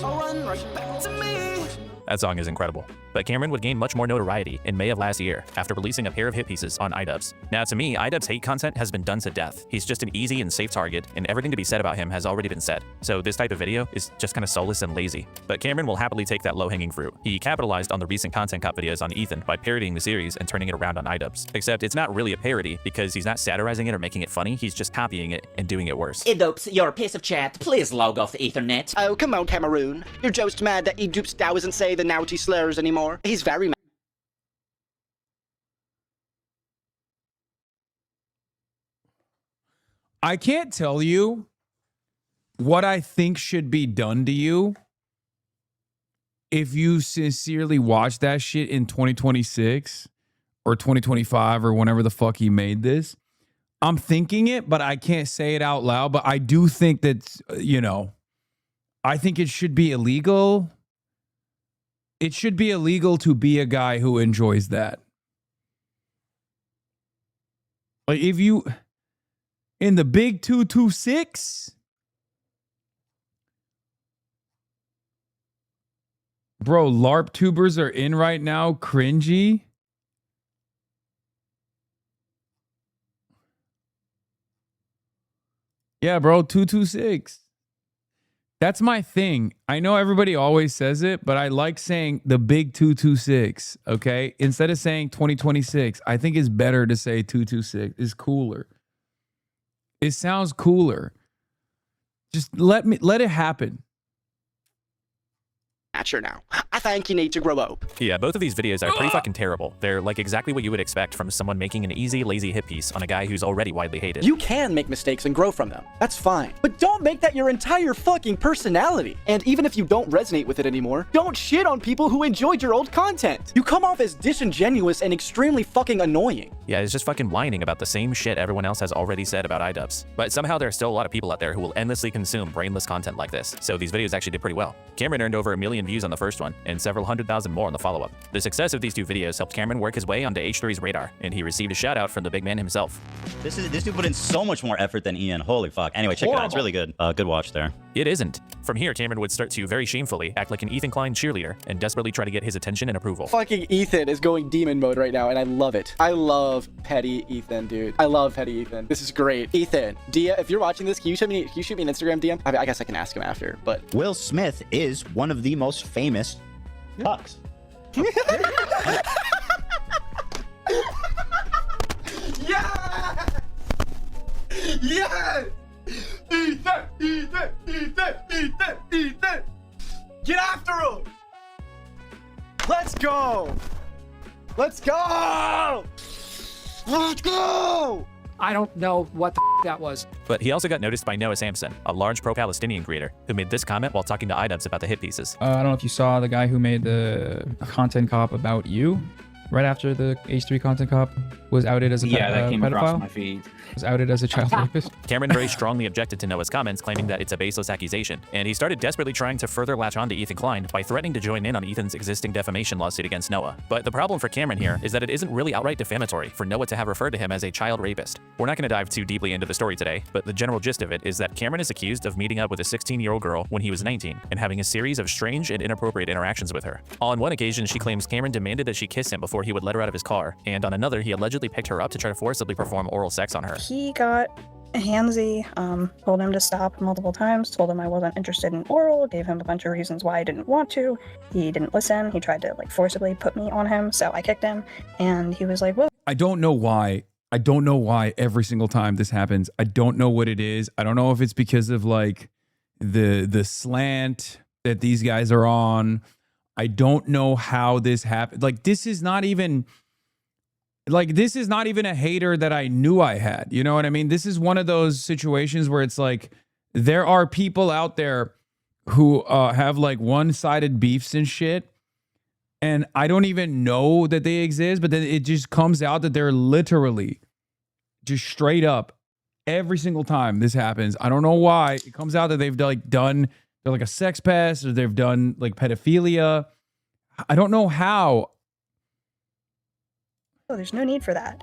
I'll run right back to me. That song is incredible. But Cameron would gain much more notoriety in May of last year after releasing a pair of hit pieces on iDubbbz. Now to me, iDubbbz hate content has been done to death. He's just an easy and safe target, and everything to be said about him has already been said. So this type of video is just kind of soulless and lazy. But Cameron will happily take that low-hanging fruit. He capitalized on the recent content cop videos on Ethan by parodying the series and turning it around on iDubbbz. Except it's not really a parody because he's not satirizing it or making it funny, he's just copying it and doing it worse. Edoops, you're a piece of chat. Please log off the Ethernet. Oh, come on, Cameroon. You're just mad that Edoops doesn't say the naughty slurs anymore. He's very mad. I can't tell you what I think should be done to you if you sincerely watch that shit in 2026 or 2025 or whenever the fuck he made this. I'm thinking it, but I can't say it out loud. But I do think that, you know, I think it should be illegal. It should be illegal to be a guy who enjoys that. Like if you... In the big 226, bro, LARP tubers are in right now. Cringy. Yeah, bro, 226. That's my thing. I know everybody always says it, but I like saying the big 226, okay? Instead of saying 2026, I think it's better to say 226. It's cooler. It sounds cooler. Just let it happen. Mature now. I think you need to grow up. Yeah, both of these videos are pretty fucking terrible. They're like exactly what you would expect from someone making an easy, lazy hit piece on a guy who's already widely hated. You can make mistakes and grow from them. That's fine. But don't make that your entire fucking personality. And even if you don't resonate with it anymore, don't shit on people who enjoyed your old content. You come off as disingenuous and extremely fucking annoying. Yeah, it's just fucking whining about the same shit everyone else has already said about iDubbbz. But somehow there are still a lot of people out there who will endlessly consume brainless content like this. So these videos actually did pretty well. Cameron earned over 1 million views on the first one and several 100,000 more on the follow-up. The success of these two videos helped Cameron work his way onto H3's radar, and he received a shout out from the big man himself. This dude put in so much more effort than Ian. Holy fuck. Anyway, check it out. It's really good. Good watch there. It isn't. From here, Cameron would start to very shamefully act like an Ethan Klein cheerleader and desperately try to get his attention and approval. Fucking Ethan is going demon mode right now, and I love it. I love petty Ethan, dude. I love petty Ethan. This is great. Ethan, Dia, if you're watching this, can you shoot me an Instagram DM? I guess I can ask him after, but... Will Smith is one of the most famous cucks. Yeah! Yeah! Ethan! Ethan! Ethan! Ethan! Ethan! Get after him! Let's go! Let's go! Let's go! I don't know what the that was. But he also got noticed by Noah Samson, a large pro-Palestinian creator, who made this comment while talking to iDubbbz about the hit pieces. I don't know if you saw the guy who made the content cop about you. right after the H3 content cop was outed as a that came across pedophile. my feed. Was outed as a child rapist. Cameron very strongly objected to Noah's comments, claiming that it's a baseless accusation, and he started desperately trying to further latch on to Ethan Klein by threatening to join in on Ethan's existing defamation lawsuit against Noah. But the problem for Cameron here is that it isn't really outright defamatory for Noah to have referred to him as a child rapist. We're not going to dive too deeply into the story today, but the general gist of it is that Cameron is accused of meeting up with a 16-year-old girl when he was 19 and having a series of strange and inappropriate interactions with her. On one occasion, she claims Cameron demanded that she kiss him before he would let her out of his car, and on another, he allegedly picked her up to try to forcibly perform oral sex on her. He got handsy, told him to stop multiple times, told him I wasn't interested in oral, gave him a bunch of reasons why I didn't want to. He didn't listen. He tried to like forcibly put me on him, so I kicked him, and he was like, well, I don't know why. I don't know why every single time this happens. I don't know what it is. I don't know if it's because of like the slant that these guys are on. I don't know how this happened. Like this is not even a hater that I knew I had. You know what I mean? This is one of those situations where it's like there are people out there who have like one-sided beefs and shit, and I don't even know that they exist, but then it just comes out that they're literally just straight up every single time this happens. I don't know why. It comes out that they've done they're like a sex pest, or they've done like pedophilia. I don't know how. oh, there's no need for that.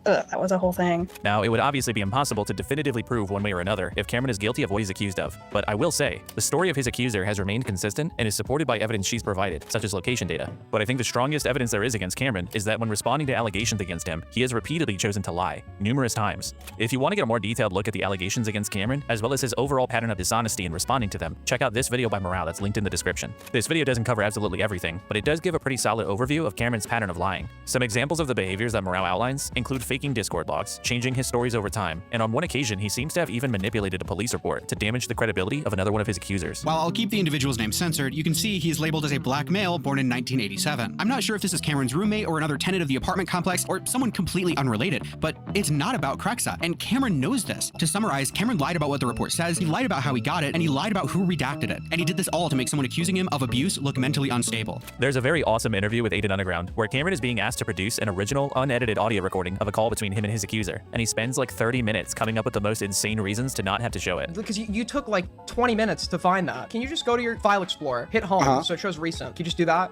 That was a whole thing. Now, it would obviously be impossible to definitively prove one way or another if Cameron is guilty of what he's accused of, but I will say, the story of his accuser has remained consistent and is supported by evidence she's provided, such as location data. But I think the strongest evidence there is against Cameron is that when responding to allegations against him, he has repeatedly chosen to lie, numerous times. If you want to get a more detailed look at the allegations against Cameron, as well as his overall pattern of dishonesty in responding to them, check out this video by Morale that's linked in the description. This video doesn't cover absolutely everything, but it does give a pretty solid overview of Cameron's pattern of lying. Some examples of the behaviors that Morale outlines include faking Discord logs, changing his stories over time, and on one occasion he seems to have even manipulated a police report to damage the credibility of another one of his accusers. While I'll keep the individual's name censored, you can see he is labeled as a black male born in 1987. I'm not sure if this is Cameron's roommate or another tenant of the apartment complex or someone completely unrelated, but it's not about Krexa, and Cameron knows this. To summarize, Cameron lied about what the report says, he lied about how he got it, and he lied about who redacted it. And he did this all to make someone accusing him of abuse look mentally unstable. There's a very awesome interview with Aiden Underground where Cameron is being asked to produce an original, unedited audio recording of a call between him and his accuser, and he spends like 30 minutes coming up with the most insane reasons to not have to show it. Because you took like 20 minutes to find that. Can you just go to your file explorer, hit home, so it shows recent? Can you just do that?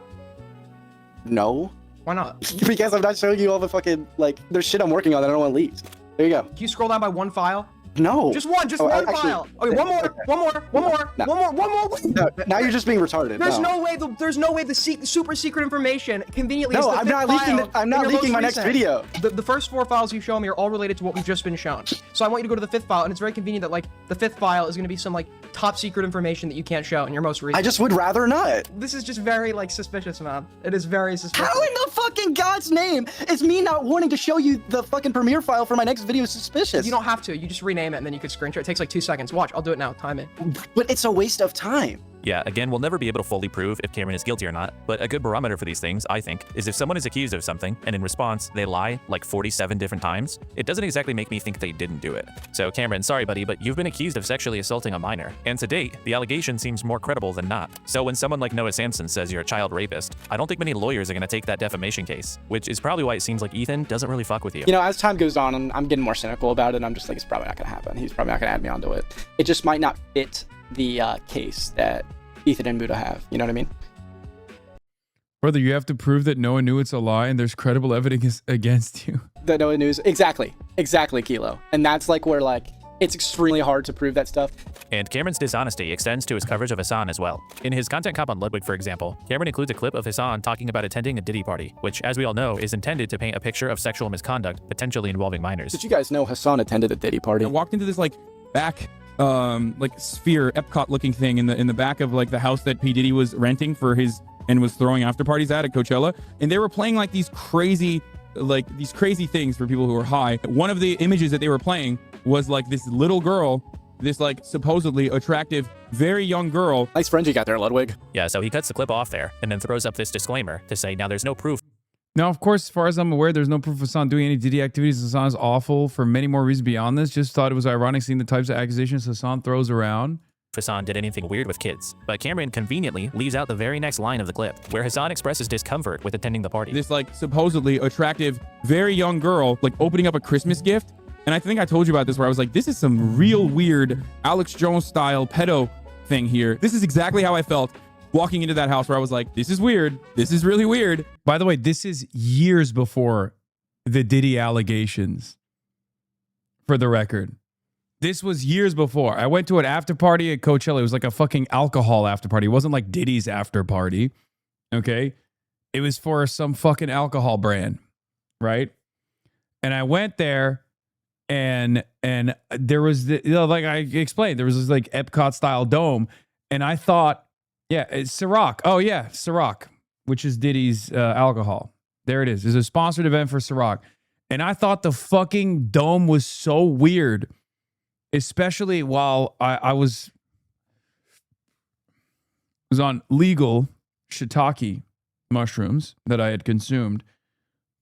No. Why not? Because I'm not showing you all the fucking, like, there's shit I'm working on that I don't want leaked. There you go. Can you scroll down by one file? No. Just one file. Okay, one more. No, now you're just being retarded. There's no way the super secret information conveniently is No, the I'm fifth not leaking file I'm not in your leaking most my next recent. video. The first 4 files you show me are all related to what we've just been shown. So I want you to go to the 5th file, and it's very convenient that like the 5th file is going to be some like top secret information that you can't show in your most recent. I just would rather not. This is just very like suspicious, man. It is very suspicious. How in the fucking God's name is me not wanting to show you the fucking premiere file for my next video suspicious? You don't have to. You just rename it and then you could screenshot. It takes like 2 seconds. Watch, I'll do it now. Time it. But it's a waste of time. Yeah, again, we'll never be able to fully prove if Cameron is guilty or not, but a good barometer for these things, I think, is if someone is accused of something, and in response, they lie like 47 different times, it doesn't exactly make me think they didn't do it. So Cameron, sorry buddy, but you've been accused of sexually assaulting a minor, and to date, the allegation seems more credible than not. So when someone like Noah Sampson says you're a child rapist, I don't think many lawyers are gonna take that defamation case, which is probably why it seems like Ethan doesn't really fuck with you. You know, as time goes on, I'm getting more cynical about it, and I'm just like, it's probably not gonna happen. He's probably not gonna add me onto it. It just might not fit the case that Ethan and Buddha have. You know what I mean? Brother, you have to prove that Noah knew it's a lie and there's credible evidence against you. That Noah knew. Exactly, Kilo. And that's like where like it's extremely hard to prove that stuff. And Cameron's dishonesty extends to his coverage of Hasan as well. In his content cop on Ludwig, for example, Cameron includes a clip of Hasan talking about attending a Diddy party, which, as we all know, is intended to paint a picture of sexual misconduct, potentially involving minors. Did you guys know Hasan attended a Diddy party? I walked into this like back like sphere Epcot looking thing in the back of like the house that P. Diddy was renting for his and was throwing after parties at Coachella, and they were playing like these crazy things for people who were high. One of the images that they were playing was like this little girl, this like supposedly attractive, very young girl. Nice friend you got there, Ludwig. Yeah, so he cuts the clip off there and then throws up this disclaimer to say, now there's no proof. Now, of course, as far as I'm aware, there's no proof of Hasan doing any Diddy activities. Hasan is awful for many more reasons beyond this. Just thought it was ironic seeing the types of accusations Hasan throws around. Hasan did anything weird with kids, but Cameron conveniently leaves out the very next line of the clip, where Hasan expresses discomfort with attending the party. This like supposedly attractive, very young girl like opening up a Christmas gift. And I think I told you about this where I was like, this is some real weird Alex Jones style pedo thing here. This is exactly how I felt walking into that house where I was like, this is weird. This is really weird. By the way, this is years before the Diddy allegations, for the record. This was years before. I went to an after party at Coachella. It was like a fucking alcohol after party. It wasn't like Diddy's after party. Okay. It was for some fucking alcohol brand. Right. And I went there and there was the, you know, like I explained, there was this like Epcot style dome. And I thought, yeah, it's Ciroc. Oh yeah. Ciroc, which is Diddy's alcohol. There it is. It's a sponsored event for Ciroc. And I thought the fucking dome was so weird. Especially while I was on legal shiitake mushrooms that I had consumed,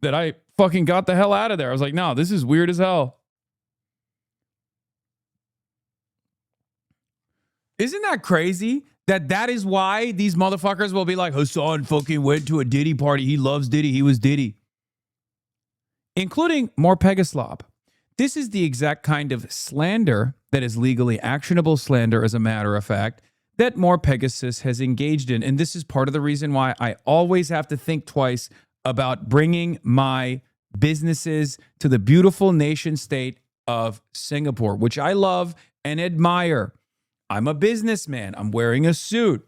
that I fucking got the hell out of there. I was like, no, this is weird as hell. Isn't that crazy? That is why these motherfuckers will be like, Hasan fucking went to a Diddy party. He loves Diddy. He was Diddy. Including more Pegaslop. This is the exact kind of slander that is legally actionable slander, as a matter of fact, that More Pegasus has engaged in. And this is part of the reason why I always have to think twice about bringing my businesses to the beautiful nation state of Singapore, which I love and admire. I'm a businessman. I'm wearing a suit.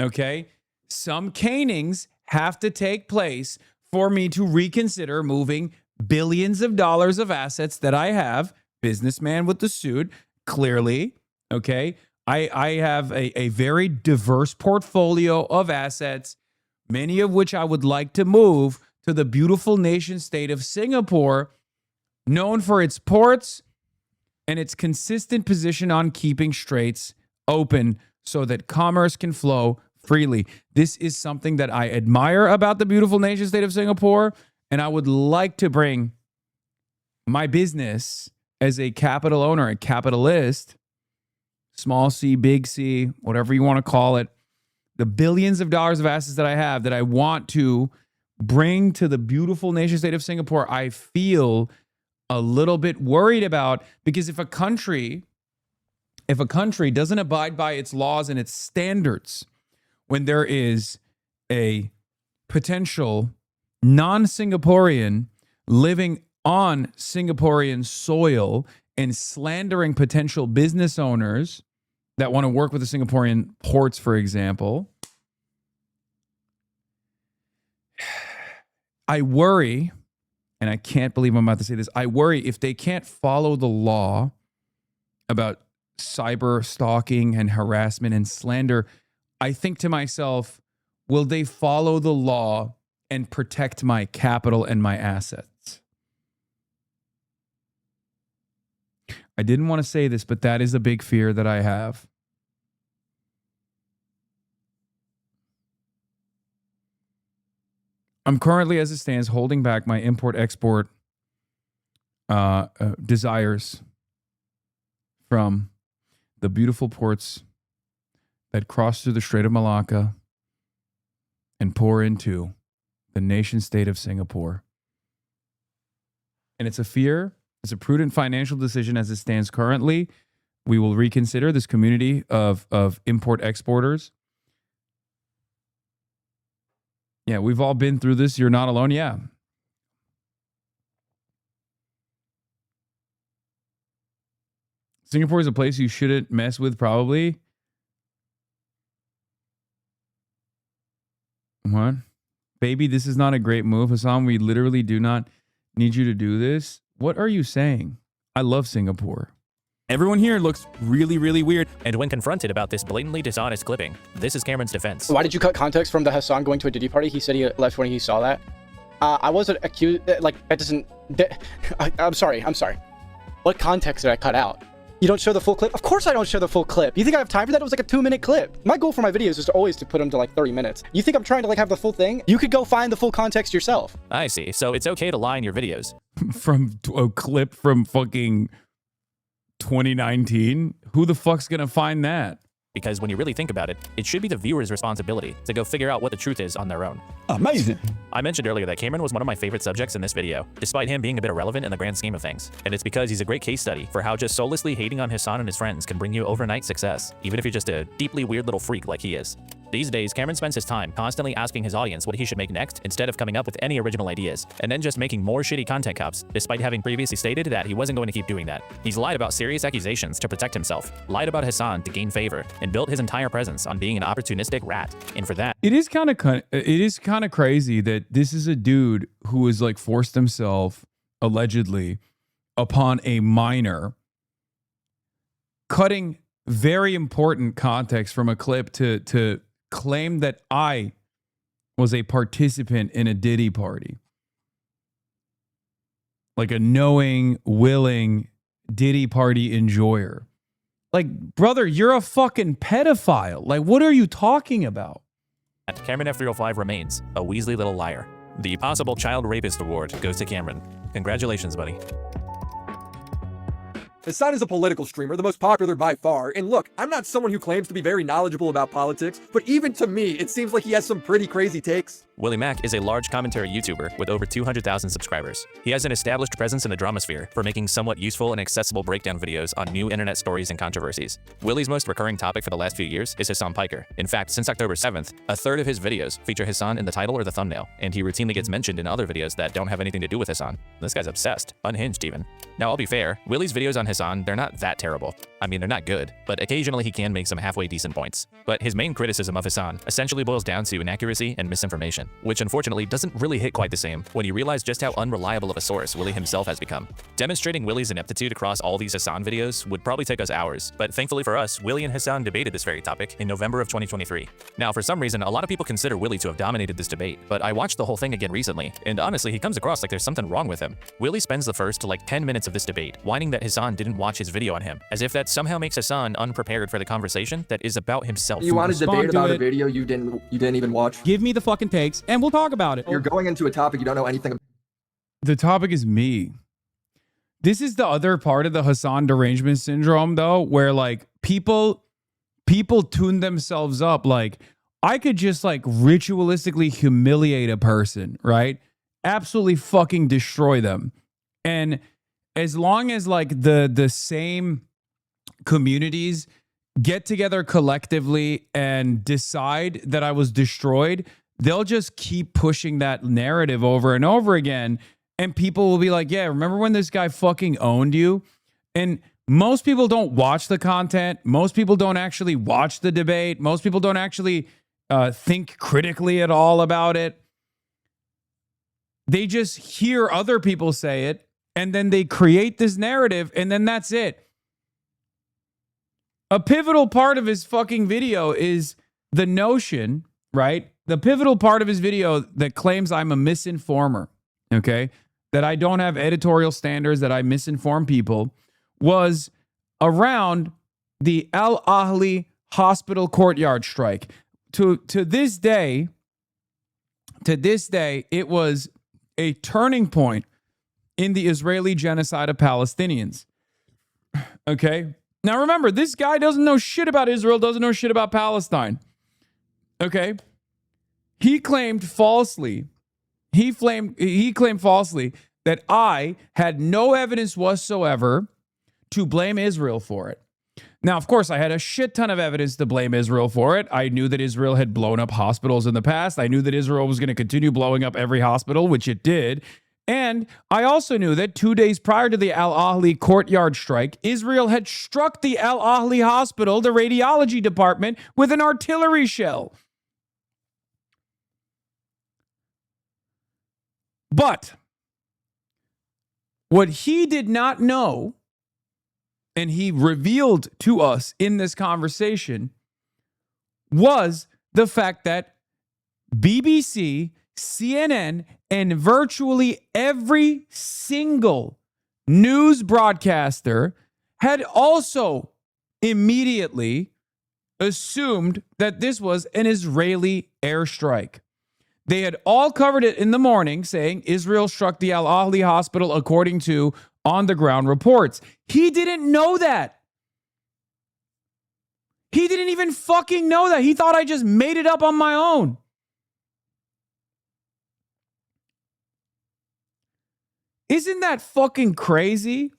Okay? Some canings have to take place for me to reconsider moving billions of dollars of assets that I have, businessman with the suit, clearly, okay? I have a very diverse portfolio of assets, many of which I would like to move to the beautiful nation state of Singapore, known for its ports and its consistent position on keeping straits open so that commerce can flow freely. This is something that I admire about the beautiful nation state of Singapore. And I would like to bring my business as a capital owner, a capitalist, small c, big C, whatever you want to call it, the billions of dollars of assets that I have that I want to bring to the beautiful nation state of Singapore, I feel a little bit worried about, because if a country doesn't abide by its laws and its standards, when there is a potential non-Singaporean living on Singaporean soil and slandering potential business owners that want to work with the Singaporean ports, for example, I worry, and I can't believe I'm about to say this, I worry if they can't follow the law about cyber stalking and harassment and slander, I think to myself, will they follow the law and protect my capital and my assets? I didn't want to say this, but that is a big fear that I have. I'm currently, as it stands, holding back my import-export desires from the beautiful ports that cross through the Strait of Malacca and pour into the nation state of Singapore. And it's a fear. It's a prudent financial decision as it stands currently. We will reconsider this community of import exporters. Yeah, we've all been through this. You're not alone. Yeah. Singapore is a place you shouldn't mess with, probably. What? Baby, this is not a great move. Hasan, we literally do not need you to do this. What are you saying? I love Singapore. Everyone here looks really, really weird. And when confronted about this blatantly dishonest clipping, this is Cameron's defense. Why did you cut context from the Hasan going to a Diddy party? He said he left when he saw that. I wasn't accused, like, that doesn't... I'm sorry. What context did I cut out? You don't show the full clip? Of course I don't show the full clip. You think I have time for that? It was like a 2-minute clip. My goal for my videos is always to put them to like 30 minutes. You think I'm trying to like have the full thing? You could go find the full context yourself. I see. So it's okay to lie in your videos. From a clip from fucking 2019? Who the fuck's gonna find that? Because when you really think about it, it should be the viewer's responsibility to go figure out what the truth is on their own. Amazing. I mentioned earlier that Cameron was one of my favorite subjects in this video, despite him being a bit irrelevant in the grand scheme of things. And it's because he's a great case study for how just soullessly hating on Hasan and his friends can bring you overnight success, even if you're just a deeply weird little freak like he is. These days, Cameron spends his time constantly asking his audience what he should make next instead of coming up with any original ideas, and then just making more shitty content cups, despite having previously stated that he wasn't going to keep doing that. He's lied about serious accusations to protect himself, lied about Hasan to gain favor, and built his entire presence on being an opportunistic rat. And for that, it is kind of crazy that this is a dude who has like forced himself allegedly upon a minor, cutting very important context from a clip to claim that I was a participant in a Diddy party. Like a knowing, willing Diddy party enjoyer. Like, brother, you're a fucking pedophile. Like, what are you talking about? Cameron F305 remains a Weasley little liar. The possible child rapist award goes to Cameron. Congratulations, buddy. Hasan is a political streamer, the most popular by far, and look, I'm not someone who claims to be very knowledgeable about politics, but even to me, it seems like he has some pretty crazy takes. Willie Mack is a large commentary YouTuber with over 200,000 subscribers. He has an established presence in the drama sphere for making somewhat useful and accessible breakdown videos on new internet stories and controversies. Willie's most recurring topic for the last few years is Hasan Piker. In fact, since October 7th, a third of his videos feature Hasan in the title or the thumbnail, and he routinely gets mentioned in other videos that don't have anything to do with Hasan. This guy's obsessed, unhinged even. Now, I'll be fair, Willie's videos on Hasan, they're not that terrible. I mean, they're not good, but occasionally he can make some halfway decent points. But his main criticism of Hasan essentially boils down to inaccuracy and misinformation, which unfortunately doesn't really hit quite the same when you realize just how unreliable of a source Willie himself has become. Demonstrating Willie's ineptitude across all these Hasan videos would probably take us hours, but thankfully for us, Willie and Hasan debated this very topic in November of 2023. Now, for some reason, a lot of people consider Willie to have dominated this debate, but I watched the whole thing again recently, and honestly, he comes across like there's something wrong with him. Willie spends the first like 10 minutes of this debate whining that Hasan didn't watch his video on him, as if that somehow makes Hasan unprepared for the conversation that is about himself. You want to debate about a video you didn't even watch? Give me the fucking takes and we'll talk about it. You're going into a topic you don't know anything about. The topic is me. This is the other part of the Hasan derangement syndrome, though, where like people tune themselves up. Like, I could just like ritualistically humiliate a person, right? Absolutely fucking destroy them. And as long as like the same communities get together collectively and decide that I was destroyed, they'll just keep pushing that narrative over and over again. And people will be like, yeah, remember when this guy fucking owned you? And most people don't watch the content. Most people don't actually watch the debate. Most people don't actually think critically at all about it. They just hear other people say it, and then they create this narrative, and then that's it. A pivotal part of his fucking video is the notion, right? The pivotal part of his video that claims I'm a misinformer, okay? That I don't have editorial standards, that I misinform people, was around the Al Ahli hospital courtyard strike. To this day, it was a turning point in the Israeli genocide of Palestinians. Okay? Now remember, this guy doesn't know shit about Israel, doesn't know shit about Palestine. Okay? He claimed falsely that I had no evidence whatsoever to blame Israel for it. Now, of course, I had a shit ton of evidence to blame Israel for it. I knew that Israel had blown up hospitals in the past. I knew that Israel was going to continue blowing up every hospital, which it did. And I also knew that 2 days prior to the Al Ahli courtyard strike, Israel had struck the Al Ahli hospital, the radiology department, with an artillery shell. But what he did not know, and he revealed to us in this conversation, was the fact that BBC, CNN, and virtually every single news broadcaster had also immediately assumed that this was an Israeli airstrike. They had all covered it in the morning, saying Israel struck the Al Ahli hospital according to on-the-ground reports. He didn't know that. He didn't even fucking know that. He thought I just made it up on my own. Isn't that fucking crazy?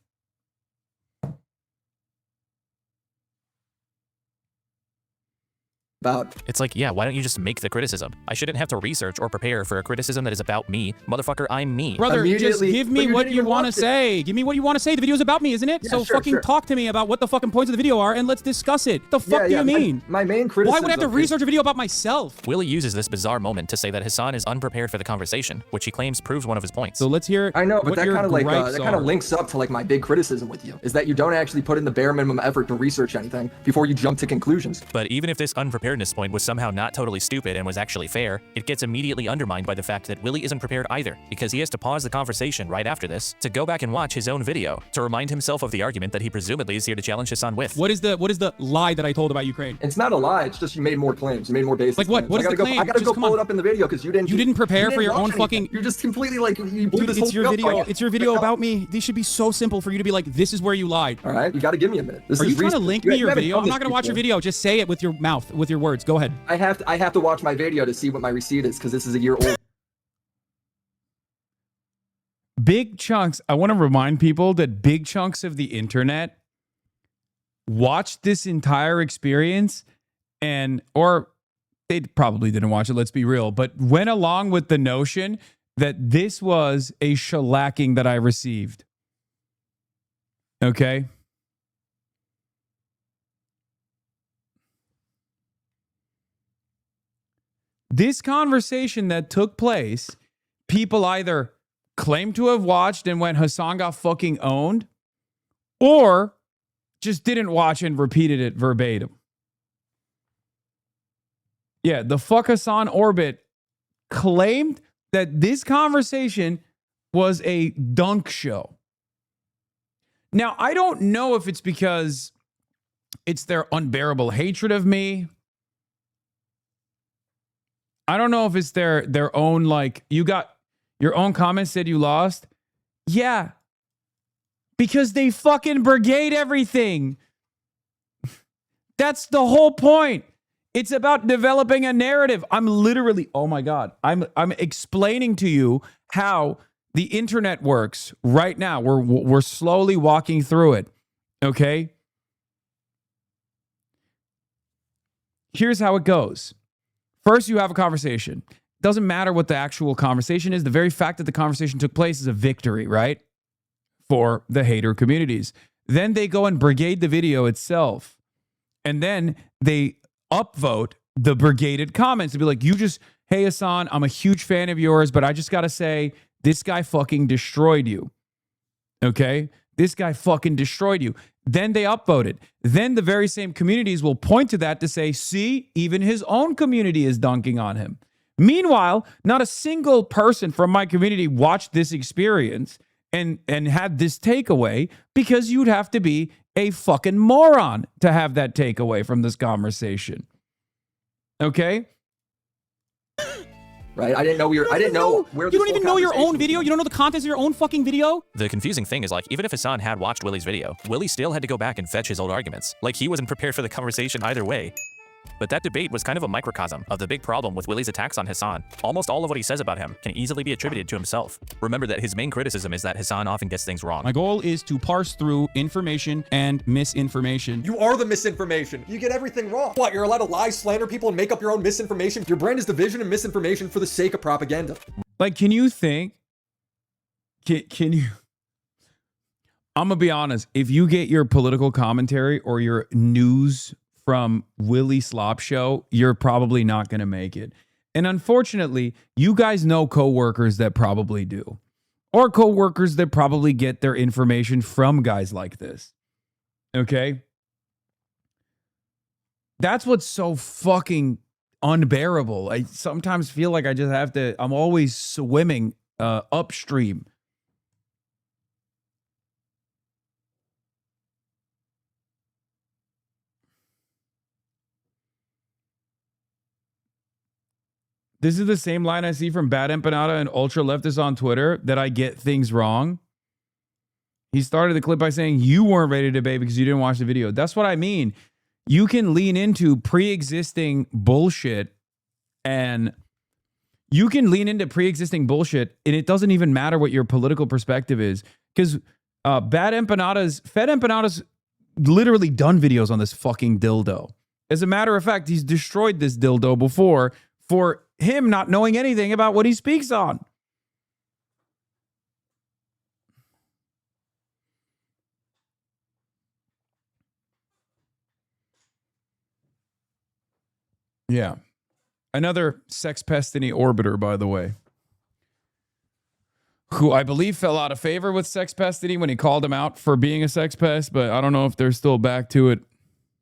It's like, yeah, why don't you just make the criticism? I shouldn't have to research or prepare for a criticism that is about me. Motherfucker, I'm me. Brother, just give me what you want to say. Give me what you want to say. The video's about me, isn't it? Yeah, so sure, fucking sure. talk to me about what the fucking points of the video are and let's discuss it. The fuck do you mean? My main criticism. Why would I have to research a video about myself? Willie uses this bizarre moment to say that Hasan is unprepared for the conversation, which he claims proves one of his points. So let's hear. I know, but what that your kind of like gripes that kind are. of links up to like my big criticism with you is that you don't actually put in the bare minimum effort to research anything before you jump to conclusions. But even if this unpreparedness point was somehow not totally stupid and was actually fair, it gets immediately undermined by the fact that Willie isn't prepared either, because he has to pause the conversation right after this to go back and watch his own video to remind himself of the argument that he presumably is here to challenge Hasan with. What is the lie that I told about Ukraine? It's not a lie. It's just you made more claims. You made more basic. Like what? Claims. What is the claim? I gotta Just go come pull on. it up in the video because you didn't prepare for your watch own anything. fucking. You're just completely like you blew Dude, this it's whole your thing up. video. It's your video about me. These should be so simple for you to be like, this is where you lied. All right, you got to give me a minute. Are you trying to link me your video? I'm not gonna watch your video. Just say it with your mouth, with your words. Go ahead. I have to watch my video to see what my receipt is because this is a year old. Big chunks. I want to remind people that big chunks of the internet watched this entire experience or they probably didn't watch it, let's be real, but went along with the notion that this was a shellacking that I received. Okay? This conversation that took place, people either claimed to have watched and went, Hasan got fucking owned, or just didn't watch and repeated it verbatim. Yeah, the fuck Hasan orbit claimed that this conversation was a dunk show. Now, I don't know if it's because it's their unbearable hatred of me. I don't know if it's their own, like, you got your own comments said you lost. Yeah. Because they fucking brigade everything. That's the whole point. It's about developing a narrative. I'm literally, oh my God. I'm explaining to you how the internet works right now. We're slowly walking through it. Okay? Here's how it goes. First, you have a conversation. Doesn't matter what the actual conversation is. The very fact that the conversation took place is a victory, right? For the hater communities. Then they go and brigade the video itself. And then they upvote the brigaded comments to be like, hey Hasan, I'm a huge fan of yours, but I just got to say, this guy fucking destroyed you. Okay? This guy fucking destroyed you. Then they upvote it. Then the very same communities will point to that to say, see, even his own community is dunking on him. Meanwhile, not a single person from my community watched this experience and had this takeaway, because you'd have to be a fucking moron to have that takeaway from this conversation. Okay? Right? I didn't know where You don't even know your own video? You don't know the contents of your own fucking video? The confusing thing is, like, even if Hasan had watched Willie's video, Willie still had to go back and fetch his old arguments. Like, he wasn't prepared for the conversation either way. But that debate was kind of a microcosm of the big problem with Willie's attacks on Hasan. Almost all of what he says about him can easily be attributed to himself. Remember that his main criticism is that Hasan often gets things wrong. My goal is to parse through information and misinformation. You are the misinformation. You get everything wrong. What, you're allowed to lie, slander people, and make up your own misinformation? Your brand is division and misinformation for the sake of propaganda. Like, can you think? Can you? I'm going to be honest. If you get your political commentary or your news from Willie Slop Show, you're probably not going to make it. And unfortunately, you guys know coworkers that probably do. Or coworkers that probably get their information from guys like this. Okay? That's what's so fucking unbearable. I sometimes feel like I just have to, I'm always swimming upstream. This is the same line I see from Bad Empanada and Ultra Leftists on Twitter, that I get things wrong. He started the clip by saying, you weren't ready to debate because you didn't watch the video. That's what I mean. you can lean into pre-existing bullshit, and and it doesn't even matter what your political perspective is, because Fed Empanadas literally done videos on this fucking dildo. As a matter of fact, he's destroyed this dildo before for him not knowing anything about what he speaks on. Yeah. Another sex pest in the orbiter, by the way, who I believe fell out of favor with Sex Pestity when he called him out for being a sex pest, but I don't know if they're still back to it.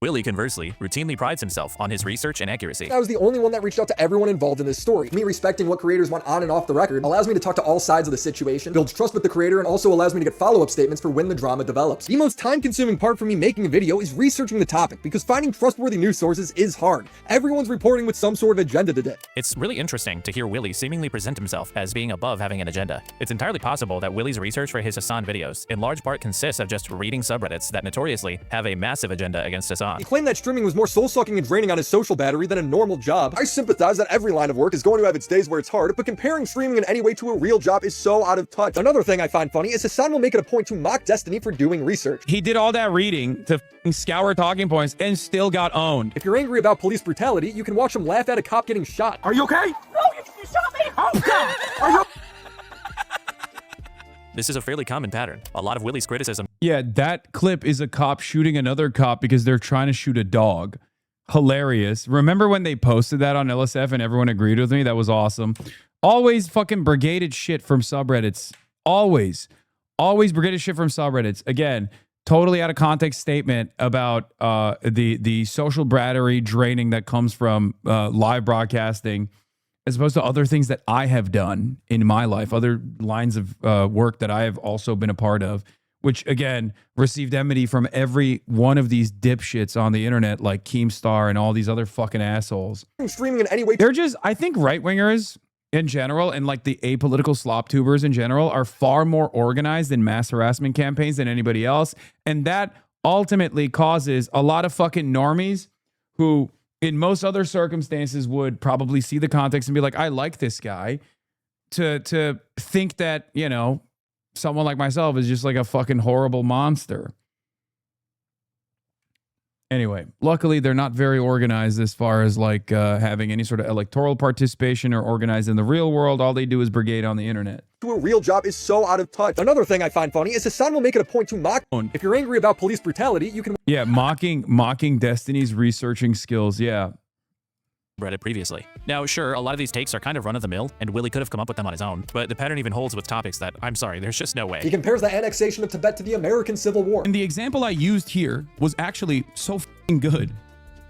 Willie, conversely, routinely prides himself on his research and accuracy. I was the only one that reached out to everyone involved in this story. Me respecting what creators want on and off the record allows me to talk to all sides of the situation, builds trust with the creator, and also allows me to get follow-up statements for when the drama develops. The most time-consuming part for me making a video is researching the topic, because finding trustworthy news sources is hard. Everyone's reporting with some sort of agenda today. It's really interesting to hear Willie seemingly present himself as being above having an agenda. It's entirely possible that Willie's research for his Hasan videos in large part consists of just reading subreddits that notoriously have a massive agenda against Hasan. He claimed that streaming was more soul-sucking and draining on his social battery than a normal job. I sympathize that every line of work is going to have its days where it's hard, but comparing streaming in any way to a real job is so out of touch. Another thing I find funny is Hasan will make it a point to mock Destiny for doing research. He did all that reading to scour talking points and still got owned. If you're angry about police brutality, you can watch him laugh at a cop getting shot. Are you okay? No, you shot me! Oh, God! Are you... This is a fairly common pattern. A lot of Willie's criticism. Yeah, that clip is a cop shooting another cop because they're trying to shoot a dog. Hilarious. Remember when they posted that on LSF and everyone agreed with me? That was awesome. Always fucking brigaded shit from subreddits. Always brigaded shit from subreddits. Again, totally out of context statement about the social battery draining that comes from live broadcasting, as opposed to other things that I have done in my life, other lines of work that I have also been a part of, which again received enmity from every one of these dipshits on the internet, like Keemstar and all these other fucking assholes. Streaming in any way. They're just, I think right-wingers in general and like the apolitical slop tubers in general are far more organized in mass harassment campaigns than anybody else. And that ultimately causes a lot of fucking normies who in most other circumstances would probably see the context and be like, I like this guy, to think that, you know, someone like myself is just like a fucking horrible monster. Anyway, luckily they're not very organized as far as like having any sort of electoral participation or organized in the real world. All they do is brigade on the internet. To a real job is so out of touch. Another thing I find funny is Hasan will make it a point to mock. If you're angry about police brutality, you can... Yeah, mocking Destiny's researching skills. Yeah. Reddit previously. Now, sure, a lot of these takes are kind of run-of-the-mill, and Willie could have come up with them on his own, but the pattern even holds with topics that, I'm sorry, there's just no way. He compares the annexation of Tibet to the American Civil War. And the example I used here was actually so f***ing good.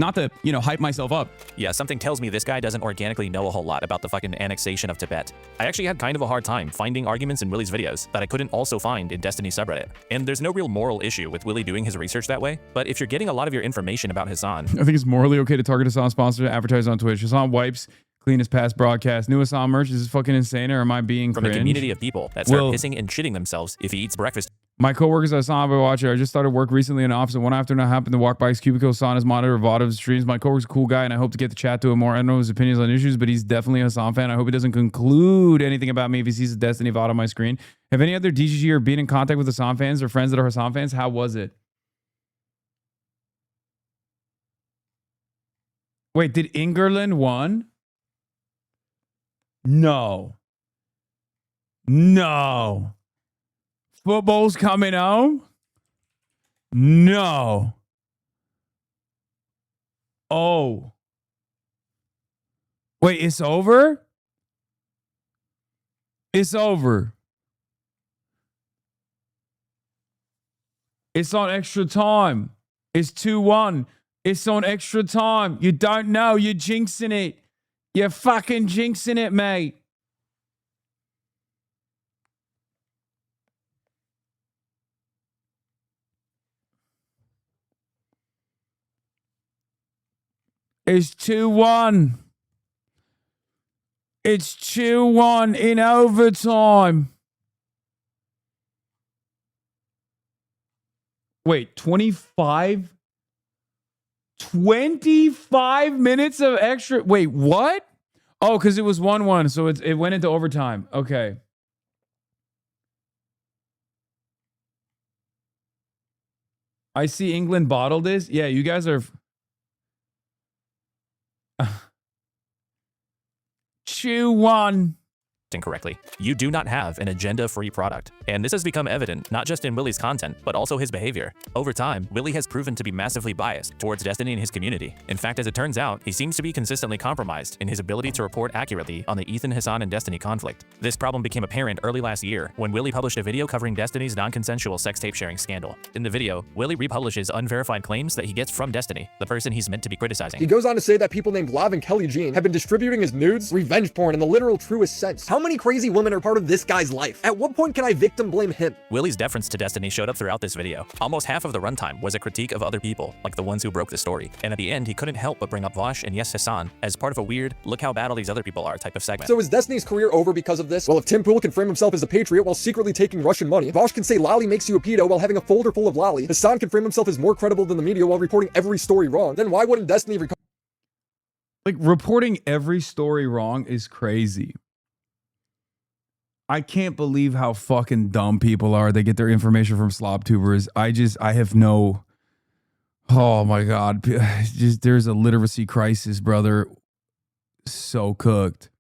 Not to, you know, hype myself up. Yeah, something tells me this guy doesn't organically know a whole lot about the fucking annexation of Tibet. I actually had kind of a hard time finding arguments in Willie's videos that I couldn't also find in Destiny subreddit. And there's no real moral issue with Willie doing his research that way, but if you're getting a lot of your information about Hasan... I think it's morally okay to target Hasan sponsor to advertise on Twitch. Hasan wipes clean his past broadcast. New Hasan merch, is this fucking insane, or am I being From cringe? a community of people that start pissing and shitting themselves if he eats breakfast. My coworkers at HasanAbi Watcher, I just started work recently in the office, and one afternoon I happened to walk by his cubicle, saw his monitor, VODs, streams. My coworker's a cool guy, and I hope to get to chat to him more. I don't know his opinions on issues, but he's definitely a Hasan fan. I hope he doesn't conclude anything about me if he sees a Destiny VOD on my screen. Have any other DGG or been in contact with Hasan fans or friends that are Hasan fans? How was it? Wait, did Ingerland won? No. No. Football's coming home? No. Oh. Wait, it's over? It's over. It's on extra time. It's 2-1. It's on extra time. You don't know. You're jinxing it. You're fucking jinxing it, mate. It's 2-1. It's 2-1 in overtime. Wait, 25? 25 minutes of extra. Wait, what? Oh, because it was 1-1, so it went into overtime. Okay. I see England bottled this. Yeah, you guys are... Chew one. Incorrectly. You do not have an agenda-free product. And this has become evident not just in Willie's content, but also his behavior. Over time, Willie has proven to be massively biased towards Destiny and his community. In fact, as it turns out, he seems to be consistently compromised in his ability to report accurately on the Ethan, Hasan, and Destiny conflict. This problem became apparent early last year when Willie published a video covering Destiny's non-consensual sex tape sharing scandal. In the video, Willie republishes unverified claims that he gets from Destiny, the person he's meant to be criticizing. He goes on to say that people named Lav and Kelly Jean have been distributing his nudes, revenge porn in the literal truest sense. How many crazy women are part of this guy's life? At what point can I victim blame him? Willie's deference to Destiny showed up throughout this video. Almost half of the runtime was a critique of other people, like the ones who broke the story. And at the end, he couldn't help but bring up Vosh and yes, Hasan, as part of a weird, look how bad all these other people are type of segment. So is Destiny's career over because of this? Well, if Tim Pool can frame himself as a patriot while secretly taking Russian money, Vosh can say Lolly makes you a pedo while having a folder full of Lolly, Hasan can frame himself as more credible than the media while reporting every story wrong, then why wouldn't Destiny Like, reporting every story wrong is crazy. I can't believe how fucking dumb people are. They get their information from slob tubers. I have no... Oh my God. Just, there's a literacy crisis, brother. So cooked.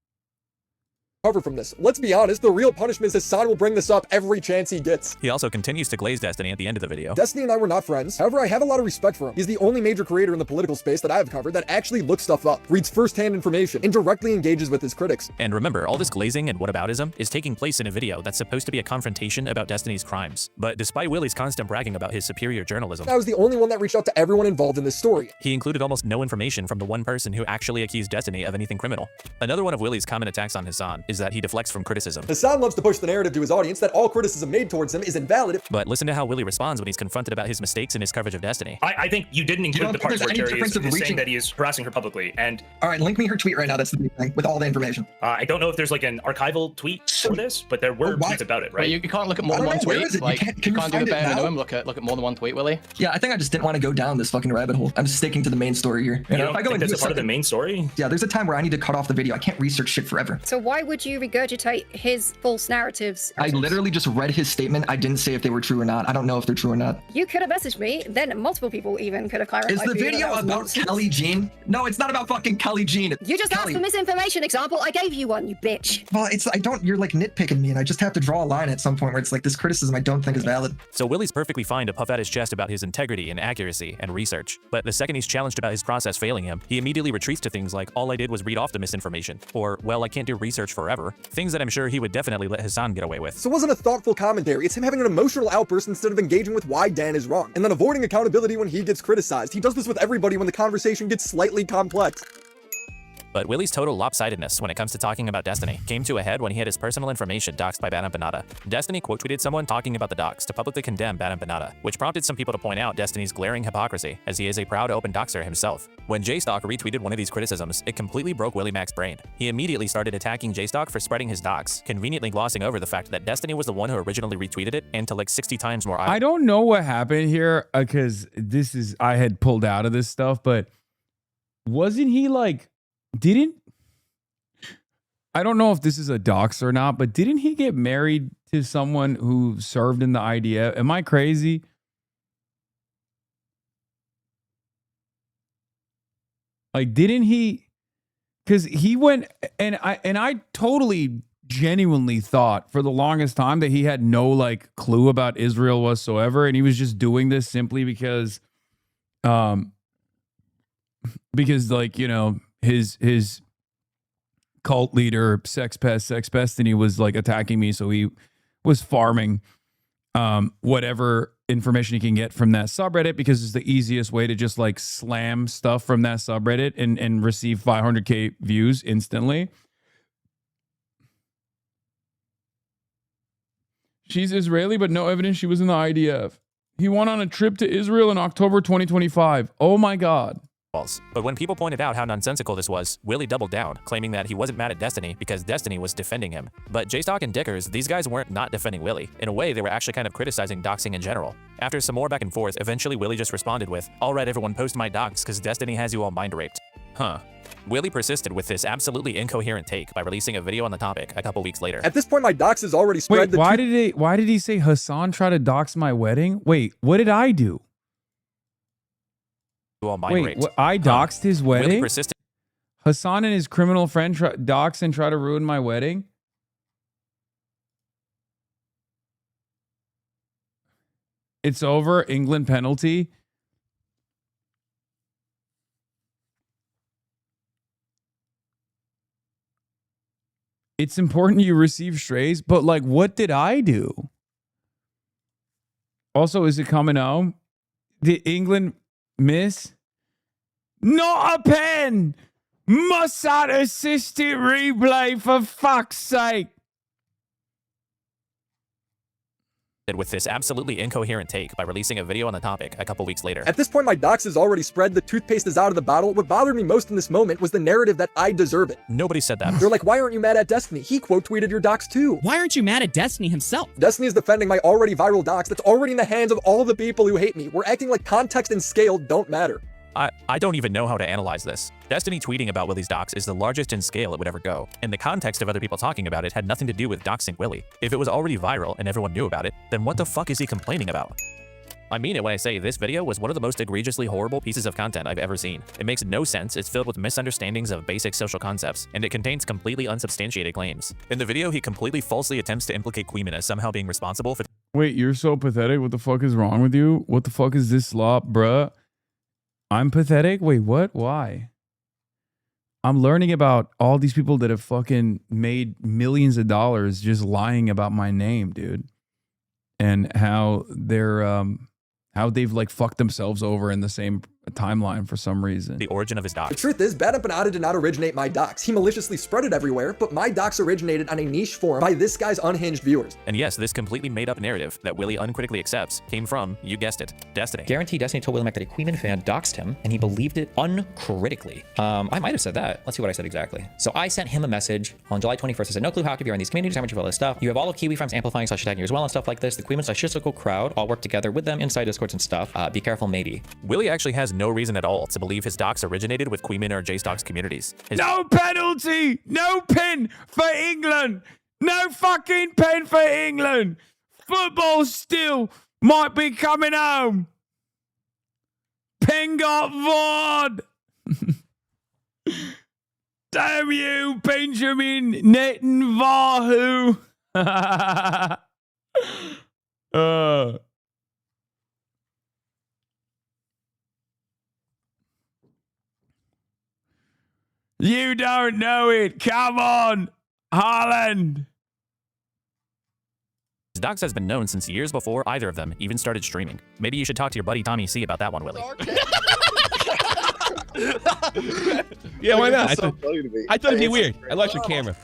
Cover from this? Let's be honest, the real punishment is Hasan will bring this up every chance he gets. He also continues to glaze Destiny at the end of the video. Destiny and I were not friends. However, I have a lot of respect for him. He's the only major creator in the political space that I have covered that actually looks stuff up, reads first-hand information, and directly engages with his critics. And remember, all this glazing and whataboutism is taking place in a video that's supposed to be a confrontation about Destiny's crimes. But despite Willie's constant bragging about his superior journalism, I was the only one that reached out to everyone involved in this story. He included almost no information from the one person who actually accused Destiny of anything criminal. Another one of Willie's common attacks on Hasan is that he deflects from criticism. Hasan loves to push the narrative to his audience that all criticism made towards him is invalid. But listen to how Willie responds when he's confronted about his mistakes in his coverage of Destiny. I think you didn't include the part where Terry is saying that he is harassing her publicly. And all right, link me her tweet right now. That's the big thing with all the information. I don't know if there's like an archival tweet for this, but there were tweets about it, right? Wait, you can't look at more than one tweet. Like, you can't do the bare minimum. Look at more than one tweet, Willie. Yeah, I think I just didn't want to go down this fucking rabbit hole. I'm just sticking to the main story here. You know, if I go into that's a part of the main story. Yeah, there's a time where I need to cut off the video. I can't research shit forever. So why would you regurgitate his false narratives? I literally just read his statement. I didn't say if they were true or not. I don't know if they're true or not. You could have messaged me, then multiple people even could have clarified. Is the video about Kelly Jean? No, it's not about fucking Kelly Jean. You just asked for misinformation example. I gave you one, you bitch. Well, you're like nitpicking me, and I just have to draw a line at some point where it's like this criticism I don't think is valid. So Willie's perfectly fine to puff out his chest about his integrity and accuracy and research. But the second he's challenged about his process failing him, he immediately retreats to things like, all I did was read off the misinformation, or, well, I can't do research forever. Things that I'm sure he would definitely let Hasan get away with. So it wasn't a thoughtful commentary, it's him having an emotional outburst instead of engaging with why Dan is wrong, and then avoiding accountability when he gets criticized. He does this with everybody when the conversation gets slightly complex. But Willie's total lopsidedness when it comes to talking about Destiny came to a head when he had his personal information doxed by Bad Banada. Destiny quote tweeted someone talking about the dox to publicly condemn Bad Banada, which prompted some people to point out Destiny's glaring hypocrisy, as he is a proud open doxer himself. When JStock retweeted one of these criticisms, it completely broke Willie Mac's brain. He immediately started attacking JStock for spreading his dox, conveniently glossing over the fact that Destiny was the one who originally retweeted it, and to like 60 times more. I don't know what happened here, because I had pulled out of this stuff, but wasn't he like, I don't know if this is a dox or not, but didn't he get married to someone who served in the IDF? Am I crazy? Like, didn't he? Because he went, and I totally genuinely thought for the longest time that he had no like clue about Israel whatsoever, and he was just doing this simply because like, you know, his cult leader, Sex Pestiny, was like attacking me, so he was farming whatever information he can get from that subreddit, because it's the easiest way to just like slam stuff from that subreddit and receive 500k views instantly. She's Israeli, but no evidence she was in the IDF. He went on a trip to Israel in October 2025. Oh my God. walls. But when people pointed out how nonsensical this was, Willie doubled down, claiming that he wasn't mad at Destiny because Destiny was defending him. But JStock and Dickers, these guys weren't not defending Willie. In a way, they were actually kind of criticizing doxing in general. After some more back and forth, eventually Willie just responded with, "Alright everyone, post my docs cause Destiny has you all mind raped." Huh. Willie persisted with this absolutely incoherent take by releasing a video on the topic a couple weeks later. At this point, my docs has already spread. Wait, why did he say Hasan tried to dox my wedding? Wait, what did I do? Wait, I doxed his wedding? Willie persisted. Hasan and his criminal friend dox and try to ruin my wedding? It's over. England penalty. It's important you receive strays, but like, what did I do? Also, is it coming home? Did England miss? Not a pen! Mossad assisted replay, for fuck's sake! With this absolutely incoherent take by releasing a video on the topic a couple weeks later. At this point, my docs has already spread. The toothpaste is out of the bottle. What bothered me most in this moment was the narrative that I deserve it. Nobody said that. They're like, why aren't you mad at Destiny? He quote tweeted your docs too. Why aren't you mad at Destiny himself? Destiny is defending my already viral docs that's already in the hands of all the people who hate me. We're acting like context and scale don't matter. I don't even know how to analyze this. Destiny tweeting about Willie's docs is the largest in scale it would ever go, and the context of other people talking about it had nothing to do with doxing Willie. If it was already viral and everyone knew about it, then what the fuck is he complaining about? I mean it when I say this video was one of the most egregiously horrible pieces of content I've ever seen. It makes no sense, it's filled with misunderstandings of basic social concepts, and it contains completely unsubstantiated claims. In the video, he completely falsely attempts to implicate Queeman as somehow being responsible for— Wait, you're so pathetic? What the fuck is wrong with you? What the fuck is this slop, bruh? I'm pathetic? Wait, what? Why? I'm learning about all these people that have fucking made millions of dollars just lying about my name, dude. And how they're, how they've like fucked themselves over in the same timeline for some reason. The origin of his docs. The truth is, Bad Empanada did not originate my docs. He maliciously spread it everywhere, but my docs originated on a niche forum by this guy's unhinged viewers. And yes, this completely made up narrative that Willie uncritically accepts came from, you guessed it, Destiny. Guarantee Destiny told Willie Mack that a Queeman fan doxed him, and he believed it uncritically. I might have said that. Let's see what I said exactly. So I sent him a message on July 21st. I said, no clue how active you are in these communities, how much of all this stuff. You have all of Kiwi Farms amplifying / tagging you as well and stuff like this. The Queeman / Shizuko crowd all work together with them inside Discords and stuff. Be careful, matey. Willie actually has no reason at all to believe his docs originated with Queeman or JStock's communities. No penalty! No pin for England! No fucking pin for England! Football still might be coming home! Pen got VOD! Damn you, Benjamin Netanyahu! You don't know it. Come on, Haaland. His docs has been known since years before either of them even started streaming. Maybe you should talk to your buddy Tommy C about that one, Willie. Yeah, why not? I thought it'd be weird. I like your camera.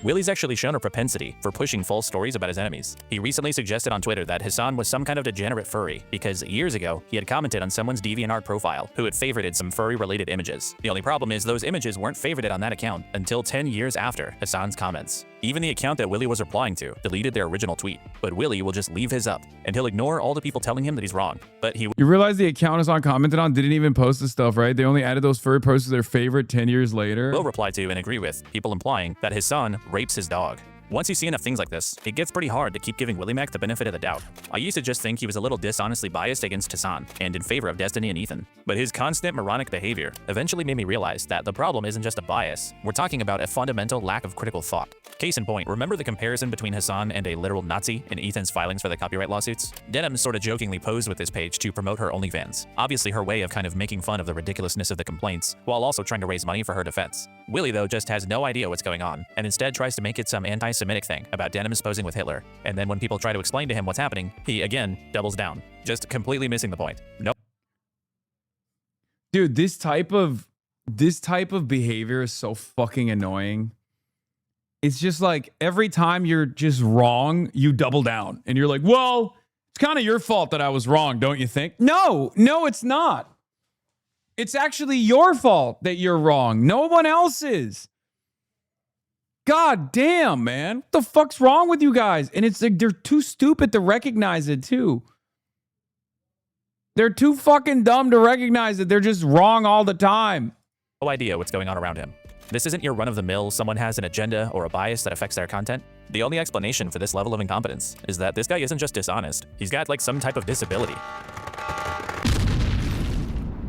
Willie's actually shown a propensity for pushing false stories about his enemies. He recently suggested on Twitter that Hasan was some kind of degenerate furry because years ago, he had commented on someone's DeviantArt profile who had favorited some furry-related images. The only problem is those images weren't favorited on that account until 10 years after Hasan's comments. Even the account that Willie was replying to deleted their original tweet, but Willie will just leave his up, and he'll ignore all the people telling him that he's wrong. But he— You realize the account Hasan commented on didn't even post the stuff, right? They only added those furry posts to their favorite 10 years later. will reply to and agree with people implying that his son rapes his dog. Once you see enough things like this, it gets pretty hard to keep giving Willie Mack the benefit of the doubt. I used to just think he was a little dishonestly biased against Hasan and in favor of Destiny and Ethan. But his constant moronic behavior eventually made me realize that the problem isn't just a bias. We're talking about a fundamental lack of critical thought. Case in point, remember the comparison between Hasan and a literal Nazi in Ethan's filings for the copyright lawsuits? Denim sort of jokingly posed with this page to promote her OnlyFans. Obviously her way of kind of making fun of the ridiculousness of the complaints, while also trying to raise money for her defense. Willie, though, just has no idea what's going on, and instead tries to make it some anti-Semitic thing about Denim posing with Hitler. And then when people try to explain to him what's happening, he, again, doubles down. Just completely missing the point. Nope. Dude, this type of behavior is so fucking annoying. It's just like every time you're just wrong, you double down. And you're like, well, it's kind of your fault that I was wrong, don't you think? No, it's not. It's actually your fault that you're wrong. No one else is. God damn, man. What the fuck's wrong with you guys? And it's like they're too stupid to recognize it, too. They're too fucking dumb to recognize that they're just wrong all the time. No idea what's going on around him. This isn't your run-of-the-mill, someone has an agenda or a bias that affects their content. The only explanation for this level of incompetence is that this guy isn't just dishonest. He's got like some type of disability.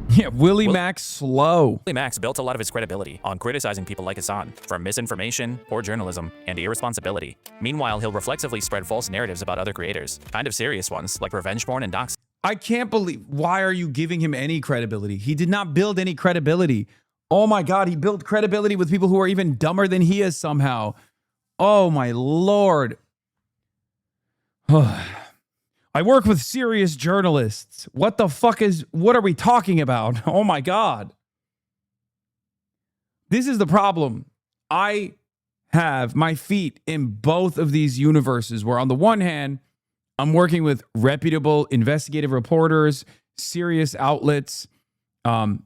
Yeah, Willie Max slow. Willie Max built a lot of his credibility on criticizing people like Hasan for misinformation, poor journalism, and irresponsibility. Meanwhile, he'll reflexively spread false narratives about other creators, kind of serious ones like revenge porn and doxing. I can't believe, why are you giving him any credibility? He did not build any credibility. Oh my God, he built credibility with people who are even dumber than he is somehow. Oh my Lord. I work with serious journalists. What are we talking about? Oh my God. This is the problem. I have my feet in both of these universes where on the one hand, I'm working with reputable investigative reporters, serious outlets. I'm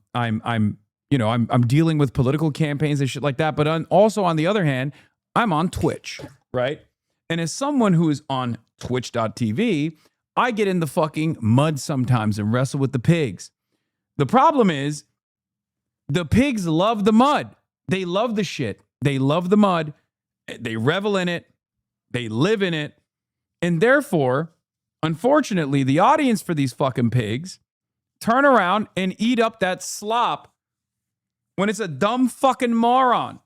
dealing with political campaigns and shit like that. But also on the other hand, I'm on Twitch, right? And as someone who is on twitch.tv, I get in the fucking mud sometimes and wrestle with the pigs. The problem is the pigs love the mud. They love the shit. They love the mud. They revel in it. They live in it. And therefore, unfortunately, the audience for these fucking pigs turn around and eat up that slop when it's a dumb fucking moron.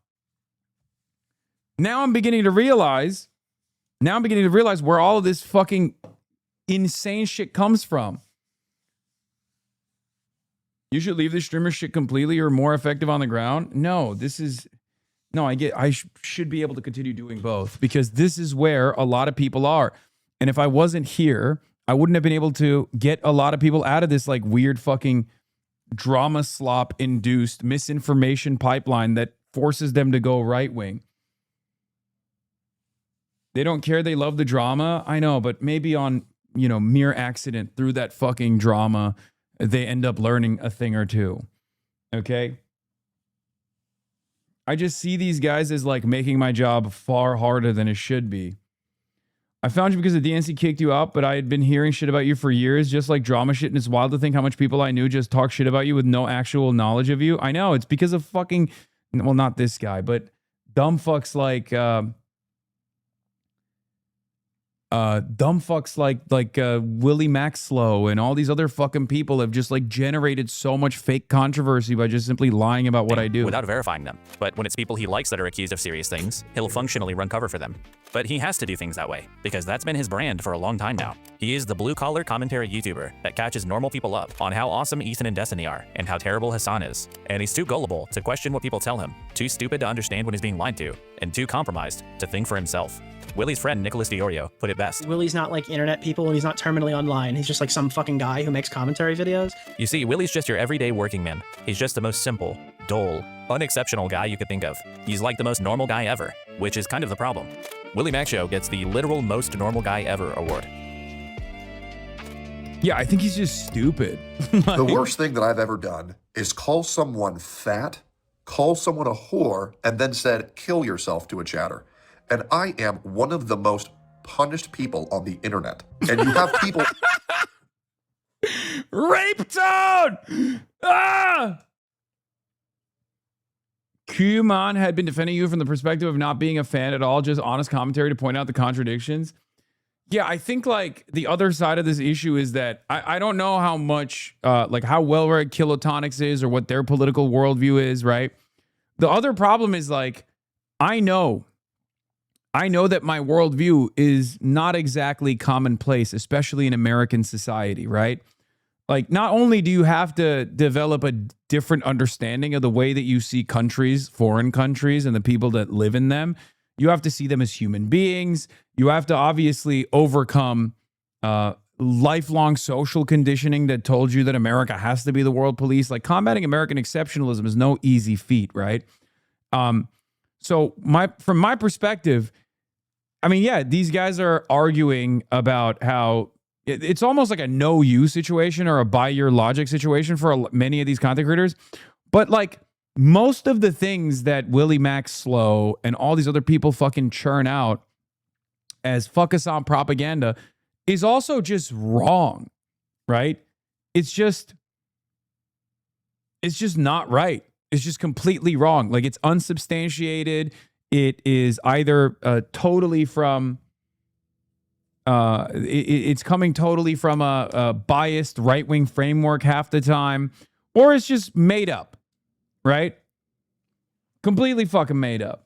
Now I'm beginning to realize where all of this fucking insane shit comes from. You should leave the streamer shit completely or more effective on the ground. No, I should be able to continue doing both because this is where a lot of people are. And if I wasn't here, I wouldn't have been able to get a lot of people out of this like weird fucking drama slop induced misinformation pipeline that forces them to go right wing. They don't care. They love the drama. I know, but maybe on, mere accident through that fucking drama, they end up learning a thing or two. Okay. I just see these guys as like making my job far harder than it should be. I found you because the DNC kicked you out, but I had been hearing shit about you for years, just like drama shit. And it's wild to think how much people I knew just talk shit about you with no actual knowledge of you. I know it's because of fucking, well, not this guy, but dumb fucks like, Willie Maxlow and all these other fucking people have just like generated so much fake controversy by just simply lying about what I do. Without verifying them. But when it's people he likes that are accused of serious things, he'll functionally run cover for them. But he has to do things that way, because that's been his brand for a long time now. He is the blue-collar commentary YouTuber that catches normal people up on how awesome Ethan and Destiny are, and how terrible Hasan is. And he's too gullible to question what people tell him, too stupid to understand when he's being lied to, and too compromised to think for himself. Willie's friend Nicholas DiOrio put it best. Willie's not like internet people, and he's not terminally online. He's just like some fucking guy who makes commentary videos. You see, Willie's just your everyday working man. He's just the most simple, dull, unexceptional guy you could think of. He's like the most normal guy ever, which is kind of the problem. Willie Max Show gets the literal most normal guy ever award. Yeah, I think he's just stupid. The worst thing that I've ever done is call someone fat, call someone a whore, and then said, kill yourself to a chatter. And I am one of the most punished people on the internet. And you have people... Rape Toad! Ah! Kumon had been defending you from the perspective of not being a fan at all, just honest commentary to point out the contradictions. Yeah, I think like the other side of this issue is that I don't know how much, like how well read Kilotonics is or what their political worldview is, right? The other problem is like, I know that my worldview is not exactly commonplace, especially in American society, right? Like, not only do you have to develop a different understanding of the way that you see countries, foreign countries, and the people that live in them, you have to see them as human beings. You have to obviously overcome lifelong social conditioning that told you that America has to be the world police. Like, combating American exceptionalism is no easy feat, right? So from my perspective, I mean, yeah, these guys are arguing about how it's almost like a no you situation or a buy your logic situation for many of these content creators. But like most of the things that Willie Max Slow and all these other people fucking churn out as fuck us on propaganda is also just wrong, right? It's just not right. It's just completely wrong. Like it's unsubstantiated. It is either totally from it's coming totally from a biased right-wing framework half the time, or it's just made up, right? Completely fucking made up.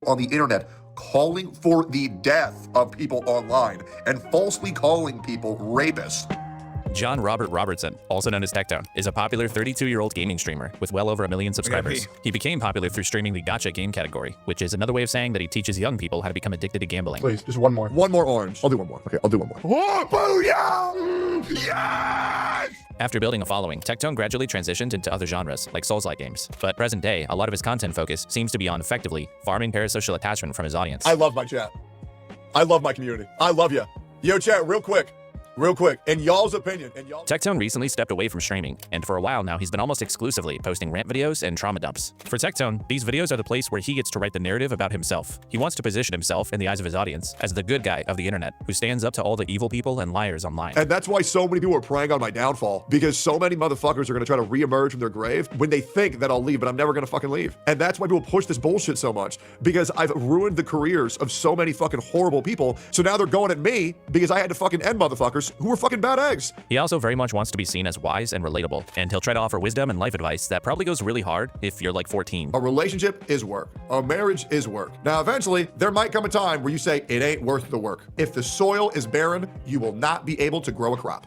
On the internet, calling for the death of people online and falsely calling people rapists. John Robert Robertson, also known as Tectone, is a popular 32-year-old gaming streamer with well over 1 million subscribers. He became popular through streaming the gacha game category, which is another way of saying that he teaches young people how to become addicted to gambling. Please, just one more. One more orange. I'll do one more. Okay, I'll do one more. Oh, booyah! Yes! After building a following, Tectone gradually transitioned into other genres, like Souls-like games. But present day, a lot of his content focus seems to be on effectively farming parasocial attachment from his audience. I love my chat. I love my community. I love you. Yo, chat, real quick, in y'all's opinion, Tectone recently stepped away from streaming, and for a while now he's been almost exclusively posting rant videos and trauma dumps. For Tectone, these videos are the place where he gets to write the narrative about himself. He wants to position himself in the eyes of his audience as the good guy of the internet, who stands up to all the evil people and liars online. And that's why so many people are preying on my downfall, because so many motherfuckers are gonna try to reemerge from their grave when they think that I'll leave, but I'm never gonna fucking leave. And that's why people push this bullshit so much, because I've ruined the careers of so many fucking horrible people. So now they're going at me because I had to fucking end motherfuckers who were fucking bad eggs. He also very much wants to be seen as wise and relatable, and he'll try to offer wisdom and life advice that probably goes really hard if you're like 14. A relationship is work. A marriage is work. Now, eventually, there might come a time where you say, it ain't worth the work. If the soil is barren, you will not be able to grow a crop.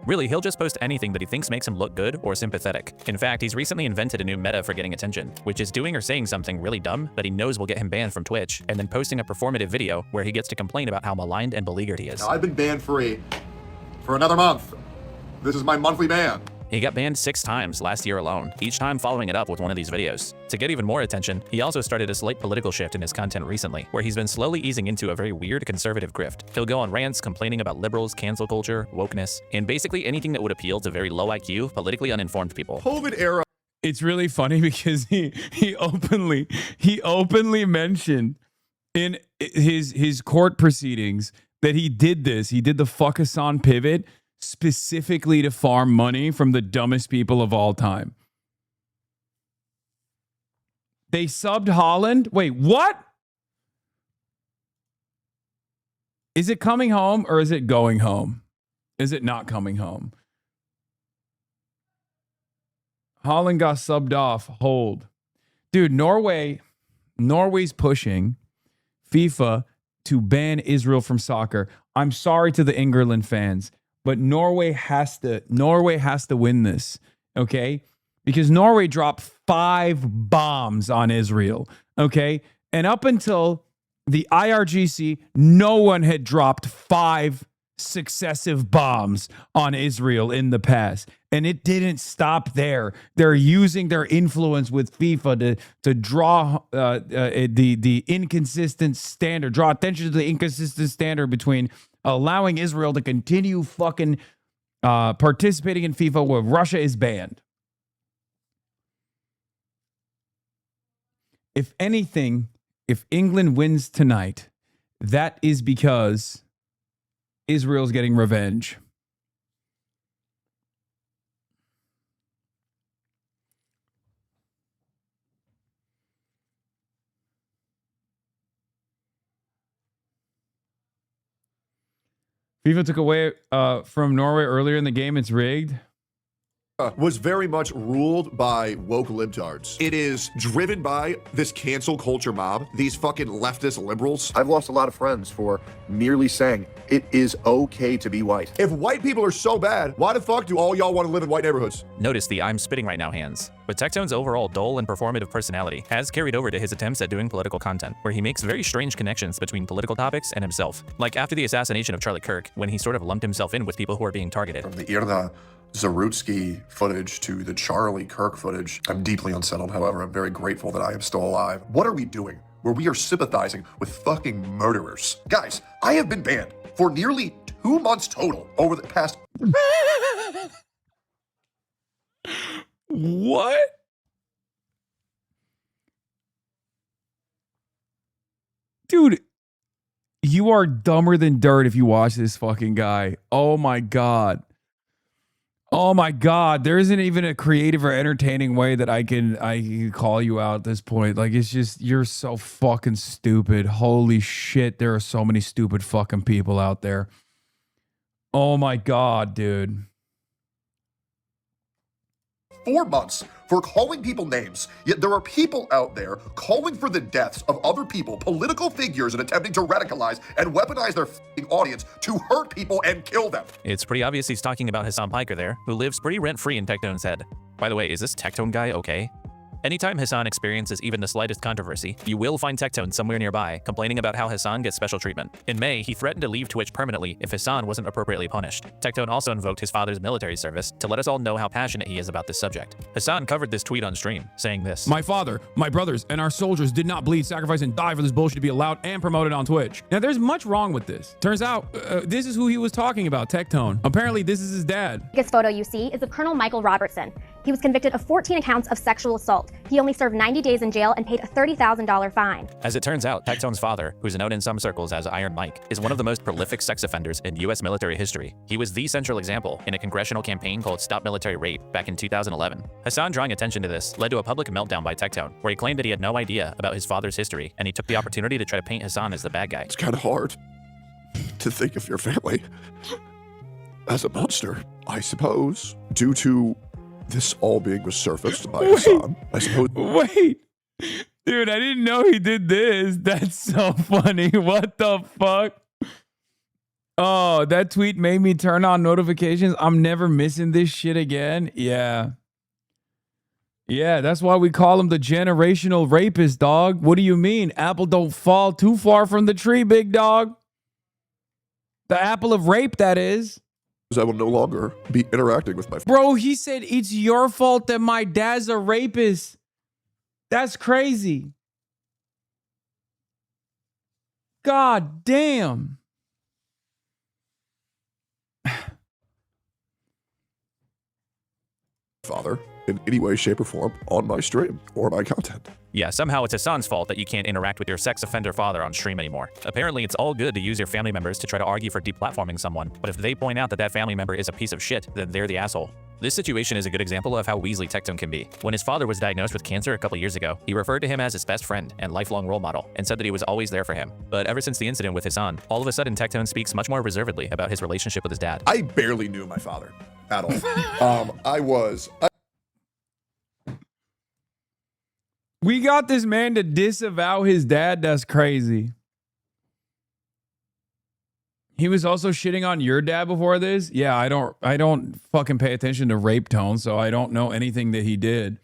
Really, he'll just post anything that he thinks makes him look good or sympathetic. In fact, he's recently invented a new meta for getting attention, which is doing or saying something really dumb that he knows will get him banned from Twitch, and then posting a performative video where he gets to complain about how maligned and beleaguered he is. Now, I've been banned free for another month. This is my monthly ban. He got banned 6 times last year alone, each time following it up with one of these videos. To get even more attention, he also started a slight political shift in his content recently, where he's been slowly easing into a very weird conservative grift. He'll go on rants complaining about liberals, cancel culture, wokeness, and basically anything that would appeal to very low IQ, politically uninformed people. COVID era. It's really funny because he openly mentioned in his court proceedings that he did this. He did the fuck Hasan pivot specifically to farm money from the dumbest people of all time. They subbed Holland. Wait, what? Is it coming home or is it going home? Is it not coming home? Holland got subbed off. Hold. Dude, Norway's pushing FIFA to ban Israel from soccer. I'm sorry to the England fans, but Norway has to win this, okay? Because Norway dropped 5 bombs on Israel, okay? And up until the IRGC, no one had dropped 5 successive bombs on Israel in the past. And it didn't stop there. They're using their influence with FIFA to draw the inconsistent standard, draw attention to the inconsistent standard between allowing Israel to continue fucking participating in FIFA where Russia is banned. If anything, if England wins tonight, that is because Israel's getting revenge. FIFA took away from Norway earlier in the game. It's rigged. Was very much ruled by woke libtards. It is driven by this cancel culture mob, these fucking leftist liberals. I've lost a lot of friends for merely saying it is okay to be white. If white people are so bad, why the fuck do all y'all want to live in white neighborhoods? Notice the I'm spitting right now hands. But Tectone's overall dull and performative personality has carried over to his attempts at doing political content, where he makes very strange connections between political topics and himself. Like after the assassination of Charlie Kirk, when he sort of lumped himself in with people who are being targeted. From the Irna Zarutsky footage to the Charlie Kirk footage, I'm deeply unsettled. However, I'm very grateful that I am still alive. What are we doing? where we are sympathizing with fucking murderers. Guys, I have been banned for nearly 2 months total over the past. What? Dude, you are dumber than dirt if you watch this fucking guy. Oh my God. Oh my God. There isn't even a creative or entertaining way that I can call you out at this point. Like, it's just, you're so fucking stupid. Holy shit. There are so many stupid fucking people out there. Oh my God, dude. 4 months for calling people names, yet there are people out there calling for the deaths of other people, political figures, and attempting to radicalize and weaponize their f***ing audience to hurt people and kill them. It's pretty obvious he's talking about Hasan Piker there, who lives pretty rent-free in Tectone's head. By the way, is this Tectone guy okay? Anytime Hasan experiences even the slightest controversy, you will find Tectone somewhere nearby, complaining about how Hasan gets special treatment. In May, he threatened to leave Twitch permanently if Hasan wasn't appropriately punished. Tectone also invoked his father's military service to let us all know how passionate he is about this subject. Hasan covered this tweet on stream, saying this: My father, my brothers, and our soldiers did not bleed, sacrifice, and die for this bullshit to be allowed and promoted on Twitch. Now, there's much wrong with this. Turns out, this is who he was talking about, Tectone. Apparently, this is his dad. The biggest photo you see is of Colonel Michael Robertson. He was convicted of 14 accounts of sexual assault. He only served 90 days in jail and paid a $30,000 fine. As it turns out, Tectone's father, who's known in some circles as Iron Mike, is one of the most prolific sex offenders in U.S. military history. He was the central example in a congressional campaign called Stop Military Rape back in 2011. Hasan drawing attention to this led to a public meltdown by Tectone, where he claimed that he had no idea about his father's history, and he took the opportunity to try to paint Hasan as the bad guy. It's kind of hard to think of your family as a monster, I suppose, due to this all being resurfaced by Hasan, I suppose. Wait. Dude, I didn't know he did this. That's so funny. What the fuck? Oh, that tweet made me turn on notifications. I'm never missing this shit again. Yeah. Yeah, that's why we call him the generational rapist, dog. What do you mean? Apple don't fall too far from the tree, big dog. The apple of rape, that is. I will no longer be interacting with my... Bro, he said it's your fault that my dad's a rapist. That's crazy. God damn. Father in any way, shape, or form on my stream or my content. Yeah, somehow it's Hasan's fault that you can't interact with your sex offender father on stream anymore. Apparently, it's all good to use your family members to try to argue for deplatforming someone, but if they point out that that family member is a piece of shit, then they're the asshole. This situation is a good example of how Weasley Tectone can be. When his father was diagnosed with cancer a couple years ago, he referred to him as his best friend and lifelong role model, and said that he was always there for him. But ever since the incident with Hasan, all of a sudden Tectone speaks much more reservedly about his relationship with his dad. I barely knew my father at all. We got this man to disavow his dad. That's crazy. He was also shitting on your dad before this. Yeah, I don't fucking pay attention to Rape Tone, so I don't know anything that he did.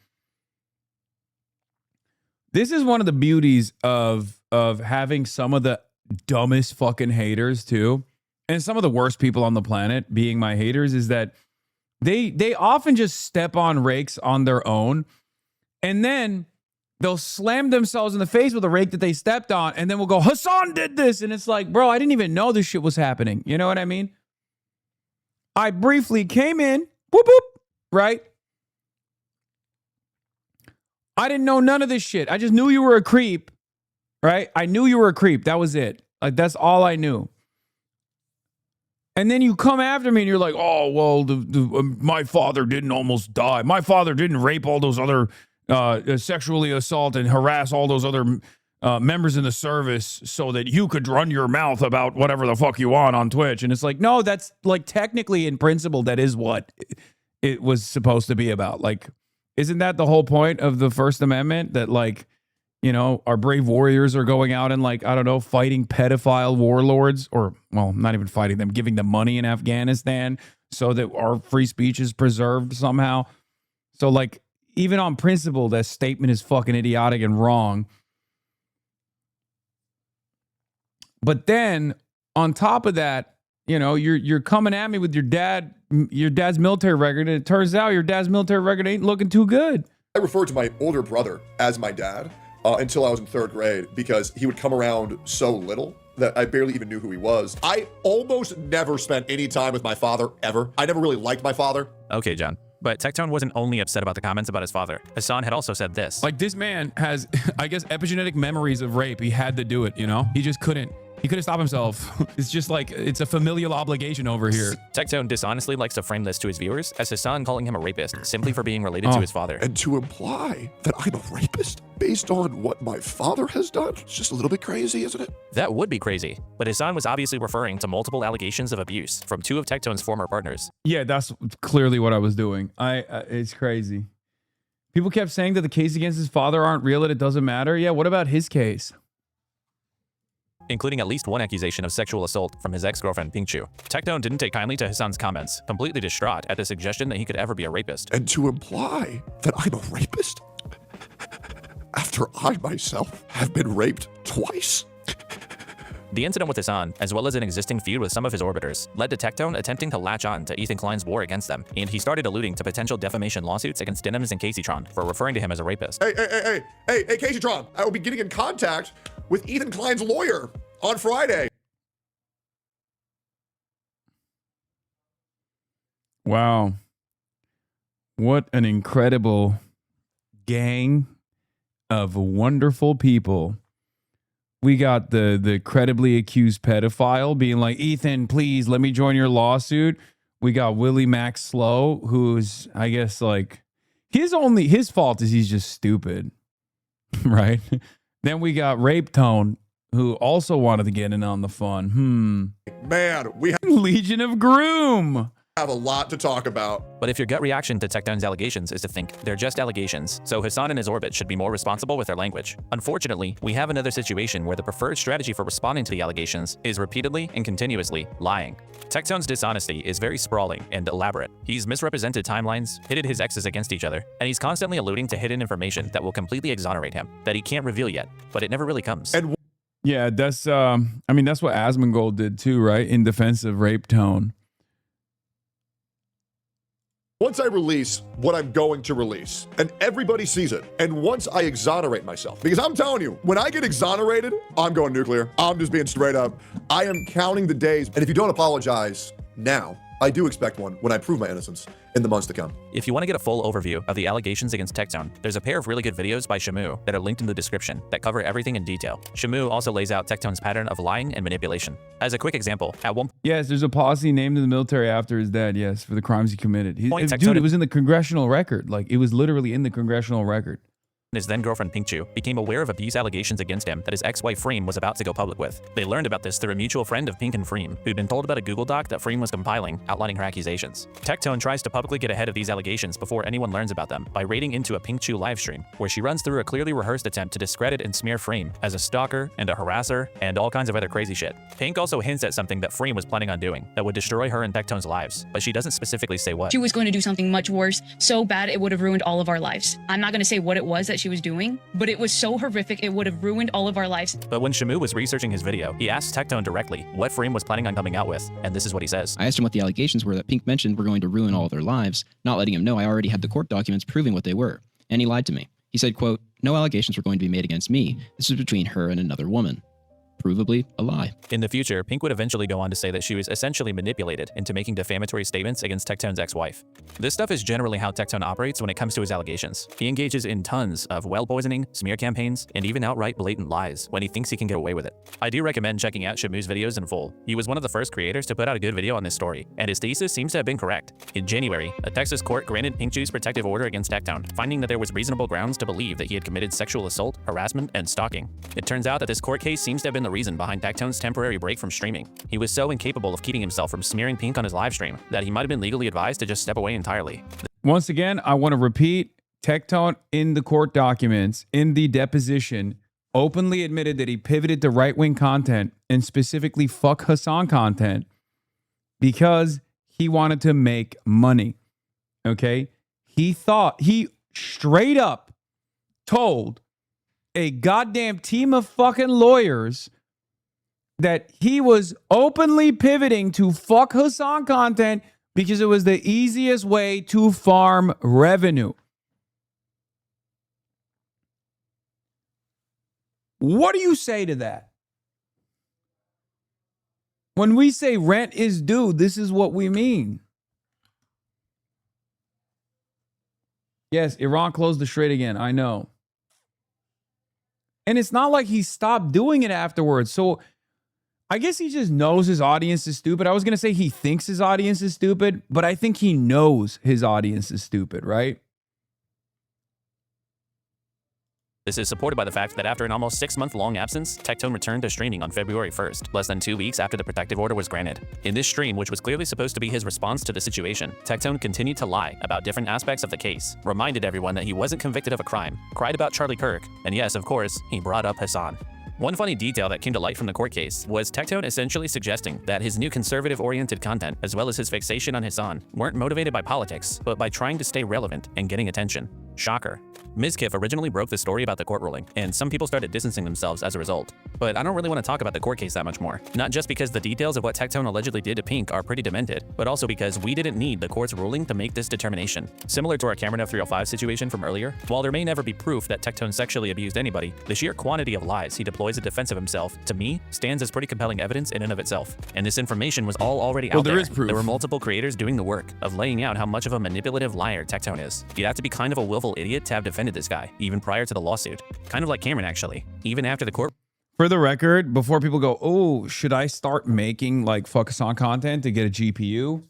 This is one of the beauties of having some of the dumbest fucking haters too, and some of the worst people on the planet being my haters, is that they often just step on rakes on their own, and then they'll slam themselves in the face with a rake that they stepped on, and then we'll go, Hasan did this. And it's like, bro, I didn't even know this shit was happening. You know what I mean? I briefly came in, whoop, whoop, right? I didn't know none of this shit. I just knew you were a creep, right? I knew you were a creep. That was it. Like, that's all I knew. And then you come after me and you're like, oh, well, my father didn't almost die. My father didn't rape all those other... sexually assault and harass all those other members in the service so that you could run your mouth about whatever the fuck you want on Twitch. And it's like, no, that's like technically in principle, that is what it was supposed to be about. Like, isn't that the whole point of the First Amendment? That, like, you know, our brave warriors are going out and, like, I don't know, fighting pedophile warlords, or, well, not even fighting them, giving them money in Afghanistan so that our free speech is preserved somehow. So, like, even on principle, that statement is fucking idiotic and wrong. But then on top of that, you know, you're coming at me with your dad's military record, and it turns out your dad's military record ain't looking too good. I refer to my older brother as my dad. until I was in 3rd grade because he would come around so little that I barely even knew who he was. I almost never spent any time with my father, ever. I never really liked my father. Okay, John. But Tectone wasn't only upset about the comments about his father. Hasan had also said this. Like, this man has, I guess, epigenetic memories of rape. He had to do it, you know? He just couldn't. He couldn't stop himself. It's just like, it's a familial obligation over here. Tectone dishonestly likes to frame this to his viewers as Hasan calling him a rapist simply for being related to his father. And to imply that I'm a rapist based on what my father has done, it's just a little bit crazy, isn't it? That would be crazy. But Hasan was obviously referring to multiple allegations of abuse from 2 of Tectone's former partners. Yeah, that's clearly what I was doing. It's crazy. People kept saying that the case against his father aren't real and it doesn't matter. Yeah, what about his case? Including at least 1 accusation of sexual assault from his ex-girlfriend Pingchu. Tectone didn't take kindly to Hasan's comments, completely distraught at the suggestion that he could ever be a rapist. And to imply that I'm a rapist after I myself have been raped twice? The incident with Hasan, as well as an existing feud with some of his orbiters, led to Tectone attempting to latch on to Ethan Klein's war against them, and he started alluding to potential defamation lawsuits against Denims and Caseytron for referring to him as a rapist. Hey, Caseytron, I will be getting in contact with Ethan Klein's lawyer on Friday. Wow. What an incredible gang of wonderful people. We got the credibly accused pedophile being like, Ethan, please let me join your lawsuit. We got Willie Max Slow, who's, I guess, like, his fault is he's just stupid, right? Then we got Rape Tone, who also wanted to get in on the fun. Man, we have Legion of Groom. Have a lot to talk about. But if your gut reaction to Tectone's allegations is to think they're just allegations, so Hasan and his orbit should be more responsible with their language. Unfortunately, we have another situation where the preferred strategy for responding to the allegations is repeatedly and continuously lying. Tectone's dishonesty is very sprawling and elaborate. He's misrepresented timelines, pitted his exes against each other, and he's constantly alluding to hidden information that will completely exonerate him, that he can't reveal yet, but it never really comes. And yeah, that's I mean, that's what Asmongold did too, right? In defense of Rape Tone. once I release what I'm going to release, and everybody sees it, and once I exonerate myself, because I'm telling you, when I get exonerated, I'm going nuclear. I'm just being straight up. I am counting the days, and if you don't apologize now, I do expect one when I prove my innocence in the months to come. If you want to get a full overview of the allegations against Tectone, there's a pair of really good videos by Shamu that are linked in the description that cover everything in detail. Shamu also lays out Tectone's pattern of lying and manipulation. As a quick example, at one Yes, there's a policy named in the military after his dad, yes, for the crimes he committed. Point, Dude, it was in the congressional record. Like, it was literally in the congressional record. his then-girlfriend Pingchu became aware of abuse allegations against him that his ex-wife Freem was about to go public with. They learned about this through a mutual friend of Pink and Freem, who'd been told about a Google Doc that Freem was compiling outlining her accusations. Tectone tries to publicly get ahead of these allegations before anyone learns about them by raiding into a Pingchu livestream, where she runs through a clearly rehearsed attempt to discredit and smear Freem as a stalker and a harasser and all kinds of other crazy shit. Pink also hints at something that Freem was planning on doing that would destroy her and Tectone's lives, but she doesn't specifically say what. She was going to do something much worse, so bad it would have ruined all of our lives. I'm not going to say what it was that she was doing, but it was so horrific it would have ruined all of our lives. But when Shamu was researching his video, he asked Tectone directly what Freem was planning on coming out with, and this is what he says. I asked him what the allegations were that Pink mentioned were going to ruin all of their lives, not letting him know I already had the court documents proving what they were. And he lied to me. He said, quote, "No allegations were going to be made against me. This was between her and another woman." Provably a lie. In the future, Pink would eventually go on to say that she was essentially manipulated into making defamatory statements against Tectone's ex-wife. This stuff is generally how Tectone operates when it comes to his allegations. He engages in tons of well poisoning, smear campaigns, and even outright blatant lies when he thinks he can get away with it. I do recommend checking out Shamu's videos in full. He was one of the first creators to put out a good video on this story, and his thesis seems to have been correct. In January, a Texas court granted Pingchu's protective order against Tectone, finding that there was reasonable grounds to believe that he had committed sexual assault, harassment, and stalking. It turns out that this court case seems to have been the reason behind Tectone's temporary break from streaming. He was so incapable of keeping himself from smearing Pink on his live stream that he might have been legally advised to just step away entirely. Once again, I want to repeat, Tectone in the court documents, in the deposition, openly admitted that he pivoted to right-wing content and specifically fuck Hasan content because he wanted to make money. Okay? He straight up told a goddamn team of fucking lawyers that he was openly pivoting to fuck Hasan content because it was the easiest way to farm revenue. What do you say to that? When we say rent is due, this is what we mean. Yes, Iran closed the Strait again. I know. And it's not like he stopped doing it afterwards. So I guess he just knows his audience is stupid. I was going to say he thinks his audience is stupid, but I think he knows his audience is stupid, right? This is supported by the fact that after an almost 6-month-long absence, Tectone returned to streaming on February 1st, less than 2 weeks after the protective order was granted. In this stream, which was clearly supposed to be his response to the situation, Tectone continued to lie about different aspects of the case, reminded everyone that he wasn't convicted of a crime, cried about Charlie Kirk, and yes, of course, he brought up Hasan. One funny detail that came to light from the court case was Tectone essentially suggesting that his new conservative-oriented content, as well as his fixation on Hasan, weren't motivated by politics, but by trying to stay relevant and getting attention. Shocker. Ms. Kiff originally broke the story about the court ruling, and some people started distancing themselves as a result. But I don't really want to talk about the court case that much more. Not just because the details of what Tectone allegedly did to Pink are pretty demented, but also because we didn't need the court's ruling to make this determination. Similar to our Cameron F305 situation from earlier, while there may never be proof that Tectone sexually abused anybody, the sheer quantity of lies he deploys in defense of himself, to me, stands as pretty compelling evidence in and of itself. And this information was all already out there. There is proof. There were multiple creators doing the work of laying out how much of a manipulative liar Tectone is. You'd have to be kind of a willful idiot to have defended this guy, even prior to the lawsuit. Kind of like Cameron, actually. Even after the court. For the record, before people go, oh, should I start making like fuck Hasan content to get a GPU?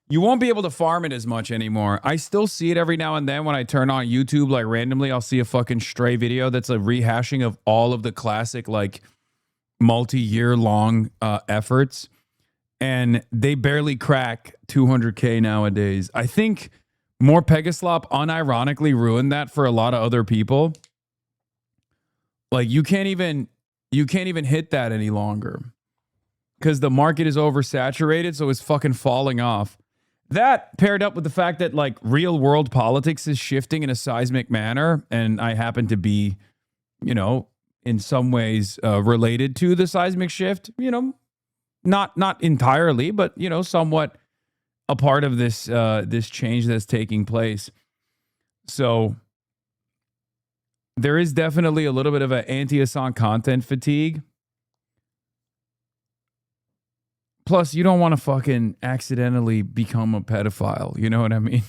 You won't be able to farm it as much anymore. I still see it every now and then when I turn on YouTube, like randomly, I'll see a fucking stray video that's a rehashing of all of the classic, like multi-year long efforts. And they barely crack 200K nowadays. I think More Pegaslop unironically ruined that for a lot of other people. Like you can't even hit that any longer because the market is oversaturated, so it's fucking falling off. That paired up with the fact that like real world politics is shifting in a seismic manner, and I happen to be, you know, in some ways related to the seismic shift, you know, not entirely, but you know, somewhat a part of this this change that's taking place. So there is definitely a little bit of an anti-Hasan content fatigue. Plus, you don't want to fucking accidentally become a pedophile. You know what I mean?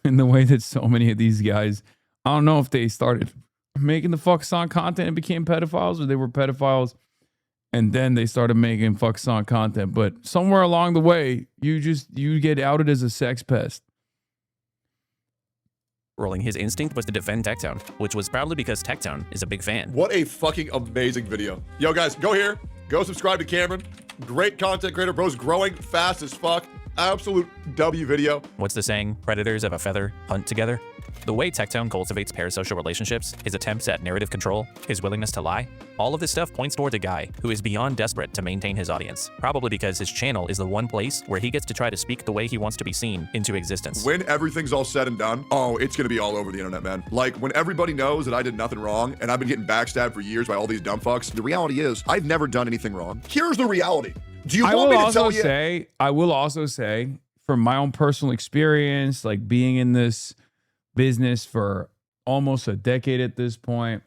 In the way that so many of these guys, I don't know if they started making the fuck Hasan content and became pedophiles, or they were pedophiles and then they started making fuck Hasan content. But somewhere along the way, you get outed as a sex pest. Rolling, his instinct was to defend Tectone, which was probably because Tectone is a big fan. What a fucking amazing video. Yo, guys, go here. Go subscribe to Cameron. Great content creator, bro's growing fast as fuck. Absolute W video. What's the saying? Predators of a feather hunt together? The way Tectone cultivates parasocial relationships, his attempts at narrative control, his willingness to lie, all of this stuff points towards a guy who is beyond desperate to maintain his audience. Probably because his channel is the one place where he gets to try to speak the way he wants to be seen into existence. When everything's all said and done, oh, it's gonna be all over the internet, man. Like, when everybody knows that I did nothing wrong and I've been getting backstabbed for years by all these dumb fucks, the reality is I've never done anything wrong. Here's the reality. Do you want me to tell you? I will also say, from my own personal experience, like being in this business for almost a decade at this point,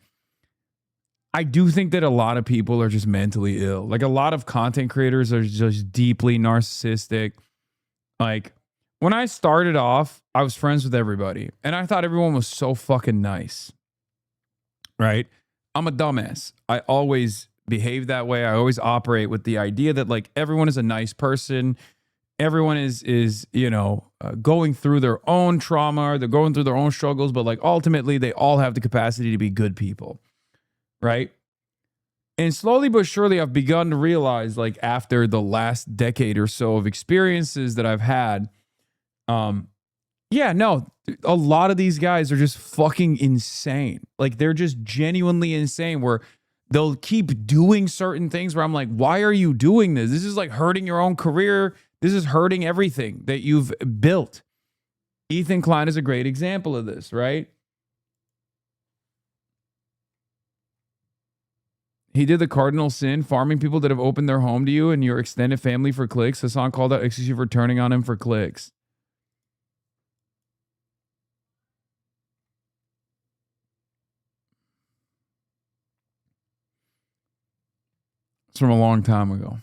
I do think that a lot of people are just mentally ill. Like a lot of content creators are just deeply narcissistic. Like when I started off, I was friends with everybody and I thought everyone was so fucking nice. Right? I'm a dumbass. I always behave that way. I always operate with the idea that like everyone is a nice person. Everyone is you know, going through their own trauma, they're going through their own struggles, but like ultimately they all have the capacity to be good people, right? And slowly but surely I've begun to realize, like after the last decade or so of experiences that I've had, yeah, no, a lot of these guys are just fucking insane. Like they're just genuinely insane where they'll keep doing certain things where I'm like, why are you doing this? This is like hurting your own career. This is hurting everything that you've built. Ethan Klein is a great example of this, right? He did the cardinal sin, farming people that have opened their home to you and your extended family for clicks. Hasan called out XQC for turning on him for clicks. It's from a long time ago.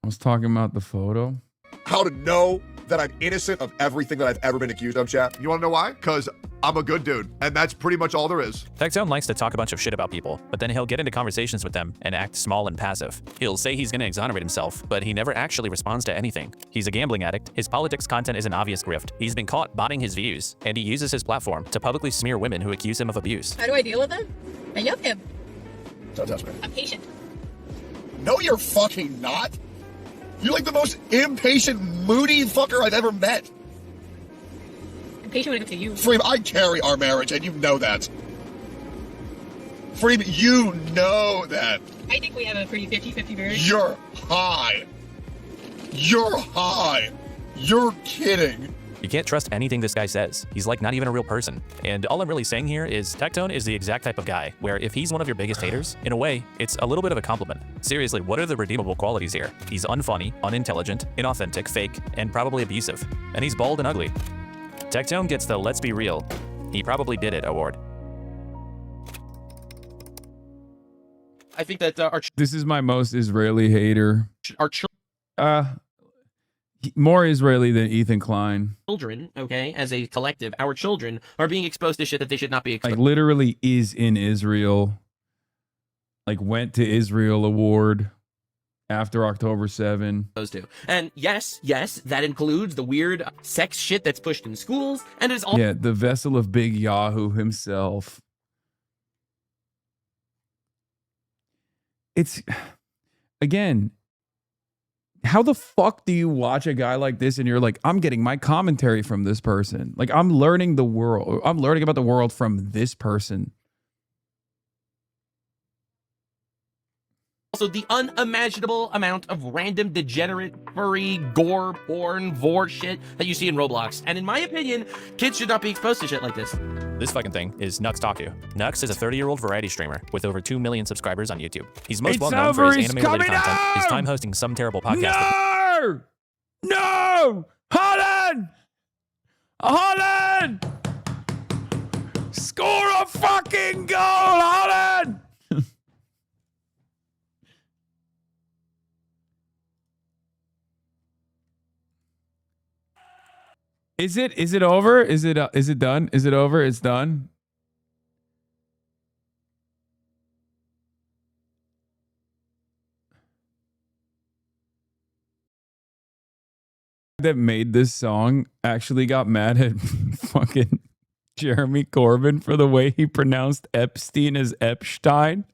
I was talking about the photo. How to know that I'm innocent of everything that I've ever been accused of, chat. You want to know why? Because I'm a good dude, and that's pretty much all there is. Techzone likes to talk a bunch of shit about people, but then he'll get into conversations with them and act small and passive. He'll say he's gonna exonerate himself, but he never actually responds to anything. He's a gambling addict, his politics content is an obvious grift, he's been caught botting his views, and he uses his platform to publicly smear women who accuse him of abuse. How do I deal with him? I love him. Don't touch me. I'm patient. No, you're fucking not. You're like the most impatient, moody fucker I've ever met. I'm patient when it comes to you. Freem, I carry our marriage, and you know that. Freem, you know that. I think we have a pretty 50-50 marriage. You're high. You're high. You're kidding. You can't trust anything this guy says. He's like not even a real person. And all I'm really saying here is Techzone is the exact type of guy where if he's one of your biggest haters, in a way, it's a little bit of a compliment. Seriously, what are the redeemable qualities here? He's unfunny, unintelligent, inauthentic, fake, and probably abusive. And he's bald and ugly. Techzone gets the let's be real, he probably did it award. I think that This is my most Israeli hater. Our More Israeli than Ethan Klein. children, okay, as a collective, our children are being exposed to shit that they should not be exposed Like literally is in Israel. Like went to Israel award after October 7. to. And yes, that includes the weird sex shit that's pushed in schools, and it's all Yeah, the vessel of Big Yahoo himself. It's, again, how the fuck do you watch a guy like this and you're like, I'm getting my commentary from this person. Like, I'm learning the world. I'm learning about the world from this person. also the unimaginable amount of random degenerate, furry, gore, porn, vor shit that you see in Roblox. And in my opinion, kids should not be exposed to shit like this. This fucking thing is Nux Taku. Nux is a 30-year-old variety streamer with over 2 million subscribers on YouTube. He's most well known for his anime-related content, his time hosting some terrible podcast. No! Holland! Holland! Score a fucking goal, Holland! Is it over? Is it done? Is it over? It's done. That made this song actually got mad at fucking Jeremy Corbyn for the way he pronounced Epstein as Epstein.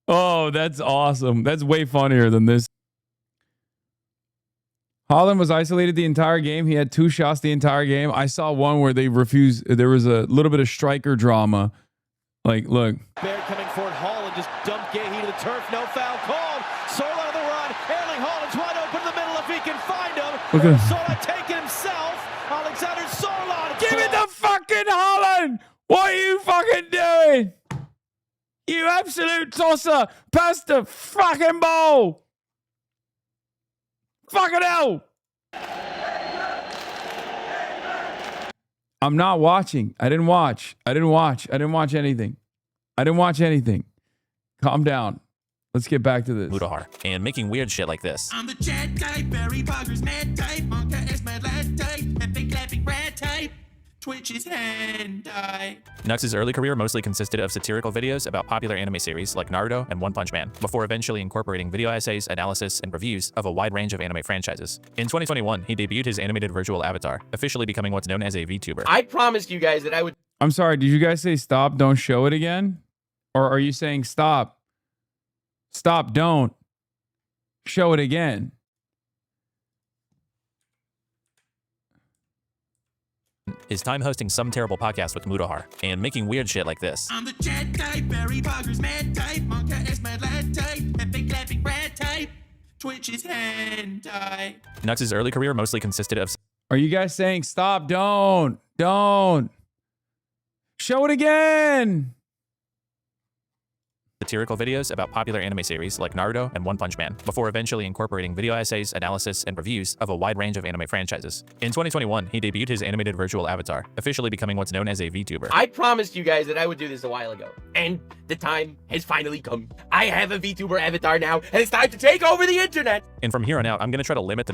Oh, that's awesome. That's way funnier than this. Holland was isolated the entire game. He had 2 shots the entire game. I saw one where they refused. There was a little bit of striker drama. Like, look. Baird coming forward. Holland just dumped Gahey to the turf. No foul called. Sorla on the run. Erling Haaland's wide open in the middle if he can find him. Look at him. Sorla taking himself. Alexander Sorla. Give it the fucking Holland. What are you fucking doing? You absolute tosser. Pass the fucking ball. Fucking hell. I'm not watching. I didn't watch anything. Calm down. Let's get back to this. Mudahar, and making weird shit like this. I'm the chat type, Barry Bogger's mad type, Monka is my lad type, epic clapping rat type, Twitch is hentai. Nux's early career mostly consisted of satirical videos about popular anime series like Naruto and One Punch Man, before eventually incorporating video essays, analysis, and reviews of a wide range of anime franchises. In 2021, he debuted his animated virtual avatar, officially becoming what's known as a VTuber. I promised you guys that I would. I'm sorry, did you guys say stop, don't show it again? Or are you saying stop, don't show it again? His time hosting some terrible podcast with Mudahar, and making weird shit like this. I'm the chat type, Barry Bogger's mad type, Monka is my lad type, epic clapping rat type, Twitch is hentai. Nux's early career mostly consisted of... Are you guys saying stop, don't show it again? satirical videos about popular anime series like Naruto and One Punch Man, before eventually incorporating video essays, analysis, and reviews of a wide range of anime franchises. In 2021, he debuted his animated virtual avatar, officially becoming what's known as a VTuber. I promised you guys that I would do this a while ago, and the time has finally come. I have a VTuber avatar now, and it's time to take over the internet! And from here on out, I'm going to try to limit the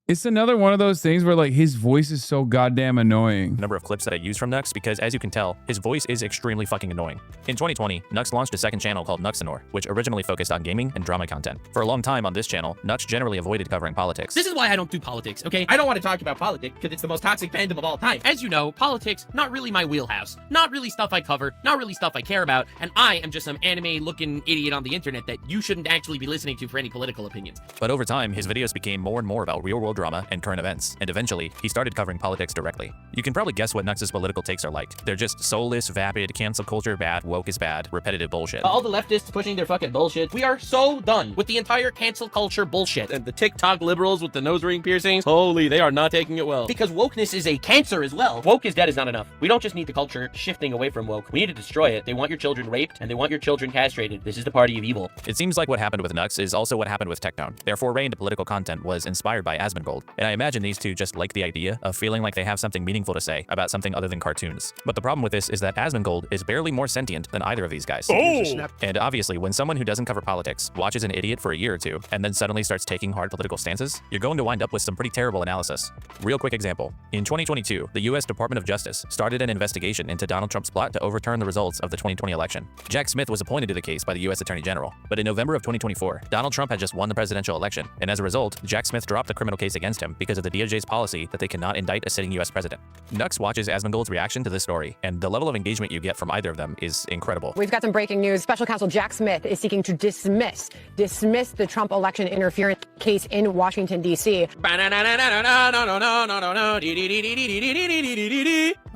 It's another one of those things where like his voice is so goddamn annoying. number of clips that I use from Nux because, as you can tell, his voice is extremely fucking annoying. In 2020, Nux launched a second channel called Nuxanor, which originally focused on gaming and drama content. For a long time on this channel, Nux generally avoided covering politics. This is why I don't do politics, okay? I don't want to talk about politics because it's the most toxic fandom of all time. As you know, politics, not really my wheelhouse. Not really stuff I cover, not really stuff I care about, and I am just some anime-looking idiot on the internet that you shouldn't actually be listening to for any political opinions. But over time, his videos became more and more about real-world drama and current events, and eventually, he started covering politics directly. You can probably guess what Nux's political takes are like. They're just soulless, vapid, cancel culture bad, woke is bad, repetitive bullshit. All the leftists pushing their fucking bullshit. We are so done with the entire cancel culture bullshit. And the TikTok liberals with the nose ring piercings, holy, they are not taking it well. Because wokeness is a cancer as well. Woke is dead is not enough. We don't just need the culture shifting away from woke. We need to destroy it. They want your children raped, and they want your children castrated. This is the party of evil. It seems like what happened with Nux is also what happened with Tectone. Their foray into political content was inspired by Asmongold, and I imagine these two just like the idea of feeling like they have something meaningful to say about something other than cartoons. But the problem with this is that Asmongold is barely more sentient than either of these guys. Oh! And obviously, when someone who doesn't cover politics watches an idiot for a year or two and then suddenly starts taking hard political stances, you're going to wind up with some pretty terrible analysis. Real quick example. In 2022, the US Department of Justice started an investigation into Donald Trump's plot to overturn the results of the 2020 election. Jack Smith was appointed to the case by the US Attorney General, but in November of 2024, Donald Trump had just won the presidential election, and as a result, Jack Smith dropped the criminal case against him because of the DOJ's policy that they cannot indict a sitting US president. Nux watches Asmongold's reaction to this story, and the level of engagement you get from either of them is incredible. We've got some breaking news. Special counsel Jack Smith is seeking to dismiss the Trump election interference case in Washington, D.C.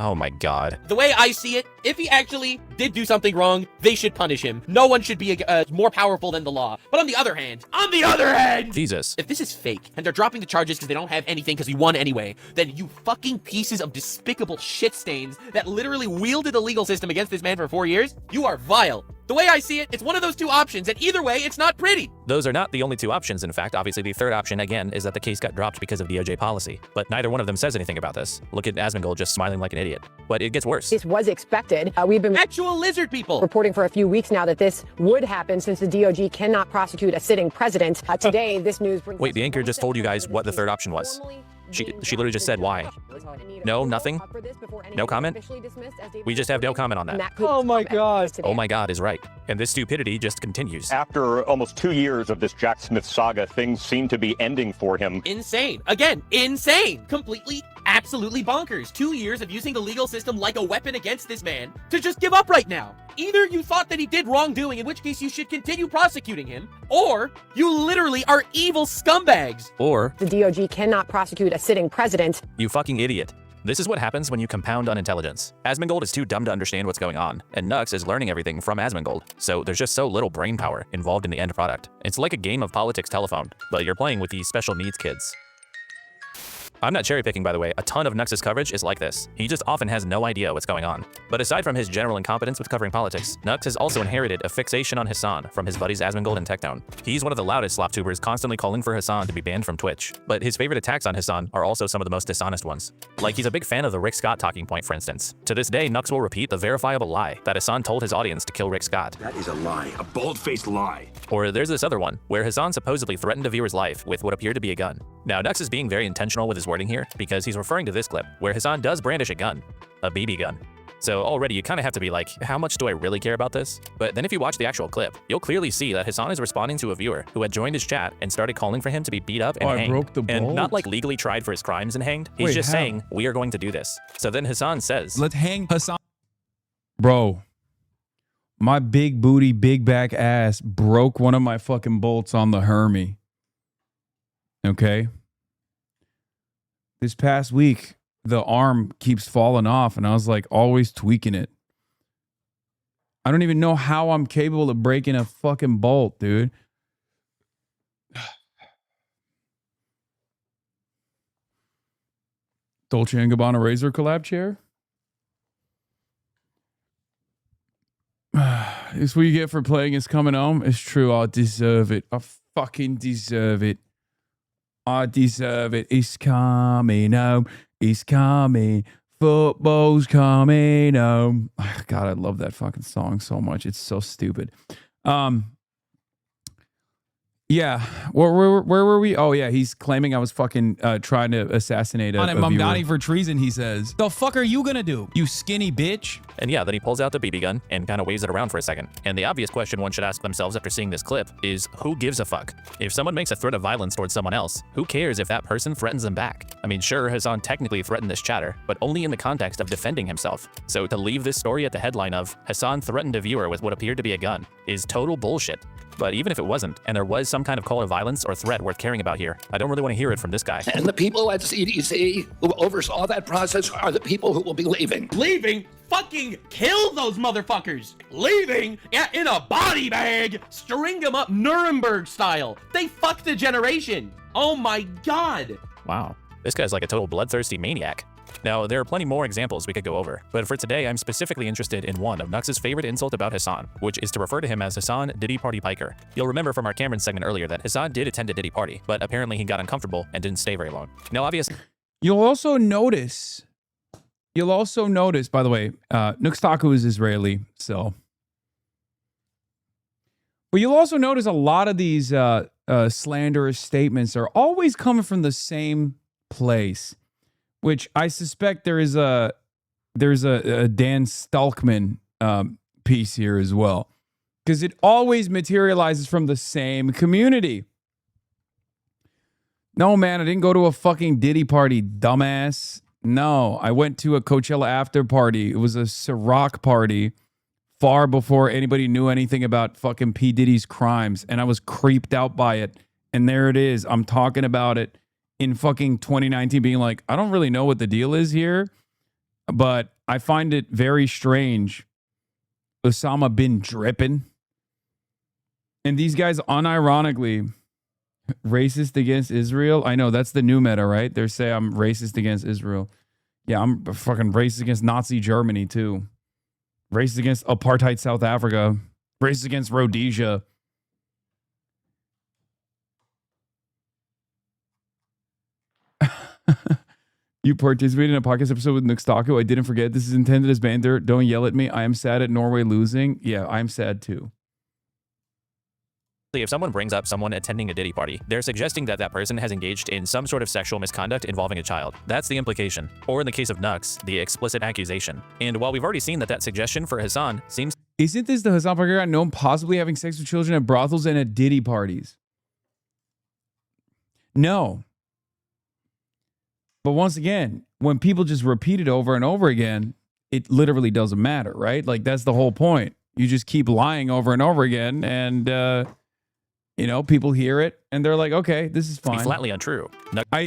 Oh my god. The way I see it, if he actually did do something wrong, they should punish him. No one should be more powerful than the law. But on the other hand, Jesus. if this is fake and they're dropping the charges because they don't have anything because he won anyway, then you fucking pieces of despicable shit stains that literally wielded the legal system against this man for 4 years, you are vile. The way I see it, it's one of those two options, and either way, it's not pretty. Those are not the only two options, in fact. Obviously, the third option, again, is that the case got dropped because of DOJ policy. But neither one of them says anything about this. Look at Asmongold just smiling like an idiot. But it gets worse. This was expected. We've been actual lizard people reporting for a few weeks now that this would happen since the DOJ cannot prosecute a sitting president. Today, this news brings Wait, the anchor just told you guys what the third option was. She literally just said why. No, nothing? No comment? We just have no comment on that. Oh my god. Oh my god is right. And this stupidity just continues. After almost 2 years of this Jack Smith saga, things seem to be ending for him. Insane. Again, insane. Completely, absolutely bonkers. 2 years of using the legal system like a weapon against this man to just give up right now. Either you thought that he did wrongdoing, in which case you should continue prosecuting him, or you literally are evil scumbags. Or the DOJ cannot prosecute a sitting president. You fucking idiot. This is what happens when you compound unintelligence. Asmongold is too dumb to understand what's going on, and Nux is learning everything from Asmongold, so there's just so little brain power involved in the end product. It's like a game of politics telephone, but you're playing with these special needs kids. I'm not cherry picking, by the way. A ton of Nux's coverage is like this. He just often has no idea what's going on. But aside from his general incompetence with covering politics, Nux has also inherited a fixation on Hasan from his buddies Asmongold and Tectone. He's one of the loudest slop-tubers, constantly calling for Hasan to be banned from Twitch. But his favorite attacks on Hasan are also some of the most dishonest ones. Like, he's a big fan of the Rick Scott talking point, for instance. To this day, Nux will repeat the verifiable lie that Hasan told his audience to kill Rick Scott. That is a lie, a bald-faced lie. Or there's this other one, where Hasan supposedly threatened a viewer's life with what appeared to be a gun. Now, Nux is being very intentional with his wording here, because he's referring to this clip, where Hasan does brandish a gun. A BB gun. So already you kind of have to be like, how much do I really care about this? But then if you watch the actual clip, you'll clearly see that Hasan is responding to a viewer who had joined his chat and started calling for him to be beat up and hanged. Broke the and bolt? not like legally tried for his crimes and hanged. He's Wait, just how? saying, we are going to do this. So then Hasan says, let's hang Hasan. Bro, my big booty, big back ass broke one of my fucking bolts on the Hermie. Okay? This past week, the arm keeps falling off, and I was like always tweaking it. I don't even know how I'm capable of breaking a fucking bolt, dude. Dolce & Gabbana Razor collab chair? It's what you get for playing is coming home. It's true. I deserve it. I fucking deserve it. I deserve it. It's coming home. It's coming. Football's coming home. God, I love that fucking song so much. It's so stupid. Yeah. Where were we? Oh, yeah. He's claiming I was fucking trying to assassinate a viewer. Mamdani for treason, he says. The fuck are you gonna do, you skinny bitch? And yeah, then he pulls out the BB gun and kind of waves it around for a second. And the obvious question one should ask themselves after seeing this clip is, who gives a fuck? If someone makes a threat of violence towards someone else, who cares if that person threatens them back? I mean, sure, Hasan technically threatened this chatter, but only in the context of defending himself. So to leave this story at the headline of Hasan threatened a viewer with what appeared to be a gun is total bullshit. But even if it wasn't, and there was some kind of call to violence or threat worth caring about here, I don't really want to hear it from this guy. And the people at CDC who oversaw that process are the people who will be leaving. Leaving? Fucking kill those motherfuckers! Leaving? Yeah, in a body bag! String them up Nuremberg style! They fucked a generation! Oh my god! Wow, this guy's like a total bloodthirsty maniac. Now, there are plenty more examples we could go over, but for today, I'm specifically interested in one of Nux's favorite insult about Hasan, which is to refer to him as Hasan Diddy Party Piker. You'll remember from our Cameron segment earlier that Hasan did attend a Diddy party, but apparently he got uncomfortable and didn't stay very long. Now, obviously, You'll also notice, by the way, Nux Taku is Israeli, so. But you'll also notice a lot of these slanderous statements are always coming from the same place, which I suspect there's a Dan Stalkman piece here as well, because it always materializes from the same community. No, man, I didn't go to a fucking Diddy party, dumbass. No, I went to a Coachella after party. It was a Ciroc party far before anybody knew anything about fucking P. Diddy's crimes, and I was creeped out by it. And there it is. I'm talking about it in fucking 2019, being like, I don't really know what the deal is here, but I find it very strange. Osama bin dripping. And these guys unironically racist against Israel. I know that's the new meta, right? They say I'm racist against Israel. Yeah, I'm fucking racist against Nazi Germany too. Racist against apartheid South Africa. Racist against Rhodesia. You participated in a podcast episode with Nux Taku. I didn't forget. This is intended as banter. Don't yell at me. I am sad at Norway losing. Yeah, I'm sad too. if someone brings up someone attending a Diddy party, they're suggesting that that person has engaged in some sort of sexual misconduct involving a child. That's the implication. Or in the case of Nux, the explicit accusation. And while we've already seen that that suggestion for Hasan seems... Isn't this the Hasan Parker guy known possibly having sex with children at brothels and at Diddy parties? No. But once again, when people just repeat it over and over again, it literally doesn't matter, right? Like, that's the whole point. You just keep lying over and over again, and, you know, people hear it, and they're like, okay, this is fine. Flatly untrue.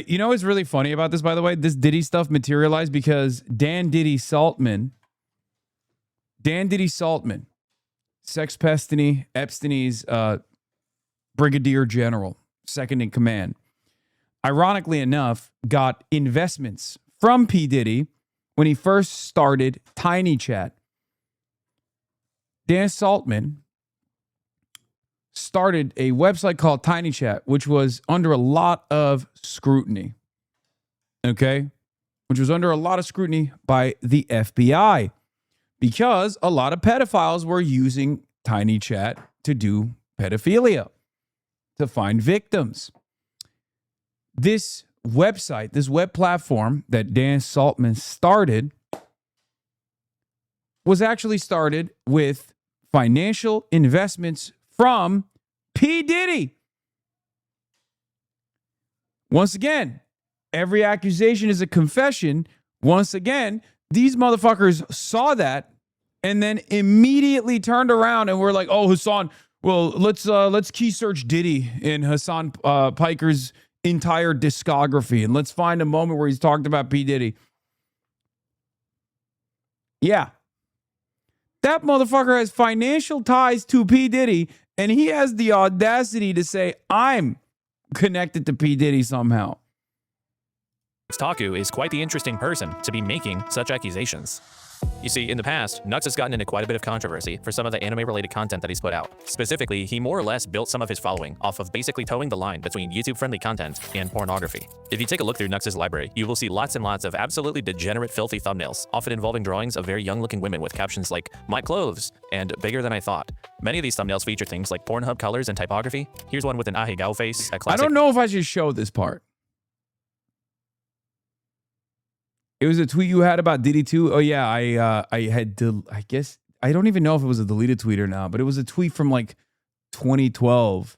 You know what's really funny about this, by the way? This Diddy stuff materialized because Dan Diddy Saltman, Sex Pestiny, Epstein's brigadier general, second in command, ironically enough, got investments from P. Diddy when he first started Tiny Chat. Dan Saltman started a website called Tiny Chat, which was under a lot of scrutiny. Okay? Which was under a lot of scrutiny by the FBI because a lot of pedophiles were using Tiny Chat to do pedophilia, to find victims. This website, this web platform that Dan Saltman started was actually started with financial investments from P. Diddy. Once again, every accusation is a confession. Once again, these motherfuckers saw that and then immediately turned around and were like, oh, Hasan, well, let's key search Diddy in Hasan Piker's entire discography and let's find a moment where he's talked about P. Diddy. Yeah. That motherfucker has financial ties to P. Diddy, and he has the audacity to say, I'm connected to P. Diddy somehow. Taku is quite the interesting person to be making such accusations. You see, in the past, Nux has gotten into quite a bit of controversy for some of the anime-related content that he's put out. Specifically, he more or less built some of his following off of basically towing the line between YouTube-friendly content and pornography. If you take a look through Nux's library, you will see lots and lots of absolutely degenerate, filthy thumbnails, often involving drawings of very young-looking women with captions like, "My clothes," and "Bigger than I thought." Many of these thumbnails feature things like Pornhub colors and typography. Here's one with an ahegao face, a I classic. don't know if I should show this part. It was a tweet you had about Diddy too. Oh yeah, I had I guess I don't even know if it was a deleted tweet or not, but it was a tweet from like 2012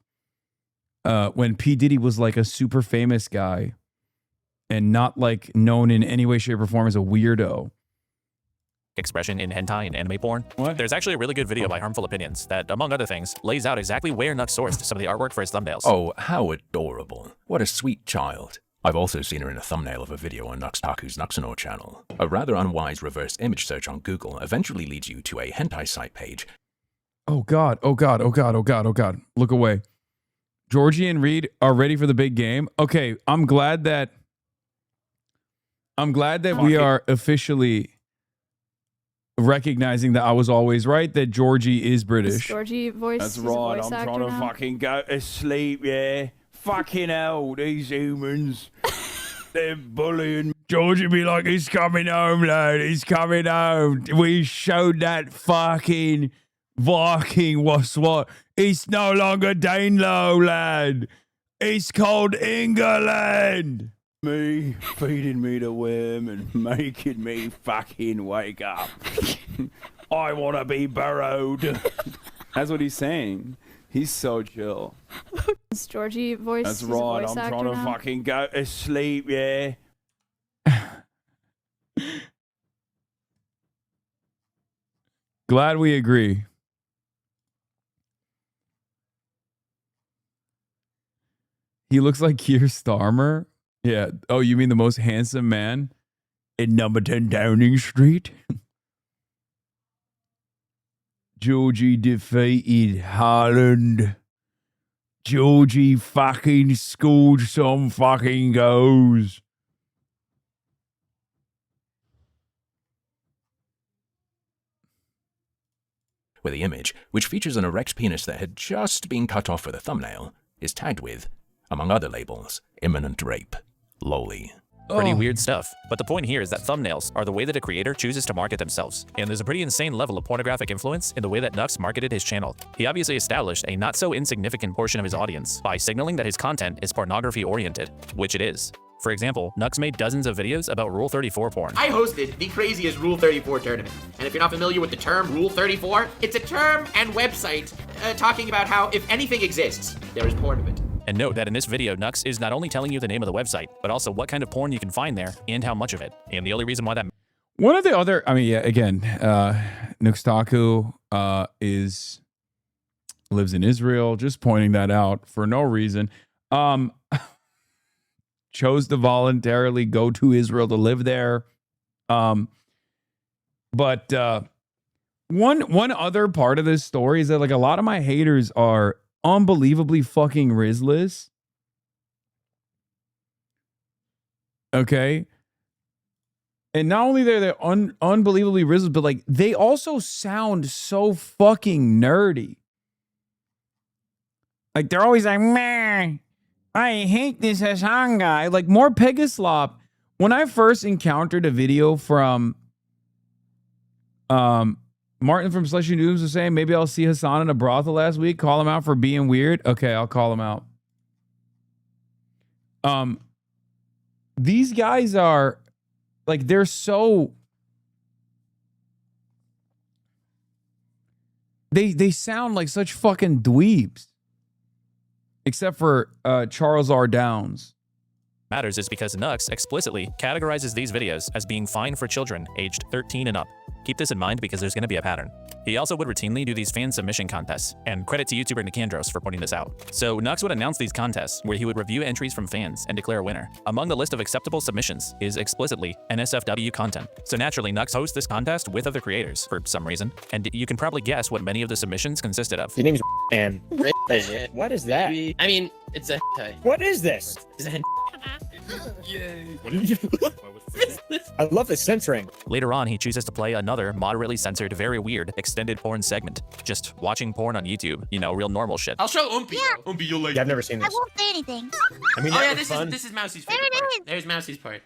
when P. Diddy was like a super famous guy and not like known in any way, shape, or form as a weirdo. Expression in hentai and anime porn. What? There's actually a really good video by Harmful Opinions that, among other things, lays out exactly where Nux sourced some of the artwork for his thumbnails. Oh, how adorable. What a sweet child. I've also seen her in a thumbnail of a video on Nuxtaku's Nuxanor channel. A rather unwise reverse image search on Google eventually leads you to a hentai site page. Oh God, oh God, oh God, oh God, oh God. Look away. Georgie and Reed are ready for the big game. Okay, I'm glad that we are officially recognizing that I was always right, that Georgie is British. Georgie voice. That's he's a right, voice I'm actor trying to now. fucking go to sleep, yeah. Fucking hell, these humans. They're bullying. Georgie be like, he's coming home, lad. He's coming home. We showed that fucking Viking what's what. It's no longer Danelaw, lad. It's called England. Me feeding me the worm and making me fucking wake up. I want to be burrowed. That's what he's saying. He's so chill. It's Georgie voice. That's he's a right. voice I'm actor trying to now. fucking go to sleep, yeah. Glad we agree. He looks like Keir Starmer. Yeah. Oh, you mean the most handsome man in number 10 Downing Street? Georgie defeated Holland. Georgie fucking scored some fucking goals. Where the image, which features an erect penis that had just been cut off for the thumbnail, is tagged with, among other labels, imminent rape, loli. Pretty weird stuff. But the point here is that thumbnails are the way that a creator chooses to market themselves. And there's a pretty insane level of pornographic influence in the way that Nux marketed his channel. He obviously established a not so insignificant portion of his audience by signaling that his content is pornography oriented, which it is. For example, Nux made dozens of videos about Rule 34 porn. I hosted the craziest Rule 34 tournament. And if you're not familiar with the term Rule 34, it's a term and website talking about how if anything exists, there is porn of it. And note that in this video, Nux is not only telling you the name of the website, but also what kind of porn you can find there and how much of it. And the only reason why that... One of the other, I mean, yeah, again, Nuxtaku lives in Israel, just pointing that out for no reason. Chose to voluntarily go to Israel to live there. But one other part of this story is that like a lot of my haters are unbelievably fucking Rizless. Okay. And not only they're unbelievably Rizless, but like they also sound so fucking nerdy. Like they're always like, man, I hate this Hasan guy. Like more Pegaslop. When I first encountered a video from Martin from Slushy News was saying, maybe I'll see Hasan in a brothel last week. Call him out for being weird. Okay, I'll call him out. These guys are like, they're so... They sound like such fucking dweebs. Except for Charles R. Downs. matters is because Nux explicitly categorizes these videos as being fine for children aged 13 and up. Keep this in mind because there's going to be a pattern. He also would routinely do these fan submission contests, and credit to YouTuber Nicandros for pointing this out. So Nux would announce these contests where he would review entries from fans and declare a winner. Among the list of acceptable submissions is explicitly NSFW content. So naturally, Nux hosts this contest with other creators for some reason, and you can probably guess what many of the submissions consisted of. Your name's and what is that? I mean, it's a What is this? It's a Yay. I love the censoring. Later on, he chooses to play another moderately censored, very weird, extended porn segment. Just watching porn on YouTube. You know, real normal shit. I'll show Oompy. Yeah. Though. Oompy, you'll like. Yeah, I've never seen I this. won't say anything. I mean, Oh that yeah, was this is Mousie's There favorite it part. is. There's Mousie's part.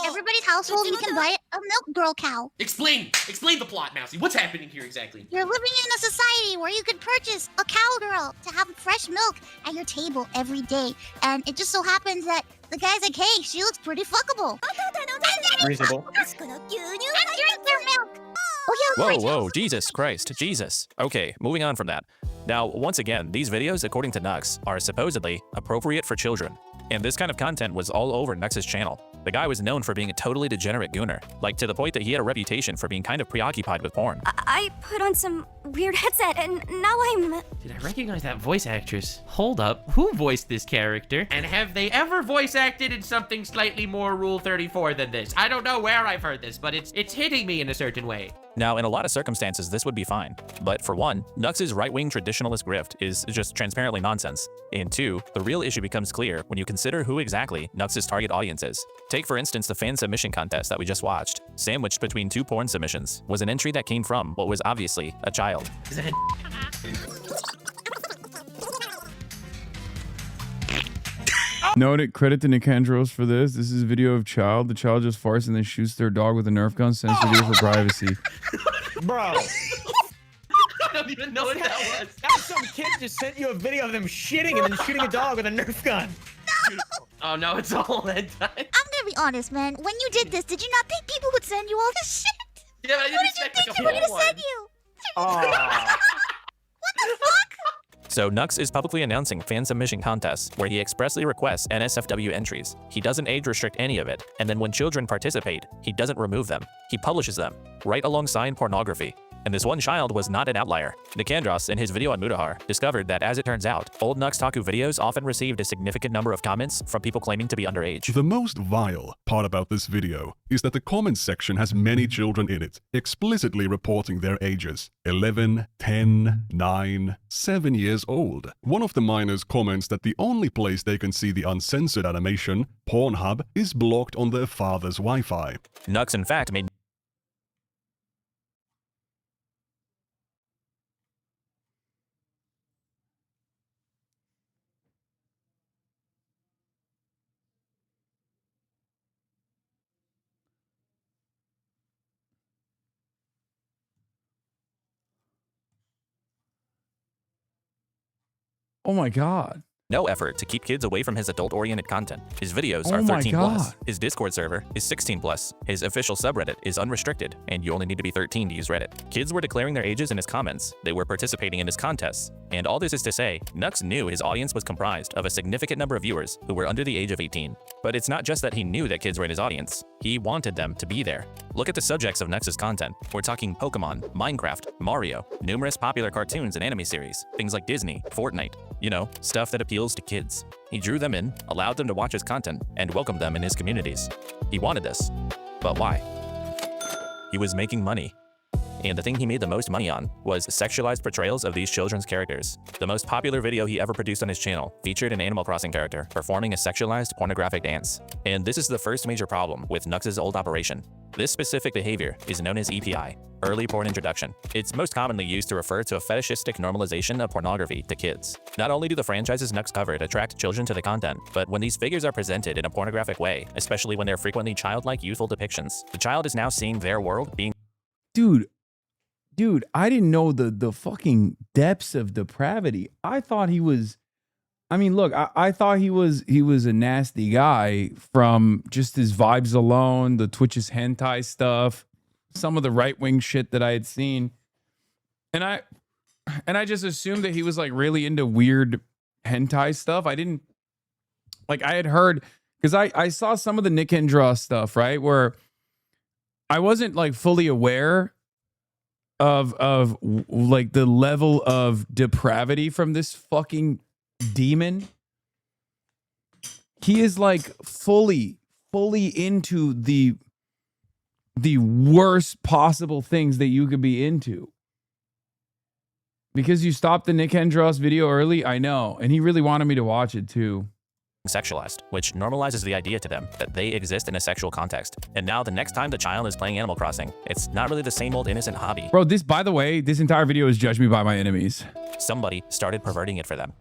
Everybody's household, you can buy a milk girl cow. Explain the plot, Mousy. What's happening here exactly? You're living in a society where you could purchase a cowgirl to have fresh milk at your table every day. And it just so happens that the guy's like, hey, she looks pretty fuckable. Reasonable. And drink their milk. Oh, yeah, Whoa, Jesus Christ, Jesus. Okay, moving on from that. Now, once again, these videos, according to Nux, are supposedly appropriate for children. And this kind of content was all over Nux's channel. The guy was known for being a totally degenerate gooner, like to the point that he had a reputation for being kind of preoccupied with porn. I put on some weird headset and now I'm... Did I recognize that voice actress? Hold up, who voiced this character? And have they ever voice acted in something slightly more Rule 34 than this? I don't know where I've heard this, but it's hitting me in a certain way. Now, in a lot of circumstances, this would be fine. But for one, Nux's right-wing traditionalist grift is just transparently nonsense. And two, the real issue becomes clear when you consider who exactly Nux's target audience is. Take, for instance, the fan submission contest that we just watched. Sandwiched between two porn submissions was an entry that came from what was obviously a child. Is that Noted credit to Nicandros for this. This is a video of child. The child just farts and then shoots their dog with a Nerf gun. Sensitive for privacy. Bro. I don't even know what that was. Some kid just sent you a video of them shitting and then shooting a dog with a Nerf gun. Oh no, it's all that time. I'm gonna be honest, man. When you did this, did you not think people would send you all this shit? Yeah, I didn't Who did you think people were gonna send you? What the fuck? So Nux is publicly announcing fan submission contests where he expressly requests NSFW entries. He doesn't age restrict any of it, and then when children participate, he doesn't remove them. He publishes them, right alongside pornography. And this one child was not an outlier. Nicandros, in his video on Mudahar, discovered that as it turns out, old Nux Taku videos often received a significant number of comments from people claiming to be underage. The most vile part about this video is that the comments section has many children in it, explicitly reporting their ages. 11, 10, 9, 7 years old. One of the minors comments that the only place they can see the uncensored animation, Pornhub, is blocked on their father's Wi-Fi. Nux, in fact, made Oh my God. no effort to keep kids away from his adult-oriented content. His videos Oh are my 13 plus. God. His Discord server is 16 plus. His official subreddit is unrestricted, and you only need to be 13 to use Reddit. Kids were declaring their ages in his comments. They were participating in his contests. And all this is to say, Nux knew his audience was comprised of a significant number of viewers who were under the age of 18. But it's not just that he knew that kids were in his audience. He wanted them to be there. Look at the subjects of Nux's content. We're talking Pokemon, Minecraft, Mario, numerous popular cartoons and anime series, things like Disney, Fortnite, you know, stuff that appeals to kids. He drew them in, allowed them to watch his content, and welcomed them in his communities. He wanted this. But why? He was making money. And the thing he made the most money on was sexualized portrayals of these children's characters. The most popular video he ever produced on his channel featured an Animal Crossing character performing a sexualized pornographic dance. And this is the first major problem with Nux's old operation. This specific behavior is known as EPI, early porn introduction. It's most commonly used to refer to a fetishistic normalization of pornography to kids. Not only do the franchises Nux covered attract children to the content, but when these figures are presented in a pornographic way, especially when they're frequently childlike youthful depictions, the child is now seeing their world being— Dude, I didn't know the fucking depths of depravity. I thought he was, I mean, look, I thought he was a nasty guy from just his vibes alone, the Twitch's hentai stuff, some of the right-wing shit that I had seen. And I just assumed that he was like really into weird hentai stuff. I didn't, like, I had heard, because I saw some of the Nick Hendra stuff, right? Where I wasn't like fully aware of like the level of depravity from this fucking demon. He is like fully into the worst possible things that you could be into. Because you stopped the Nick Hendros video early, I know, and he really wanted me to watch it too. sexualized, which normalizes the idea to them that they exist in a sexual context. And now the next time the child is playing Animal Crossing, it's not really the same old innocent hobby. Bro, this, by the way, this entire video is Judge Me by My Enemies. Somebody started perverting it for them.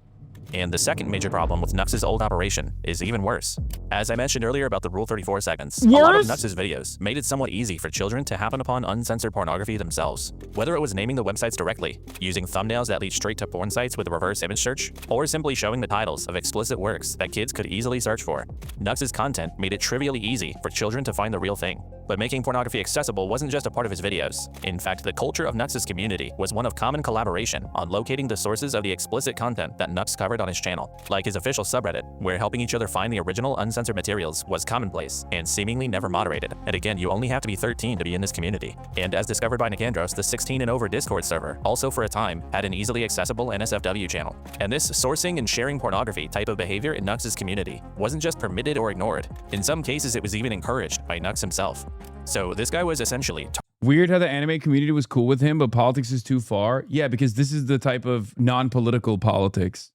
And the second major problem with Nux's old operation is even worse. As I mentioned earlier about the Rule 34 segments, a lot of Nux's videos made it somewhat easy for children to happen upon uncensored pornography themselves. Whether it was naming the websites directly, using thumbnails that lead straight to porn sites with a reverse image search, or simply showing the titles of explicit works that kids could easily search for, Nux's content made it trivially easy for children to find the real thing. But making pornography accessible wasn't just a part of his videos. In fact, the culture of Nux's community was one of common collaboration on locating the sources of the explicit content that Nux covered on his channel, like his official subreddit, where helping each other find the original uncensored materials was commonplace and seemingly never moderated. And again, you only have to be 13 to be in this community. And as discovered by Nicandros, the 16 and over Discord server also for a time had an easily accessible NSFW channel. And this sourcing and sharing pornography type of behavior in Nux's community wasn't just permitted or ignored. In some cases, it was even encouraged by Nux himself. So this guy was essentially weird how the anime community was cool with him, but politics is too far. Yeah, because this is the type of non-political politics.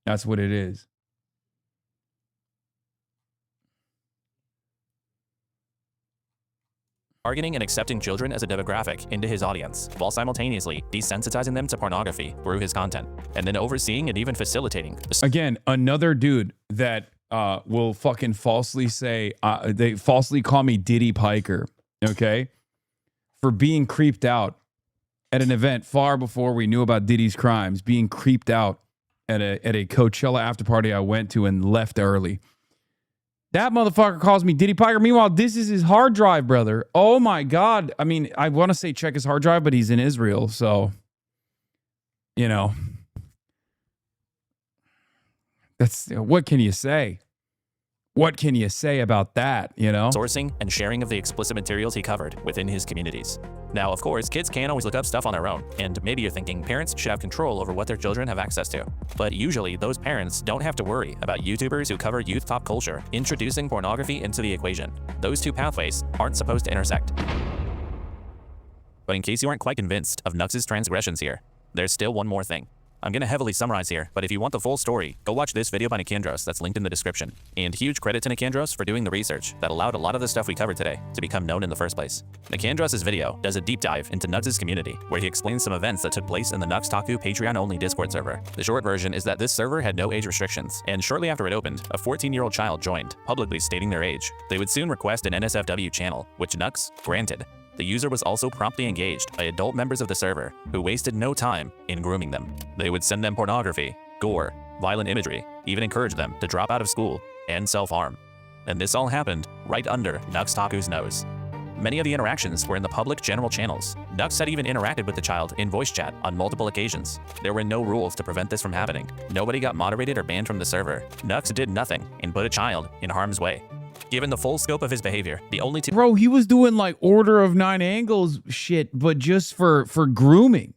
That's what it is. targeting and accepting children as a demographic into his audience, while simultaneously desensitizing them to pornography through his content, and then overseeing and even facilitating. Again, another dude that will fucking falsely say, they falsely call me Diddy Piker, okay? For being creeped out at an event far before we knew about Diddy's crimes, being creeped out at a Coachella after party I went to and left early. That motherfucker calls me Diddy Piker. Meanwhile, this is his hard drive, brother. Oh my God. I mean, I want to say check his hard drive, but he's in Israel. So, you know, that's, what can you say? What can you say about that, you know? Sourcing and sharing of the explicit materials he covered within his communities. Now, of course, kids can't always look up stuff on their own, and maybe you're thinking parents should have control over what their children have access to. But usually, those parents don't have to worry about YouTubers who cover youth pop culture introducing pornography into the equation. Those two pathways aren't supposed to intersect. But in case you aren't quite convinced of Nux's transgressions here, there's still one more thing. I'm going to heavily summarize here, but if you want the full story, go watch this video by Nicandros that's linked in the description. And huge credit to Nicandros for doing the research that allowed a lot of the stuff we covered today to become known in the first place. Nicandros' video does a deep dive into Nux's community, where he explains some events that took place in the Nuxtaku Patreon-only Discord server. The short version is that this server had no age restrictions, and shortly after it opened, a 14-year-old child joined, publicly stating their age. They would soon request an NSFW channel, which Nux granted. The user was also promptly engaged by adult members of the server who wasted no time in grooming them. They would send them pornography, gore, violent imagery, even encourage them to drop out of school and self-harm. And this all happened right under Nuxtaku's nose. Many of the interactions were in the public general channels. Nux had even interacted with the child in voice chat on multiple occasions. There were no rules to prevent this from happening. Nobody got moderated or banned from the server. Nux did nothing and put a child in harm's way. Given the full scope of his behavior, the only two— Bro, he was doing like Order of 9 Angles shit, but just for grooming.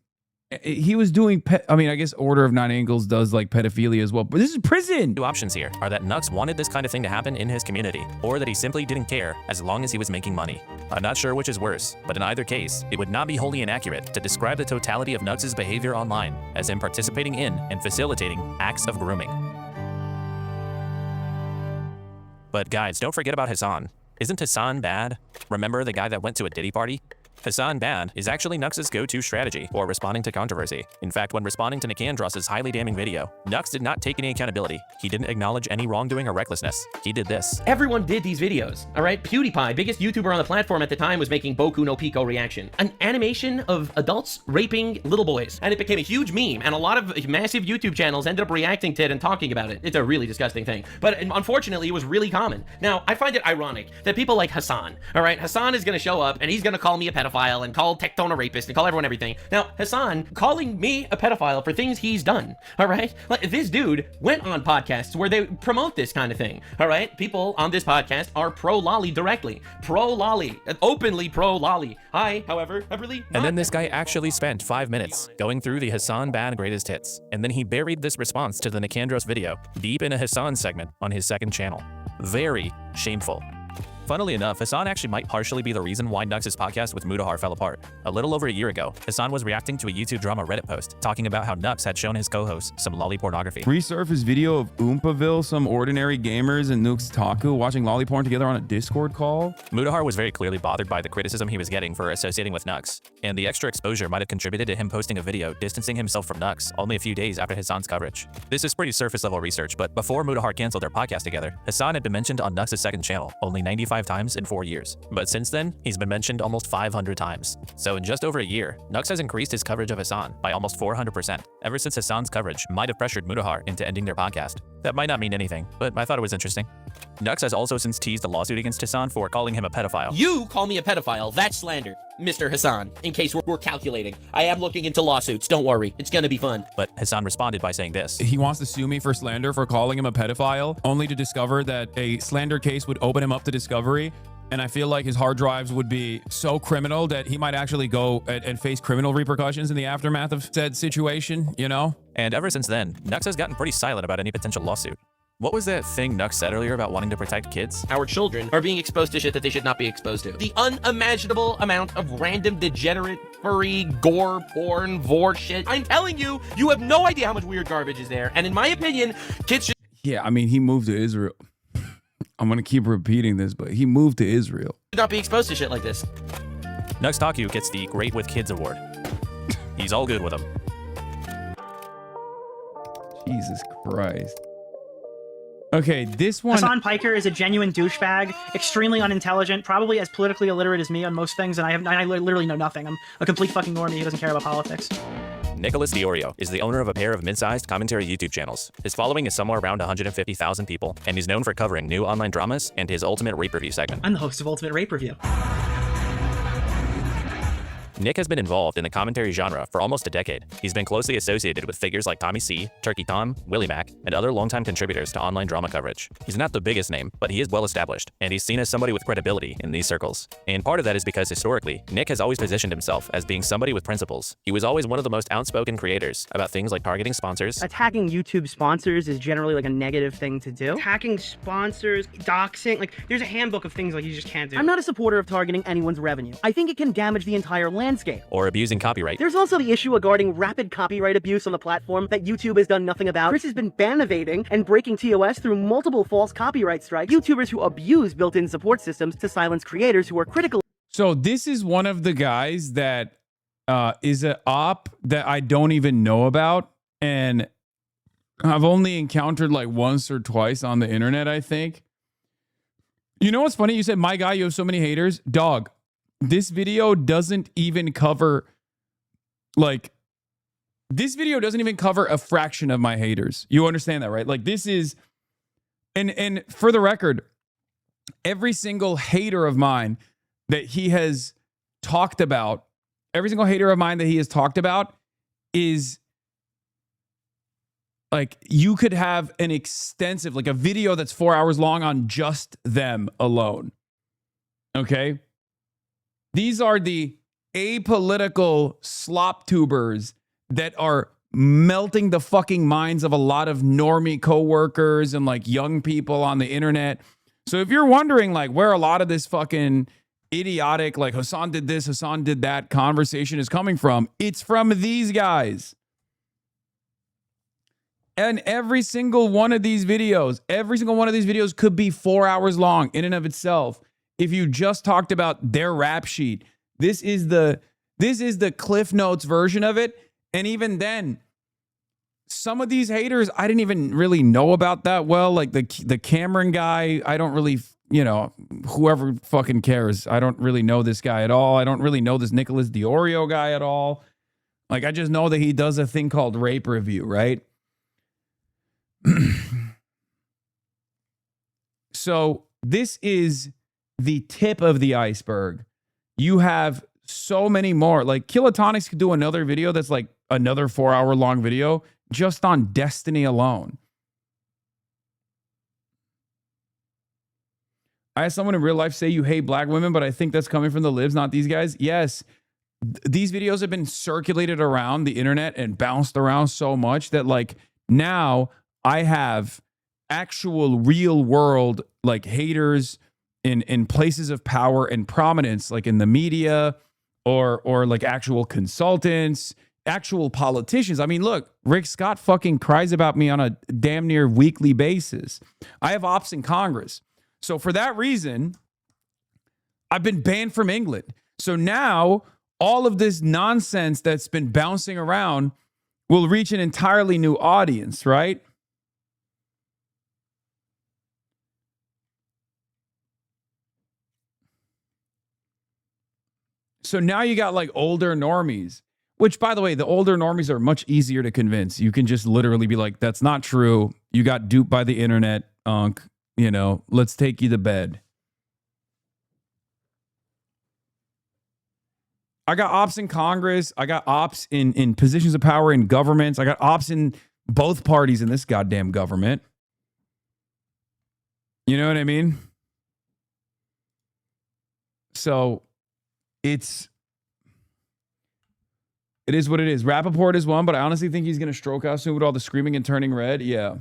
He was doing, I mean, I guess Order of 9 Angles does like pedophilia as well, but this is prison. Two options here are that Nux wanted this kind of thing to happen in his community, or that he simply didn't care as long as he was making money. I'm not sure which is worse, but in either case, it would not be wholly inaccurate to describe the totality of Nux's behavior online as him participating in and facilitating acts of grooming. But guys, don't forget about Hasan. Isn't Hasan bad? Remember the guy that went to a Diddy party? Hasan bad is actually Nux's go-to strategy for responding to controversy. In fact, when responding to Nicandros' highly damning video, Nux did not take any accountability. He didn't acknowledge any wrongdoing or recklessness. He did this. Everyone did these videos, all right? PewDiePie, biggest YouTuber on the platform at the time, was making Boku no Pico reaction, an animation of adults raping little boys. And it became a huge meme, and a lot of massive YouTube channels ended up reacting to it and talking about it. It's a really disgusting thing. But unfortunately, it was really common. Now, I find it ironic that people like Hasan, all right? Hasan is gonna show up, and he's gonna call me a pedophile and call Tectone a rapist and call everyone everything. Now, Hasan calling me a pedophile for things he's done, all right? Like, this dude went on podcasts where they promote this kind of thing, all right? People on this podcast are pro-lolly directly. Pro-lolly. Openly pro-lolly. I, however, have really not— And then this guy actually spent 5 minutes going through the Hasan Bad Greatest Hits, and then he buried this response to the Nicandros video deep in a Hasan segment on his second channel. Very shameful. Funnily enough, Hasan actually might partially be the reason why Nux' podcast with Mudahar fell apart. A little over a year ago, Hasan was reacting to a YouTube drama Reddit post talking about how Nux had shown his co-host some lolly pornography. Resurfaced video of Oompaville, some ordinary gamers and Nukes Taku watching lolly porn together on a Discord call. Mudahar was very clearly bothered by the criticism he was getting for associating with Nux, and the extra exposure might have contributed to him posting a video distancing himself from Nux only a few days after Hasan's coverage. This is pretty surface level research, but before Mudahar canceled their podcast together, Hasan had been mentioned on Nux' second channel only 95 times in 4 years. But since then, he's been mentioned almost 500 times. So in just over a year, Nux has increased his coverage of Hasan by almost 400%. Ever since Hasan's coverage might have pressured Mudahar into ending their podcast. That might not mean anything, but I thought it was interesting. Nux has also since teased a lawsuit against Hasan for calling him a pedophile. You call me a pedophile. That's slander, Mr. Hasan. In case we're calculating. I am looking into lawsuits. Don't worry. It's gonna be fun. But Hasan responded by saying this. He wants to sue me for slander for calling him a pedophile, only to discover that a slander case would open him up to discovery. And I feel like his hard drives would be so criminal that he might actually go and face criminal repercussions in the aftermath of said situation, you know? And ever since then, Nux has gotten pretty silent about any potential lawsuit. What was that thing Nux said earlier about wanting to protect kids? Our children are being exposed to shit that they should not be exposed to. The unimaginable amount of random, degenerate, furry, gore, porn, vor shit. I'm telling you, you have no idea how much weird garbage is there. And in my opinion, kids should... Yeah, I mean, he moved to Israel. I'm going to keep repeating this, but he moved to Israel. not be exposed to shit like this. Nux Taku gets the Great with Kids award. He's all good with them. Jesus Christ. Okay, this one... Hasan Piker is a genuine douchebag, extremely unintelligent, probably as politically illiterate as me on most things, and I literally know nothing. I'm a complete fucking normie who doesn't care about politics. Nicholas Diorio is the owner of a pair of mid-sized commentary YouTube channels. His following is somewhere around 150,000 people, and he's known for covering new online dramas and his Ultimate Rape Review segment. I'm the host of Ultimate Rape Review. Nick has been involved in the commentary genre for almost a decade. He's been closely associated with figures like Tommy C, Turkey Tom, Willie Mac, and other longtime contributors to online drama coverage. He's not the biggest name, but he is well established, and he's seen as somebody with credibility in these circles. And part of that is because historically, Nick has always positioned himself as being somebody with principles. He was always one of the most outspoken creators about things like targeting sponsors. Attacking YouTube sponsors is generally like a negative thing to do. Attacking sponsors, doxing, like there's a handbook of things like you just can't do. I'm not a supporter of targeting anyone's revenue. I think it can damage the entire landscape. Or abusing copyright. There's also the issue regarding rapid copyright abuse on the platform that YouTube has done nothing about. Chris has been ban-evading and breaking TOS through multiple false copyright strikes. YouTubers who abuse built-in support systems to silence creators who are critical. So this is one of the guys that is an op that I don't even know about, and I've only encountered like once or twice on the internet, I think. You know what's funny? You said, my guy, you have so many haters. Dog, this video doesn't even cover, like, this video doesn't even cover a fraction of my haters. You understand that, right? Like, this is, and for the record, every single hater of mine that he has talked about, every single hater of mine that he has talked about is, like, you could have an extensive, like a video that's 4 hours long on just them alone. Okay? These are the apolitical slop tubers that are melting the fucking minds of a lot of normie coworkers and like young people on the internet. So if you're wondering like where a lot of this fucking idiotic, like Hasan did this, Hasan did that conversation is coming from, it's from these guys. And every single one of these videos could be 4 hours long in and of itself. If you just talked about their rap sheet, this is the Cliff Notes version of it. And even then, some of these haters, I didn't even really know about that well. Like the Cameron guy, I don't really, you know, whoever fucking cares. I don't really know this guy at all. I don't really know this Nicholas Diorio guy at all. Like, I just know that he does a thing called Rape Review, right? So this is the tip of the iceberg. You have so many more. Like, Kilotonics could do another video that's like another 4 hour long video just on Destiny alone. I had someone in real life say you hate black women, but I think that's coming from the libs, not these guys. Yes, these videos have been circulated around the internet and bounced around so much that like now I have actual real world like haters in places of power and prominence, like in the media or like actual consultants, actual politicians. I mean, look, Rick Scott fucking cries about me on a damn near weekly basis. I have ops in Congress. So for that reason, I've been banned from England. So now all of this nonsense that's been bouncing around will reach an entirely new audience, right? So now you got like older normies, which, by the way, the older normies are much easier to convince. You can just literally be like, that's not true. You got duped by the internet, you know, let's take you to bed. I got ops in Congress. I got ops in positions of power in governments. I got ops in both parties in this goddamn government. You know what I mean? So it is what it is. Rappaport is one, but I honestly think he's going to stroke out soon with all the screaming and turning red. Yeah.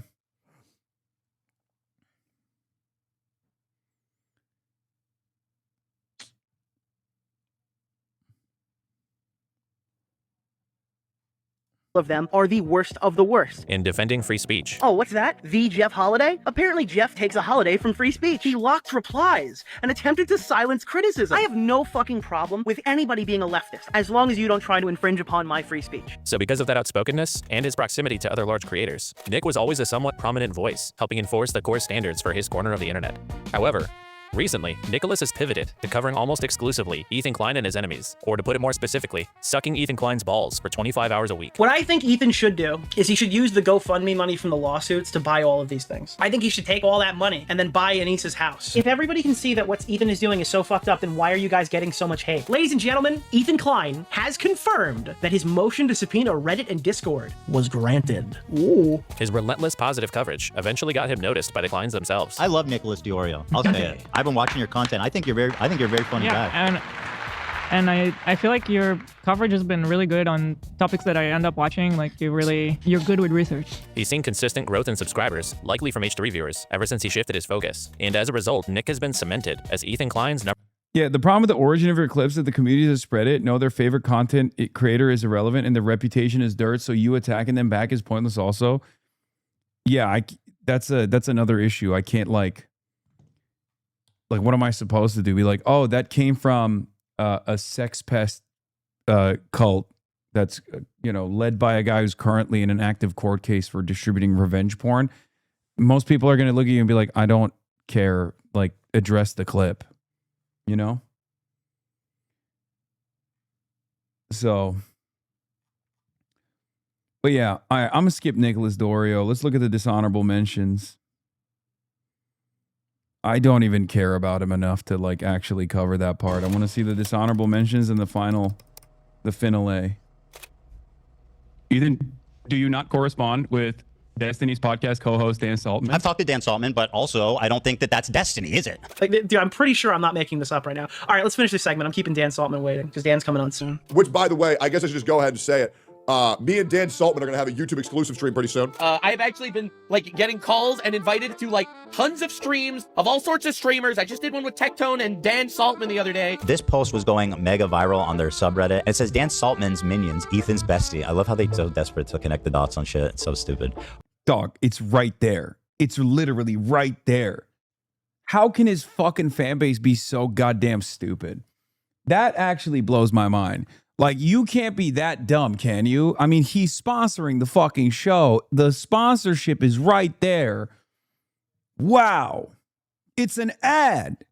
Of them are the worst of the worst. In defending free speech. Oh, what's that? The Jeff Holiday? Apparently Jeff takes a holiday from free speech. He locked replies and attempted to silence criticism. I have no fucking problem with anybody being a leftist, as long as you don't try to infringe upon my free speech. So because of that outspokenness and his proximity to other large creators, Nick was always a somewhat prominent voice, helping enforce the core standards for his corner of the internet. However, recently, Nicholas has pivoted to covering almost exclusively Ethan Klein and his enemies, or to put it more specifically, sucking Ethan Klein's balls for 25 hours a week. What I think Ethan should do is he should use the GoFundMe money from the lawsuits to buy all of these things. I think he should take all that money and then buy Anissa's house. If everybody can see that what Ethan is doing is so fucked up, then why are you guys getting so much hate? Ladies and gentlemen, Ethan Klein has confirmed that his motion to subpoena Reddit and Discord was granted. Ooh. His relentless positive coverage eventually got him noticed by the Kleins themselves. I love Nicholas Diorio. I'll say it. I've been watching your content. I think you're very funny guy. And I feel like your coverage has been really good on topics that I end up watching. Like you're good with research. He's seen consistent growth in subscribers, likely from H3 viewers, ever since he shifted his focus. And as a result, Nick has been cemented as Ethan Klein's number. Yeah, the problem with the origin of your clips is that the communities that spread it know their favorite content creator is irrelevant and their reputation is dirt, so you attacking them back is pointless also. Yeah, that's another issue. I can't like what am I supposed to do? Be like, oh, that came from a sex pest cult that's led by a guy who's currently in an active court case for distributing revenge porn. Most people are going to look at you and be like, I don't care. Like, address the clip, you know? So, but yeah, I'm going to skip Nicholas Diorio. Let's look at the dishonorable mentions. I don't even care about him enough to like actually cover that part. I want to see the dishonorable mentions and the finale. Ethan, do you not correspond with Destiny's podcast co-host Dan Saltman? I've talked to Dan Saltman, but also I don't think that that's Destiny, is it? Like, dude, I'm pretty sure I'm not making this up right now. All right, let's finish this segment. I'm keeping Dan Saltman waiting because Dan's coming on soon. Which, by the way, I guess I should just go ahead and say it. Me and Dan Saltman are gonna have a YouTube exclusive stream pretty soon. I've actually been like getting calls and invited to like tons of streams of all sorts of streamers. I just did one with Tectone and Dan Saltman the other day. This post was going mega viral on their subreddit. It says Dan Saltman's minions, Ethan's bestie. I love how they're so desperate to connect the dots on shit. It's so stupid. Dog, it's right there. It's literally right there. How can his fucking fan base be so goddamn stupid? That actually blows my mind. Like, you can't be that dumb, can you? I mean, he's sponsoring the fucking show. The sponsorship is right there. Wow. It's an ad.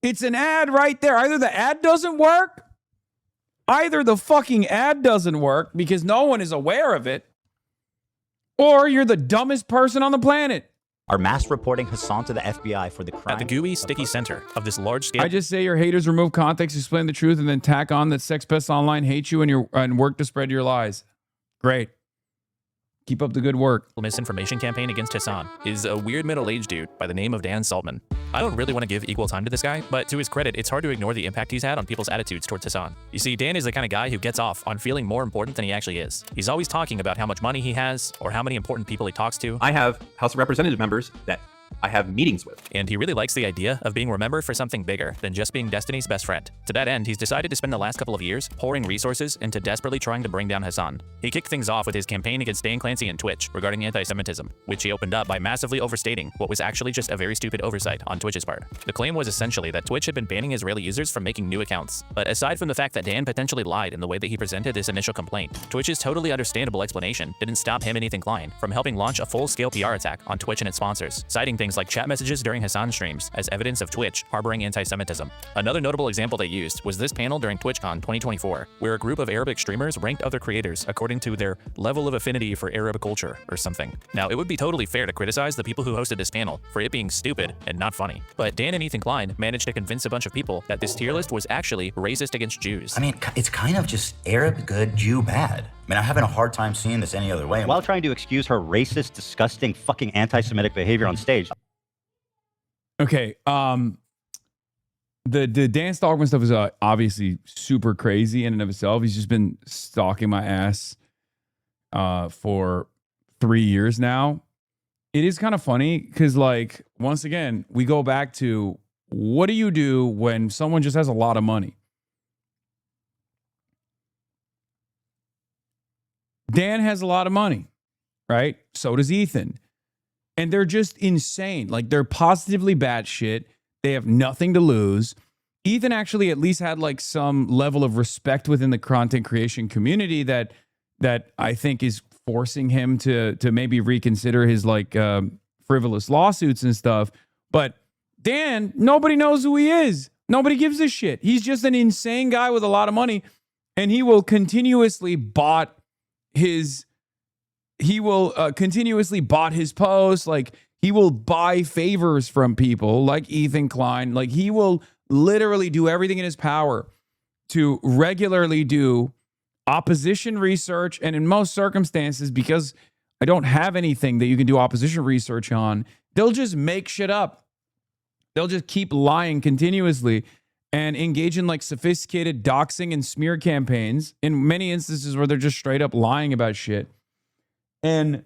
It's an ad right there. Either the ad doesn't work, either the fucking ad doesn't work because no one is aware of it, or you're the dumbest person on the planet. Are mass reporting Hasan to the FBI for the crime. At the gooey, sticky center of this large scale. I just say your haters remove context, explain the truth, and then tack on that Sex Pests Online hate you and work to spread your lies. Great. Keep up the good work. Misinformation campaign against Hasan is a weird middle-aged dude by the name of Dan Saltman. I don't really want to give equal time to this guy, but to his credit, it's hard to ignore the impact he's had on people's attitudes towards Hasan. You see, Dan is the kind of guy who gets off on feeling more important than he actually is. He's always talking about how much money he has or how many important people he talks to. I have House of Representative members that I have meetings with. And he really likes the idea of being remembered for something bigger than just being Destiny's best friend. To that end, he's decided to spend the last couple of years pouring resources into desperately trying to bring down Hasan. He kicked things off with his campaign against Dan Clancy and Twitch regarding anti-Semitism, which he opened up by massively overstating what was actually just a very stupid oversight on Twitch's part. The claim was essentially that Twitch had been banning Israeli users from making new accounts. But aside from the fact that Dan potentially lied in the way that he presented this initial complaint, Twitch's totally understandable explanation didn't stop him and Ethan Klein from helping launch a full-scale PR attack on Twitch and its sponsors, citing things like chat messages during Hasan's streams as evidence of Twitch harboring anti-Semitism. Another notable example they used was this panel during TwitchCon 2024, where a group of Arabic streamers ranked other creators according to their level of affinity for Arab culture or something. Now, it would be totally fair to criticize the people who hosted this panel for it being stupid and not funny, but Dan and Ethan Klein managed to convince a bunch of people that this tier list was actually racist against Jews. I mean, it's kind of just Arab good, Jew bad. I mean, I'm having a hard time seeing this any other way. While trying to excuse her racist, disgusting, fucking anti-Semitic behavior on stage. Okay, the Dan Stockman stuff is obviously super crazy in and of itself. He's just been stalking my ass for 3 years now. It is kind of funny because, like, once again, we go back to what do you do when someone just has a lot of money? Dan has a lot of money, right? So does Ethan. And they're just insane. Like, they're positively batshit. They have nothing to lose. Ethan actually at least had like some level of respect within the content creation community that I think is forcing him to maybe reconsider his like frivolous lawsuits and stuff. But Dan, nobody knows who he is. Nobody gives a shit. He's just an insane guy with a lot of money, and he will continuously bot his posts. Like, he will buy favors from people like Ethan Klein. Like, he will literally do everything in his power to regularly do opposition research. And in most circumstances, because I don't have anything that you can do opposition research on, they'll just make shit up. They'll just keep lying continuously and engage in like sophisticated doxing and smear campaigns in many instances where they're just straight up lying about shit. And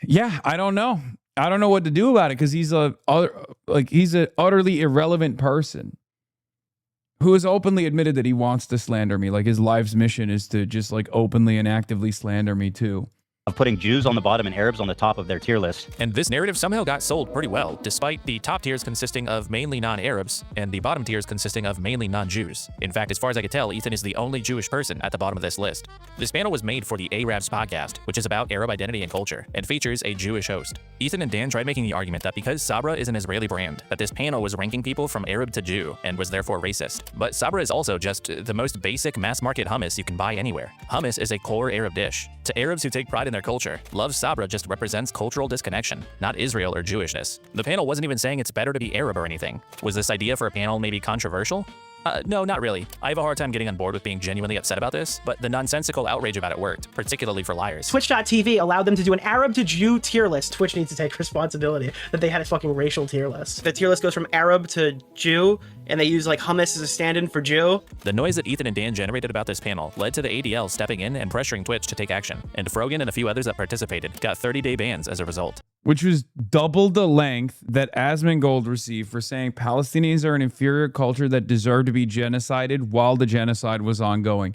yeah, I don't know. I don't know what to do about it because he's an utterly irrelevant person who has openly admitted that he wants to slander me. Like, his life's mission is to just like openly and actively slander me too. Of putting Jews on the bottom and Arabs on the top of their tier list. And this narrative somehow got sold pretty well, despite the top tiers consisting of mainly non-Arabs and the bottom tiers consisting of mainly non-Jews. In fact, as far as I could tell, Ethan is the only Jewish person at the bottom of this list. This panel was made for the Arabs podcast, which is about Arab identity and culture, and features a Jewish host. Ethan and Dan tried making the argument that because Sabra is an Israeli brand, that this panel was ranking people from Arab to Jew and was therefore racist. But Sabra is also just the most basic mass-market hummus you can buy anywhere. Hummus is a core Arab dish. To Arabs who take pride in their culture, Love Sabra just represents cultural disconnection, not Israel or Jewishness. The panel wasn't even saying it's better to be Arab or anything. Was this idea for a panel maybe controversial? No, not really. I have a hard time getting on board with being genuinely upset about this, but the nonsensical outrage about it worked, particularly for liars. Twitch.tv allowed them to do an Arab to Jew tier list. Twitch needs to take responsibility that they had a fucking racial tier list. The tier list goes from Arab to Jew, and they use like hummus as a stand-in for Jew. The noise that Ethan and Dan generated about this panel led to the ADL stepping in and pressuring Twitch to take action, and Frogan and a few others that participated got 30-day bans as a result. Which was double the length that Asmongold received for saying Palestinians are an inferior culture that deserve to be genocided while the genocide was ongoing.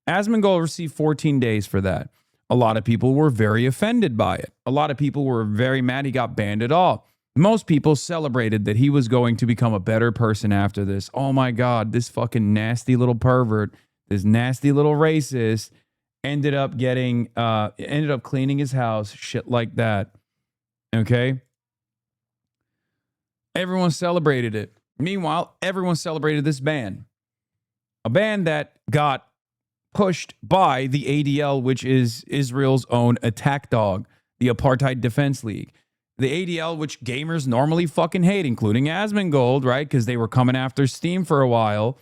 Asmongold received 14 days for that. A lot of people were very offended by it. A lot of people were very mad he got banned at all. Most people celebrated that he was going to become a better person after this. Oh my God, this fucking nasty little pervert, this nasty little racist ended up cleaning his house, shit like that. Okay. Everyone celebrated it. Meanwhile, everyone celebrated this ban. A ban that got pushed by the ADL, which is Israel's own attack dog, the Apartheid Defense League. The ADL, which gamers normally fucking hate, including Asmongold, right? Because they were coming after Steam for a while.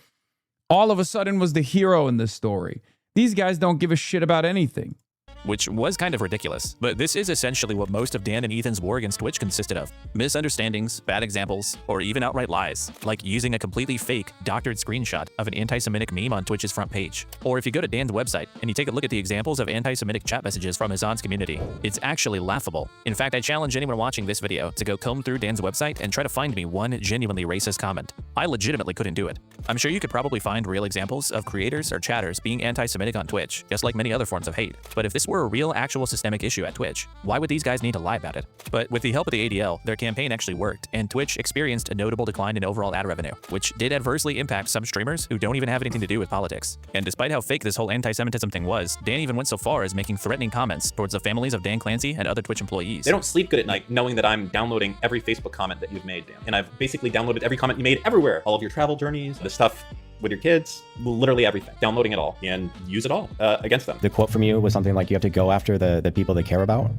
All of a sudden was the hero in this story. These guys don't give a shit about anything. which was kind of ridiculous. But this is essentially what most of Dan and Ethan's war against Twitch consisted of. Misunderstandings, bad examples, or even outright lies, like using a completely fake, doctored screenshot of an anti-Semitic meme on Twitch's front page. Or if you go to Dan's website and you take a look at the examples of anti-Semitic chat messages from Hasan's community, it's actually laughable. In fact, I challenge anyone watching this video to go comb through Dan's website and try to find me one genuinely racist comment. I legitimately couldn't do it. I'm sure you could probably find real examples of creators or chatters being anti-Semitic on Twitch, just like many other forms of hate. But if this were a real, actual systemic issue at Twitch, why would these guys need to lie about it? But with the help of the ADL, their campaign actually worked, and Twitch experienced a notable decline in overall ad revenue, which did adversely impact some streamers who don't even have anything to do with politics. And despite how fake this whole anti-Semitism thing was, Dan even went so far as making threatening comments towards the families of Dan Clancy and other Twitch employees. They don't sleep good at night knowing that I'm downloading every Facebook comment that you've made, Dan. And I've basically downloaded every comment you made everywhere. All of your travel journeys, the stuff with your kids, literally everything. Downloading it all and use it all against them. The quote from you was something like you have to go after the people they care about.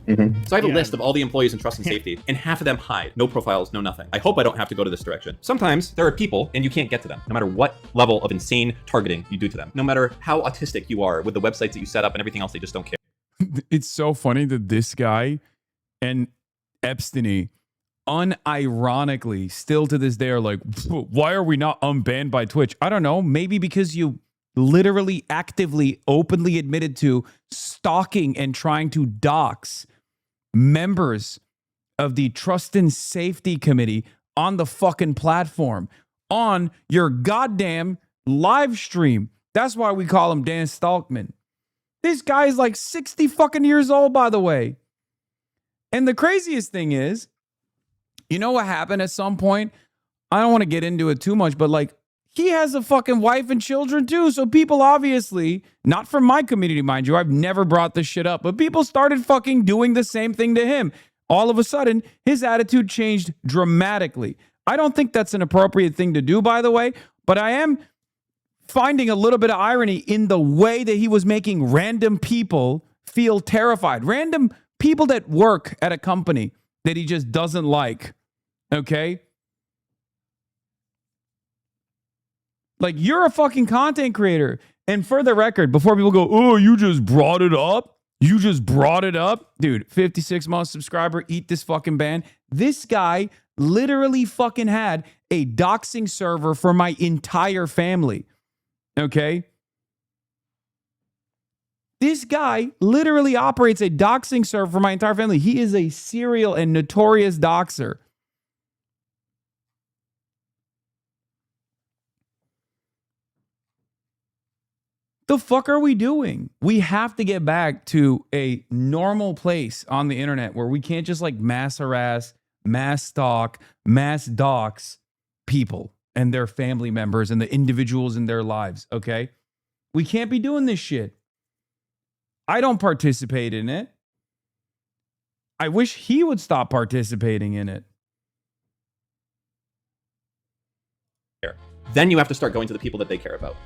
So I have a list of all the employees in trust and safety, and half of them hide. No profiles, no nothing. I hope I don't have to go to this direction. Sometimes there are people and you can't get to them, no matter what level of insane targeting you do to them. No matter how autistic you are with the websites that you set up and everything else, they just don't care. It's so funny that this guy and Epstein unironically still to this day are like, why are we not unbanned by Twitch? I don't know. Maybe because you literally actively openly admitted to stalking and trying to dox members of the Trust and Safety Committee on the fucking platform, on your goddamn live stream. That's why we call him Dan Stalkman. This guy is like 60 fucking years old, by the way. And the craziest thing is, you know what happened at some point? I don't want to get into it too much, but like, he has a fucking wife and children too. So people obviously, not from my community, mind you, I've never brought this shit up, but people started fucking doing the same thing to him. All of a sudden, his attitude changed dramatically. I don't think that's an appropriate thing to do, by the way, but I am finding a little bit of irony in the way that he was making random people feel terrified. Random people that work at a company that he just doesn't like. Okay? Like, you're a fucking content creator. And for the record, before people go, oh, you just brought it up. You just brought it up. Dude, 56 month subscriber, eat this fucking ban. This guy literally fucking had a doxing server for my entire family. Okay? This guy literally operates a doxing server for my entire family. He is a serial and notorious doxer. The fuck are we doing? We have to get back to a normal place on the internet where we can't just like mass harass, mass stalk, mass dox people and their family members and the individuals in their lives, okay? We can't be doing this shit. I don't participate in it. I wish he would stop participating in it. Then you have to start going to the people that they care about.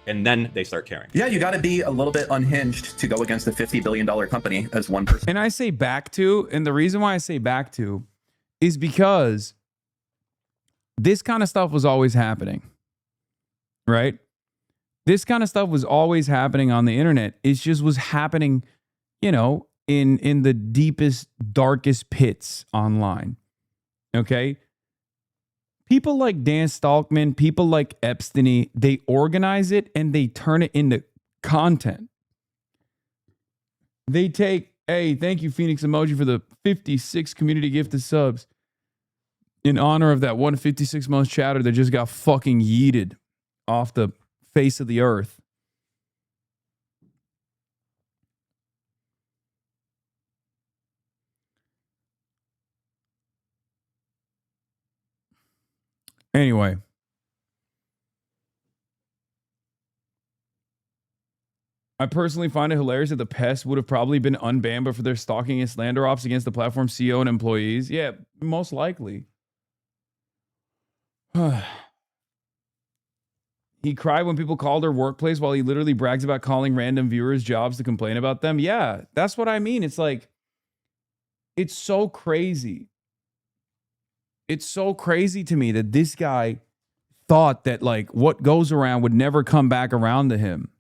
And then they start caring. Yeah, you got to be a little bit unhinged to go against a $50 billion company as one person. And I say back to, and the reason why I say back to is because this kind of stuff was always happening, right? This kind of stuff was always happening on the internet. It just was happening, you know, in the deepest, darkest pits online, okay? People like Dan Stalkman, people like Epstein, they organize it and they turn it into content. They take, hey, thank you, Phoenix Emoji, for the 56 community gifted subs in honor of that 156 month chatter that just got fucking yeeted off the face of the earth. Anyway, I personally find it hilarious that the Pest would have probably been unbanned, but for their stalking and slander ops against the platform CEO and employees. Yeah, most likely. He cried when people called her workplace while he literally brags about calling random viewers jobs to complain about them. Yeah, that's what I mean. It's like, it's so crazy. It's so crazy to me that this guy thought that like what goes around would never come back around to him.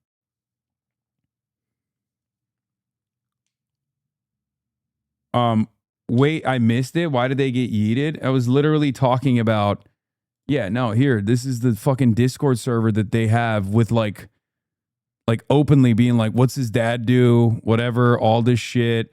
Wait, I missed it. Why did they get yeeted? I was literally talking about, yeah, no, here, this is the fucking Discord server that they have with like openly being like, what's his dad do? Whatever, all this shit.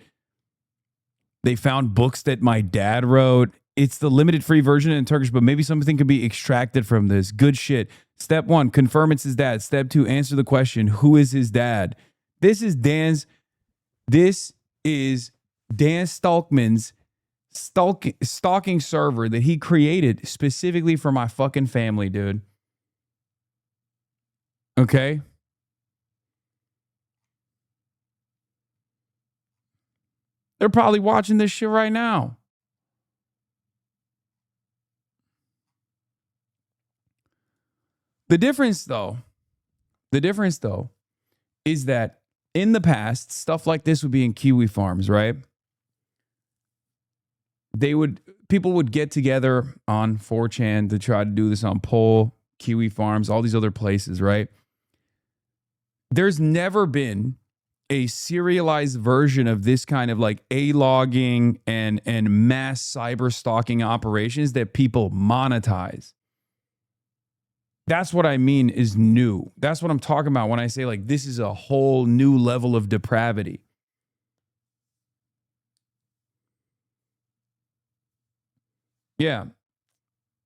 They found books that my dad wrote. It's the limited free version in Turkish, but maybe something could be extracted from this. Good shit. Step 1, confirm it's his dad. Step 2, answer the question, who is his dad? This is Dan Stalkman's stalking server that he created specifically for my fucking family, dude. Okay? They're probably watching this shit right now. The difference though, is that in the past, stuff like this would be in Kiwi farms, right? People would get together on 4chan to try to do this on Pole, Kiwi farms, all these other places, right? There's never been a serialized version of this kind of like A-logging and mass cyber stalking operations that people monetize. That's what I mean is new. That's what I'm talking about when I say like this is a whole new level of depravity. Yeah.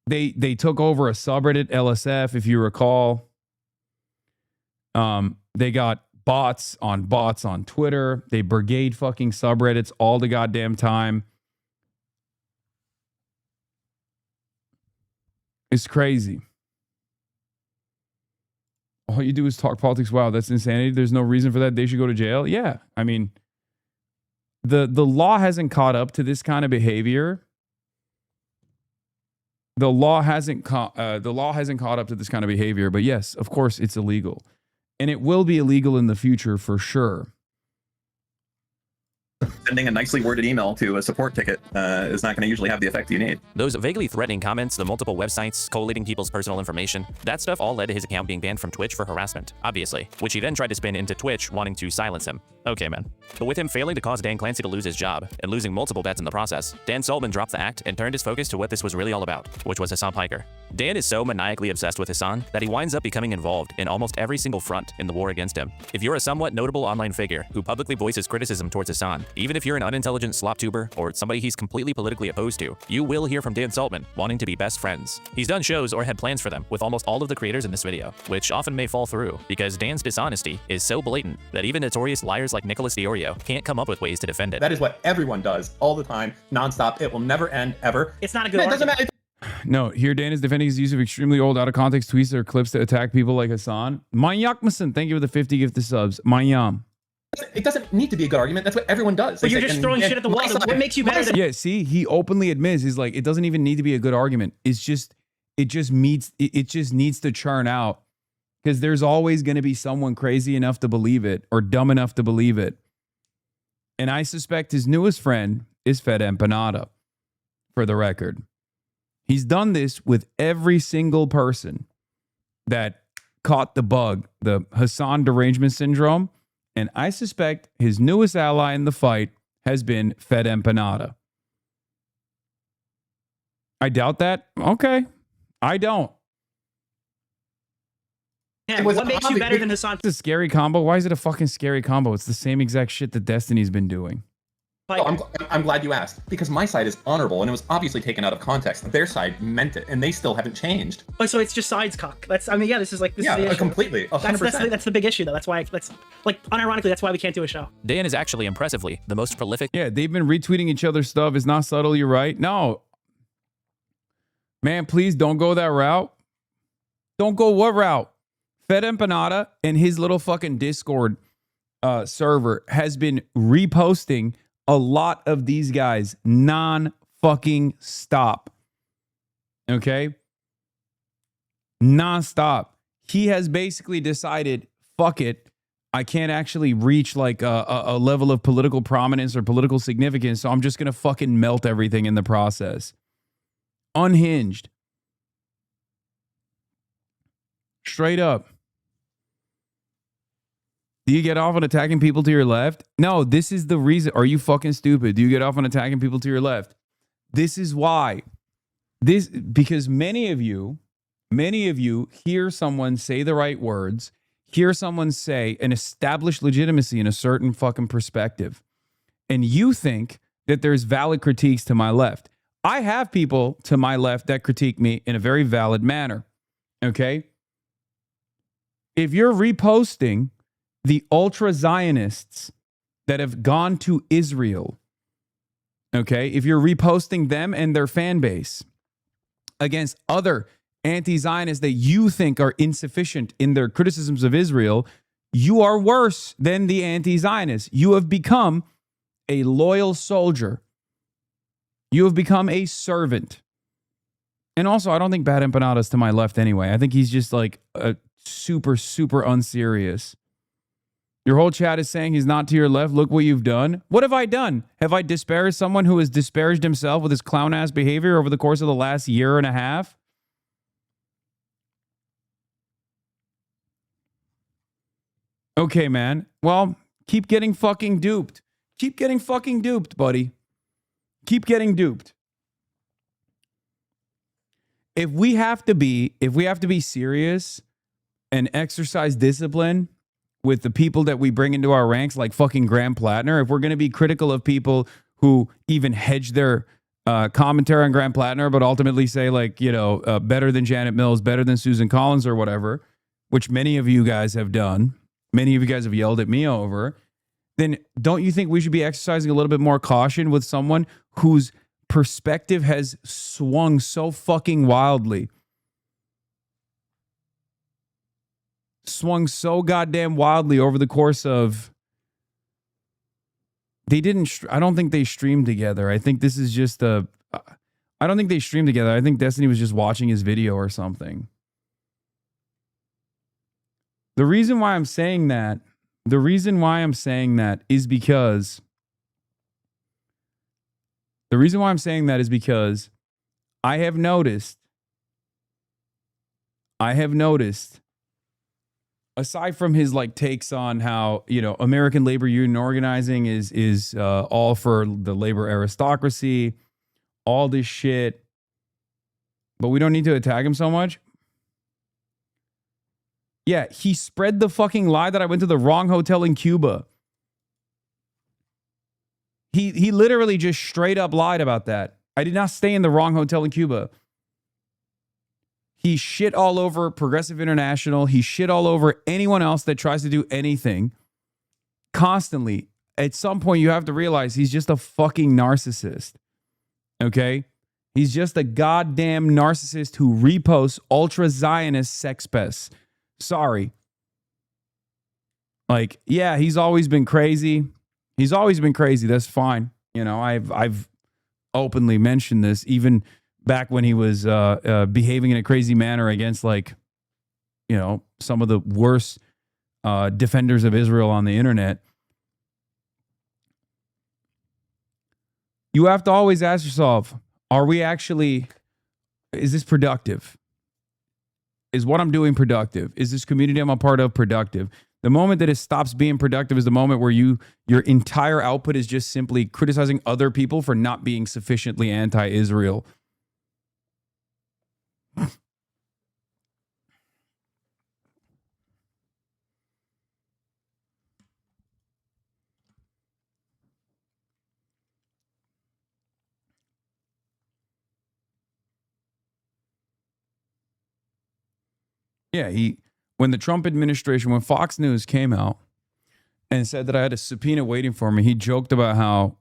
They took over a subreddit, LSF, if you recall. They got bots on Twitter. They brigade fucking subreddits all the goddamn time. It's crazy. All you do is talk politics. Wow, that's insanity. There's no reason for that. They should go to jail. Yeah. I mean, the law hasn't caught up to this kind of behavior. The law hasn't caught up to this kind of behavior, but yes, of course it's illegal. And it will be illegal in the future for sure. Sending a nicely worded email to a support ticket is not going to usually have the effect you need. Those vaguely threatening comments, the multiple websites, collating people's personal information, that stuff all led to his account being banned from Twitch for harassment, obviously, which he then tried to spin into Twitch wanting to silence him. Okay, man. But with him failing to cause Dan Clancy to lose his job, and losing multiple bets in the process, Dan Saltman dropped the act and turned his focus to what this was really all about, which was Hasan Piker. Dan is so maniacally obsessed with Hasan that he winds up becoming involved in almost every single front in the war against him. If you're a somewhat notable online figure who publicly voices criticism towards Hasan, even if you're an unintelligent slop tuber or somebody he's completely politically opposed to, you will hear from Dan Saltman wanting to be best friends. He's done shows or had plans for them with almost all of the creators in this video, which often may fall through because Dan's dishonesty is so blatant that even notorious liars like Nicholas Diorio can't come up with ways to defend it. That is what everyone does all the time, nonstop. It will never end, ever. It's not a good It doesn't argument. matter. No, here Dan is defending his use of extremely old, out of context tweets or clips to attack people like Hasan. Manyakmason, thank you for the 50 gifted subs. Manyam. It doesn't need to be a good argument. That's what everyone does. But They you're say, just and- throwing and shit at the wall. my side- What makes you my better than? Yeah, see, he openly admits he's like, it doesn't even need to be a good argument. It just needs to churn out because there's always going to be someone crazy enough to believe it or dumb enough to believe it. And I suspect his newest friend is Fed Empanada, for the record. He's done this with every single person that caught the bug, the Hasan derangement syndrome. And I suspect his newest ally in the fight has been Fed Empanada. I doubt that. Okay. I don't. Yeah, what makes you better than Hasan? It's a scary combo. Why is it a fucking scary combo? It's the same exact shit that Destiny's been doing. Oh, I'm glad you asked because my side is honorable and it was obviously taken out of context. Their side meant it and they still haven't changed. Oh, so it's just sides cock. This is the issue. Completely. 100%. That's the big issue though. That's unironically that's why we can't do a show. Dan is actually impressively the most prolific. Yeah, they've been retweeting each other's stuff. It's not subtle, you're right. No. Man, please don't go that route. Don't go what route? Fed Empanada and his little fucking Discord server has been reposting a lot of these guys non-fucking stop. Okay? Non-stop. He has basically decided, fuck it, I can't actually reach like a level of political prominence or political significance, so I'm just going to fucking melt everything in the process. Unhinged. Straight up. Do you get off on attacking people to your left? No, this is the reason. Are you fucking stupid? Do you get off on attacking people to your left? This is why. Because many of you hear someone say the right words, hear someone say an established legitimacy in a certain fucking perspective, and you think that there's valid critiques to my left. I have people to my left that critique me in a very valid manner. Okay? If you're reposting the ultra Zionists that have gone to Israel, okay, if you're reposting them and their fan base against other anti-Zionists that you think are insufficient in their criticisms of Israel, you are worse than the anti-Zionists. You have become a loyal soldier. You have become a servant. And also, I don't think Bad Empanada's to my left anyway. I think he's just like a super, super unserious. Your whole chat is saying he's not to your left. Look what you've done. What have I done? Have I disparaged someone who has disparaged himself with his clown-ass behavior over the course of the last year and a half? Okay, man. Well, keep getting fucking duped. Keep getting fucking duped, buddy. Keep getting duped. If we have to be serious and exercise discipline with the people that we bring into our ranks, like fucking Graham Plattner, if we're going to be critical of people who even hedge their commentary on Graham Plattner, but ultimately say like, you know, better than Janet Mills, better than Susan Collins or whatever, which many of you guys have done, many of you guys have yelled at me over, then don't you think we should be exercising a little bit more caution with someone whose perspective has swung so fucking wildly? Swung so goddamn wildly over the course of... I don't think they streamed together. I think this is just I don't think they streamed together. I think Destiny was just watching his video or something. The reason why I'm saying that is because I have noticed, aside from his like takes on how, you know, American labor union organizing is all for the labor aristocracy, all this shit, but we don't need to attack him so much. Yeah, he spread the fucking lie that I went to the wrong hotel in Cuba. He literally just straight up lied about that. I did not stay in the wrong hotel in Cuba. He shit all over Progressive International. He shit all over anyone else that tries to do anything constantly. At some point, you have to realize he's just a fucking narcissist. Okay? He's just a goddamn narcissist who reposts ultra-Zionist sex pests. Sorry. Like, yeah, he's always been crazy. He's always been crazy. That's fine. You know, I've openly mentioned this even back when he was behaving in a crazy manner against, like, you know, some of the worst defenders of Israel on the internet. You have to always ask yourself, is this productive? Is what I'm doing productive? Is this community I'm a part of productive? The moment that it stops being productive is the moment where your entire output is just simply criticizing other people for not being sufficiently anti-Israel. Yeah, when the Trump administration, when Fox News came out and said that I had a subpoena waiting for me, he joked about how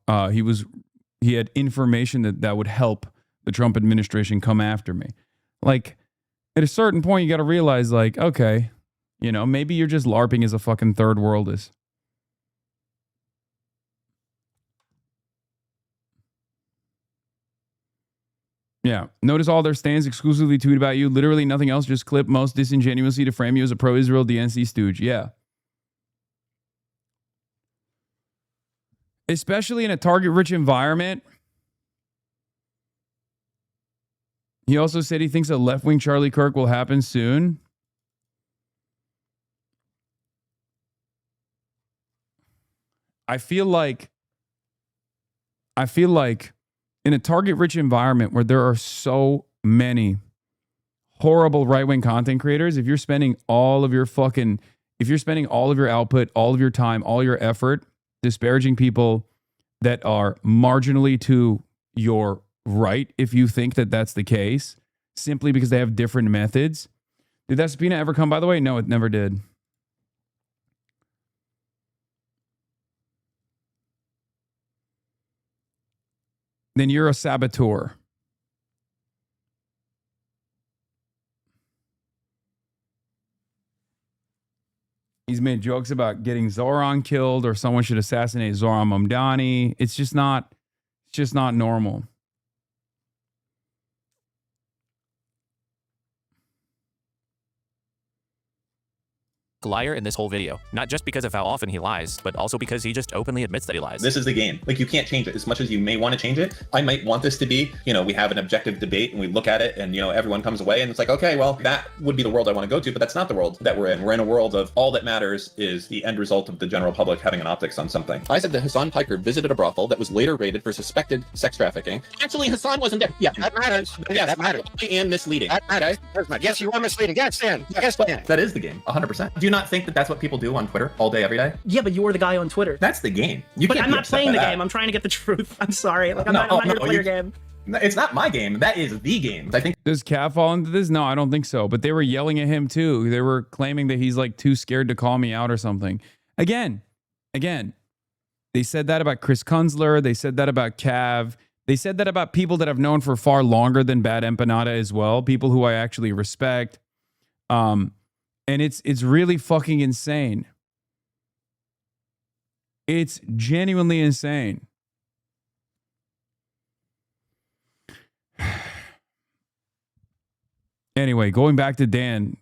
he had information that would help the Trump administration come after me. Like, at a certain point, you got to realize, like, okay, you know, maybe you're just LARPing as a fucking third worldist. Yeah. Notice all their stands exclusively tweet about you. Literally nothing else. Just clip most disingenuously to frame you as a pro-Israel DNC stooge. Yeah. Especially in a target-rich environment. He also said he thinks a left-wing Charlie Kirk will happen soon. I feel like in a target-rich environment where there are so many horrible right-wing content creators, if you're spending all of your output, all of your time, all your effort disparaging people that are marginally to your right, if you think that that's the case, simply because they have different methods. Did that subpoena ever come, by the way? No, it never did. Then you're a saboteur. He's made jokes about getting Zoran killed or someone should assassinate Zoran Mamdani. It's just not normal. Liar in this whole video, not just because of how often he lies, but also because he just openly admits that he lies. This is the game. Like, you can't change it as much as you may want to change it. I might want this to be, we have an objective debate and we look at it and, everyone comes away and it's like, okay, well, that would be the world I want to go to, but that's not the world that we're in. We're in a world of all that matters is the end result of the general public having an optics on something. I said that Hasan Piker visited a brothel that was later raided for suspected sex trafficking. Actually, Hasan wasn't there. Yeah, that matters. Yeah, that matters. And misleading. That matters. Yes, you are misleading. Yes, Dan. Yes, Dan. That is the game. 100%. Do you not think that that's what people do on Twitter all day, every day? Yeah, but you're the guy on Twitter. That's the game. But I'm not playing the game. I'm trying to get the truth. I'm sorry. Like, I'm not here to play your game. It's not my game. That is the game. I think. Does Cav fall into this? No, I don't think so. But they were yelling at him too. They were claiming that he's like too scared to call me out or something. Again, they said that about Chris Kunzler. They said that about Cav. They said that about people that I've known for far longer than Bad Empanada as well. People who I actually respect. And it's really fucking insane. It's genuinely insane. Anyway, going back to Dan.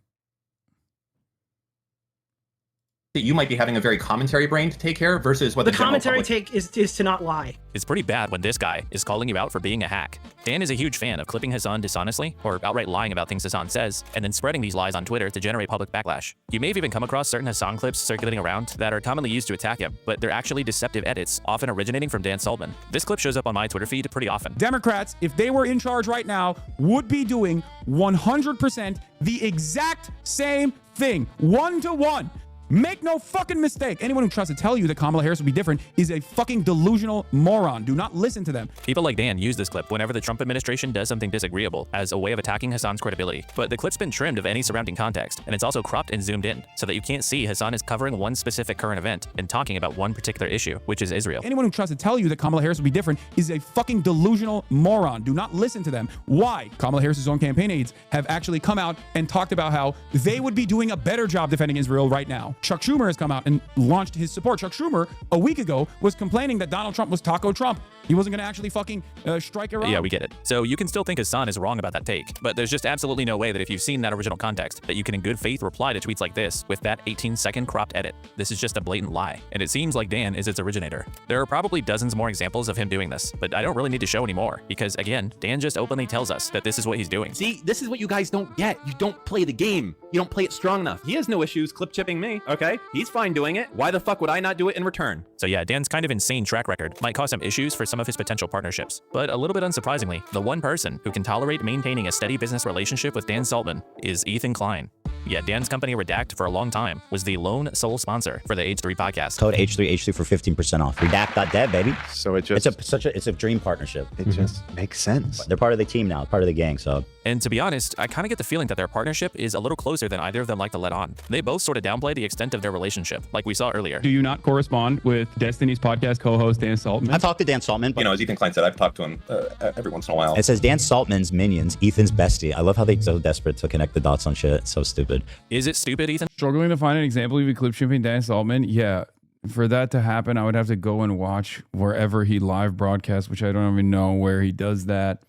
That you might be having a very commentary brain to take care of versus what the commentary take is to not lie. It's pretty bad when this guy is calling you out for being a hack. Dan is a huge fan of clipping Hasan dishonestly or outright lying about things Hasan says and then spreading these lies on Twitter to generate public backlash. You may have even come across certain Hasan clips circulating around that are commonly used to attack him, but they're actually deceptive edits, often originating from Dan Saltman. This clip shows up on my Twitter feed pretty often. Democrats, if they were in charge right now, would be doing 100% the exact same thing, 1-to-1. Make no fucking mistake. Anyone who tries to tell you that Kamala Harris would be different is a fucking delusional moron. Do not listen to them. People like Dan use this clip whenever the Trump administration does something disagreeable as a way of attacking Hasan's credibility. But the clip's been trimmed of any surrounding context, and it's also cropped and zoomed in so that you can't see Hasan is covering one specific current event and talking about one particular issue, which is Israel. Anyone who tries to tell you that Kamala Harris would be different is a fucking delusional moron. Do not listen to them. Why? Kamala Harris's own campaign aides have actually come out and talked about how they would be doing a better job defending Israel right now. Chuck Schumer has come out and launched his support. Chuck Schumer, a week ago, was complaining that Donald Trump was Taco Trump. He wasn't going to actually fucking strike Iran. Yeah, we get it. So you can still think Hasan is wrong about that take, but there's just absolutely no way that if you've seen that original context, that you can in good faith reply to tweets like this with that 18-second cropped edit. This is just a blatant lie, and it seems like Dan is its originator. There are probably dozens more examples of him doing this, but I don't really need to show any more, because again, Dan just openly tells us that this is what he's doing. See, this is what you guys don't get. You don't play the game. You don't play it strong enough. He has no issues clip chipping me, okay? He's fine doing it. Why the fuck would I not do it in return? So yeah, Dan's kind of insane track record might cause some issues for some of his potential partnerships. But a little bit unsurprisingly, the one person who can tolerate maintaining a steady business relationship with Dan Saltman is Ethan Klein. Yeah, Dan's company Redact for a long time was the lone sole sponsor for the H3 podcast. Code H3 for 15% off. Redact.dev, baby. So it just it's a dream partnership. It just makes sense. They're part of the team now, part of the gang. So. And to be honest, I kind of get the feeling that their partnership is a little closer than either of them like to let on. They both sort of downplay the extent of their relationship, like we saw earlier. Do you not correspond with Destiny's podcast co-host Dan Saltman? I've talked to Dan Saltman. But as Ethan Klein said, I've talked to him every once in a while. It says Dan Saltman's minions, Ethan's bestie. I love how they're so desperate to connect the dots on shit. It's so stupid. Is it stupid, Ethan? Struggling to find an example of you clip shipping Dan Saltman? Yeah. For that to happen, I would have to go and watch wherever he live broadcasts, which I don't even know where he does that.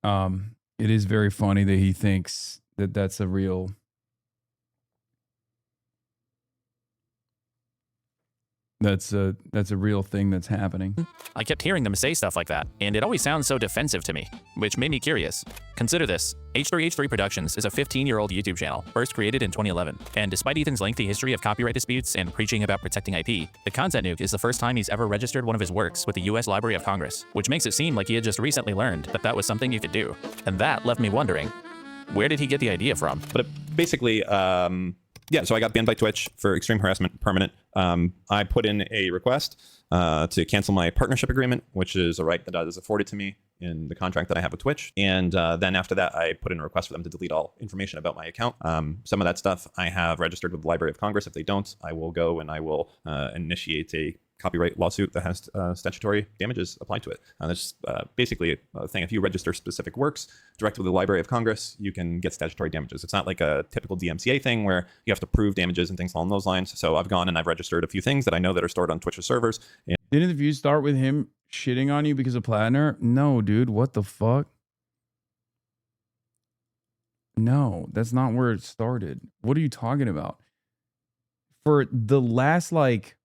It is very funny that he thinks that that's a real... That's a real thing that's happening. I kept hearing them say stuff like that, and it always sounds so defensive to me, which made me curious. Consider this. H3H3 Productions is a 15-year-old YouTube channel, first created in 2011. And despite Ethan's lengthy history of copyright disputes and preaching about protecting IP, the content nuke is the first time he's ever registered one of his works with the US Library of Congress, which makes it seem like he had just recently learned that that was something you could do. And that left me wondering, where did he get the idea from? But basically, yeah, so I got banned by Twitch for extreme harassment, permanent. I put in a request to cancel my partnership agreement, which is a right that is afforded to me in the contract that I have with Twitch. And then after that, I put in a request for them to delete all information about my account. Some of that stuff I have registered with the Library of Congress. If they don't, I will go and I will initiate a copyright lawsuit that has statutory damages applied to it. That's basically a thing. If you register specific works directly with the Library of Congress, you can get statutory damages. It's not like a typical DMCA thing where you have to prove damages and things along those lines. So I've gone and I've registered a few things that I know that are stored on Twitch's servers. And didn't the views start with him shitting on you because of Platinum? No, dude. What the fuck? No, that's not where it started. What are you talking about? For the last, like,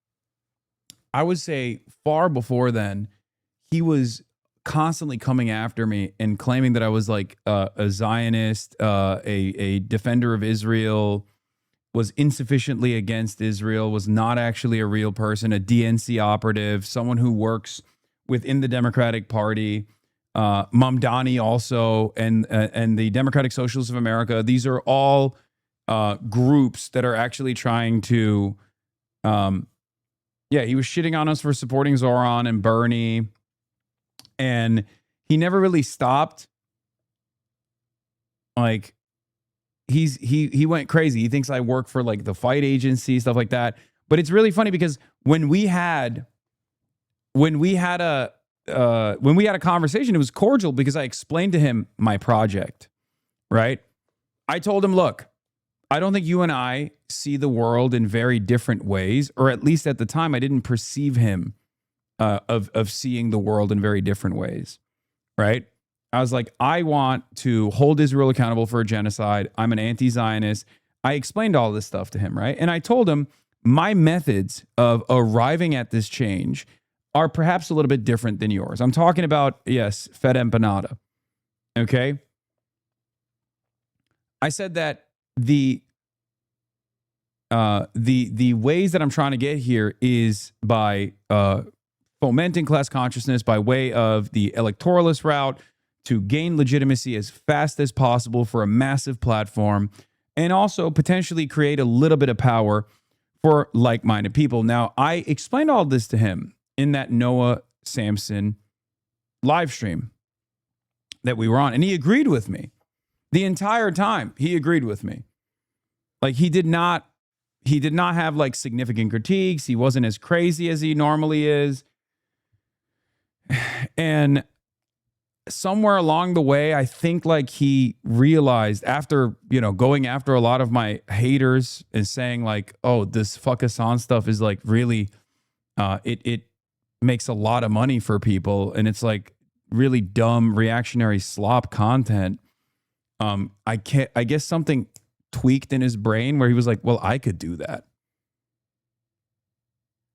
I would say far before then, he was constantly coming after me and claiming that I was like a Zionist, a defender of Israel, was insufficiently against Israel, was not actually a real person, a DNC operative, someone who works within the Democratic Party, Mamdani also, and the Democratic Socialists of America. These are all groups that are actually trying to... yeah, he was shitting on us for supporting Zoran and Bernie, and he never really stopped. Like, he went crazy. He thinks I work for like the fight agency, stuff like that. But it's really funny because when we had a conversation, it was cordial because I explained to him my project, right? I told him, look, I don't think you and I see the world in very different ways, or at least at the time, I didn't perceive him of seeing the world in very different ways, right? I was like, I want to hold Israel accountable for a genocide. I'm an anti-Zionist. I explained all this stuff to him, right? And I told him my methods of arriving at this change are perhaps a little bit different than yours. I'm talking about, yes, Fed empanada, okay? I said that the ways that I'm trying to get here is by fomenting class consciousness by way of the electoralist route to gain legitimacy as fast as possible for a massive platform, and also potentially create a little bit of power for like-minded people. Now, I explained all this to him in that Noah Samson live stream that we were on, and he agreed with me. The entire time, he agreed with me. Like, he did not have like significant critiques. He wasn't as crazy as he normally is. And somewhere along the way, I think like he realized after, going after a lot of my haters and saying like, oh, this fuck Hasan stuff is like really, it makes a lot of money for people. And it's like really dumb reactionary slop content. I guess something tweaked in his brain where he was like, well, I could do that.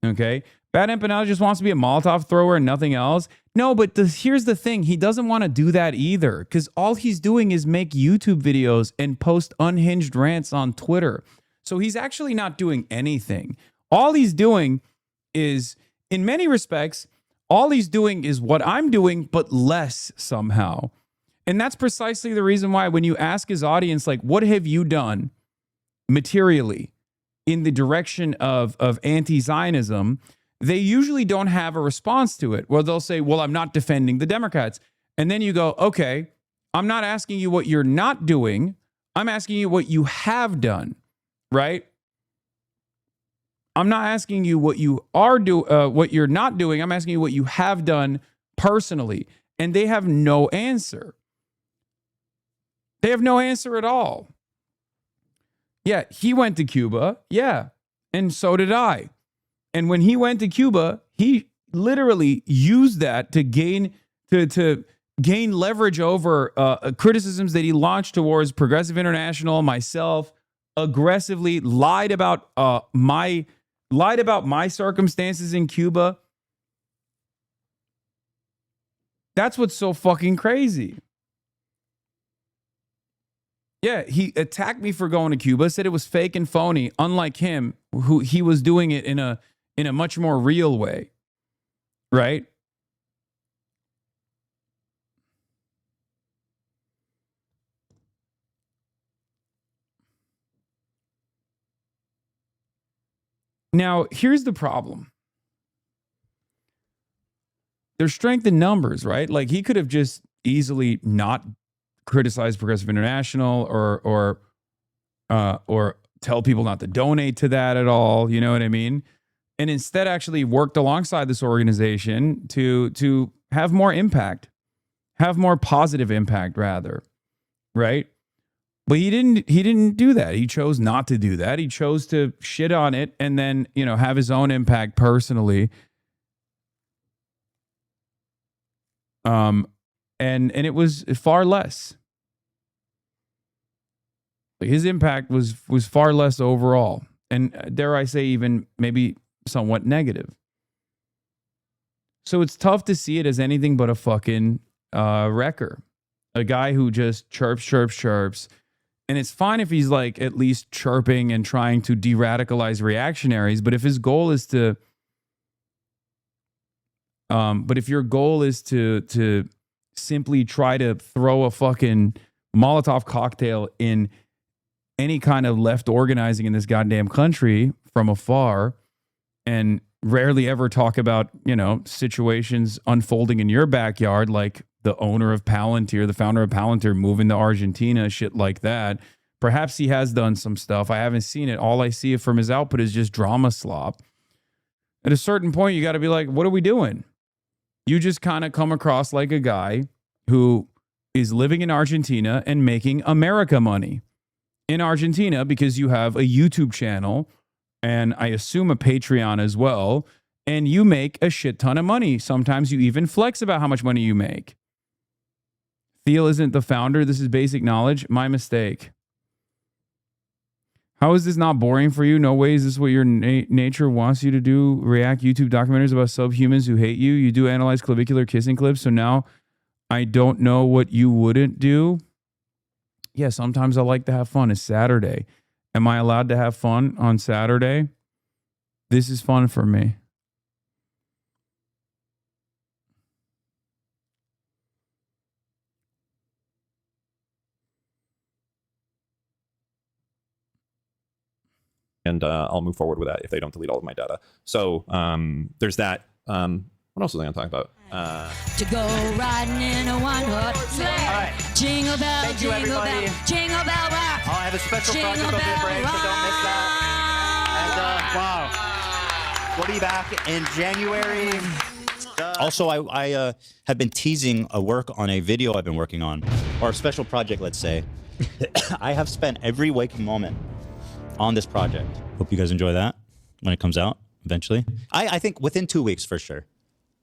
Okay. Bad Empanada just wants to be a Molotov thrower and nothing else. No, but here's the thing. He doesn't want to do that either, because all he's doing is make YouTube videos and post unhinged rants on Twitter. So he's actually not doing anything. All he's doing is, in many respects, all he's doing is what I'm doing, but less somehow. And that's precisely the reason why when you ask his audience, like, what have you done materially in the direction of anti-Zionism, they usually don't have a response to it. Well, they'll say, well, I'm not defending the Democrats. And then you go, okay, I'm not asking you what you're not doing. I'm asking you what you have done, right? I'm not asking you what you are what you're not doing. I'm asking you what you have done personally. And they have no answer. They have no answer at all. Yeah, he went to Cuba. Yeah, and so did I. And when he went to Cuba, he literally used that to gain leverage over criticisms that he launched towards Progressive International, myself, aggressively lied about my lied about my circumstances in Cuba. That's what's so fucking crazy. Yeah, he attacked me for going to Cuba, said it was fake and phony, unlike him, who he was doing it in a much more real way. Right? Now, here's the problem. There's strength in numbers, right? Like he could have just easily not criticized Progressive International or tell people not to donate to that at all. You know what I mean? And instead actually worked alongside this organization to have more impact, have more positive impact rather, right? But he didn't do that. He chose not to do that. He chose to shit on it and then, you know, have his own impact personally. And it was far less. His impact was far less overall. And dare I say even maybe somewhat negative. So it's tough to see it as anything but a fucking wrecker. A guy who just chirps. And it's fine if he's like at least chirping and trying to de-radicalize reactionaries. But if his goal is to, if your goal is to simply try to throw a fucking Molotov cocktail in any kind of left organizing in this goddamn country from afar, and rarely ever talk about, you know, situations unfolding in your backyard, like the owner of Palantir, the founder of Palantir moving to Argentina, shit like that. Perhaps he has done some stuff. I haven't seen it. All I see from his output is just drama slop. At a certain point, you got to be like, what are we doing? You just kind of come across like a guy who is living in Argentina and making America money in Argentina because you have a YouTube channel and I assume a Patreon as well, and you make a shit ton of money. Sometimes you even flex about how much money you make. Thiel isn't the founder. This is basic knowledge. My mistake. How is this not boring for you? No way is this what your nature wants you to do? React YouTube documentaries about subhumans who hate you? You do analyze clavicular kissing clips, so now I don't know what you wouldn't do. Yeah, sometimes I like to have fun. It's Saturday. Am I allowed to have fun on Saturday? This is fun for me. And I'll move forward with that if they don't delete all of my data. So there's that. What else was I going to talk about? To go riding in a one-horse sleigh. All right. Jingle bell, Thank you, jingle everybody. bell, jingle bell rock. I'll have a special Jingle project on bell mid-break, so don't miss that. And wow, we'll be back in January. Also, I have been teasing a work on a video I've been working on, or a special project, let's say. I have spent every waking moment on this project. Hope you guys enjoy that when it comes out eventually. I think within 2 weeks for sure.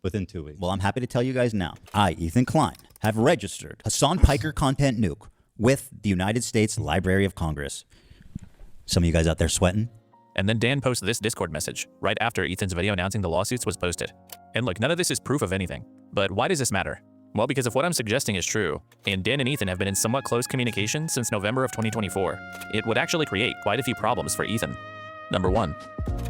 Within 2 weeks. Well, I'm happy to tell you guys now. I, Ethan Klein, have registered Hasan Piker Content Nuke with the United States Library of Congress. Some of you guys out there sweating? And then Dan posted this Discord message right after Ethan's video announcing the lawsuits was posted. And look, none of this is proof of anything. But why does this matter? Well, because if what I'm suggesting is true, and Dan and Ethan have been in somewhat close communication since November of 2024, it would actually create quite a few problems for Ethan. Number 1,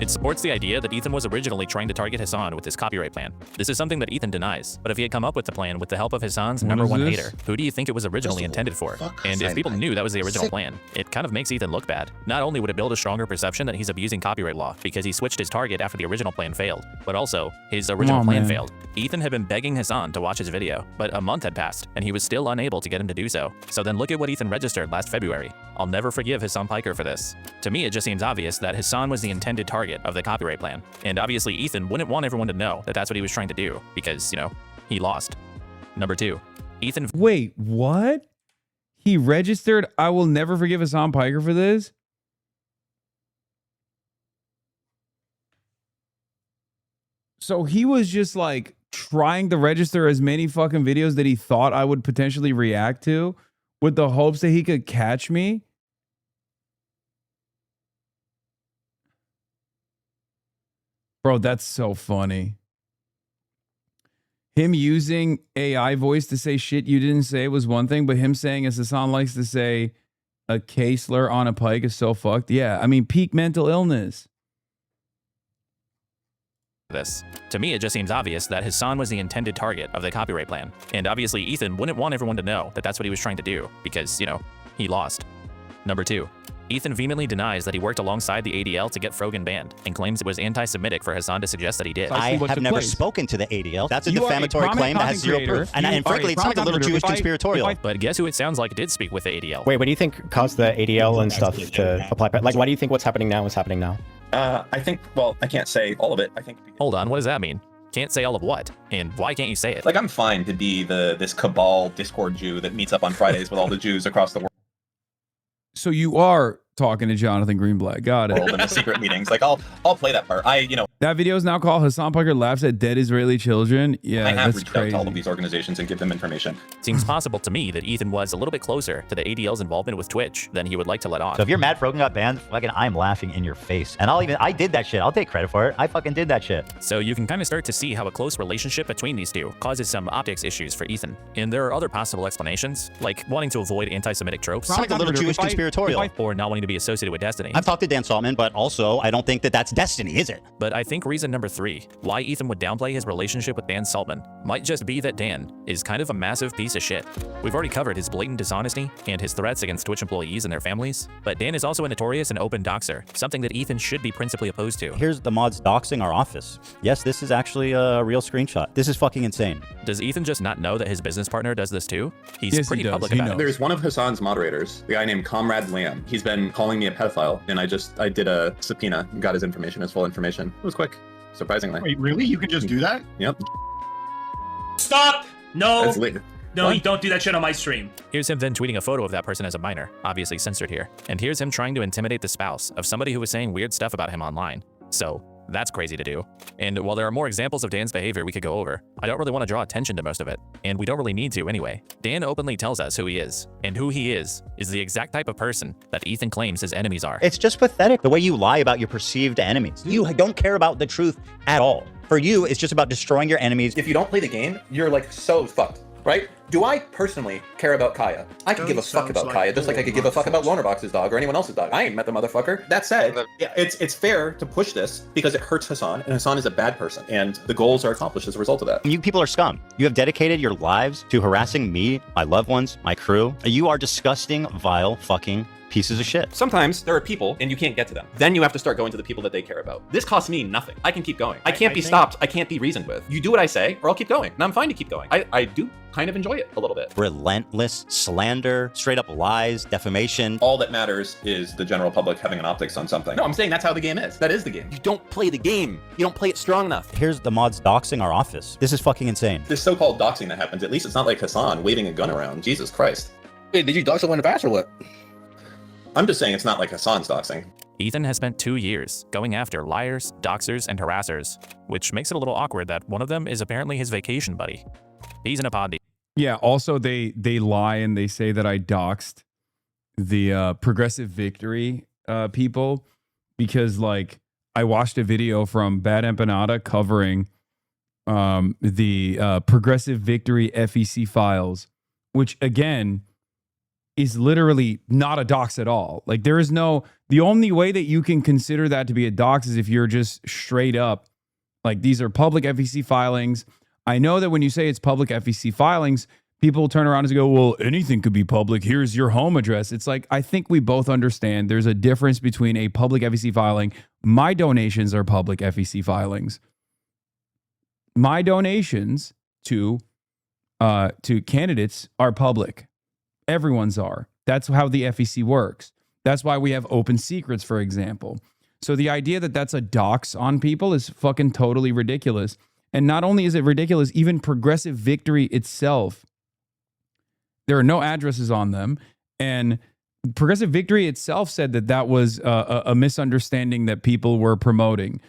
it supports the idea that Ethan was originally trying to target Hasan with his copyright plan. This is something that Ethan denies, but if he had come up with the plan with the help of Hasan's number 1 hater, who do you think it was originally intended for? And if people knew that was the original plan, it kind of makes Ethan look bad. Not only would it build a stronger perception that he's abusing copyright law because he switched his target after the original plan failed, but also his original plan failed. Ethan had been begging Hasan to watch his video, but a month had passed and he was still unable to get him to do so. So then look at what Ethan registered last February. I'll never forgive Hasan Piker for this. To me, it just seems obvious that Hasan was the intended target of the copyright plan. And obviously Ethan wouldn't want everyone to know that that's what he was trying to do because, you know, he lost. Number 2, Ethan... Wait, what? He registered I will never forgive Hasan Piker for this? So he was just like trying to register as many fucking videos that he thought I would potentially react to with the hopes that he could catch me? Bro, that's so funny. Him using AI voice to say shit you didn't say was one thing, but him saying, as Hasan likes to say, a K slur on a pike is so fucked. Yeah, I mean, peak mental illness. This. To me, it just seems obvious that Hasan was the intended target of the copyright plan. And obviously, Ethan wouldn't want everyone to know that that's what he was trying to do because, you know, he lost. Number 2. Ethan vehemently denies that he worked alongside the ADL to get Frogan banned and claims it was anti-Semitic for Hasan to suggest that he did. I have never spoken to the ADL. That's a defamatory claim that has zero proof. And frankly, it sounds a little Jewish conspiratorial. But guess who it sounds like did speak with the ADL? Wait, what do you think caused the ADL and stuff to apply? Like, why do you think what's happening now is happening now? I think, well, I can't say all of it. I think. Hold on, what does that mean? Can't say all of what? And why can't you say it? Like, I'm fine to be this cabal Discord Jew that meets up on Fridays with all the Jews across the world. So you are talking to Jonathan Greenblatt. Got it. In the secret meetings. Like, I'll play that part. That video is now called Hasan Piker Laughs at Dead Israeli Children. Yeah, I have that's reached out crazy. to all of these organizations and give them information. Seems possible to me that Ethan was a little bit closer to the ADL's involvement with Twitch than he would like to let on. So if you're mad Frogan got banned, fucking I'm laughing in your face. And I did that shit. I'll take credit for it. I fucking did that shit. So you can kind of start to see how a close relationship between these two causes some optics issues for Ethan. And there are other possible explanations, like wanting to avoid anti-Semitic tropes. Sounds like a little Jewish conspiratorial. Or not wanting to be associated with Destiny. I've talked to Dan Saltman, but also I don't think that that's Destiny, is it? But I think reason number 3, why Ethan would downplay his relationship with Dan Saltman, might just be that Dan is kind of a massive piece of shit. We've already covered his blatant dishonesty and his threats against Twitch employees and their families, but Dan is also a notorious and open doxer, something that Ethan should be principally opposed to. Here's the mods doxing our office. Yes, this is actually a real screenshot. This is fucking insane. Does Ethan just not know that his business partner does this too? He's pretty public about it. There's one of Hasan's moderators, the guy named Comrade Liam. He's been calling me a pedophile, and I did a subpoena and got his information, his full information. It was quick, surprisingly. Wait, really? You can just do that? Yep. Stop! No! That's late. No, you don't do that shit on my stream. Here's him then tweeting a photo of that person as a minor, obviously censored here. And here's him trying to intimidate the spouse of somebody who was saying weird stuff about him online. So that's crazy to do. And while there are more examples of Dan's behavior we could go over, I don't really want to draw attention to most of it. And we don't really need to anyway. Dan openly tells us who he is. And who he is the exact type of person that Ethan claims his enemies are. It's just pathetic the way you lie about your perceived enemies. You don't care about the truth at all. For you, it's just about destroying your enemies. If you don't play the game, you're like so fucked, right? Do I personally care about Kaya? I could give a fuck about Kaya just like I could give a fuck about Lonerbox's dog or anyone else's dog. I ain't met the motherfucker. That said, yeah, it's fair to push this because it hurts Hasan, and Hasan is a bad person, and the goals are accomplished as a result of that. You people are scum. You have dedicated your lives to harassing me, my loved ones, my crew. You are disgusting, vile, fucking pieces of shit. Sometimes there are people and you can't get to them. Then you have to start going to the people that they care about. This costs me nothing. I can keep going. I can't be stopped. I can't be reasoned with. You do what I say or I'll keep going. And I'm fine to keep going. I do kind of enjoy it a little bit. Relentless slander, straight up lies, defamation. All that matters is the general public having an optics on something. No, I'm saying that's how the game is. That is the game. You don't play the game. You don't play it strong enough. Here's the mods doxing our office. This is fucking insane. This so-called doxing that happens, at least it's not like Hasan waving a gun around. Jesus Christ. Wait, did you dox someone fast or what? I'm just saying it's not like Hasan's doxing. Ethan has spent 2 years going after liars, doxers, and harassers, which makes it a little awkward that one of them is apparently his vacation buddy. He's in a pod. Yeah, also they lie and they say that I doxed the Progressive Victory people because like I watched a video from Bad Empanada covering the Progressive Victory FEC files, which again is literally not a dox at all. Like there is no, the only way that you can consider that to be a dox is if you're just straight up, like these are public FEC filings. I know that when you say it's public FEC filings, people turn around and go, well, anything could be public. Here's your home address. It's like, I think we both understand there's a difference between a public FEC filing. My donations are public FEC filings. My donations to candidates are public. Everyone's are. That's how the FEC works. That's why we have open secrets, for example. So the idea that that's a dox on people is fucking totally ridiculous. And not only is it ridiculous, even Progressive Victory itself, there are no addresses on them. And Progressive Victory itself said that that was a misunderstanding that people were promoting.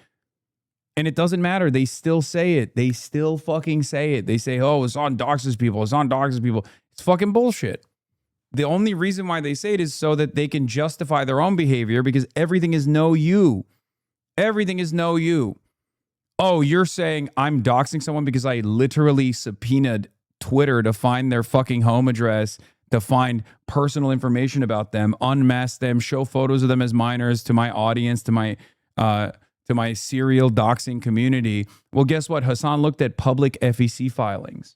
And it doesn't matter. They still say it. They still fucking say it. They say, oh, Hasan doxes people. Hasan doxes people. It's fucking bullshit. The only reason why they say it is so that they can justify their own behavior because everything is no you. Everything is no you. Oh, you're saying I'm doxing someone because I literally subpoenaed Twitter to find their fucking home address, to find personal information about them, unmask them, show photos of them as minors to my audience, to my serial doxing community. Well, guess what? Hasan looked at public FEC filings.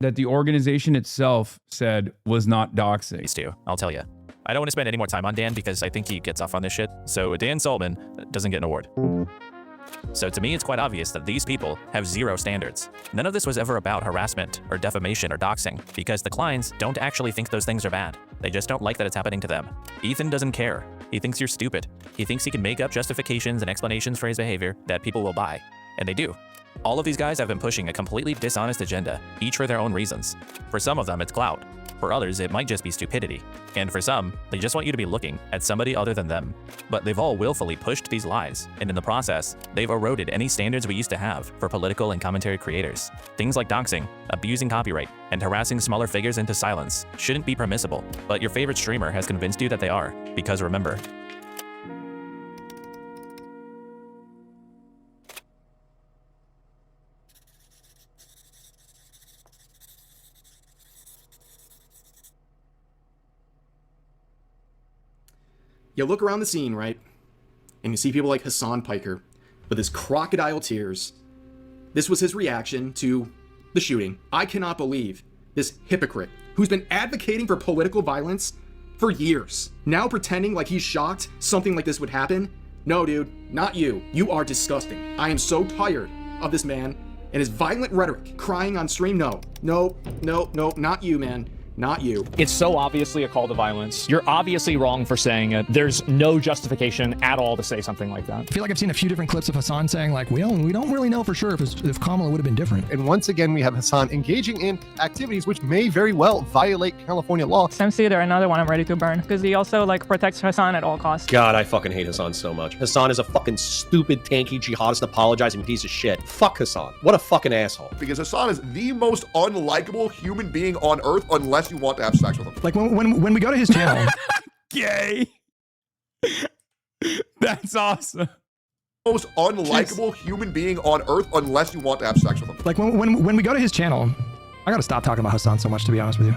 That the organization itself said was not doxing. Stu, I'll tell you. I don't want to spend any more time on Dan because I think he gets off on this shit. So Dan Saltman doesn't get an award. So to me, it's quite obvious that these people have zero standards. None of this was ever about harassment or defamation or doxing because the clients don't actually think those things are bad. They just don't like that it's happening to them. Ethan doesn't care. He thinks you're stupid. He thinks he can make up justifications and explanations for his behavior that people will buy. And they do. All of these guys have been pushing a completely dishonest agenda, each for their own reasons. For some of them, it's clout. For others, it might just be stupidity. And for some, they just want you to be looking at somebody other than them. But they've all willfully pushed these lies, and in the process, they've eroded any standards we used to have for political and commentary creators. Things like doxing, abusing copyright, and harassing smaller figures into silence shouldn't be permissible, but your favorite streamer has convinced you that they are. Because remember, You look around the scene, right? And you see people like Hasan Piker with his crocodile tears. This was his reaction to the shooting. I cannot believe this hypocrite who's been advocating for political violence for years, now pretending like he's shocked something like this would happen. No, dude, not you. You are disgusting. I am so tired of this man and his violent rhetoric, crying on stream. No, not you, man. Not you. It's so obviously a call to violence. You're obviously wrong for saying it. There's no justification at all to say something like that. I feel like I've seen a few different clips of Hasan saying like, we don't really know for sure if Kamala would have been different. And once again, we have Hasan engaging in activities which may very well violate California law. Sam Cedar, another one I'm ready to burn because he also like protects Hasan at all costs. God, I fucking hate Hasan so much. Hasan is a fucking stupid, tanky, jihadist, apologizing piece of shit. Fuck Hasan. What a fucking asshole. Because Hasan is the most unlikable human being on earth unless you want to have sex with him. Like when we go to his channel. Gay. That's awesome. Most unlikable human being on earth unless you want to have sex with him. Like when we go to his channel, I gotta stop talking about Hasan so much, to be honest with you.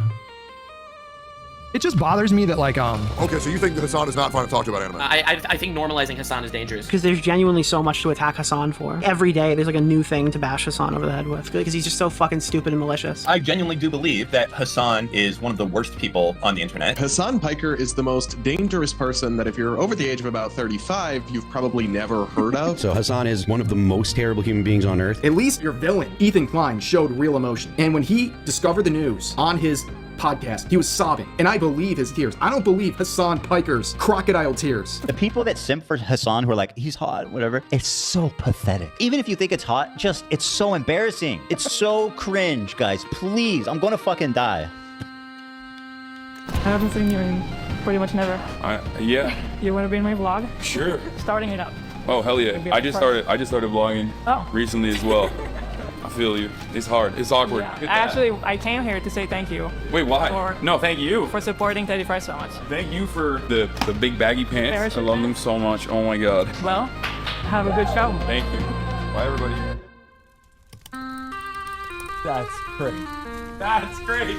It just bothers me that like Okay, so you think Hasan is not fun to talk to about anime? I think normalizing Hasan is dangerous because there's genuinely so much to attack Hasan for. Every day there's like a new thing to bash Hasan over the head with because he's just so fucking stupid and malicious. I genuinely do believe that Hasan is one of the worst people on the internet. Hasan Piker is the most dangerous person that if you're over the age of about 35, you've probably never heard of. So Hasan is one of the most terrible human beings on earth. At least your villain, Ethan Klein, showed real emotion. And when he discovered the news on his podcast, he was sobbing, and I believe his tears. I don't believe Hasan Piker's crocodile tears. The people that simp for Hasan who are like, he's hot, whatever, it's so pathetic. Even if you think it's hot, it's so embarrassing. It's so cringe, guys. Please, I'm gonna fucking die. I haven't seen you in pretty much never. Yeah. You want to be in my vlog? Sure. Starting it up. Oh hell yeah! I just started vlogging recently as well. I feel you. It's hard. It's awkward. Yeah. I came here to say thank you. Wait, why? No, thank you. For supporting 31st so much. Thank you for the big baggy pants. I love them so much. Oh my god. Well, have a good show. Thank you. Bye everybody. That's great. That's great.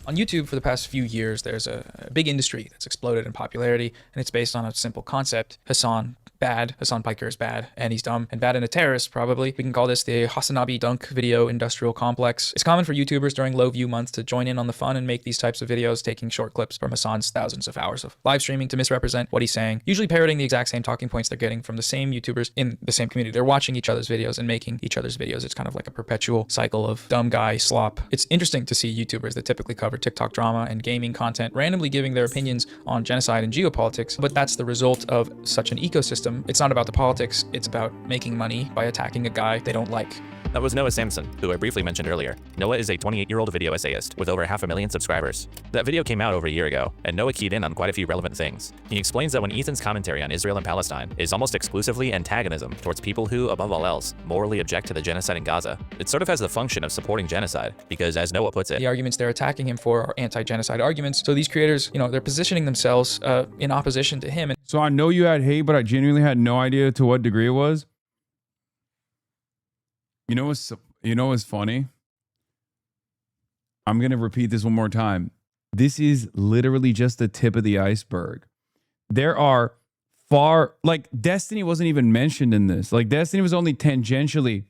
On YouTube for the past few years, there's a big industry that's exploded in popularity, and it's based on a simple concept. Hasan, bad. Hasan Piker is bad, and he's dumb, and bad and a terrorist, probably. We can call this the HasanAbi Dunk video industrial complex. It's common for YouTubers during low view months to join in on the fun and make these types of videos, taking short clips from Hasan's thousands of hours of live streaming to misrepresent what he's saying, usually parroting the exact same talking points they're getting from the same YouTubers in the same community. They're watching each other's videos and making each other's videos. It's kind of like a perpetual cycle of dumb guy slop. It's interesting to see YouTubers that typically cover TikTok drama and gaming content randomly giving their opinions on genocide and geopolitics, but that's the result of such an ecosystem. It's not about the politics, it's about making money by attacking a guy they don't like. That was Noah Samson, who I briefly mentioned earlier. Noah is a 28-year-old video essayist with over 500,000 subscribers. That video came out over a year ago, and Noah keyed in on quite a few relevant things. He explains that when Ethan's commentary on Israel and Palestine is almost exclusively antagonism towards people who, above all else, morally object to the genocide in Gaza, it sort of has the function of supporting genocide, because as Noah puts it, the arguments they're attacking him for are anti-genocide arguments. So these creators, they're positioning themselves in opposition to him. So I know you had hate, but I genuinely had no idea to what degree it was. You know what's funny? I'm going to repeat this one more time. This is literally just the tip of the iceberg. There are like Destiny wasn't even mentioned in this. Like Destiny was only tangentially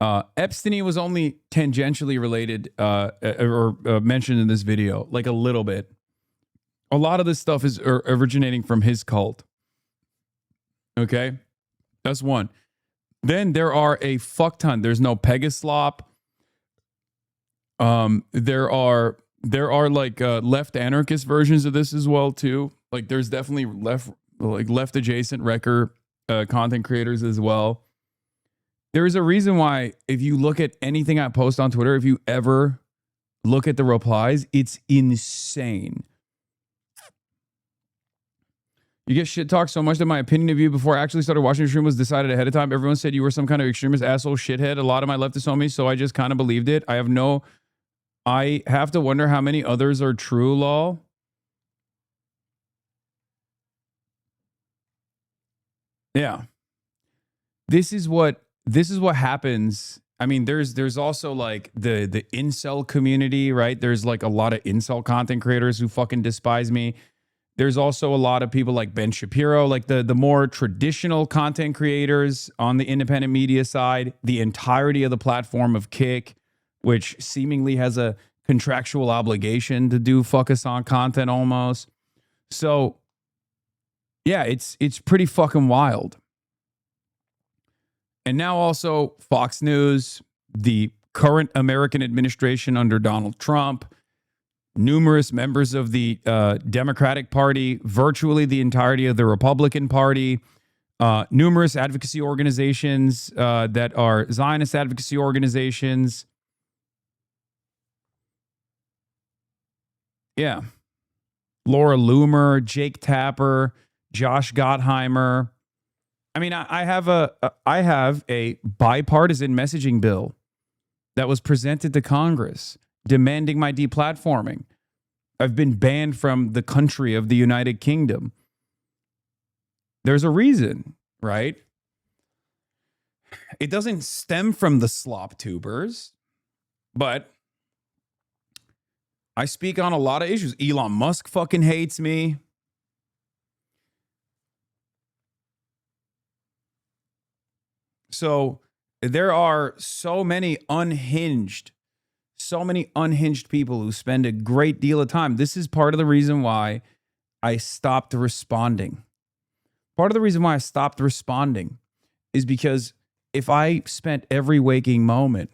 Epstein was only tangentially related or mentioned in this video, like a little bit. A lot of this stuff is originating from his cult. Okay? That's one. Then there are a fuck ton. There's no Pegaslop. There are like left anarchist versions of this as well too. Like there's definitely left adjacent wrecker content creators as well. There is a reason why if you look at anything I post on Twitter, if you ever look at the replies, it's insane. You get shit talked so much that my opinion of you before I actually started watching your stream was decided ahead of time. Everyone said you were some kind of extremist asshole shithead. A lot of my leftists on me, so I just kind of believed it. I have to wonder how many others are true, lol. Yeah. This is what happens. I mean, there's also like the incel community, right? There's like a lot of incel content creators who fucking despise me. There's also a lot of people like Ben Shapiro, like the more traditional content creators on the independent media side, the entirety of the platform of Kick, which seemingly has a contractual obligation to do fuck us on content almost. So yeah, it's pretty fucking wild. And now also Fox News, the current American administration under Donald Trump, numerous members of the Democratic Party, virtually the entirety of the Republican Party, numerous advocacy organizations that are Zionist advocacy organizations. Yeah. Laura Loomer, Jake Tapper, Josh Gottheimer. I mean, I have a bipartisan messaging bill that was presented to Congress demanding my deplatforming. I've been banned from the country of the United Kingdom. There's a reason, right? It doesn't stem from the slop tubers, but I speak on a lot of issues. Elon Musk fucking hates me. So there are so many unhinged people who spend a great deal of time. This is part of the reason why I stopped responding. Part of the reason why I stopped responding is because if I spent every waking moment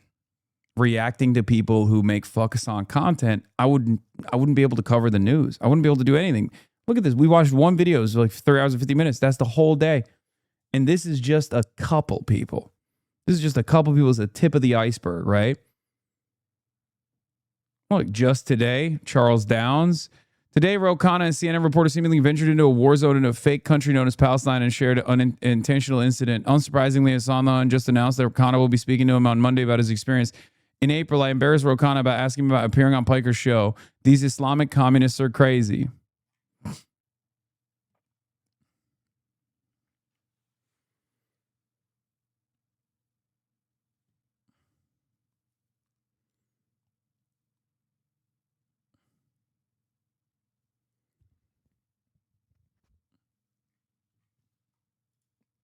reacting to people who make fuck us on content, I wouldn't be able to cover the news. I wouldn't be able to do anything. Look at this. We watched one video. It was like 3 hours and 50 minutes. That's the whole day. And this is just a couple people. This is just a couple people. It's the tip of the iceberg, right? Look, just today, Charles Downs. Today, Ro Khanna and CNN reporter seemingly ventured into a war zone in a fake country known as Palestine and shared an unintentional incident. Unsurprisingly, Hasan just announced that Khanna will be speaking to him on Monday about his experience. In April, I embarrassed Ro Khanna by asking him about appearing on Piker's show. These Islamic communists are crazy.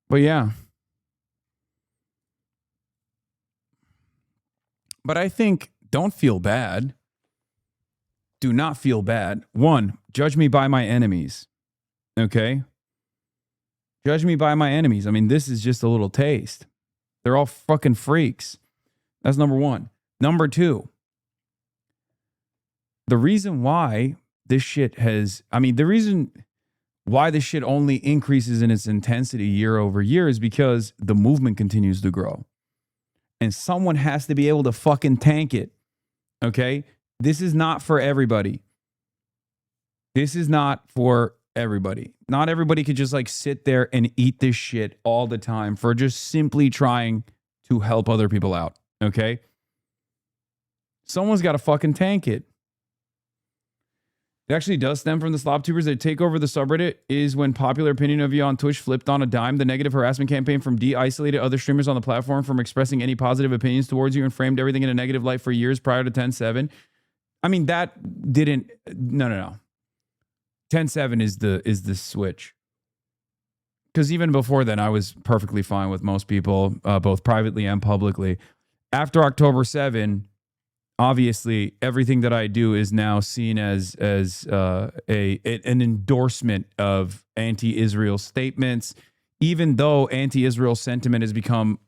But yeah. But I think don't feel bad. Do not feel bad. One, judge me by my enemies. Okay? Judge me by my enemies. I mean, this is just a little taste. They're all fucking freaks. That's number one. Number two, the reason why this shit has, I mean, the reason why this shit only increases in its intensity year over year is because the movement continues to grow. And someone has to be able to fucking tank it. Okay? This is not for everybody. This is not for everybody. Not everybody could just like sit there and eat this shit all the time for just simply trying to help other people out. Okay? Someone's got to fucking tank it. It actually does stem from the slop tubers that take over the subreddit is when popular opinion of you on Twitch flipped on a dime. The negative harassment campaign from de-isolated other streamers on the platform from expressing any positive opinions towards you and framed everything in a negative light for years prior to 10.7. I mean, that didn't... No. 10.7 is the switch. Because even before then, I was perfectly fine with most people, both privately and publicly. After October 7... obviously, everything that I do is now seen as an endorsement of anti-Israel statements. Even though anti-Israel sentiment has become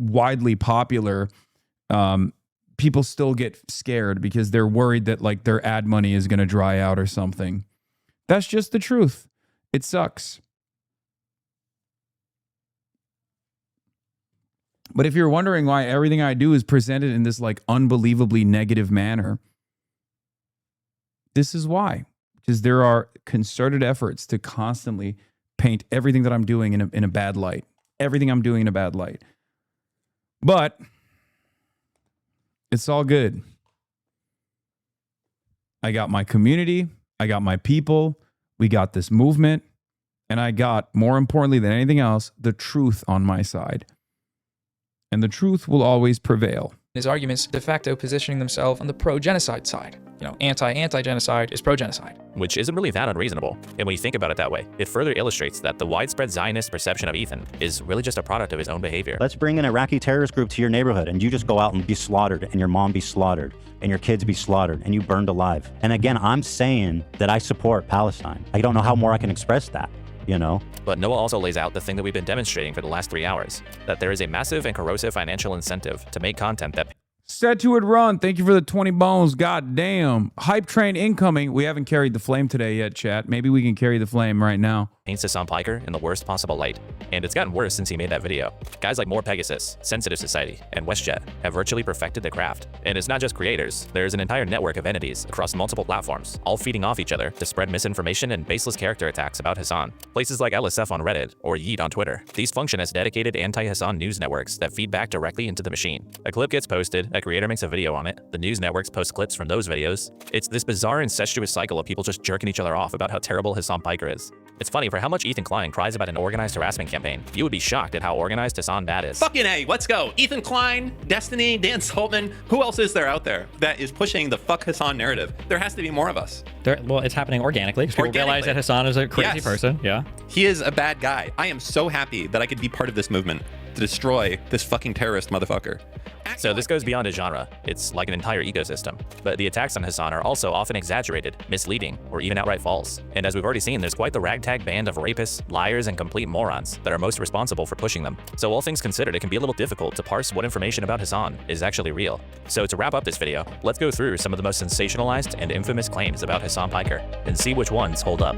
widely popular, people still get scared because they're worried that like their ad money is going to dry out or something. That's just the truth. It sucks. But if you're wondering why everything I do is presented in this like unbelievably negative manner, this is why. Because there are concerted efforts to constantly paint everything that I'm doing in a bad light. Everything I'm doing in a bad light. But it's all good. I got my community. I got my people. We got this movement. And I got, more importantly than anything else, the truth on my side. And the truth will always prevail. His arguments de facto positioning themselves on the pro-genocide side. You know, anti-genocide is pro-genocide. Which isn't really that unreasonable. And when you think about it that way, it further illustrates that the widespread Zionist perception of Ethan is really just a product of his own behavior. Let's bring an Iraqi terrorist group to your neighborhood and you just go out and be slaughtered and your mom be slaughtered and your kids be slaughtered and you burned alive. And again, I'm saying that I support Palestine. I don't know how more I can express that. You know? But Noah also lays out the thing that we've been demonstrating for the last 3 hours, that there is a massive and corrosive financial incentive to make content that... Set to it, run. Thank you for the 20 bones. God damn. Hype train incoming. We haven't carried the flame today yet, chat. Maybe we can carry the flame right now. Paints Hasan Piker in the worst possible light. And it's gotten worse since he made that video. Guys like More Pegasus, Sensitive Society, and WestJet have virtually perfected the craft. And it's not just creators. There's an entire network of entities across multiple platforms, all feeding off each other to spread misinformation and baseless character attacks about Hasan. Places like LSF on Reddit or Yeet on Twitter. These function as dedicated anti-Hasan news networks that feed back directly into the machine. A clip gets posted, a creator makes a video on it, the news networks post clips from those videos. It's this bizarre incestuous cycle of people just jerking each other off about how terrible Hasan Piker is. It's funny, for how much Ethan Klein cries about an organized harassment campaign, you would be shocked at how organized Hasan Bad is. Fucking A, let's go. Ethan Klein, Destiny, Dan Saltman, who else is there out there that is pushing the fuck Hasan narrative? There has to be more of us. Well, it's happening organically because people realize that Hasan is a crazy person. Yeah. He is a bad guy. I am so happy that I could be part of this movement to destroy this fucking terrorist motherfucker. So this goes beyond a genre. It's like an entire ecosystem. But the attacks on Hasan are also often exaggerated, misleading, or even outright false. And as we've already seen, there's quite the ragtag band of rapists, liars, and complete morons that are most responsible for pushing them. So all things considered, it can be a little difficult to parse what information about Hasan is actually real. So to wrap up this video, let's go through some of the most sensationalized and infamous claims about Hasan Piker and see which ones hold up.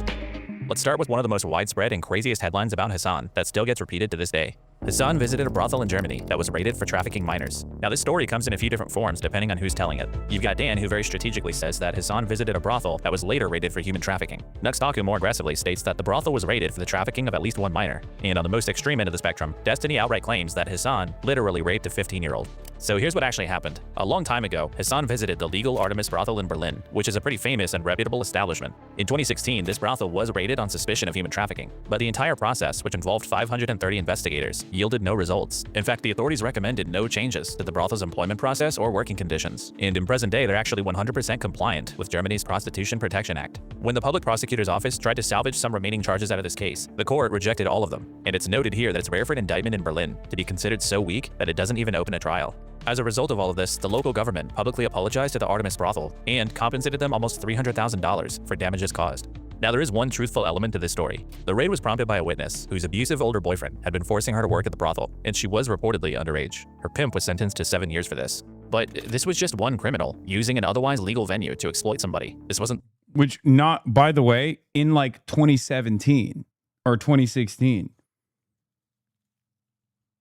Let's start with one of the most widespread and craziest headlines about Hasan that still gets repeated to this day. Hasan visited a brothel in Germany that was raided for trafficking minors. Now, this story comes in a few different forms depending on who's telling it. You've got Dan, who very strategically says that Hasan visited a brothel that was later raided for human trafficking. Nuxtaku more aggressively states that the brothel was raided for the trafficking of at least one minor. And on the most extreme end of the spectrum, Destiny outright claims that Hasan literally raped a 15-year-old. So here's what actually happened. A long time ago, Hasan visited the legal Artemis brothel in Berlin, which is a pretty famous and reputable establishment. In 2016, this brothel was raided on suspicion of human trafficking, but the entire process, which involved 530 investigators, yielded no results. In fact, the authorities recommended no changes to the brothel's employment process or working conditions. And in present day, they're actually 100% compliant with Germany's Prostitution Protection Act. When the public prosecutor's office tried to salvage some remaining charges out of this case, the court rejected all of them. And it's noted here that it's rare for an indictment in Berlin to be considered so weak that it doesn't even open a trial. As a result of all of this, the local government publicly apologized to the Artemis brothel and compensated them almost $300,000 for damages caused. Now, there is one truthful element to this story. The raid was prompted by a witness whose abusive older boyfriend had been forcing her to work at the brothel, and she was reportedly underage. Her pimp was sentenced to 7 years for this. But this was just one criminal using an otherwise legal venue to exploit somebody. This wasn't Which not, by the way, in like 2017 or 2016,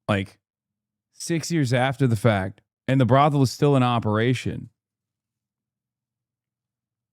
like 6 years after the fact, and the brothel is still in operation,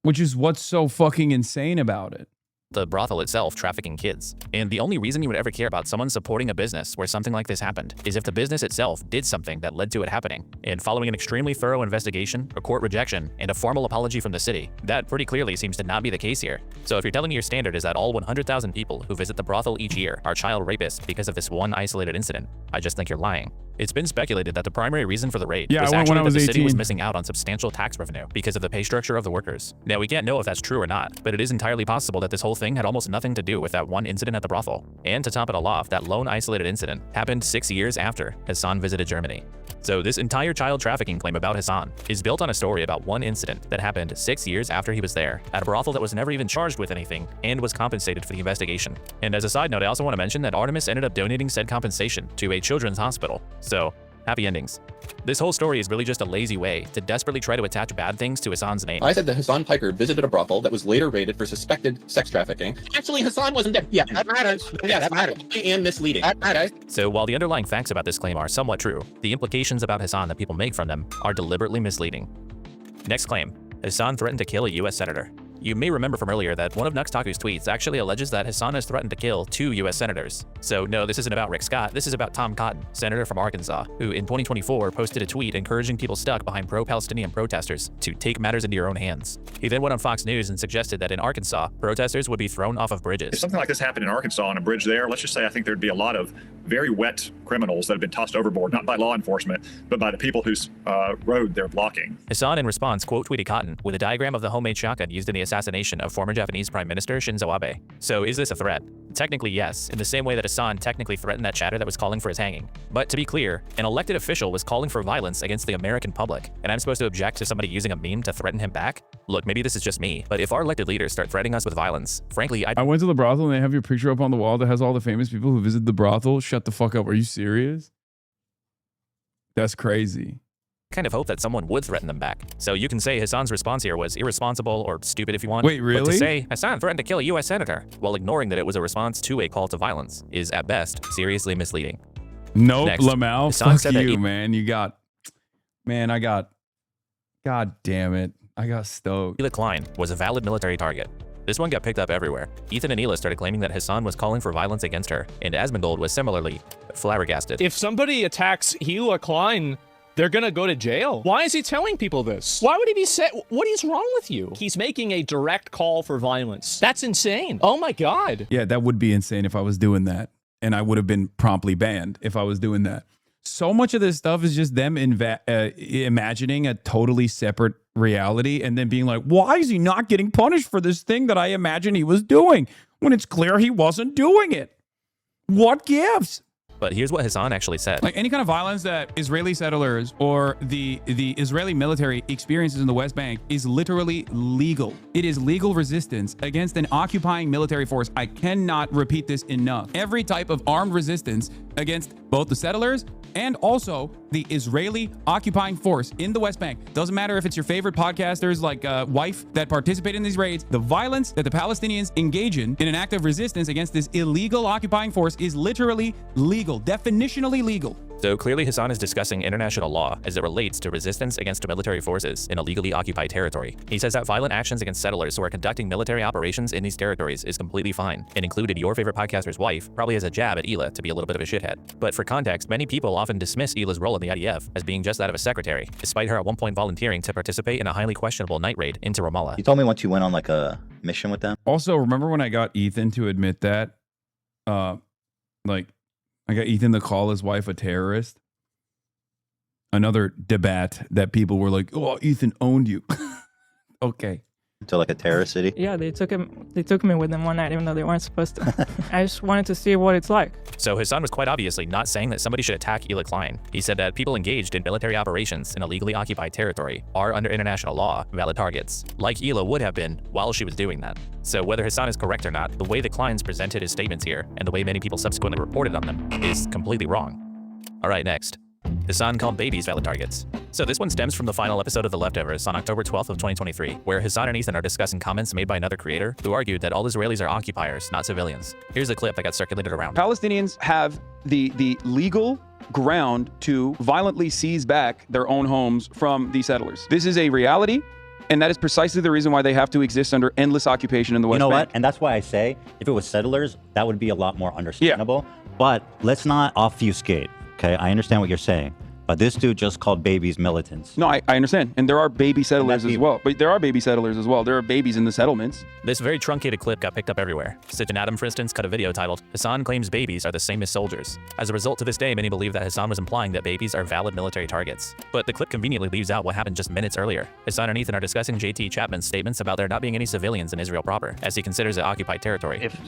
which is what's so fucking insane about it. The brothel itself trafficking kids. And the only reason you would ever care about someone supporting a business where something like this happened is if the business itself did something that led to it happening. And following an extremely thorough investigation, a court rejection, and a formal apology from the city, that pretty clearly seems to not be the case here. So if you're telling me your standard is that all 100,000 people who visit the brothel each year are child rapists because of this one isolated incident, I just think you're lying. It's been speculated that the primary reason for the raid was actually that the city was missing out on substantial tax revenue because of the pay structure of the workers. Now, we can't know if that's true or not, but it is entirely possible that this whole thing had almost nothing to do with that one incident at the brothel. And to top it all off, that lone isolated incident happened 6 years after Hasan visited Germany. So this entire child trafficking claim about Hasan is built on a story about one incident that happened 6 years after he was there at a brothel that was never even charged with anything and was compensated for the investigation. And as a side note, I also want to mention that Artemis ended up donating said compensation to a children's hospital. So happy endings. This whole story is really just a lazy way to desperately try to attach bad things to Hasan's name. I said that Hasan Piker visited a brothel that was later raided for suspected sex trafficking. Actually, Hasan wasn't there. Yeah, that matters. Yeah, that matters. And misleading. That matters. So while the underlying facts about this claim are somewhat true, the implications about Hasan that people make from them are deliberately misleading. Next claim. Hasan threatened to kill a U.S. senator. You may remember from earlier that one of Nuxtaku's tweets actually alleges that Hasan has threatened to kill 2 U.S. senators. So no, this isn't about Rick Scott, this is about Tom Cotton, senator from Arkansas, who in 2024 posted a tweet encouraging people stuck behind pro-Palestinian protesters to take matters into your own hands. He then went on Fox News and suggested that in Arkansas, protesters would be thrown off of bridges. If something like this happened in Arkansas on a bridge there, let's just say I think there'd be a lot of very wet criminals that have been tossed overboard, not by law enforcement, but by the people whose road they're blocking. Hasan in response quote tweeted Cotton with a diagram of the homemade shotgun used in the assassination of former Japanese Prime Minister Shinzo Abe. So is this a threat? Technically yes, in the same way that Hasan technically threatened that chatter that was calling for his hanging. But to be clear, an elected official was calling for violence against the American public, and I'm supposed to object to somebody using a meme to threaten him back? Look, maybe this is just me, but if our elected leaders start threatening us with violence, frankly, I went to the brothel and they have your picture up on the wall that has all the famous people who visit the brothel. Shut the fuck up. Are you serious? That's crazy. kind of hope that someone would threaten them back. So you can say Hasan's response here was irresponsible or stupid if you want. Wait, really? But to say Hasan threatened to kill a U.S. senator while ignoring that it was a response to a call to violence is at best seriously misleading. Nope, Next, Lamau, Hasan fuck you, man. God damn it. I got stoked. Hila Klein was a valid military target. This one got picked up everywhere. Ethan and Hila started claiming that Hasan was calling for violence against her, and Asmongold was similarly flabbergasted. If somebody attacks Hila Klein, they're gonna go to jail. Why is he telling people this? Why would he be what is wrong with you? He's making a direct call for violence. That's insane. Oh my God. Yeah, that would be insane if I was doing that. And I would have been promptly banned if I was doing that. So much of this stuff is just them imagining a totally separate reality and then being like, why is he not getting punished for this thing that I imagine he was doing when it's clear he wasn't doing it? What gives? But here's what Hasan actually said. Like any kind of violence that Israeli settlers or the Israeli military experiences in the West Bank is literally legal. It is legal resistance against an occupying military force. I cannot repeat this enough. Every type of armed resistance against both the settlers and also the Israeli occupying force in the West Bank. Doesn't matter if it's your favorite podcasters like Wife that participate in these raids. The violence that the Palestinians engage in an act of resistance against this illegal occupying force is literally legal, definitionally legal. So clearly Hasan is discussing international law as it relates to resistance against military forces in a legally occupied territory. He says that violent actions against settlers who are conducting military operations in these territories is completely fine, and included your favorite podcaster's wife probably has a jab at Hila to be a little bit of a shithead. But for context, many people often dismiss Hila's role in the IDF as being just that of a secretary, despite her at one point volunteering to participate in a highly questionable night raid into Ramallah. You told me once you went on like a mission with them. Also, remember when I got Ethan to admit that? I got Ethan to call his wife a terrorist. Another debate that people were like, "Oh, Ethan owned you." Okay. To like a terrorist city? Yeah, they took me with them one night, even though they weren't supposed to. I just wanted to see what it's like. So Hasan was quite obviously not saying that somebody should attack Hila Klein. He said that people engaged in military operations in a legally occupied territory are under international law valid targets, like Hila would have been while she was doing that. So whether Hasan is correct or not, the way the Kleins presented his statements here and the way many people subsequently reported on them is completely wrong. All right, next. Hasan called babies valid targets. So this one stems from the final episode of The Leftovers on October 12th of 2023, where Hasan and Ethan are discussing comments made by another creator who argued that all Israelis are occupiers, not civilians. Here's a clip that got circulated around. Palestinians have the legal ground to violently seize back their own homes from the settlers. This is a reality, and that is precisely the reason why they have to exist under endless occupation in the West Bank. Bank. What? And that's why I say, if it was settlers, that would be a lot more understandable. But let's not obfuscate, okay? I understand what you're saying. But this dude just called babies militants. No, I understand. And there are baby settlers as well. But there are baby settlers as well. There are babies in the settlements. This very truncated clip got picked up everywhere. Stitch Adam, for instance, cut a video titled, Hasan claims babies are the same as soldiers. As a result, to this day, many believe that Hasan was implying that babies are valid military targets. But the clip conveniently leaves out what happened just minutes earlier. Hasan and Ethan are discussing JT Chapman's statements about there not being any civilians in Israel proper, as he considers it occupied territory. If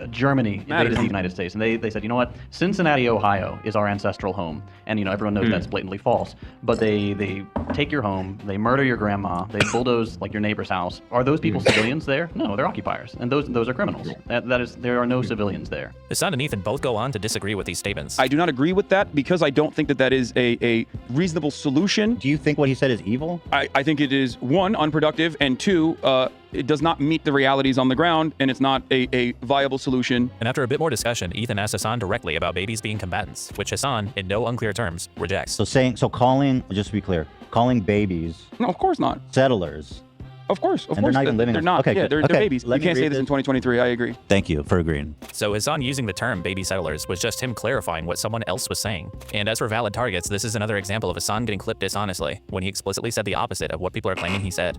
Germany invaded the United States and they said, you know what, Cincinnati, Ohio is our ancestral home, and everyone knows that's blatantly false. But they take your home, they murder your grandma, they bulldoze like your neighbor's house. Are those people civilians there? No, they're occupiers, and those are criminals. That is, there are no civilians there. Hasan and Ethan both go on to disagree with these statements. I do not agree with that because I don't think that is a reasonable solution. Do you think what he said is evil? I think it is, one, unproductive, and two, it does not meet the realities on the ground, and it's not a viable solution. And after a bit more discussion, Ethan asked Hasan directly about babies being combatants, which Hasan, in no unclear terms, rejects. So calling, just to be clear, calling babies... No, of course not. Settlers. Of course. And they're not even living... They're not. Okay, yeah, good. they're babies. You can't say this in 2023. I agree. Thank you for agreeing. So Hasan using the term baby settlers was just him clarifying what someone else was saying. And as for valid targets, this is another example of Hasan getting clipped dishonestly, when he explicitly said the opposite of what people are claiming he said.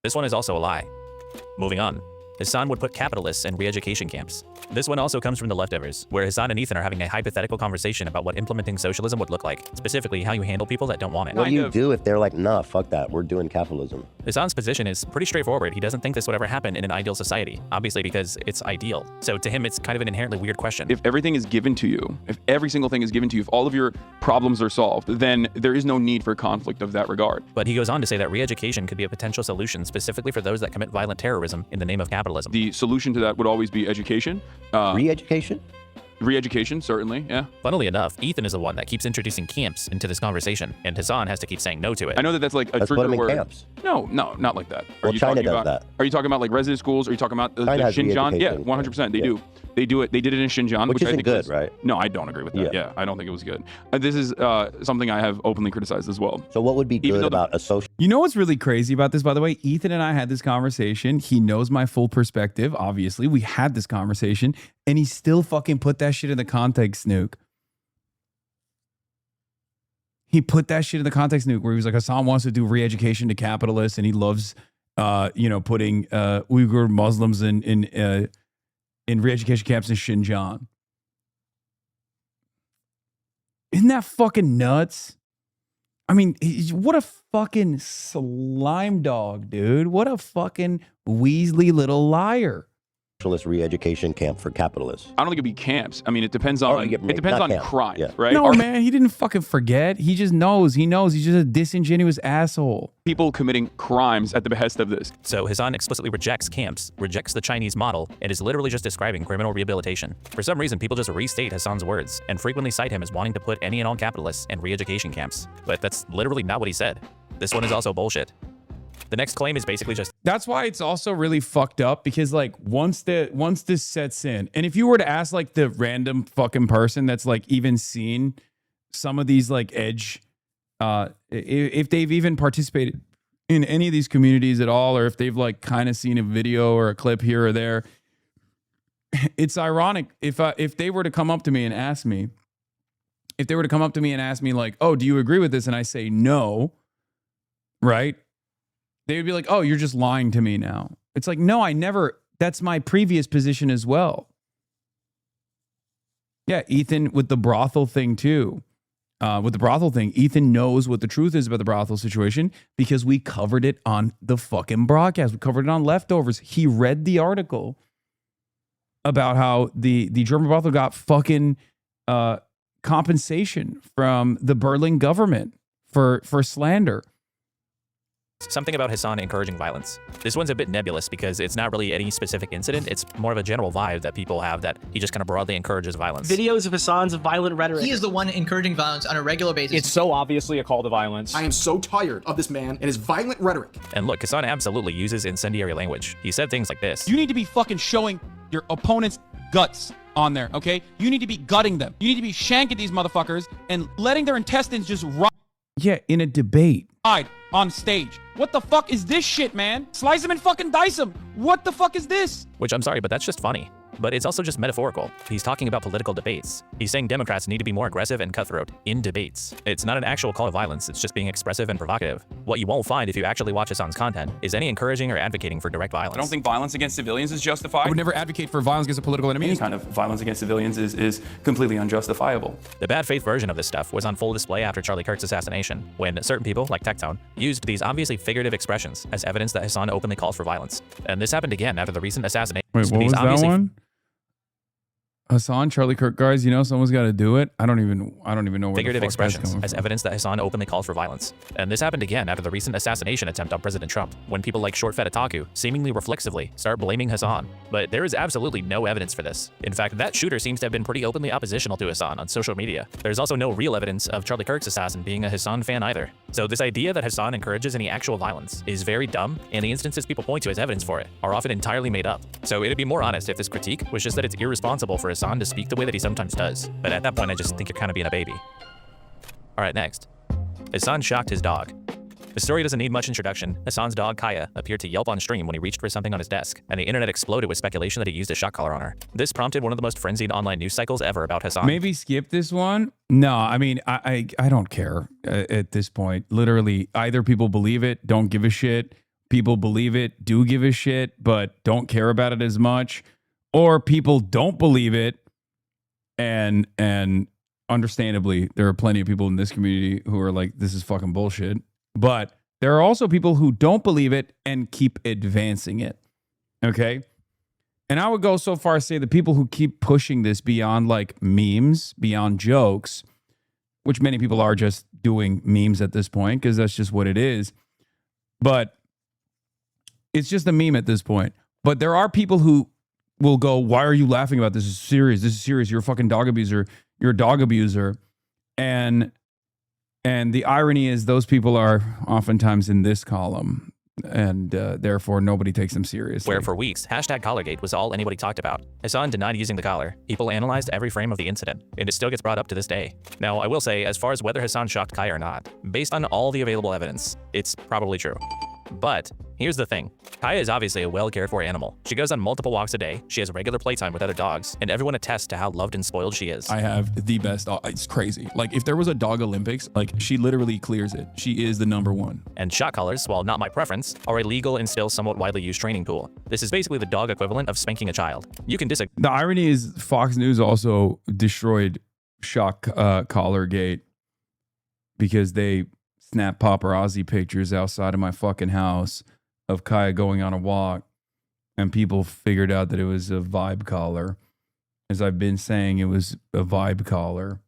This one is also a lie. Moving on. Hasan would put capitalists in re-education camps. This one also comes from The Leftovers, where Hasan and Ethan are having a hypothetical conversation about what implementing socialism would look like, specifically how you handle people that don't want it. What do you do if they're like, nah, fuck that, we're doing capitalism? Hasan's position is pretty straightforward. He doesn't think this would ever happen in an ideal society, obviously because it's ideal. So to him, it's kind of an inherently weird question. If everything is given to you, if every single thing is given to you, if all of your problems are solved, then there is no need for conflict of that regard. But he goes on to say that re-education could be a potential solution specifically for those that commit violent terrorism in the name of capitalism. The solution to that would always be education. Re-education? Re-education, certainly, yeah. Funnily enough, Ethan is the one that keeps introducing camps into this conversation, and Hasan has to keep saying no to it. I know that that's like a trigger word. Camps. No, not like that. Well, China does that. Are you talking about like resident schools? Are you talking about the Xinjiang? Yeah, 100%. They do. They do it. They did it in Xinjiang, which I isn't think good, right? No, I don't agree with that. Yeah, I don't think it was good. This is something I have openly criticized as well. So what would be good about a social? You know what's really crazy about this, by the way? Ethan and I had this conversation. He knows my full perspective. Obviously, we had this conversation, and he still fucking put that shit in the context, Nuke. He put that shit in the context, Nuke, where he was like, Hasan wants to do re-education to capitalists, and he loves, putting Uyghur Muslims in re-education camps in Xinjiang. Isn't that fucking nuts? I mean, what a fucking slime dog, dude. What a fucking Weasley little liar. Re-education camp for capitalists. I don't think it'd be camps. I mean, it depends on crime, right? No, man, he didn't fucking forget. He just knows. He knows. He's just a disingenuous asshole. People committing crimes at the behest of this. So Hasan explicitly rejects camps, rejects the Chinese model, and is literally just describing criminal rehabilitation. For some reason, people just restate Hasan's words and frequently cite him as wanting to put any and all capitalists in re-education camps. But that's literally not what he said. This one is also bullshit. The next claim is basically just... That's why it's also really fucked up, because like once this sets in, and if you were to ask like the random fucking person that's like even seen some of these like edge, if they've even participated in any of these communities at all, or if they've like kind of seen a video or a clip here or there, it's ironic if they were to come up to me and ask me, like, oh, do you agree with this? And I say no, right? They would be like, oh, you're just lying to me now. It's like, no, I never. That's my previous position as well. Yeah, Ethan with the brothel thing too. Ethan knows what the truth is about the brothel situation because we covered it on the fucking broadcast. We covered it on Leftovers. He read the article about how the German brothel got fucking compensation from the Berlin government for slander. Something about Hasan encouraging violence. This one's a bit nebulous because it's not really any specific incident. It's more of a general vibe that people have that he just kind of broadly encourages violence. Videos of Hasan's violent rhetoric. He is the one encouraging violence on a regular basis. It's so obviously a call to violence. I am so tired of this man and his violent rhetoric. And look, Hasan absolutely uses incendiary language. He said things like this. You need to be fucking showing your opponent's guts on there, okay? You need to be gutting them. You need to be shanking these motherfuckers and letting their intestines just rot. Yeah, in a debate. On stage. What the fuck is this shit, man? Slice them and fucking dice them. What the fuck is this? Which I'm sorry, but that's just funny. But it's also just metaphorical. He's talking about political debates. He's saying Democrats need to be more aggressive and cutthroat in debates. It's not an actual call to violence, it's just being expressive and provocative. What you won't find if you actually watch Hasan's content is any encouraging or advocating for direct violence. I don't think violence against civilians is justified. I would never advocate for violence against a political enemy. Any kind of violence against civilians is completely unjustifiable. The bad faith version of this stuff was on full display after Charlie Kirk's assassination, when certain people, like Tectone, used these obviously figurative expressions as evidence that Hasan openly calls for violence. And this happened again after the recent assassination. Wait, what was that one? Hasan, Charlie Kirk, guys, you know someone's got to do it. I don't even know where Figurative the fuck that's expressions coming as from. evidence that Hasan openly calls for violence. And this happened again after the recent assassination attempt on President Trump, when people like Short Fed Otaku seemingly reflexively start blaming Hasan. But there is absolutely no evidence for this. In fact, that shooter seems to have been pretty openly oppositional to Hasan on social media. There's also no real evidence of Charlie Kirk's assassin being a Hasan fan either. So this idea that Hasan encourages any actual violence is very dumb, and the instances people point to as evidence for it are often entirely made up. So it'd be more honest if this critique was just that it's irresponsible for Hasan to speak the way that he sometimes does. But at that point, I just think you're kind of being a baby. All right, next. Hasan shocked his dog. The story doesn't need much introduction. Hasan's dog, Kaya, appeared to yelp on stream when he reached for something on his desk, and the internet exploded with speculation that he used a shock collar on her. This prompted one of the most frenzied online news cycles ever about Hasan. Maybe skip this one. No, I mean, I don't care at this point. Literally, either people believe it, don't give a shit. People believe it, do give a shit, but don't care about it as much. Or people don't believe it, and understandably, there are plenty of people in this community who are like, this is fucking bullshit. But there are also people who don't believe it and keep advancing it. Okay? And I would go so far as to say the people who keep pushing this beyond like memes, beyond jokes, which many people are just doing memes at this point because that's just what it is. But it's just a meme at this point. But there are people who will go, why are you laughing about this? This is serious. This is serious. You're a fucking dog abuser. You're a dog abuser. And the irony is those people are oftentimes in this column, and therefore nobody takes them seriously. Where for weeks, #Collargate was all anybody talked about. Hasan denied using the collar. People analyzed every frame of the incident, and it still gets brought up to this day. Now, I will say, as far as whether Hasan shocked Kaya or not, based on all the available evidence, it's probably true. But here's the thing. Kaya is obviously a well-cared-for animal. She goes on multiple walks a day, she has regular playtime with other dogs, and everyone attests to how loved and spoiled she is. I have the best dog. It's crazy. Like, if there was a dog Olympics, like, she literally clears it. She is the #1. And shock collars, while not my preference, are a legal and still somewhat widely used training tool. This is basically the dog equivalent of spanking a child. You can disagree. The irony is Fox News also destroyed shock collar gate because they snap paparazzi pictures outside of my fucking house of Kaya going on a walk, and people figured out that it was a vibe collar. As I've been saying, it was a vibe collar.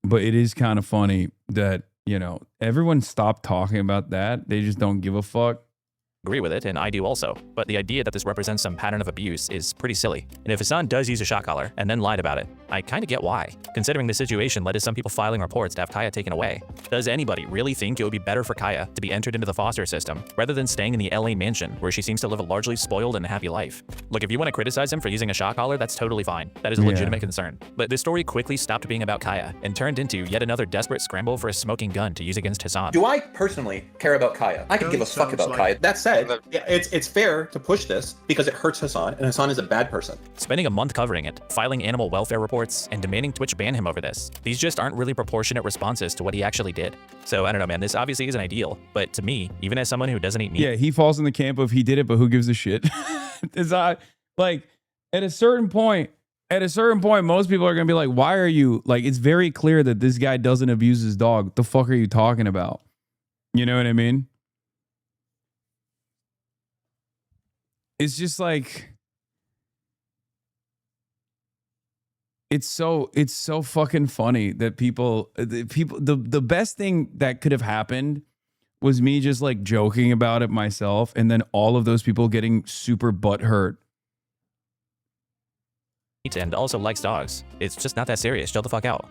But it is kind of funny that, you know, everyone stopped talking about that. They just don't give a fuck. Agree with it, and I do also, but the idea that this represents some pattern of abuse is pretty silly. And if Hasan does use a shock collar and then lied about it, I kind of get why, considering the situation led to some people filing reports to have Kaya taken away. Does anybody really think it would be better for Kaya to be entered into the foster system rather than staying in the LA mansion where she seems to live a largely spoiled and happy life? Look, if you want to criticize him for using a shock collar, that's totally fine. That is a legitimate concern. But this story quickly stopped being about Kaya and turned into yet another desperate scramble for a smoking gun to use against Hasan. Do I personally care about Kaya? I could give a fuck about Kaya. That said, yeah, it's fair to push this because it hurts Hasan, and Hasan is a bad person. Spending a month covering it, filing animal welfare reports, and demanding Twitch ban him over this. These just aren't really proportionate responses to what he actually did. So I don't know, man, this obviously isn't ideal, but to me, even as someone who doesn't eat meat. Yeah, he falls in the camp of he did it, but who gives a shit? It's like at a certain point, most people are going to be like, why are you, like, it's very clear that this guy doesn't abuse his dog. What the fuck are you talking about? You know what I mean? It's just like, it's so fucking funny that the best thing that could have happened was me just like joking about it myself, and then all of those people getting super butthurt. And also likes dogs. It's just not that serious. Chill the fuck out.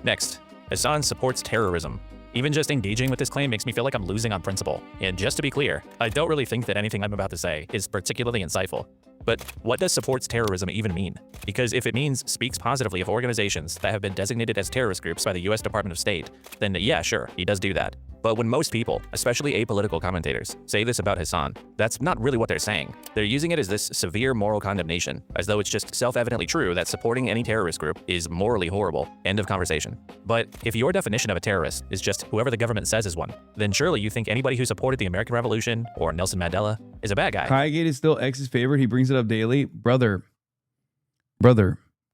Next, Hasan supports terrorism. Even just engaging with this claim makes me feel like I'm losing on principle. And just to be clear, I don't really think that anything I'm about to say is particularly insightful. But what does supports terrorism even mean? Because if it means speaks positively of organizations that have been designated as terrorist groups by the US Department of State, then yeah, sure, he does do that. But when most people, especially apolitical commentators, say this about Hasan, that's not really what they're saying. They're using it as this severe moral condemnation, as though it's just self-evidently true that supporting any terrorist group is morally horrible. End of conversation. But if your definition of a terrorist is just whoever the government says is one, then surely you think anybody who supported the American Revolution or Nelson Mandela is a bad guy. Highgate is still X's favorite. He brings it up daily. Brother,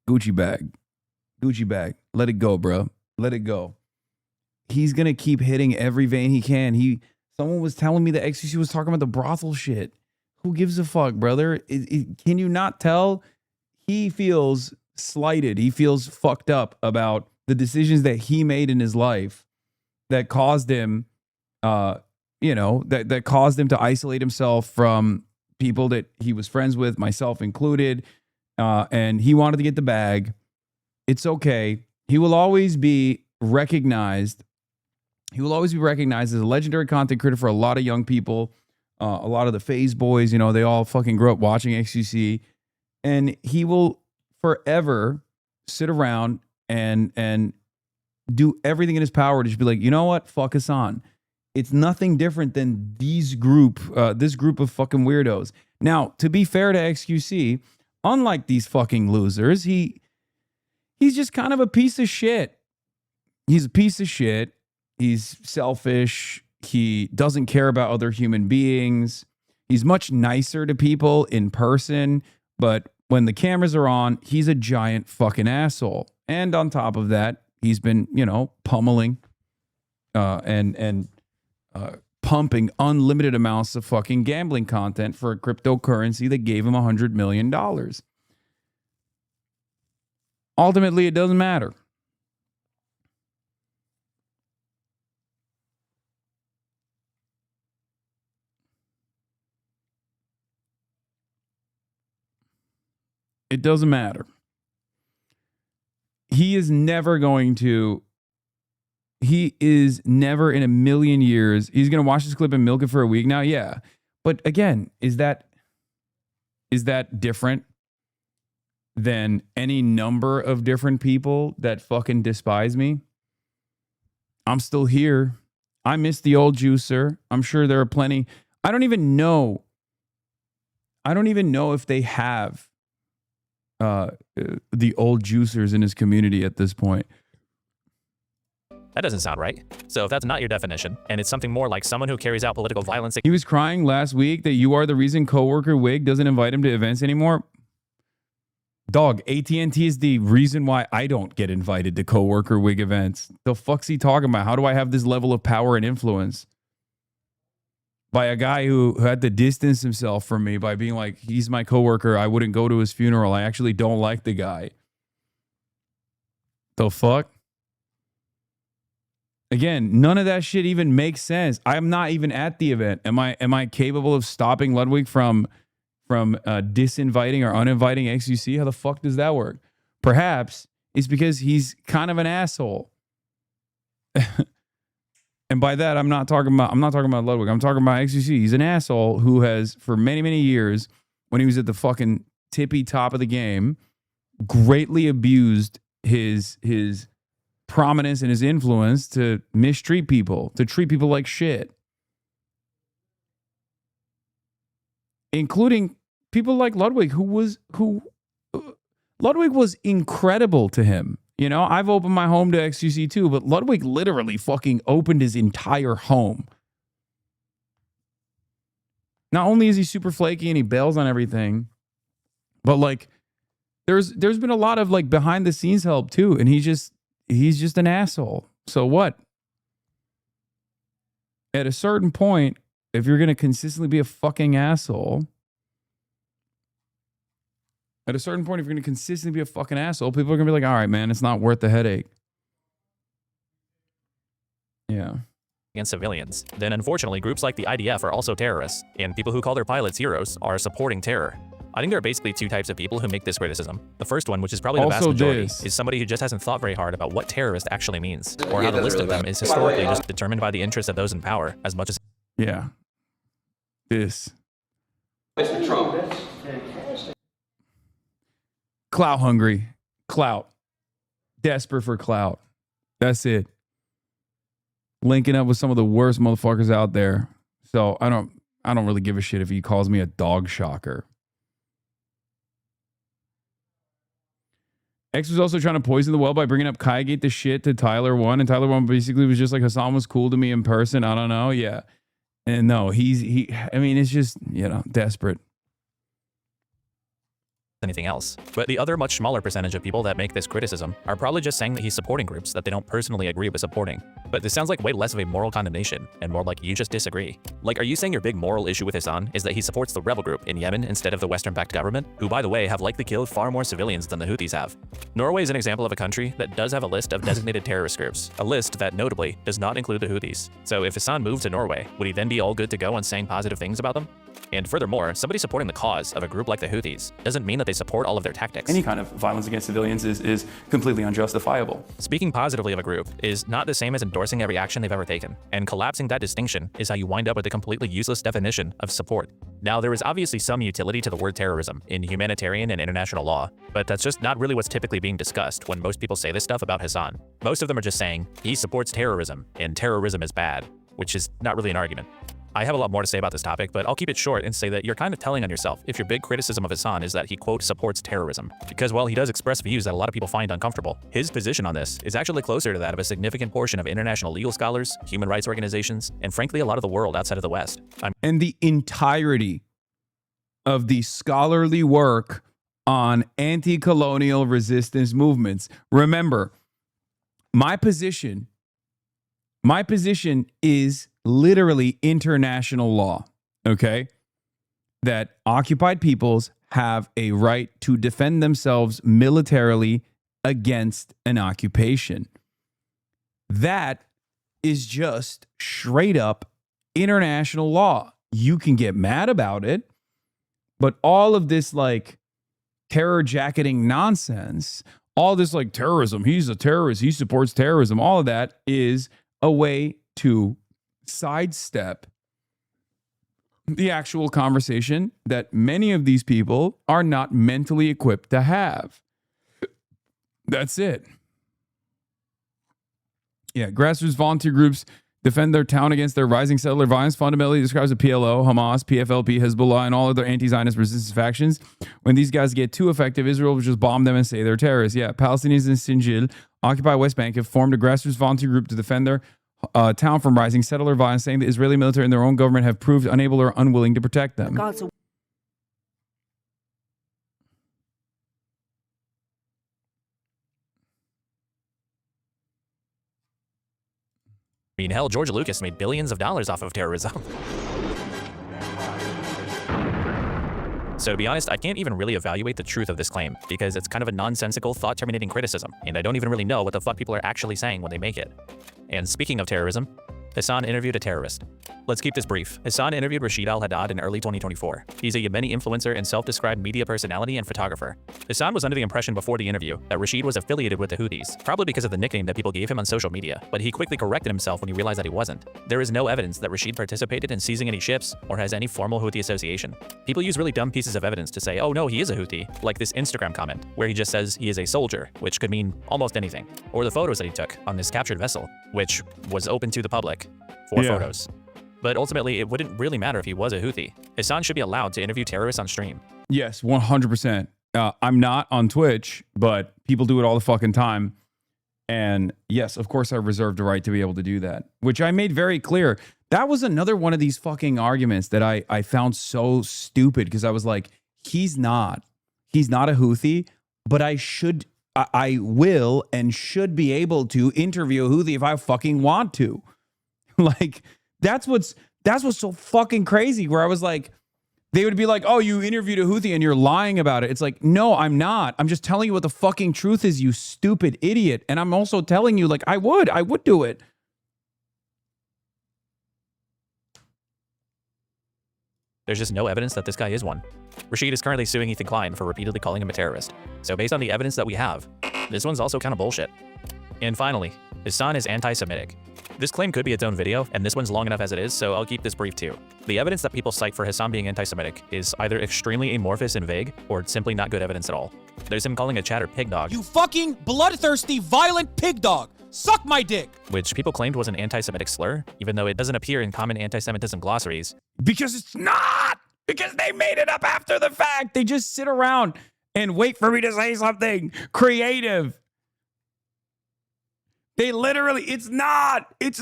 Gucci bag. Let it go, bro. Let it go. He's going to keep hitting every vein he can. Someone was telling me that XQC was talking about the brothel shit. Who gives a fuck, brother? Can you not tell? He feels slighted. He feels fucked up about the decisions that he made in his life that caused him, that caused him to isolate himself from people that he was friends with, myself included. And he wanted to get the bag. It's okay. He will always be recognized. He will always be recognized as a legendary content creator for a lot of young people. A lot of the FaZe boys, they all fucking grew up watching XQC. And he will forever sit around and do everything in his power to just be like, you know what? Fuck Hasan. It's nothing different than this group of fucking weirdos. Now, to be fair to XQC, unlike these fucking losers, he's just kind of a piece of shit. He's a piece of shit. He's selfish. He doesn't care about other human beings. He's much nicer to people in person, but when the cameras are on, he's a giant fucking asshole. And on top of that, he's been, pummeling and pumping unlimited amounts of fucking gambling content for a cryptocurrency that gave him $100 million. Ultimately, it doesn't matter. It doesn't matter. He is never in a million years. He's going to watch this clip and milk it for a week now. Yeah. But again, is that different than any number of different people that fucking despise me? I'm still here. I miss the old juicer. I'm sure there are plenty. I don't even know if they have the old juicers in his community at this point. That doesn't sound right. So if that's not your definition, and it's something more like someone who carries out political violence... He was crying last week that you are the reason coworker Wig doesn't invite him to events anymore. Dog, AT&T is the reason why I don't get invited to coworker Wig events. The fuck's he talking about? How do I have this level of power and influence? By a guy who had to distance himself from me by being like, he's my coworker. I wouldn't go to his funeral. I actually don't like the guy. The fuck? Again, none of that shit even makes sense. I'm not even at the event. Am I capable of stopping Ludwig from disinviting or uninviting XUC? How the fuck does that work? Perhaps it's because he's kind of an asshole. And by that, I'm not talking about Ludwig. I'm talking about XUC. He's an asshole who has, for many, many years, when he was at the fucking tippy top of the game, greatly abused his prominence and his influence to mistreat people, to treat people like shit. Including people like Ludwig, Ludwig was incredible to him. I've opened my home to XQC too, but Ludwig literally fucking opened his entire home. Not only is he super flaky and he bails on everything, but like there's been a lot of like behind the scenes help too, and he's just an asshole. So what? At a certain point, if you're going to consistently be a fucking asshole, people are going to be like, all right, man, it's not worth the headache. Yeah. against civilians, then unfortunately groups like the IDF are also terrorists, and people who call their pilots heroes are supporting terror. I think there are basically two types of people who make this criticism. The first one, which is probably the vast majority, is somebody who just hasn't thought very hard about what terrorist actually means, or how the list of them is historically just determined by the interests of those in power as much as... Yeah. This. Mr. Trump. Clout hungry. Clout. Desperate for clout. That's it. Linking up with some of the worst motherfuckers out there. So I don't really give a shit if he calls me a dog shocker. X was also trying to poison the well by bringing up Kayagate the shit to Tyler 1, and Tyler 1 basically was just like, Hasan was cool to me in person. I don't know. Yeah. And no, I mean, it's just, you know, desperate. Anything else. But the other much smaller percentage of people that make this criticism are probably just saying that he's supporting groups that they don't personally agree with supporting. But this sounds like way less of a moral condemnation and more like you just disagree. Like, are you saying your big moral issue with Hasan is that he supports the rebel group in Yemen instead of the Western-backed government, who, by the way, have likely killed far more civilians than the Houthis have? Norway is an example of a country that does have a list of designated terrorist groups, a list that notably does not include the Houthis. So if Hasan moved to Norway, would he then be all good to go on saying positive things about them? And furthermore, somebody supporting the cause of a group like the Houthis doesn't mean that they support all of their tactics. Any kind of violence against civilians is completely unjustifiable. Speaking positively of a group is not the same as endorsing every action they've ever taken, and collapsing that distinction is how you wind up with a completely useless definition of support. Now, there is obviously some utility to the word terrorism in humanitarian and international law, but that's just not really what's typically being discussed when most people say this stuff about Hasan. Most of them are just saying, he supports terrorism, and terrorism is bad, which is not really an argument. I have a lot more to say about this topic, but I'll keep it short and say that you're kind of telling on yourself if your big criticism of Hasan is that he, quote, supports terrorism. Because while he does express views that a lot of people find uncomfortable, his position on this is actually closer to that of a significant portion of international legal scholars, human rights organizations, and frankly, a lot of the world outside of the West. And the entirety of the scholarly work on anti-colonial resistance movements. Remember, my position is literally international law, okay? That occupied peoples have a right to defend themselves militarily against an occupation. That is just straight up international law. You can get mad about it, but all of this like terror jacketing nonsense, all this like terrorism, he's a terrorist, he supports terrorism, all of that is a way to sidestep the actual conversation that many of these people are not mentally equipped to have. That's it. Yeah, grassroots volunteer groups defend their town against their rising settler violence. Fundamentally describes the PLO, Hamas, PFLP, Hezbollah, and all other anti-Zionist resistance factions. When these guys get too effective, Israel will just bomb them and say they're terrorists. Yeah, Palestinians in Sinjil, Occupy West Bank, have formed a grassroots volunteer group to defend their town from rising settler violence, saying the Israeli military and their own government have proved unable or unwilling to protect them. I mean, hell, George Lucas made billions of dollars off of terrorism. So to be honest, I can't even really evaluate the truth of this claim, because it's kind of a nonsensical, thought-terminating criticism, and I don't even really know what the fuck people are actually saying when they make it. And speaking of terrorism, Hasan interviewed a terrorist. Let's keep this brief. Hasan interviewed Rashid al-Haddad in early 2024. He's a Yemeni influencer and self-described media personality and photographer. Hasan was under the impression before the interview that Rashid was affiliated with the Houthis, probably because of the nickname that people gave him on social media, but he quickly corrected himself when he realized that he wasn't. There is no evidence that Rashid participated in seizing any ships or has any formal Houthi association. People use really dumb pieces of evidence to say, oh no, he is a Houthi, like this Instagram comment, where he just says he is a soldier, which could mean almost anything, or the photos that he took on this captured vessel, which was open to the public for photos. But ultimately, it wouldn't really matter if he was a Houthi. Hasan should be allowed to interview terrorists on stream. Yes, 100%. I'm not on Twitch, but people do it all the fucking time. And yes, of course, I reserve the right to be able to do that, which I made very clear. That was another one of these fucking arguments that I found so stupid, because I was like, he's not a Houthi, but I will and should be able to interview a Houthi if I fucking want to. Like, that's what's so fucking crazy, where I was like, they would be like, oh, you interviewed a Houthi and you're lying about it. It's like, no, I'm not. I'm just telling you what the fucking truth is, you stupid idiot. And I'm also telling you, like, I would do it. There's just no evidence that this guy is one. Rashid is currently suing Ethan Klein for repeatedly calling him a terrorist. So based on the evidence that we have, this one's also kind of bullshit. And finally, Hasan is anti-Semitic. This claim could be its own video, and this one's long enough as it is, so I'll keep this brief too. The evidence that people cite for Hasan being anti-Semitic is either extremely amorphous and vague, or simply not good evidence at all. There's him calling a chatter pig dog, You fucking bloodthirsty, violent pig dog. Suck my dick. which people claimed was an anti-Semitic slur, even though it doesn't appear in common anti-Semitism glossaries. Because it's not! Because they made it up after the fact. They just sit around and wait for me to say something creative. They literally, it's not. It's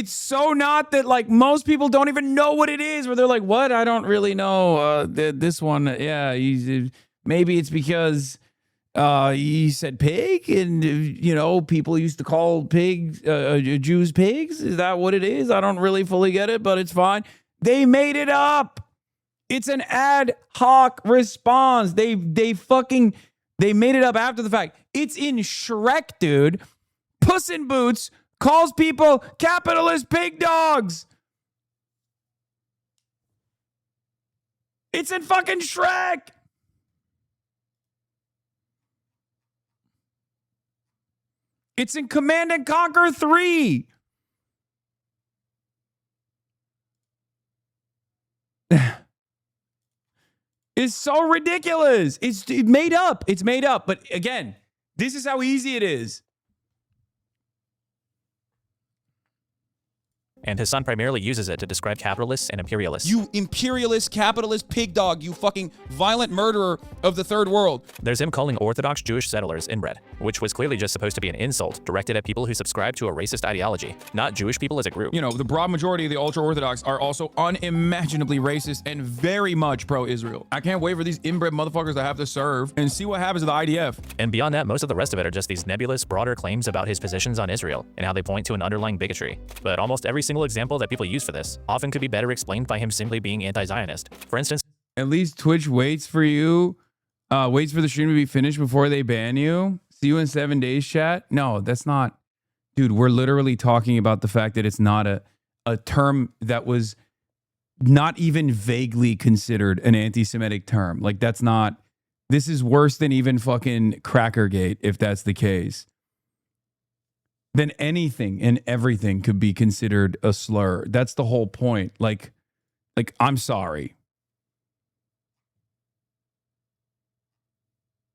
so not that like most people don't even know what it is, where they're like, what? I don't really know. This one, yeah, maybe it's because he said pig, and you know, people used to call pigs, Jews pigs. Is that what it is? I don't really fully get it, but it's fine. They made it up. It's an ad hoc response. They made it up after the fact. It's in Shrek, dude. Puss in Boots calls people capitalist pig dogs. It's in fucking Shrek. It's in Command and Conquer 3. It's so ridiculous. It's made up. It's made up. But again, this is how easy it is. And Hasan primarily uses it to describe capitalists and imperialists. You imperialist, capitalist pig dog, you fucking violent murderer of the third world. There's him calling Orthodox Jewish settlers inbred, which was clearly just supposed to be an insult directed at people who subscribe to a racist ideology, not Jewish people as a group. You know, the broad majority of the ultra-Orthodox are also unimaginably racist and very much pro-Israel. I can't wait for these inbred motherfuckers to have to serve and see what happens to the IDF. And beyond that, most of the rest of it are just these nebulous, broader claims about his positions on Israel and how they point to an underlying bigotry. But almost every single example that people use for this often could be better explained by him simply being anti-Zionist. For instance, at least Twitch waits for you, waits for the stream to be finished before they ban you. See you in 7 days, chat. No, that's not. Dude, we're literally talking about the fact that it's not a term that was not even vaguely considered an anti-Semitic term. Like, that's not, this is worse than even fucking Crackergate, if that's the case. Then anything and everything could be considered a slur. That's the whole point. Like I'm sorry.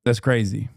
That's crazy.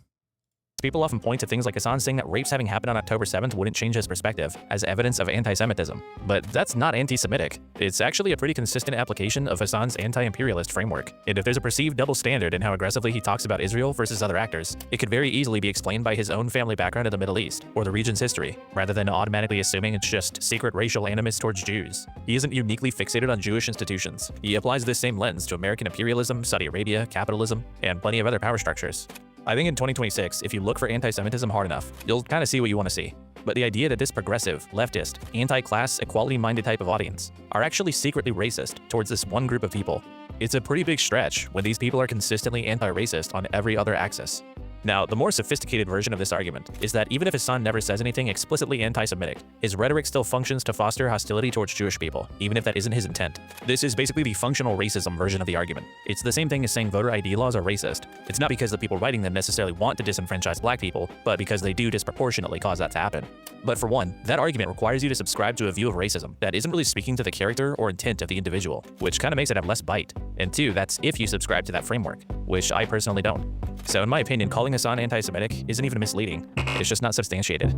people often point to things like Hasan saying that rapes having happened on October 7th wouldn't change his perspective as evidence of anti-Semitism. But that's not anti-Semitic. It's actually a pretty consistent application of Hasan's anti-imperialist framework. And if there's a perceived double standard in how aggressively he talks about Israel versus other actors, it could very easily be explained by his own family background in the Middle East, or the region's history, rather than automatically assuming it's just secret racial animus towards Jews. He isn't uniquely fixated on Jewish institutions. He applies this same lens to American imperialism, Saudi Arabia, capitalism, and plenty of other power structures. I think in 2026, if you look for anti-Semitism hard enough, you'll kind of see what you want to see. But the idea that this progressive, leftist, anti-class, equality-minded type of audience are actually secretly racist towards this one group of people, it's a pretty big stretch when these people are consistently anti-racist on every other axis. Now, the more sophisticated version of this argument is that even if Hasan never says anything explicitly anti-Semitic, his rhetoric still functions to foster hostility towards Jewish people, even if that isn't his intent. This is basically the functional racism version of the argument. It's the same thing as saying voter ID laws are racist. It's not because the people writing them necessarily want to disenfranchise black people, but because they do disproportionately cause that to happen. But for one, that argument requires you to subscribe to a view of racism that isn't really speaking to the character or intent of the individual, which kind of makes it have less bite. And two, that's if you subscribe to that framework, which I personally don't. So in my opinion, calling Hasan anti-Semitic isn't even misleading, it's just not substantiated.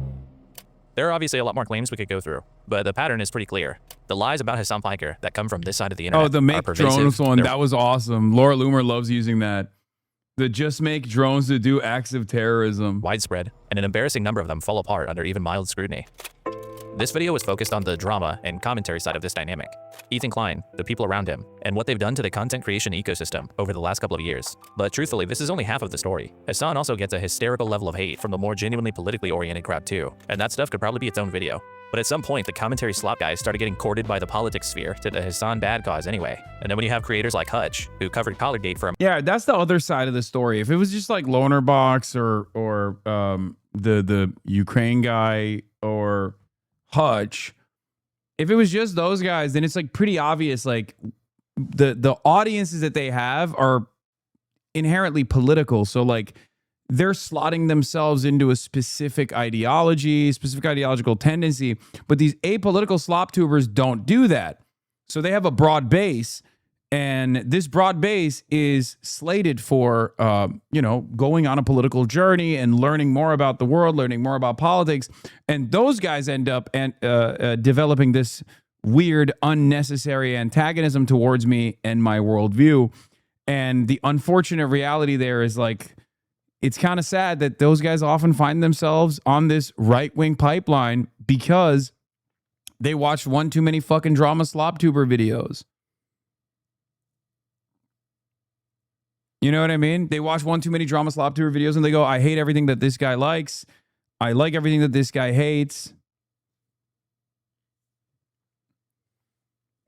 There are obviously a lot more claims we could go through, but the pattern is pretty clear. The lies about Hasan Piker that come from this side of the internet the make are pervasive. drones one, that was awesome. Laura Loomer loves using that. The just make drones to do acts of terrorism. Widespread, and an embarrassing number of them fall apart under even mild scrutiny. This video was focused on the drama and commentary side of this dynamic. Ethan Klein, the people around him, and what they've done to the content creation ecosystem over the last couple of years. But truthfully, this is only half of the story. Hasan also gets a hysterical level of hate from the more genuinely politically oriented crowd too, and that stuff could probably be its own video. But at some point, the commentary slop guys started getting courted by the politics sphere to the Hasan bad cause anyway. And then when you have creators like Hutch, who covered Collargate for him. Yeah, that's the other side of the story. If it was just like Lonerbox or the Ukraine guy or Hutch, If it was just those guys, then it's like pretty obvious. Like the audiences that they have are inherently political. So like they're slotting themselves into a specific ideology, specific ideological tendency. But these apolitical slop tubers don't do that. So they have a broad base. And this broad base is slated for, going on a political journey and learning more about the world, learning more about politics. And those guys end up developing this weird, unnecessary antagonism towards me and my worldview. And the unfortunate reality there is like, it's kind of sad that those guys often find themselves on this right-wing pipeline because they watched one too many fucking drama slop tuber videos. You know what I mean? They watch one too many drama slop tour videos and they go, I hate everything that this guy likes. I like everything that this guy hates.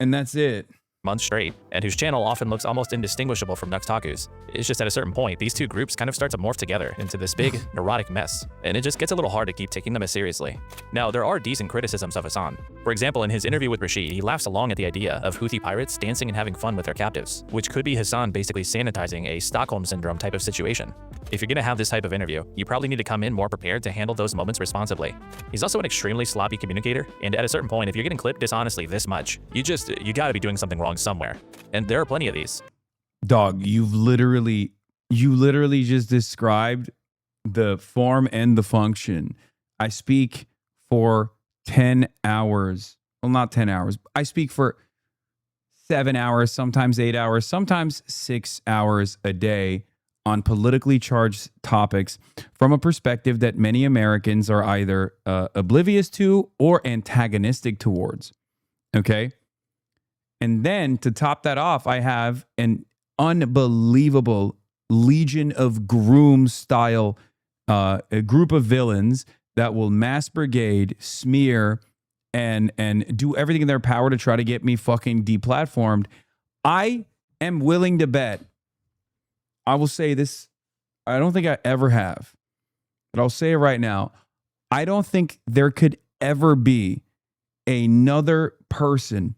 And that's it. Months straight, and whose channel often looks almost indistinguishable from Nuxtaku's. It's just at a certain point, these two groups kind of start to morph together into this big, neurotic mess, and it just gets a little hard to keep taking them as seriously. Now, there are decent criticisms of Hasan. For example, in his interview with Rashid, he laughs along at the idea of Houthi pirates dancing and having fun with their captives, which could be Hasan basically sanitizing a Stockholm Syndrome type of situation. If you're gonna have this type of interview, you probably need to come in more prepared to handle those moments responsibly. He's also an extremely sloppy communicator, and at a certain point, if you're getting clipped dishonestly this much, you gotta be doing something wrong somewhere. And there are plenty of these. Dog, you literally just described the form and the function. I speak for 10 hours. Well, not 10 hours. I speak for 7 hours, sometimes 8 hours, sometimes 6 hours a day on politically charged topics from a perspective that many Americans are either oblivious to or antagonistic towards. Okay? And then to top that off, I have an unbelievable Legion of Groom style a group of villains that will mass brigade, smear, and do everything in their power to try to get me fucking deplatformed. I am willing to bet, I will say this, I don't think I ever have, but I'll say it right now. I don't think there could ever be another person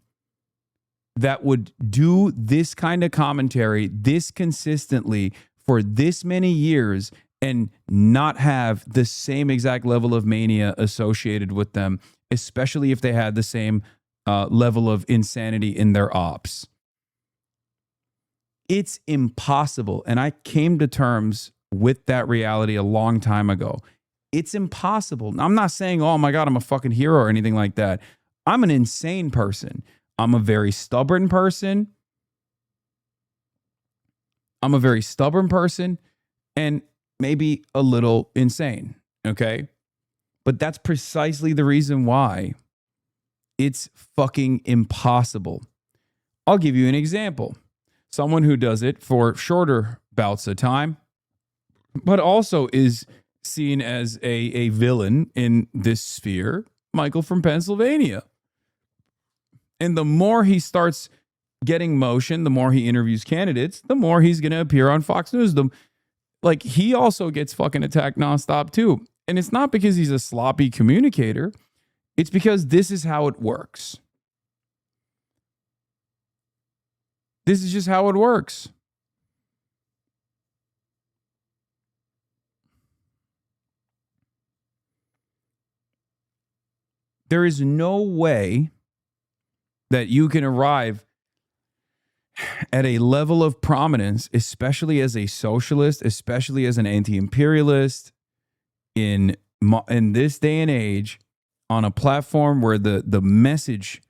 that would do this kind of commentary this consistently for this many years and not have the same exact level of mania associated with them, especially if they had the same level of insanity in their ops. It's impossible. And I came to terms with that reality a long time ago. It's impossible. I'm not saying, oh my God, I'm a fucking hero or anything like that. I'm an insane person. I'm a very stubborn person. And maybe a little insane. Okay. But that's precisely the reason why it's fucking impossible. I'll give you an example. Someone who does it for shorter bouts of time, but also is seen as a villain in this sphere, Michael from Pennsylvania. And the more he starts getting motion, the more he interviews candidates, the more he's going to appear on Fox News. Like, he also gets fucking attacked nonstop too. And it's not because he's a sloppy communicator. It's because this is how it works. This is just how it works. There is no way that you can arrive at a level of prominence, especially as a socialist, especially as an anti-imperialist, in this day and age, on a platform where the message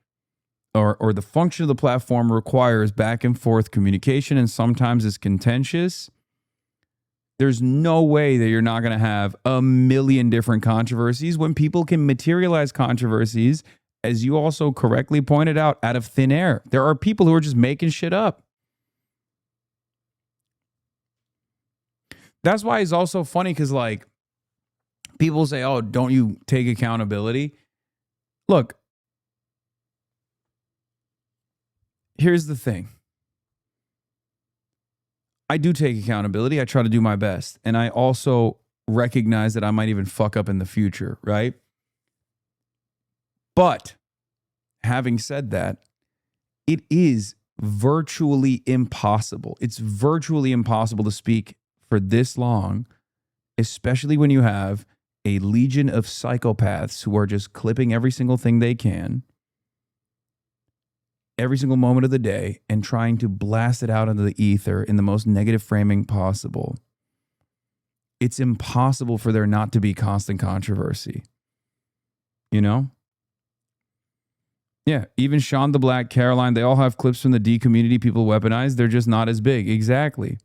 or the function of the platform requires back and forth communication and sometimes is contentious. There's no way that you're not going to have a million different controversies when people can materialize controversies, as you also correctly pointed out, out of thin air. There are people who are just making shit up. That's why it's also funny, because like people say, oh, don't you take accountability? Look, here's the thing. I do take accountability. I try to do my best. And I also recognize that I might even fuck up in the future, right? But having said that, it is virtually impossible. It's virtually impossible to speak for this long, especially when you have a legion of psychopaths who are just clipping every single thing they can, every single moment of the day, and trying to blast it out into the ether in the most negative framing possible. It's impossible for there not to be constant controversy. You know? Yeah, even Sean the Black, Caroline, they all have clips from the D community people weaponize. They're just not as big. Exactly.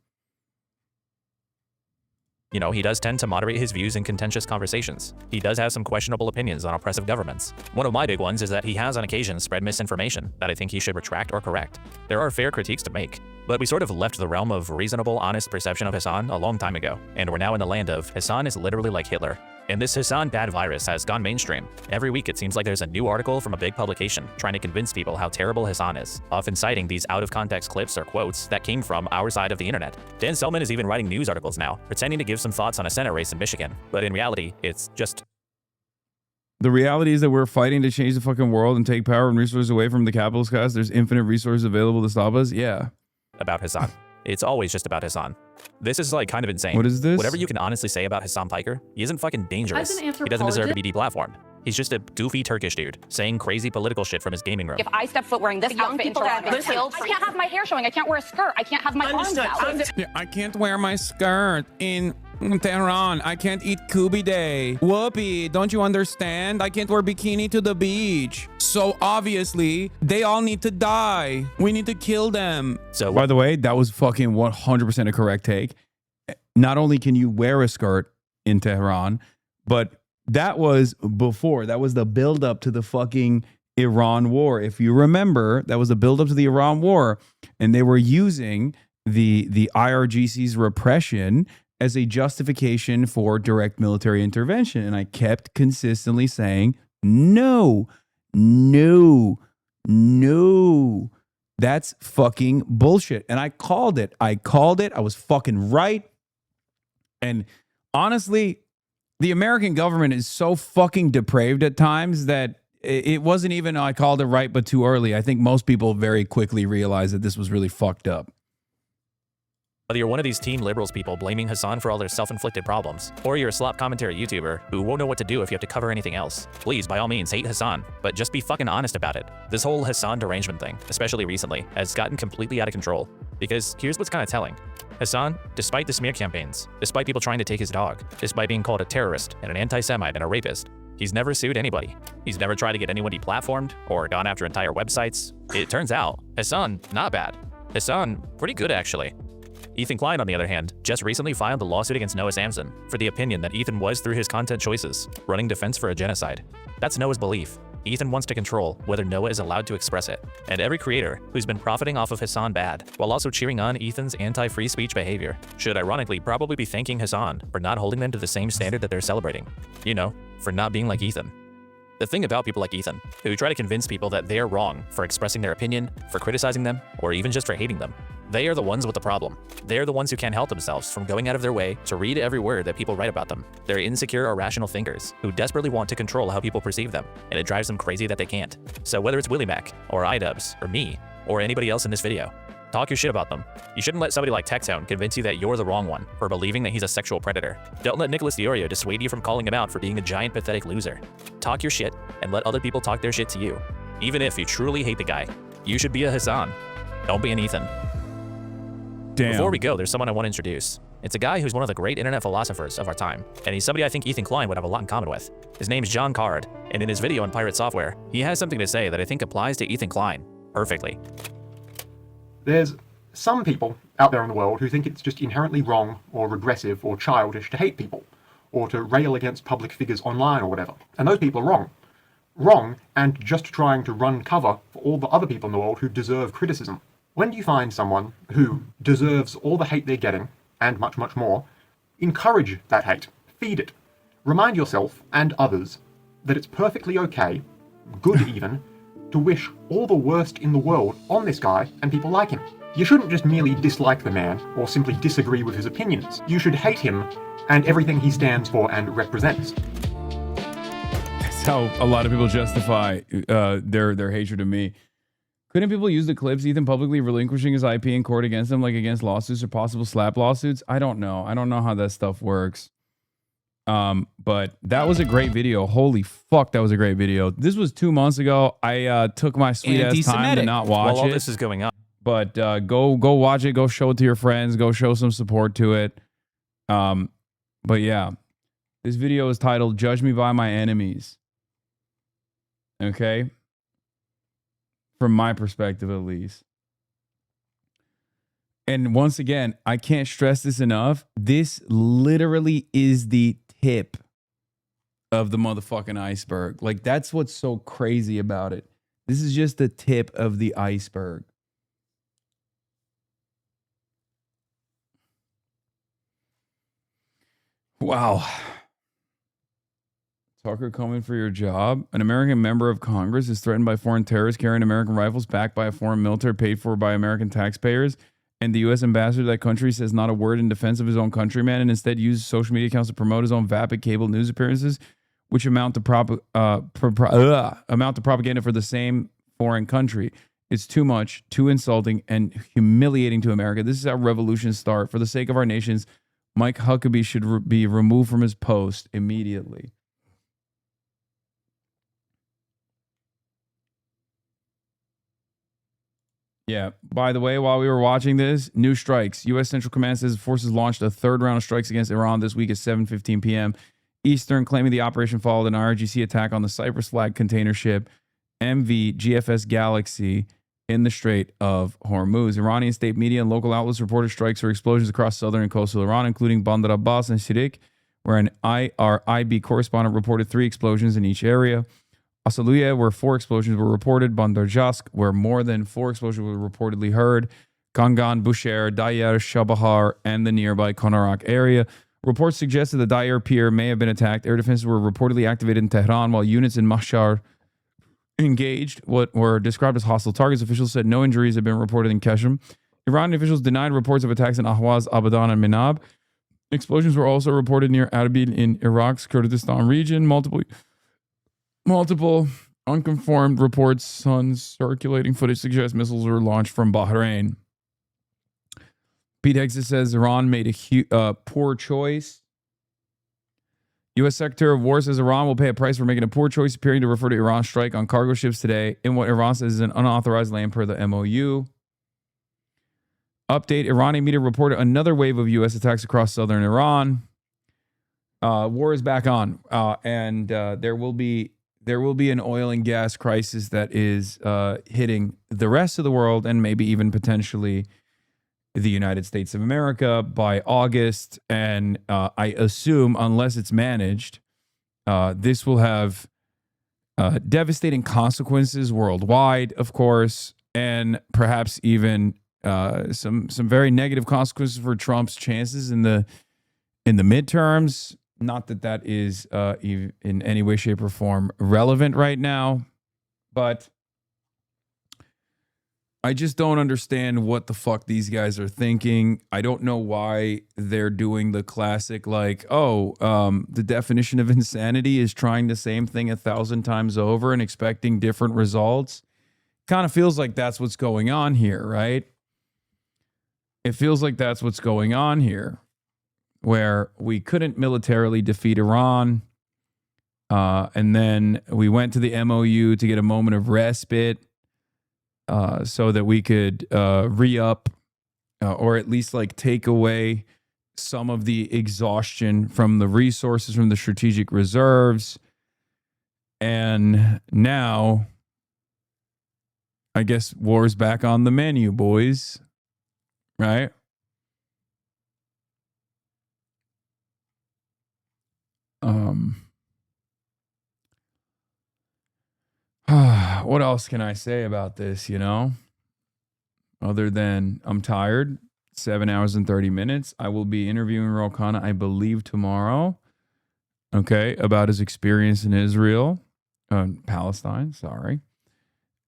You know, he does tend to moderate his views in contentious conversations. He does have some questionable opinions on oppressive governments. One of my big ones is that he has on occasion spread misinformation that I think he should retract or correct. There are fair critiques to make, but we sort of left the realm of reasonable, honest perception of Hasan a long time ago, and we're now in the land of Hasan is literally like Hitler. And this Hasan bad virus has gone mainstream. Every week it seems like there's a new article from a big publication trying to convince people how terrible Hasan is, often citing these out-of-context clips or quotes that came from our side of the internet. Dan Selman is even writing news articles now, pretending to give some thoughts on a Senate race in Michigan, but in reality, it's just... The reality is that we're fighting to change the fucking world and take power and resources away from the capitalist class. There's infinite resources available to stop us. Yeah. About Hasan. It's always just about Hasan. This is like kind of insane. What is this? Whatever you can honestly say about Hasan Piker, he isn't fucking dangerous. He doesn't deserve to be deplatformed. He's just a goofy Turkish dude saying crazy political shit from his gaming room. If I step foot wearing this outfit in Toronto, I can't have my hair showing. I can't wear a skirt. I can't have my arms out. Yeah, I can't wear my skirt in Tehran. I can't eat Kubi Day. Whoopee, don't you understand? I can't wear bikini to the beach. So obviously, they all need to die. We need to kill them. So, by the way, that was fucking 100% a correct take. Not only can you wear a skirt in Tehran, but that was before. That was the buildup to the fucking Iran war. If you remember, that was the buildup to the Iran war. And they were using the IRGC's repression as a justification for direct military intervention. And I kept consistently saying, no, no, no. That's fucking bullshit. And I called it. I was fucking right. And honestly, the American government is so fucking depraved at times that it wasn't even I called it right, but too early. I think most people very quickly realized that this was really fucked up. Whether you're one of these teen liberals people blaming Hasan for all their self-inflicted problems, or you're a slop commentary YouTuber who won't know what to do if you have to cover anything else, please, by all means, hate Hasan, but just be fucking honest about it. This whole Hasan derangement thing, especially recently, has gotten completely out of control. Because here's what's kind of telling. Hasan, despite the smear campaigns, despite people trying to take his dog, despite being called a terrorist and an anti-Semite and a rapist, he's never sued anybody. He's never tried to get anyone deplatformed or gone after entire websites. It turns out, Hasan, not bad. Hasan, pretty good actually. Ethan Klein, on the other hand, just recently filed a lawsuit against Noah Samsen for the opinion that Ethan was, through his content choices, running defense for a genocide. That's Noah's belief. Ethan wants to control whether Noah is allowed to express it. And every creator who's been profiting off of Hasan bad, while also cheering on Ethan's anti-free speech behavior, should ironically probably be thanking Hasan for not holding them to the same standard that they're celebrating. You know, for not being like Ethan. The thing about people like Ethan, who try to convince people that they're wrong for expressing their opinion, for criticizing them, or even just for hating them, they are the ones with the problem. They're the ones who can't help themselves from going out of their way to read every word that people write about them. They're insecure, irrational thinkers who desperately want to control how people perceive them, and it drives them crazy that they can't. So whether it's Willie Mac, or iDubbbz, or me, or anybody else in this video, talk your shit about them. You shouldn't let somebody like Techzone convince you that you're the wrong one for believing that he's a sexual predator. Don't let Nicholas Diorio dissuade you from calling him out for being a giant pathetic loser. Talk your shit and let other people talk their shit to you. Even if you truly hate the guy, you should be a Hasan. Don't be an Ethan. Damn. Before we go, there's someone I want to introduce. It's a guy who's one of the great internet philosophers of our time, and he's somebody I think Ethan Klein would have a lot in common with. His name's John Card, and in his video on Pirate Software, he has something to say that I think applies to Ethan Klein perfectly. There's some people out there in the world who think it's just inherently wrong or regressive or childish to hate people, or to rail against public figures online or whatever. And those people are wrong. Wrong, and just trying to run cover for all the other people in the world who deserve criticism. When you find someone who deserves all the hate they're getting, and much, much more, encourage that hate. Feed it. Remind yourself and others that it's perfectly okay, good even, to wish all the worst in the world on this guy and people like him. You shouldn't just merely dislike the man or simply disagree with his opinions. You should hate him and everything he stands for and represents. That's how a lot of people justify their hatred of me. Couldn't people use the clips, Ethan publicly relinquishing his IP in court against them, like against lawsuits or possible slap lawsuits? I don't know. I don't know how that stuff works. But that was a great video. Holy fuck, that was a great video. This was 2 months ago. I took my sweet ass time to not watch While all it. this is going on. But go watch it. Go show it to your friends. Go show some support to it. But yeah, this video is titled "Judge Me by My Enemies." Okay. From my perspective, at least. And once again, I can't stress this enough. This literally is the tip of the motherfucking iceberg. Like, that's what's so crazy about it. This is just the tip of the iceberg. Wow. Tucker coming for your job. An American member of Congress is threatened by foreign terrorists carrying American rifles backed by a foreign military paid for by American taxpayers. And the U.S. ambassador to that country says not a word in defense of his own countryman and instead uses social media accounts to promote his own vapid cable news appearances, which amount to propaganda for the same foreign country. It's too much, too insulting, and humiliating to America. This is how revolutions start. For the sake of our nations, Mike Huckabee should be removed from his post immediately. Yeah. By the way, while we were watching this, new strikes. U.S. Central Command says forces launched a third round of strikes against Iran this week at 7:15 p.m. Eastern, claiming the operation followed an IRGC attack on the Cyprus flag container ship MV GFS Galaxy in the Strait of Hormuz. Iranian state media and local outlets reported strikes or explosions across southern and coastal Iran, including Bandar Abbas and Shirik, where an IRIB correspondent reported 3 explosions in each area. Asaluya, where 4 explosions were reported. Bandar Jask, where more than 4 explosions were reportedly heard. Kangan, Bushehr, Dayer, Shabahar, and the nearby Konarak area. Reports suggested the Dayer pier may have been attacked. Air defenses were reportedly activated in Tehran, while units in Mashhad engaged what were described as hostile targets. Officials said no injuries have been reported in Keshem. Iranian officials denied reports of attacks in Ahwaz, Abadan, and Minab. Explosions were also reported near Arbil in Iraq's Kurdistan region. Multiple unconfirmed reports on circulating footage suggest missiles were launched from Bahrain. Pete Hexas says Iran made a poor choice. U.S. Secretary of War says Iran will pay a price for making a poor choice, appearing to refer to Iran's strike on cargo ships today in what Iran says is an unauthorized land per the MOU. Update, Iranian media reported another wave of U.S. attacks across southern Iran. War is back on, and there will be an oil and gas crisis that is hitting the rest of the world and maybe even potentially the United States of America by August. And I assume, unless it's managed, this will have devastating consequences worldwide, of course, and perhaps even some very negative consequences for Trump's chances in the midterms. Not that that is in any way, shape, or form relevant right now, but I just don't understand what the fuck these guys are thinking. I don't know why they're doing the classic, like, the definition of insanity is trying the same thing 1,000 times over and expecting different results. Kind of feels like that's what's going on here, right? It feels like that's what's going on here, where we couldn't militarily defeat Iran, and then we went to the MOU to get a moment of respite, so that we could re-up, or at least like take away some of the exhaustion from the resources from the strategic reserves. And now, I guess war's back on the menu, boys. Right? What else can I say about this, other than I'm tired. 7 hours and 30 minutes. I will be interviewing Ro Khanna, I believe, tomorrow. Okay, about his experience in Israel, Palestine, sorry.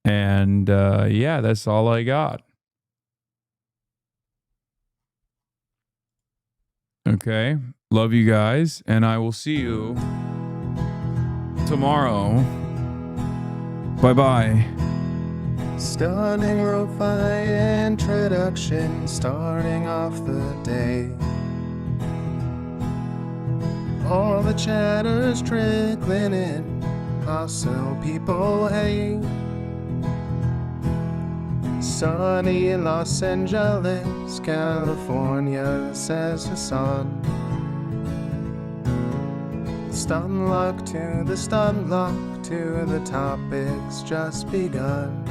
And yeah, that's all I got. Okay, love you guys, and I will see you tomorrow. Bye-bye. Stunning lo-fi introduction, starting off the day. All the chatter's trickling in, hostile people hate. Sunny Los Angeles, California, says Hasan. Stun lock to the stun lock to the topics just begun.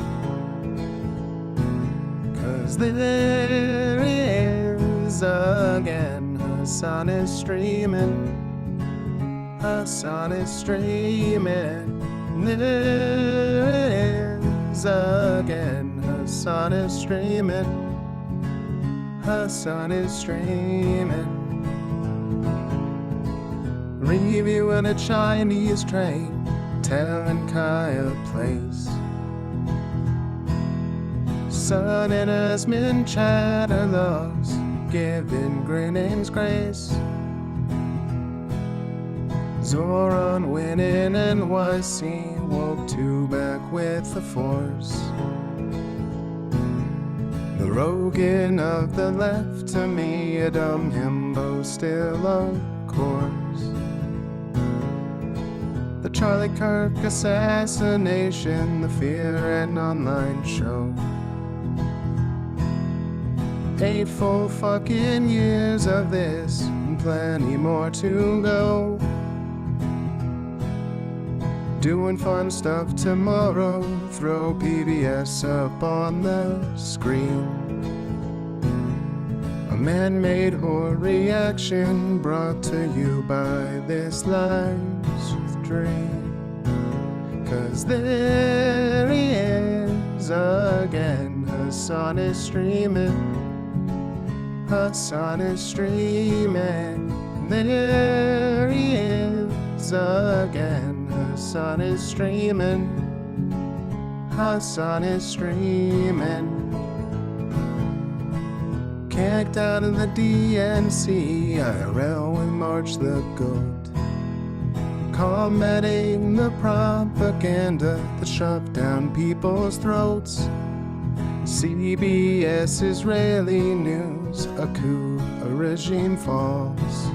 'Cause there he is again, Hasan is streaming. Hasan is streaming. There is again, Hasan is streaming. Hasan is streaming. Reviewing a Chinese train, telling Kaya place. Sun and Asmin chatter loves, giving Greening's grace. Zoran winning NYC, woke two back with the force. The Rogan of the left, to me a dumb himbo still of course. The Charlie Kirk assassination, the Fear and Online show. 8 full fucking years of this, and plenty more to go. Doing fun stuff tomorrow, throw PBS up on the screen. A man-made horror reaction brought to you by this life's dream. 'Cause there he is again, Hasan is streaming. Hasan is streaming. There he is again, Hasan is streaming. Hasan is streaming. Kicked out of the DNC, IRL with March the Goat. Combating the propaganda that shoved down people's throats. CBS Israeli news, a coup, a regime falls.